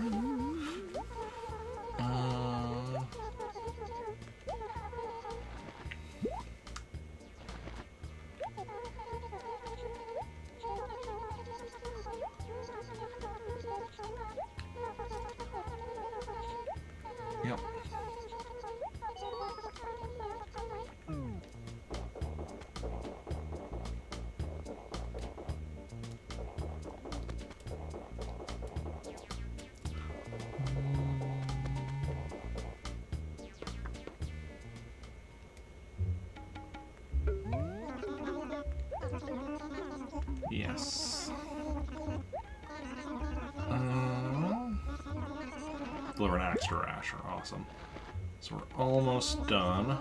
Yep. Yes. Deliver an axe to Rasher. Awesome. So we're almost done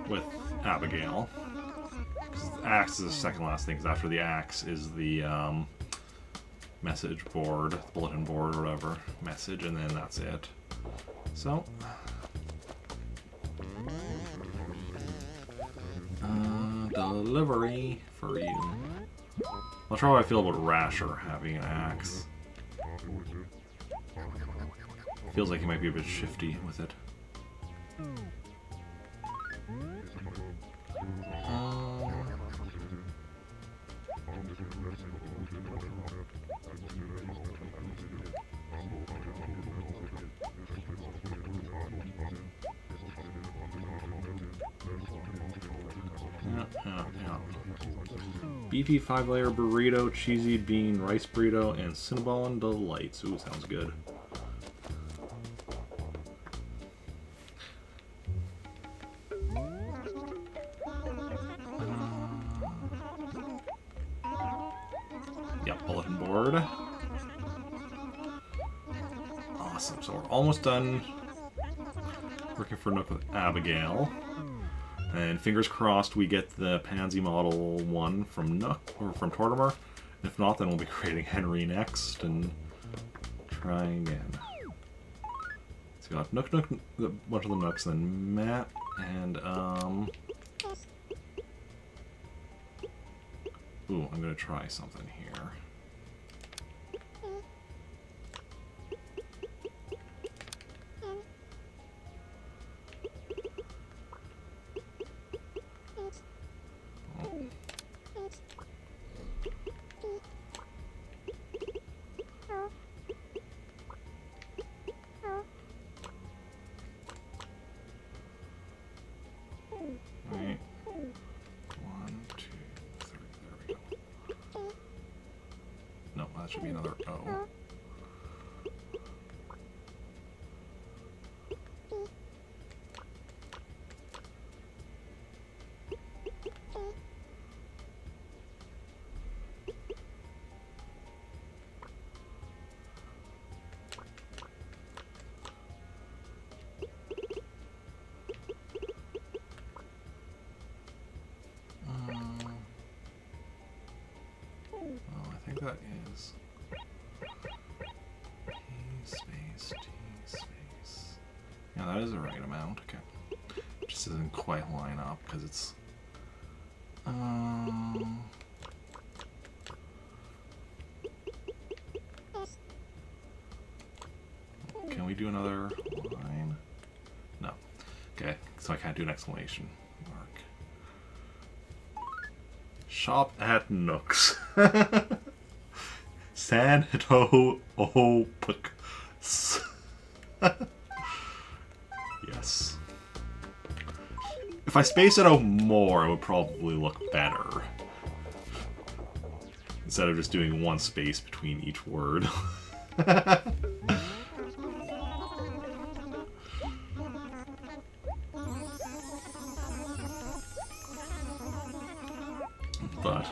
with Abigail. Because the axe is the second last thing, because after the axe is the message board, bulletin board, or whatever, message, and then that's it. So, delivery for you. Not sure how I feel about Rasher having an axe. Feels like he might be a bit shifty with it. Yeah. Beefy 5-layer burrito, cheesy bean rice burrito, and Cinnabon delights. Ooh, sounds good. Yep, bulletin board. Awesome. So we're almost done working for Nook with Abigail. And fingers crossed we get the Pansy Model 1 from Nook, or from Tortimer. If not, then we'll be creating Henry next and trying again. So we got Nook, a bunch of the Nooks, then Matt, and ooh, I'm gonna try something here. Right. 1, 2, 3, there we go. No, that should be another O. Well, I think that is T space, T space. Yeah, that is the right amount. Okay. It just doesn't quite line up because it's can we do another line? No. Okay, so I can't do an exclamation mark. Shop at Nooks. San Hito Opuk. Yes. If I space it out more, it would probably look better. Instead of just doing one space between each word. But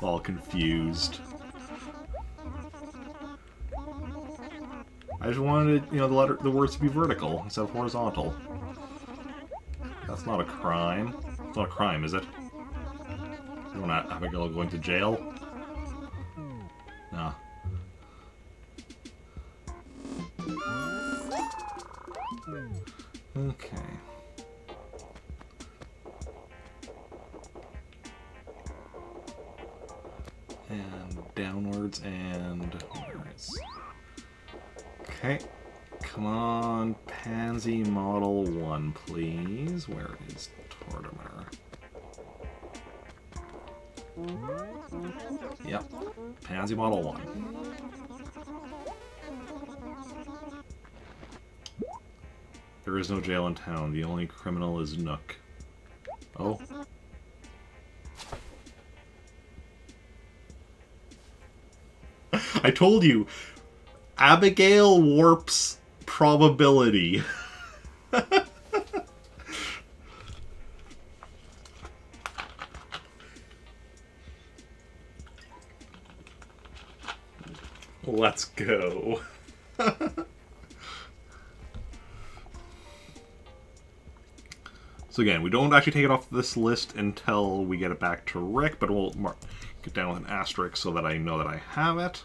all confused. I just wanted, the words to be vertical instead of horizontal. That's not a crime. It's not a crime, is it? You want Abigail going to jail? Nah. Okay. And downwards and where is... Okay. Come on, Pansy Model 1, please. Where is Tortimer? Yep. Pansy Model 1. There is no jail in town. The only criminal is Nook. Oh. I told you! Abigail warps probability. Let's go. So again, we don't actually take it off this list until we get it back to Rick, but we'll mark it down with an asterisk so that I know that I have it.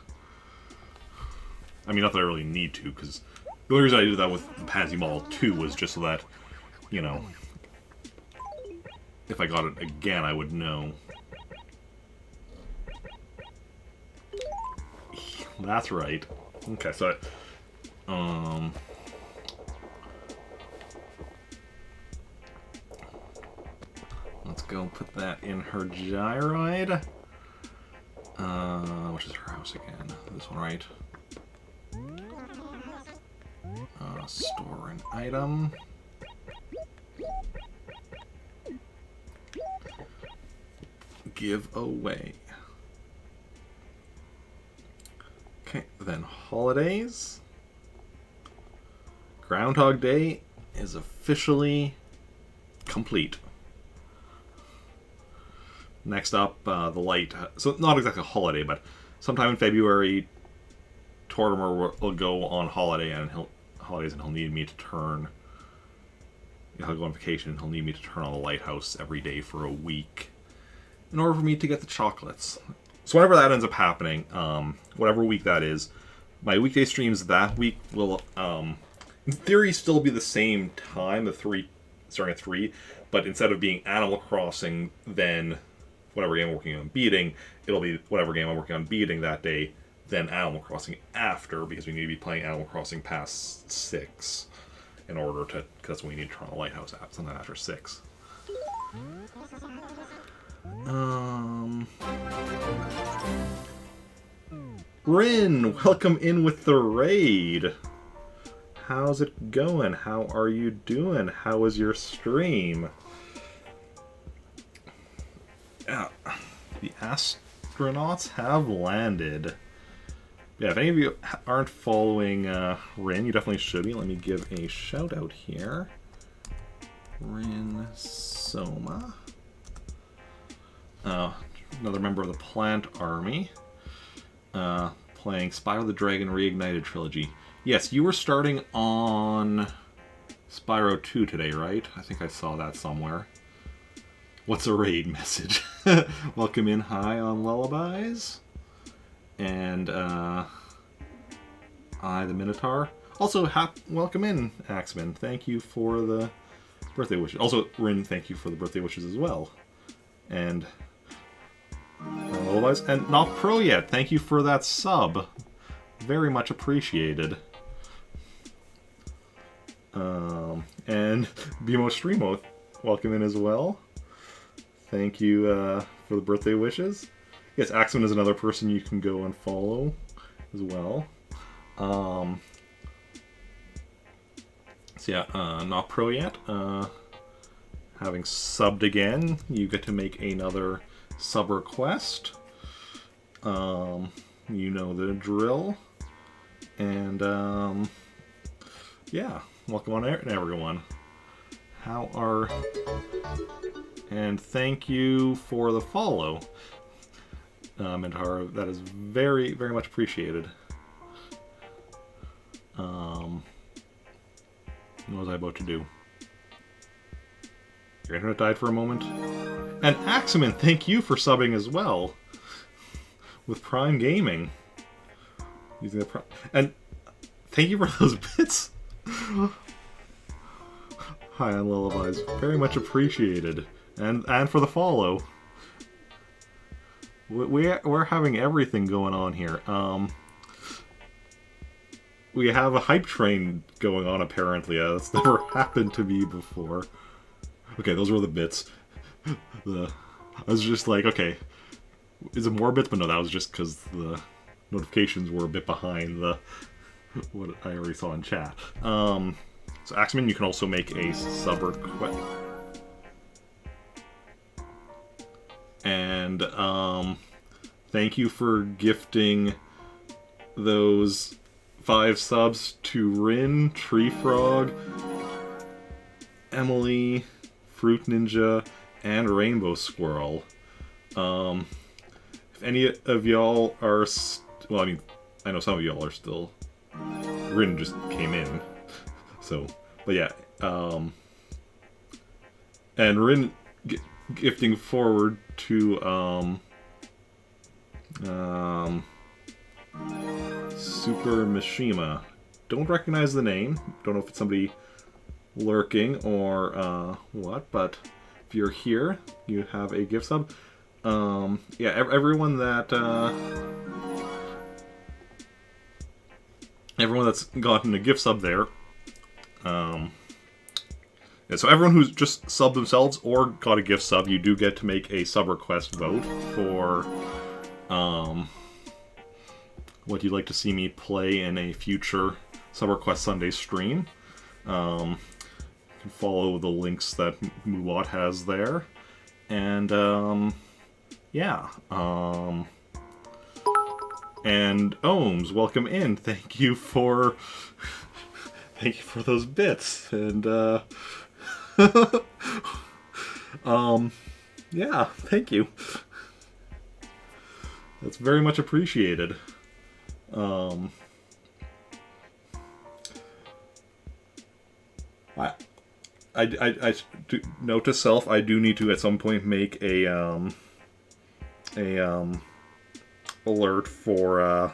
I mean, not that I really need to, because the only reason I did that with the Pansy Model 2 was just so that, if I got it again, I would know. That's right. Okay, so let's go put that in her gyroid. Which is her house again? This one, right? Store an item. Give away. Okay, then holidays. Groundhog Day is officially complete. Next up, the light. So not exactly a holiday, but sometime in February, Tortimer will go on holiday and he'll need me to turn. He'll go on vacation and he'll need me to turn on the lighthouse every day for a week in order for me to get the chocolates. So whenever that ends up happening, whatever week that is, my weekday streams that week will, in theory, still be the same time, starting at 3, but instead of being Animal Crossing, then whatever game I'm working on beating, it'll be whatever game I'm working on beating that day, then Animal Crossing after, because we need to be playing Animal Crossing past 6 in order to, because that's when we need to turn on the Lighthouse app, sometime after 6. Rin, welcome in with the raid. How's it going? How are you doing? How was your stream? Yeah, the astronauts have landed. Yeah, if any of you aren't following Rin, you definitely should be. Let me give a shout out here. Rin Soma. Another member of the Plant Army. Playing Spyro the Dragon Reignited Trilogy. Yes, you were starting on Spyro 2 today, right? I think I saw that somewhere. What's a raid message? Welcome in high on Lullabies. And, I, the Minotaur. Also, welcome in, Axeman. Thank you for the birthday wishes. Also, Rin, thank you for the birthday wishes as well. And, Lullabies. And not pro yet. Thank you for that sub. Very much appreciated. And Bimo Streamo, welcome in as well. Thank you for the birthday wishes. Yes, Axeman is another person you can go and follow as well. So yeah, not pro yet. Having subbed again, you get to make another sub request. You know the drill. And yeah, welcome on everyone. How are... And thank you for the follow, Minotaur. That is very, very much appreciated. What was I about to do? Your internet died for a moment. And Axeman, thank you for subbing as well. With Prime Gaming. Using the and thank you for those bits. Hi on Lullabies. Very much appreciated. And for the follow. We're having everything going on here. We have a hype train going on apparently. That's never happened to me before. Okay, those were the bits. I was just like, okay, is it more bits? But no, that was just because the notifications were a bit behind what I already saw in chat. So Axeman, you can also make a sub request. And thank you for gifting those 5 subs to Rin, Tree Frog, Emily, Fruit Ninja, and Rainbow Squirrel. If any of y'all are... well, I mean, I know some of y'all are still... Rin just came in. So, but yeah. And Rin gifting forward to Super Mishima. Don't recognize the name. Don't know if it's somebody lurking or what, but if you're here, you have a gift sub. Yeah, everyone that everyone that's gotten a gift sub there. And so everyone who's just subbed themselves or got a gift sub, you do get to make a sub request vote for what you'd like to see me play in a future Sub Request Sunday stream. You can follow the links that Muwat has there. And, yeah. And Ohms, welcome in. Thank you for those bits. And, yeah, thank you. That's very much appreciated. I do, note to self, I do need to at some point make a alert for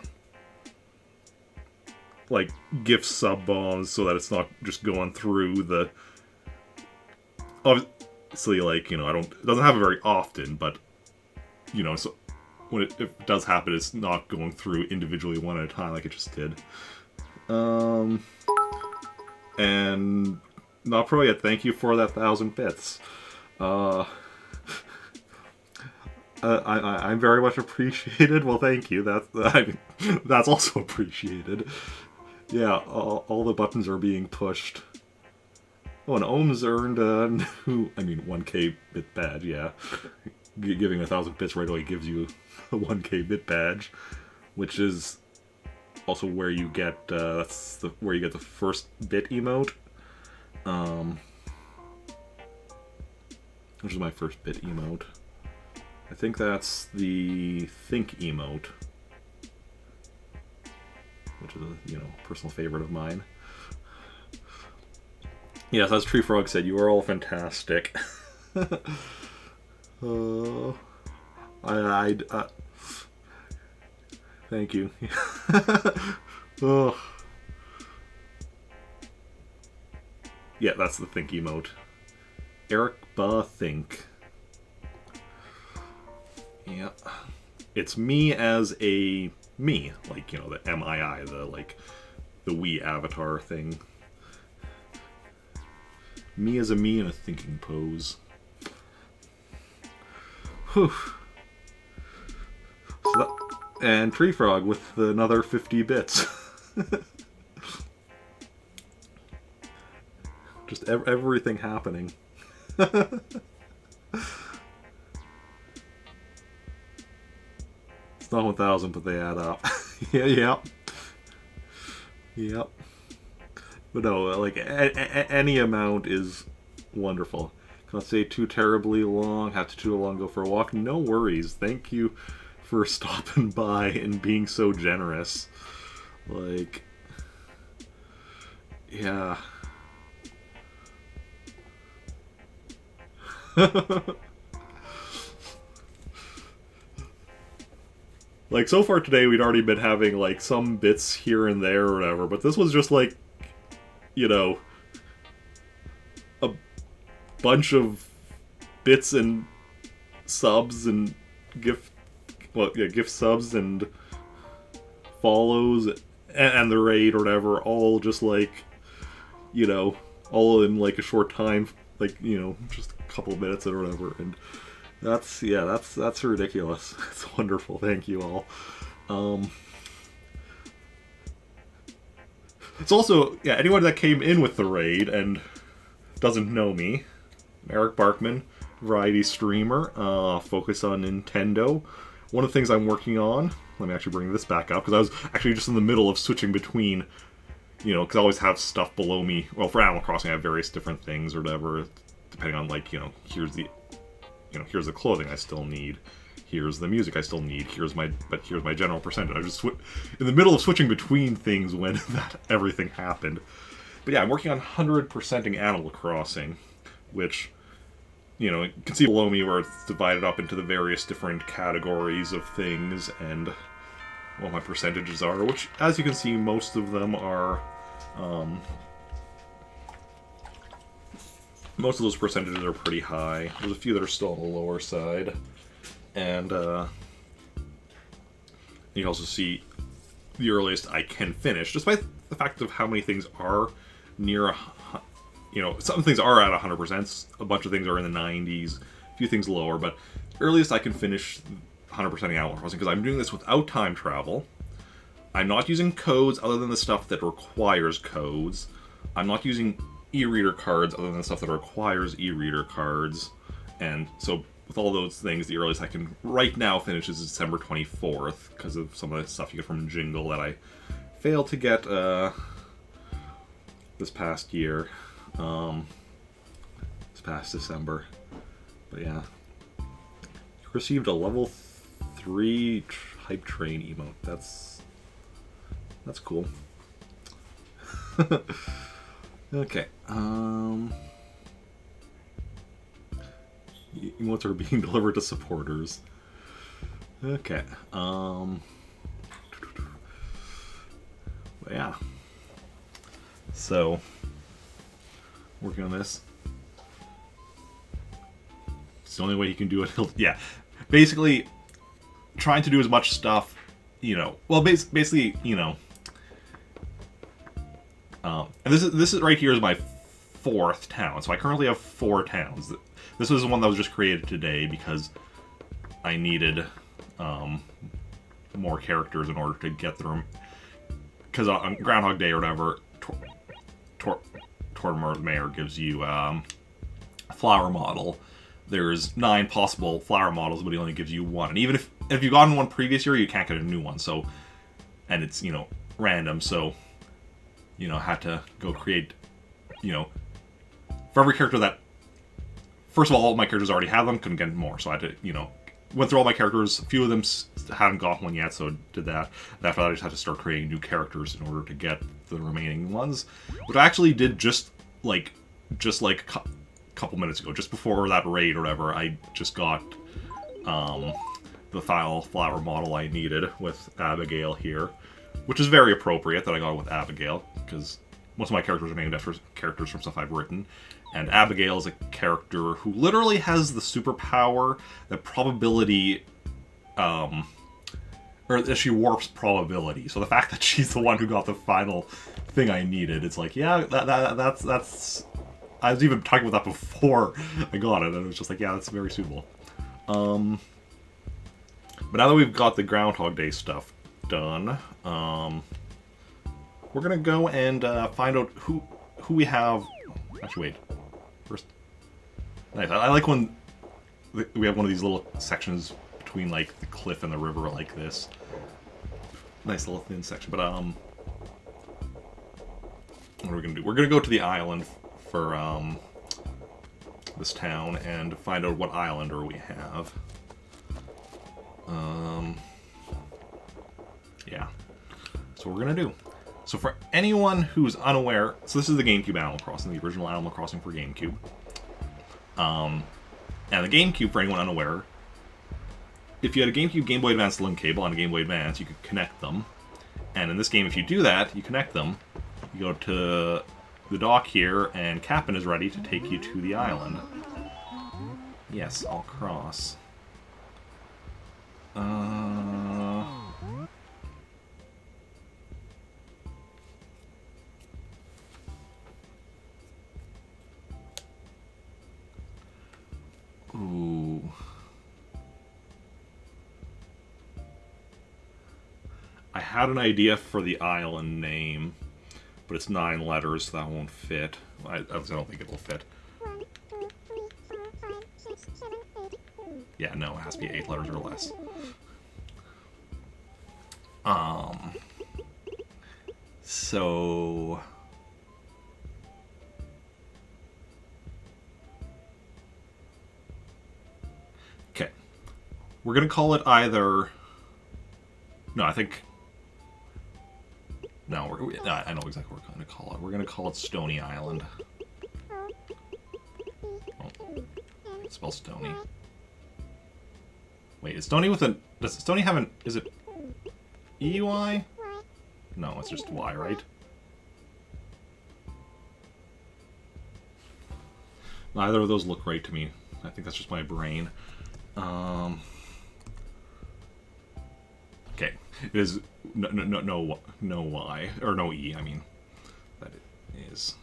like gift sub bombs so that it's not just going through the. Obviously, like, you know, it doesn't happen very often, but you know, so when it does happen, it's not going through individually one at a time like it just did. And not pro yet. Thank you for that 1,000 bits. I'm very much appreciated. Well, thank you. That's also appreciated. Yeah, all the buttons are being pushed. Oh, and Ohms earned a new, 1k bit badge. Yeah, giving 1,000 bits right away gives you a 1k bit badge, which is also where you get where you get the first bit emote. Which is my first bit emote. I think that's the think emote, which is a personal favorite of mine. Yes, as Tree Frog said, you are all fantastic. Thank you. Oh. Yeah, that's the think emote. Eric Ba Think. Yeah. It's me as a me. Like, the MII, the Wii avatar thing. Me as a me in a thinking pose. Whew. And Tree Frog with another 50 bits. Just everything happening. It's not 1,000, but they add up. Yep. But no, like, any amount is wonderful. Cannot stay too terribly long, have to too long go for a walk. No worries. Thank you for stopping by and being so generous. Like, yeah. Like, so far today we'd already been having, like, some bits here and there or whatever, but this was just, like, a bunch of bits and subs and gift subs and follows and the raid or whatever, all just, like, all in, like, a short time, like, just a couple of minutes or whatever, and that's ridiculous. It's wonderful. Thank you all. It's also, anyone that came in with the raid and doesn't know me, Eric Barkman, variety streamer, focus on Nintendo. One of the things I'm working on, let me actually bring this back up, because I was actually just in the middle of switching between, because I always have stuff below me. Well, for Animal Crossing, I have various different things or whatever, depending on, like, here's the clothing I still need. Here's the music I still need. Here's my general percentage. I just in the middle of switching between things when everything happened. But yeah, I'm working on 100%ing Animal Crossing, which, you can see below me where it's divided up into the various different categories of things and what my percentages are, which, as you can see, most of them are, most of those percentages are pretty high. There's a few that are still on the lower side. And you can also see the earliest I can finish, despite the fact of how many things are near some things are at 100%, a bunch of things are in the 90s, a few things lower, but earliest I can finish 100% Animal Crossing, because I'm doing this without time travel. I'm not using codes other than the stuff that requires codes. I'm not using e-reader cards other than the stuff that requires e-reader cards. And so with all those things, the earliest I can right now finish is December 24th, because of some of the stuff you get from Jingle that I failed to get this past year. This past December. But yeah. You received a level 3 hype train emote. That's cool. Okay. Emotes are being delivered to supporters. Okay. Yeah. So, working on this. It's the only way he can do it. Yeah. Basically, trying to do as much stuff, well, basically, and this is right here is my 4th town. So I currently have 4 towns. This was the one that was just created today because I needed more characters in order to get through. Because on Groundhog Day or whatever, Tortimer Mayor gives you a flower model. There's 9 possible flower models, but he only gives you 1. And even if you've gotten one previous year, you can't get a new one. So, and it's random. So, I had to go create, for every character that. First of all my characters already have them, couldn't get more, so I had to, went through all my characters. A few of them hadn't got one yet, so did that. And after that, I just had to start creating new characters in order to get the remaining ones, which I actually did just like a couple minutes ago, just before that raid or whatever. I just got the final flower model I needed with Abigail here, which is very appropriate that I got it with Abigail, because most of my characters are named after characters from stuff I've written. And Abigail is a character who literally has the superpower that probability, or that she warps probability. So the fact that she's the one who got the final thing I needed, it's like, yeah, that's. I was even talking about that before I got it, and it was just like, yeah, that's very suitable. But now that we've got the Groundhog Day stuff done, we're gonna go and find out who we have. Actually, wait. First, nice. I like when we have one of these little sections between like the cliff and the river like this. Nice little thin section. But what are we gonna do? We're gonna go to the island for this town and find out what islander we have. Yeah. So we're gonna do. So for anyone who's unaware, so this is the GameCube Animal Crossing, the original Animal Crossing for GameCube. And the GameCube, for anyone unaware, if you had a GameCube Game Boy Advance link cable on a Game Boy Advance, you could connect them. And in this game, if you do that, you connect them, you go to the dock here, and Captain is ready to take you to the island. Yes, I'll cross. Ooh. I had an idea for the island name, but it's 9 letters, so that won't fit. I don't think it will fit. 1, 2, 3, 4, 5, 6, 7, 8. Yeah, no, it has to be 8 letters or less. So... Okay. We're gonna call it either... No, I think... No, I know exactly what we're gonna call it. We're gonna call it Stony Island. Oh, spell Stony. Wait, is Stony with a... Does Stony have an... Is it... EY? No, it's just Y, right? Neither of those look right to me. I think that's just my brain. Okay, it is no Y or no E. I mean, that it is,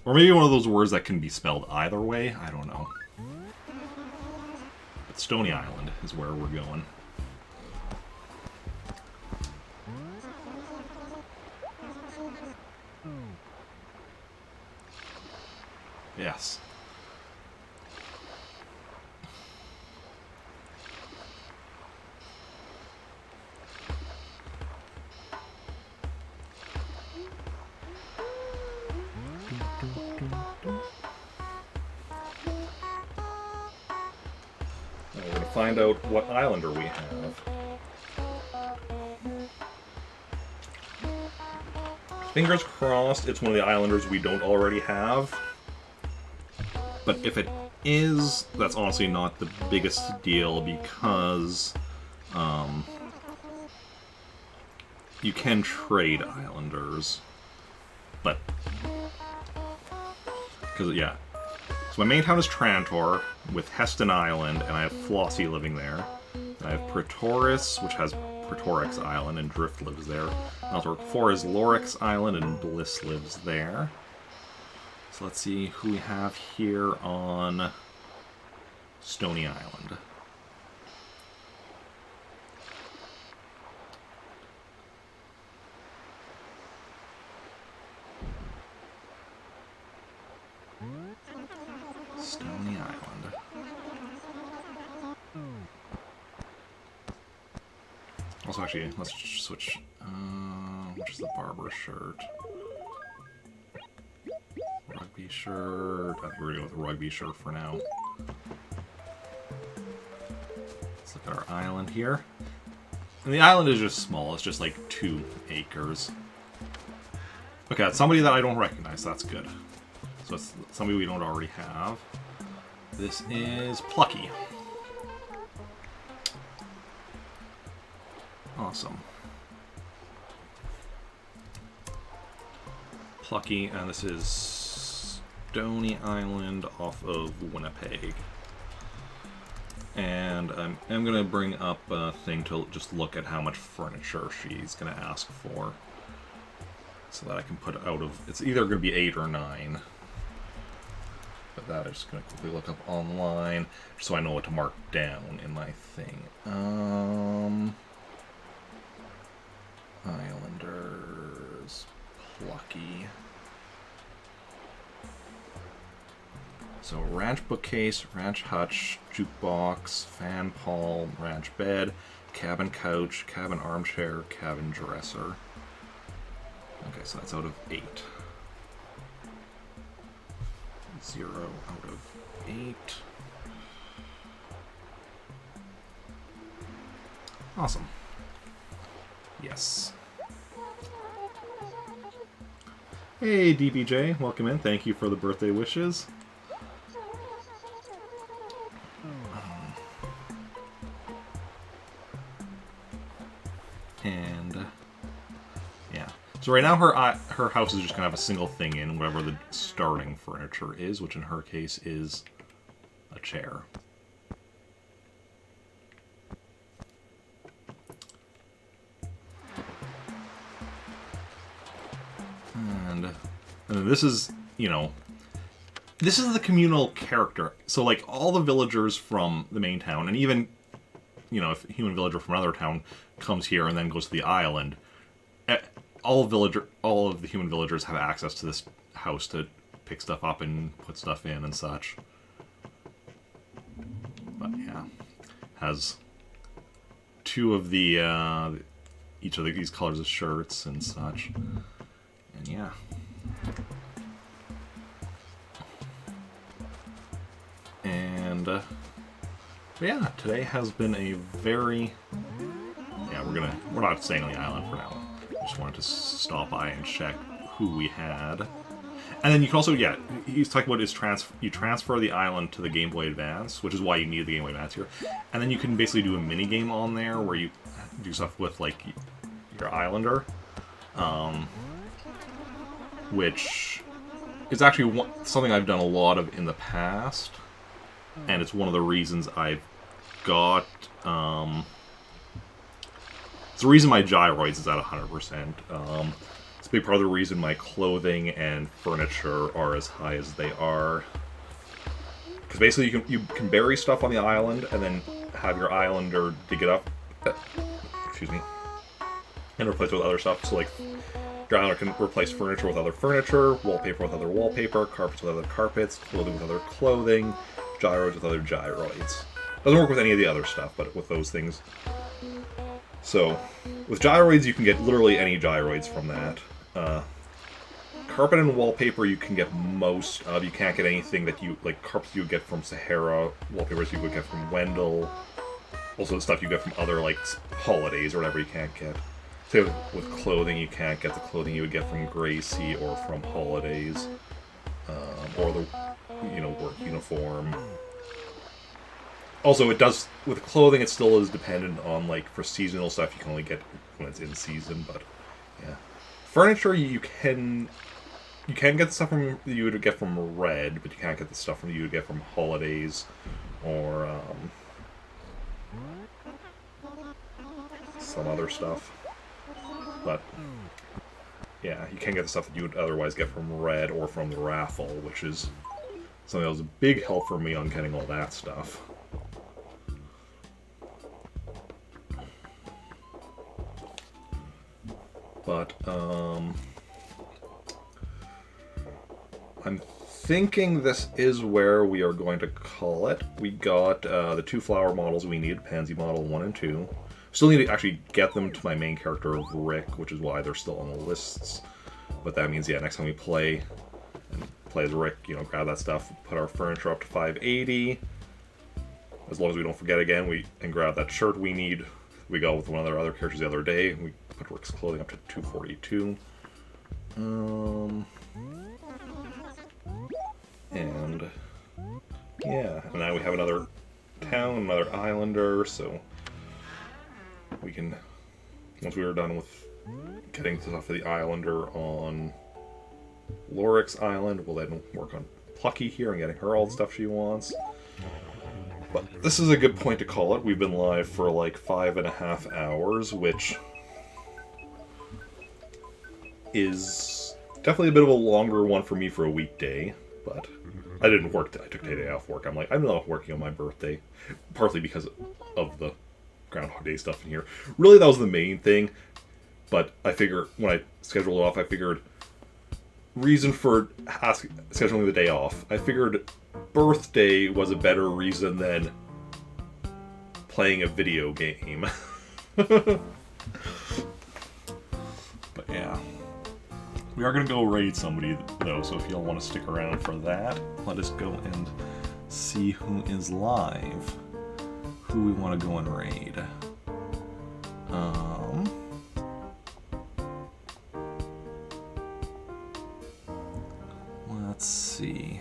or maybe one of those words that can be spelled either way. I don't know. But Stony Island is where we're going. Yes. Now we're going to find out what islander we have. Fingers crossed it's one of the islanders we don't already have. But if it is, that's honestly not the biggest deal because you can trade islanders. But, because, yeah. So my main town is Trantor with Heston Island, and I have Flossie living there. I have Pretoris, which has Pretorix Island, and Drift lives there. Meltork 4 is Lorix Island, and Bliss lives there. So let's see who we have here on Stony Island. Stony Island. Also, actually, let's switch. Which is the barber shirt? Rugby shirt. I think we're going to go with the rugby shirt for now. Let's look at our island here. And the island is just small. It's just like 2 acres. Okay, that's somebody that I don't recognize. That's good. So it's somebody we don't already have. This is Plucky. Awesome. Plucky, and this is Stony Island off of Winnipeg. And I'm going to bring up a thing to just look at how much furniture she's going to ask for. So that I can put out of... It's either going to be 8 or 9. But that I'm just going to quickly look up online so I know what to mark down in my thing. Islanders... Plucky. So ranch bookcase, ranch hutch, jukebox, fan palm, ranch bed, cabin couch, cabin armchair, cabin dresser. Okay, so that's out of 8. 0 out of 8. Awesome. Yes. Hey, DBJ, welcome in. Thank you for the birthday wishes. And yeah. So right now her house is just gonna have a single thing in whatever the starting furniture is, which in her case is a chair. And this is, you know, this is the communal character. So, like, all the villagers from the main town, and even, you know, if a human villager from another town comes here and then goes to the island, all of the human villagers have access to this house to pick stuff up and put stuff in and such. But, yeah. Has 2 of the, each of these colors of shirts and such. And, yeah. And yeah, today has been a very... Yeah, we're not staying on the island for now. Just wanted to stop by and check who we had. And then you can also, yeah, he's talking about his you transfer the island to the Game Boy Advance, which is why you need the Game Boy Advance here. And then you can basically do a mini game on there where you do stuff with, like, your islander. Which is actually something I've done a lot of in the past, and it's one of the reasons I've got, it's the reason my gyroids is at 100%. It's a big part of the reason my clothing and furniture are as high as they are. Because basically you can bury stuff on the island and then have your islander dig it up, excuse me, and replace it with other stuff. So like, your islander can replace furniture with other furniture, wallpaper with other wallpaper, carpets with other carpets, clothing with other clothing, gyroids with other gyroids. Doesn't work with any of the other stuff, but with those things. So, with gyroids you can get literally any gyroids from that. Carpet and wallpaper you can get most of. You can't get anything that you, like carpets you would get from Sahara, wallpapers you would get from Wendell. Also the stuff you get from other, like, holidays or whatever you can't get. Same with clothing, you can't get the clothing you would get from Gracie or from holidays. Or the, work uniform. Also, it does, with clothing, it still is dependent on, like, for seasonal stuff, you can only get when it's in season, but, yeah. Furniture, you can get the stuff from you would get from Red, but you can't get the stuff from you would get from holidays, or, some other stuff. But, yeah, you can get the stuff that you would otherwise get from Red or from the raffle, which is something that was a big help for me on getting all that stuff. But, I'm thinking this is where we are going to call it. We got the 2 flower models we need, Pansy Model 1 and 2. Still need to actually get them to my main character of Rick, which is why they're still on the lists. But that means, yeah, next time we play as Rick, grab that stuff, put our furniture up to 580. As long as we don't forget again, and grab that shirt we need. We got with one of our other characters the other day. We put Rick's clothing up to 242. And yeah, and now we have another town, another islander, so we can, once we are done with getting stuff for the islander on Lorik's Island, we'll then work on Plucky here and getting her all the stuff she wants. But this is a good point to call it. We've been live for like 5.5 hours, which is definitely a bit of a longer one for me for a weekday, but I didn't work. I took today off work. I'm like, I'm not working on my birthday, partly because of the Groundhog Day stuff in here. Really, that was the main thing, but I figure when I scheduled it off, I figured reason for scheduling the day off. I figured birthday was a better reason than playing a video game. But yeah. We are going to go raid somebody, though, so if y'all want to stick around for that, let us go and see who is live. Who we want to go and raid. Let's see.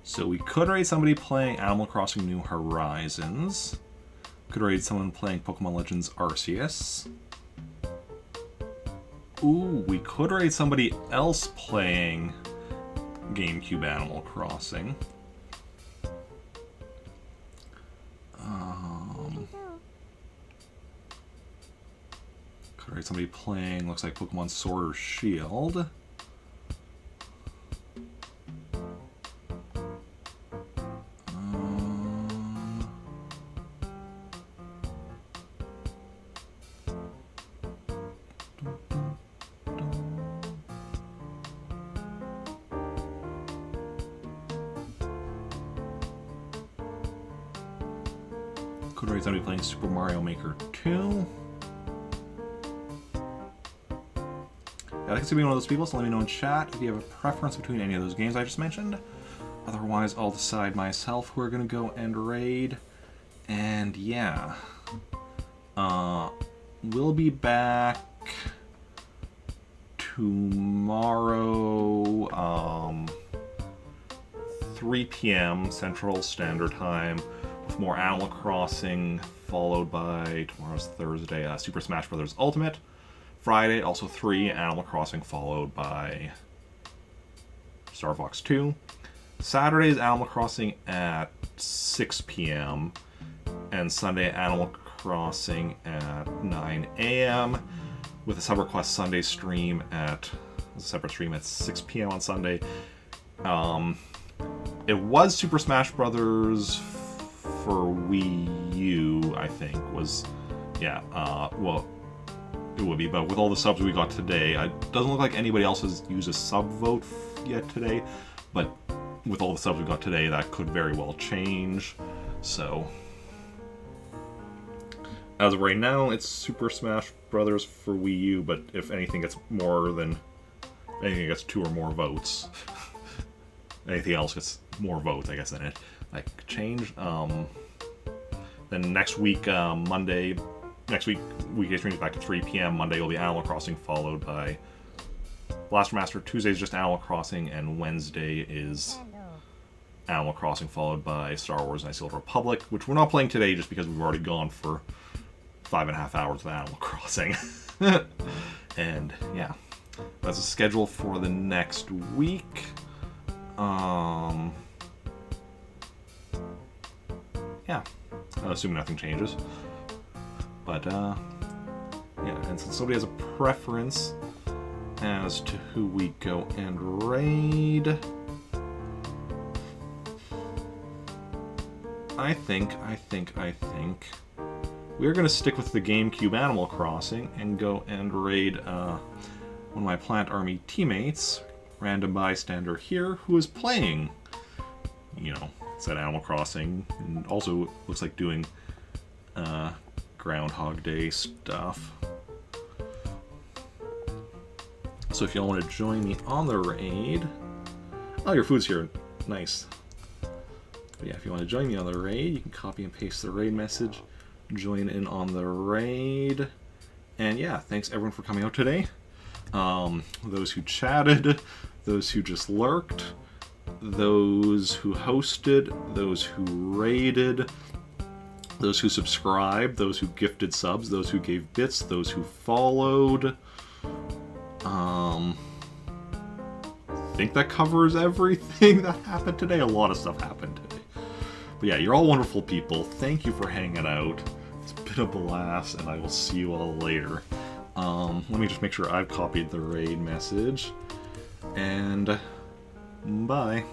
So we could raid somebody playing Animal Crossing New Horizons. Could raid someone playing Pokemon Legends Arceus. Ooh, we could raid somebody else playing GameCube Animal Crossing. Could raid somebody playing, looks like Pokemon Sword or Shield. Could raid somebody playing Super Mario Maker 2. I can see being one of those people, so let me know in chat if you have a preference between any of those games I just mentioned. Otherwise, I'll decide myself who are going to go and raid. And yeah. We'll be back tomorrow, 3 p.m. Central Standard Time, with more Animal Crossing, followed by, tomorrow's Thursday, Super Smash Bros. Ultimate. Friday, also 3, Animal Crossing, followed by Star Fox 2. Saturday is Animal Crossing at 6 p.m. and Sunday Animal Crossing at 9 a.m. with a Summer Quest Sunday stream at a separate stream at 6 p.m. on Sunday. It was Super Smash Brothers for Wii U, I think, was, yeah, well, it would be, but with all the subs we got today, it doesn't look like anybody else has used a sub vote yet today, but with all the subs we got today, that could very well change, so... As of right now, it's Super Smash Brothers for Wii U, but if anything gets more than... anything gets 2 or more votes... anything else gets more votes, I guess, than it could change. Then next week, Monday, weekday streams back to 3 p.m. Monday will be Animal Crossing, followed by Blaster Master. Tuesday is just Animal Crossing, and Wednesday is Animal Crossing, followed by Star Wars Knights of the Old Republic, which we're not playing today just because we've already gone for 5.5 hours of Animal Crossing. And yeah, that's a schedule for the next week. Yeah, assuming nothing changes. But, yeah, and since somebody has a preference as to who we go and raid, I think we're going to stick with the GameCube Animal Crossing and go and raid one of my Plant Army teammates, random bystander here, who is playing, you know, said Animal Crossing, and also looks like doing Groundhog Day stuff. So if y'all want to join me on the raid... Oh, your food's here. Nice. But yeah, if you want to join me on the raid, you can copy and paste the raid message, join in on the raid, and yeah, thanks everyone for coming out today. Those who chatted, those who just lurked, those who hosted, those who raided, those who subscribed, those who gifted subs, those who gave bits, those who followed. I think that covers everything that happened today. A lot of stuff happened today. But yeah, you're all wonderful people. Thank you for hanging out. It's been a blast, and I will see you all later. Let me just make sure I've copied the raid message. And bye.